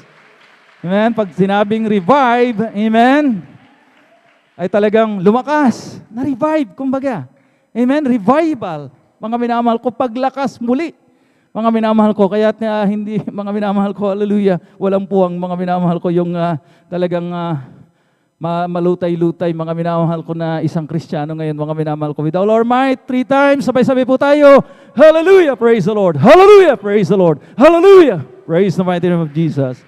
Amen. Pag sinabing revive, amen, ay talagang lumakas. Na-revive, kumbaga. Amen. Revival. Mga minamahal ko, paglakas muli. Mga minamahal ko, kaya hindi, mga minamahal ko, hallelujah, walang po ang mga minamahal ko yung talagang malutay-lutay, mga minamahal ko na isang Kristiyano ngayon, mga minamahal ko. With all our might, 3 times, sabay-sabay po tayo. Hallelujah, praise the Lord. Hallelujah, praise the Lord. Hallelujah, praise the mighty name of Jesus.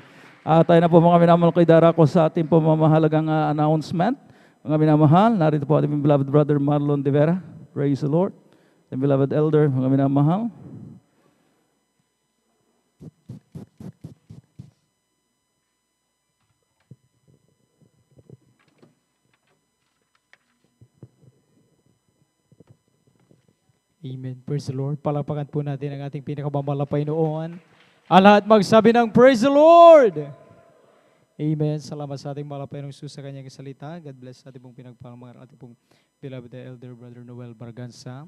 Tayo na po mga minamahal ko, idarako sa ating po mamahalagang announcement. Mga minamahal, narito po ating beloved brother Marlon De Vera. Praise the Lord. And beloved elder, mga minamahal. Amen. Praise the Lord. Palapakan po natin ang ating pinakamamahal na Panginoon. Ang lahat magsabi ng Praise the Lord! Amen. Salamat sa ating mahal na Panginoong Jesus sa kanyang salita. God bless sa ating pong pinagpamangar, ating pong beloved elder brother Noel Barganza.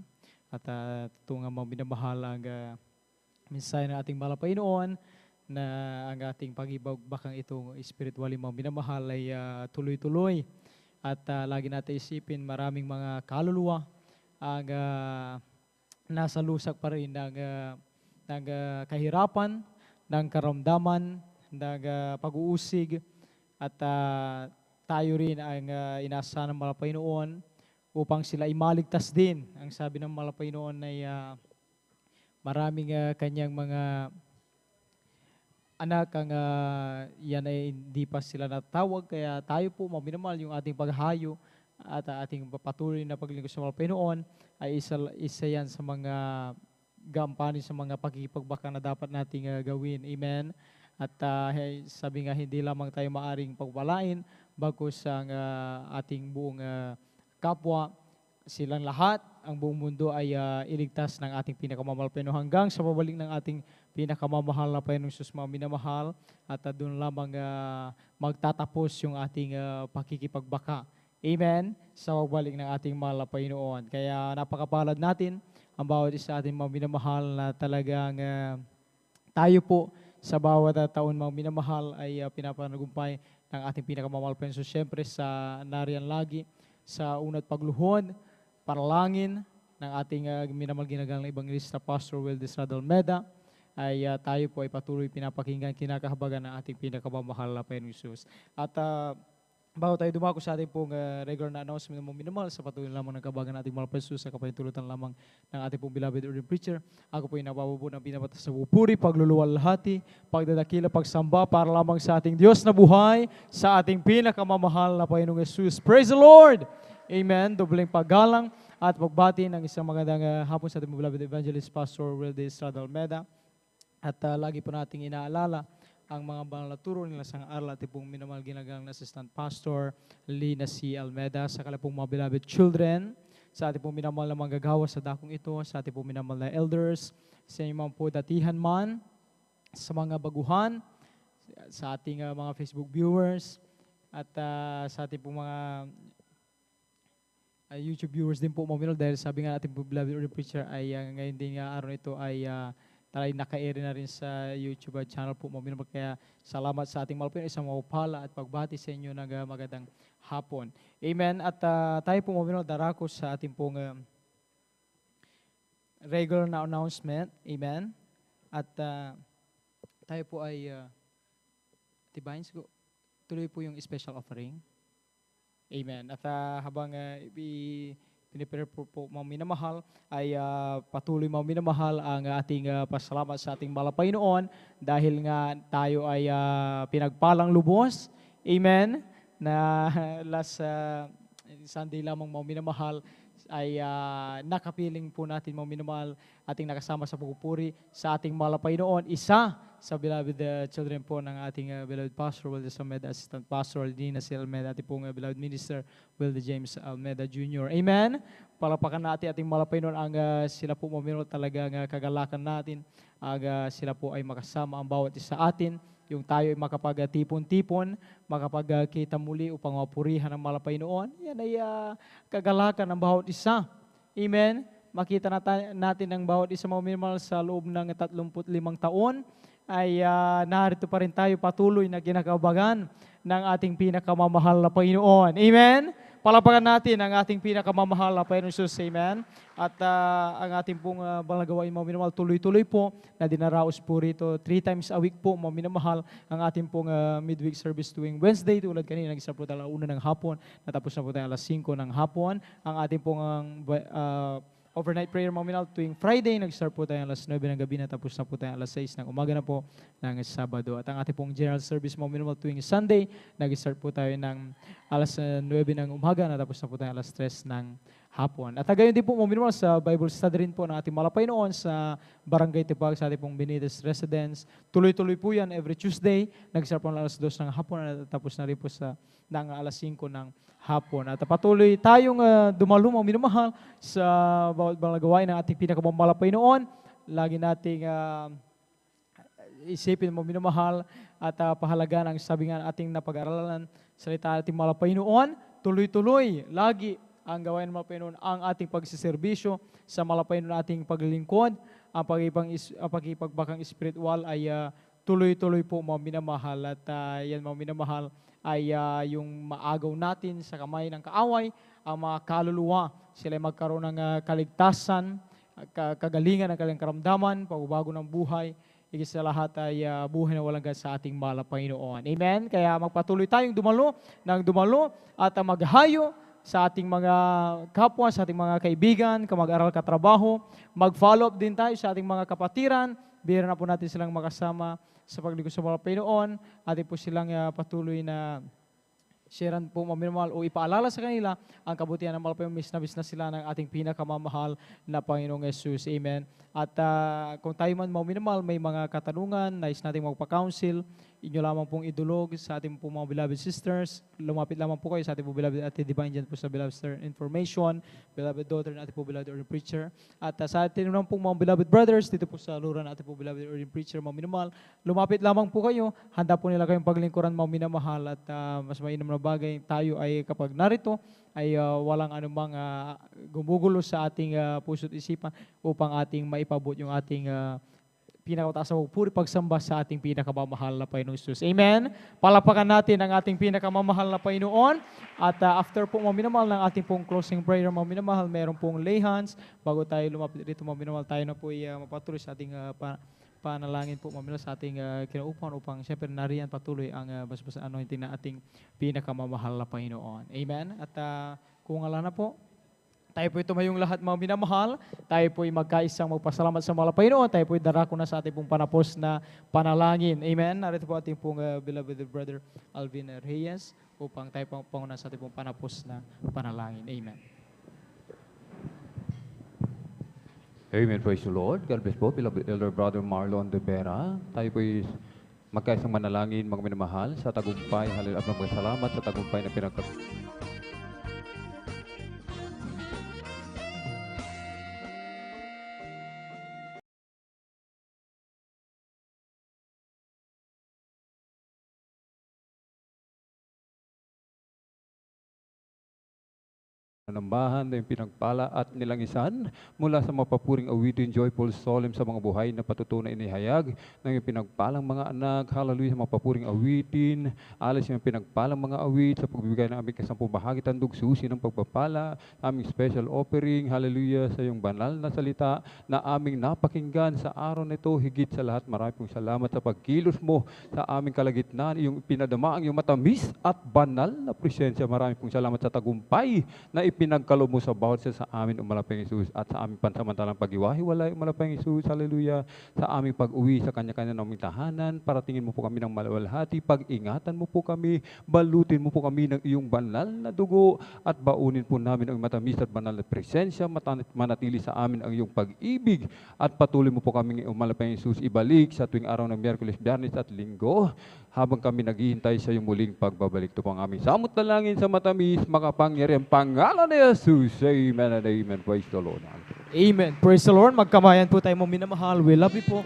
At ito nga mga minamahal ang mensahe ng ating mahal na Panginoon na ang ating pag-ibagbakang itong spiritually mga minamahal ay tuloy-tuloy. At lagi natin isipin maraming mga kaluluwa ang nasa lusak pa rin ng kahirapan, ng karamdaman, ng pag-uusig, at tayo rin ang inaasahan ng mahal na Panginoon upang sila imaligtas din. Ang sabi ng mahal na Panginoon ay maraming kanyang mga anak ang yan ay hindi pa sila natawag, kaya tayo po maminamahal yung ating paghayo at ating patuloy na paglingkod sa mahal na Panginoon ay isa yan sa mga gampanin sa mga pagkikipagbaka na dapat nating gawin. Amen. At sabi nga, hindi lamang tayo maaring pagpalain, bagkus ang ating buong kapwa, silang lahat, ang buong mundo ay iligtas ng ating pinakamamahal Panginoon hanggang sa pabalik ng ating pinakamamahal na Panginoong Jesus, mga minamahal, at doon lamang magtatapos yung ating pakikipagbaka. Amen. Sa pagbalik ng ating mahal na Panginoon. Kaya napakapalad natin ang bawat isa ating mga minamahal na talagang tayo po sa bawat taon mga minamahal ay pinapanagumpay ng ating pinakamamahal po. So syempre sa nariyan lagi, sa unat pagluhod, paralangin ng ating minamahal ginagalang na Evangelista Pastor Weldes Radalmeda, ay tayo po ay patuloy pinapakinggan kinakahabagan ng ating pinakamamahal na Panginoong Jesus. At bago tayo dumako sa ating pong regular na announcement ng mga minamahal, sa patuloy lamang ng kabagan ng ating mahal pa Jesus, sa kapahintulutan lamang ng ating pong beloved ordained preacher, ako po ay nabababu ng pinabatas sa pupuri, pagluluwalhati, pagdadakila, pagsamba para lamang sa ating Diyos na buhay, sa ating pinakamamahal na Panginoong Jesus. Praise the Lord! Amen. Dobleng paggalang at pagbati ng isang magandang hapon sa ating beloved evangelist Pastor Weldes Radalmeda. At lagi po nating inaalala ang mga banal na turo nila sa aral at pong minamahal ginagalang na Assistant Pastor Lina C. Almeda, sa kala pong mga beloved children, sa ating pong minamahal na manggagawa sa dakong ito, sa ating pong minamahal na elders, sa inyong mga po datihan man, sa mga baguhan, sa ating mga Facebook viewers, at sa ating pong mga YouTube viewers din po mga minamahal, dahil sabi nga ating beloved ordained preacher ay ngayon din nga araw ito ay tayo naka-air na rin sa YouTube channel po mga minamahal. Kaya salamat sa ating mahal po, isang mapapala at pagbati sa inyo ng magandang hapon. Amen. At tayo po mga minamahal, darako sa ating pong regular na announcement. Amen. At tayo po ay tibayin, tuloy po yung special offering. Amen. At habang piniprepare po mga minamahal, ay patuloy mga minamahal ang ating pasalamat sa ating mahal na Panginoon dahil nga tayo ay pinagpalang lubos. Amen. Na last Sunday lamang mga minamahal ay nakapiling po natin mga minamahal ating nakasama sa pagpupuri sa ating mahal na Panginoon. Isa sa beloved children po ng ating beloved Pastor Weldes Almeda, Assistant Pastor Lina C. Almeda, ating pong beloved Minister Weldes James Almeda Jr. Amen. Palapakan natin ating mahal na Panginoon ang sila po mga minamahal talagang kagalakan natin. Sila po ay makasama ang bawat isa atin. Yung tayo ay makapagtipon-tipon, makapagkita muli upang mapurihan ang mahal na Panginoon. Yan ay kagalakan ng bawat isa. Amen. Makita natin ang bawat isa mga minamahal sa loob ng 35 taon ay narito pa rin tayo patuloy na ginagabagan ng ating pinakamamahal na Panginoon. Amen. Palapakan natin ang ating pinakamamahal na Panginoon Jesus. Amen. At ang ating pong balagawain mga minamahal, tuloy-tuloy po na dinaraos po rito 3 times a week po mga minamahal ang ating pong midweek service tuwing Wednesday. Tulad kanina, nag-start po tayo 1 ng hapon, natapos na po tayo alas 5 ng hapon. Ang ating pong overnight prayer mga minamahal tuwing Friday, nag-start po tayo alas 9 ng gabi, natapos na po tayo alas 6 ng umaga na po ng Sabado. At ang ating pong general service mga minamahal tuwing Sunday, nag-start po tayo ng alas 9 ng umaga, natapos na po tayo alas 3 ng hapon. At gayon din po mga minamahal sa Bible study rin po ng ating mahal na Panginoon sa Barangay Tipag sa ating pong Benitez Residence. Tuloy-tuloy po yan every Tuesday. Nag-start po ng alas 2 ng hapon at tapos na rin po ng alas 5 ng hapon. At patuloy tayong dumalo mga minamahal sa bawat balagawain ng ating pinakamamahal na Panginoon. Lagi nating isipin mga minamahal at pahalagaan ang sabi nga ating napag-aralan salita ating mahal na Panginoon. Tuloy-tuloy, lagi ang gawain ng mga Panginoon ang ating pagsiservisyo sa mahal na Panginoon ating paglilingkod. Ang pagipagbakang spiritual ay tuloy-tuloy po mga minamahal. At yan mga minamahal ay yung maagaw natin sa kamay ng kaaway, ang mga kaluluwa. Sila ay magkaroon ng kaligtasan, kagalingan ng kanilang karamdaman, pagbabago ng buhay. Higit sa lahat ay buhay na walang sa ating mahal na Panginoon. Amen? Kaya magpatuloy tayong dumalo at maghayo sa ating mga kapwa, sa ating mga kaibigan, kamag-aral, katrabaho. Mag-follow up din tayo sa ating mga kapatiran. Bira na po natin silang makasama sa paglingkod sa mga Panginoon. Atin po silang patuloy na sharean po maminamahal o ipaalala sa kanila ang kabutihan ng malapayong mis na sila ng ating pinakamamahal na Panginoong Jesus. Amen. At kung tayo man maminamahal, may mga katanungan, nais natin magpa-counsel, inyo lamang pong idulog sa ating pong mga beloved sisters. Lumapit lamang po kayo sa ating po beloved Ate Divine dyan po sa beloved sister information, beloved daughter na ating po beloved ordained preacher. At sa ating naman pong mga beloved brothers, dito po sa luran na ating po beloved ordained preacher, mga minamahal, lumapit lamang po kayo. Handa po nila kayong paglingkuran, mga minamahal, at mas mainam na bagay tayo ay kapag narito, ay walang anumang gumugulo sa ating puso't isipan upang ating maipabot yung ating pinakataas na pagpuri pagsamba sa ating pinakamamahal na Panginoong Jesus. Amen. Palapakan natin ang ating pinakamamahal na Panginoon. At after po mga minamahal ng ating pong closing prayer, mga minamahal, meron pong lay hands. Bago tayo lumapit dito, mga minamahal, tayo na po mapatuloy sa ating panalangin po, mga minamahal, sa ating kinaupuan upang siyempre nariyan patuloy ang basta anointing na ating pinakamamahal na Panginoon. Amen. At kung ala na po, tayo po tumayong lahat, mga minamahal. Tayo po magkaisang magpasalamat sa mga Panginoon. Tayo po darako na sa ating pong panapos na panalangin. Amen. Narito po ating pong beloved brother Alvin Reyes upang tayo pong panguna sa ating pong panapos na panalangin. Amen. Amen. Praise the Lord. God bless po, beloved elder brother Marlon de Vera. Tayo po magkaisang manalangin, mga minamahal, sa tagumpay. Hallelujah. At magpasalamat sa tagumpay na nambahan na yung pinagpala at nilangisan mula sa mapapuring awitin, joyful solemn sa mga buhay na patutunay inihayag ng yung pinagpalang mga anak. Hallelujah, sa mapapuring awitin, alas yung pinagpalang mga awit sa pagbibigay ng aming kasampung bahagi tandog susi ng pagpapala, aming special offering, hallelujah, sa yung banal na salita na aming napakinggan sa araw na ito. Higit sa lahat, marami pong salamat sa pagkilos mo sa aming kalagitnaan, yung pinadama ang yung matamis at banal na presensya. Marami pong salamat sa tagumpay na pinagkalob mo sa bawat sa amin, umalapang Jesus, at sa aming pansamantalang pag-iwahiwalay, umalapang Jesus, hallelujah, sa aming pag-uwi sa kanya-kanya ng aming tahanan, paratingin mo po kami ng malawalhati, pag-ingatan mo po kami, balutin mo po kami ng iyong banal na dugo, at baunin po namin ang matamis at banal na presensya, manatili sa amin ang iyong pag-ibig, at patuloy mo po kami, umalapang Jesus, ibalik sa tuwing araw ng Miyerkules, Biyernes at Linggo, habang kami naghihintay sa iyong muling pagbabalik. Ito po ang aming samot na langin sa matamis, makapangyarihan pangalan ni Jesus. Amen and amen. Praise the Lord. Amen. Praise the Lord. Magkamayan po tayo, mga minamahal. We love you po.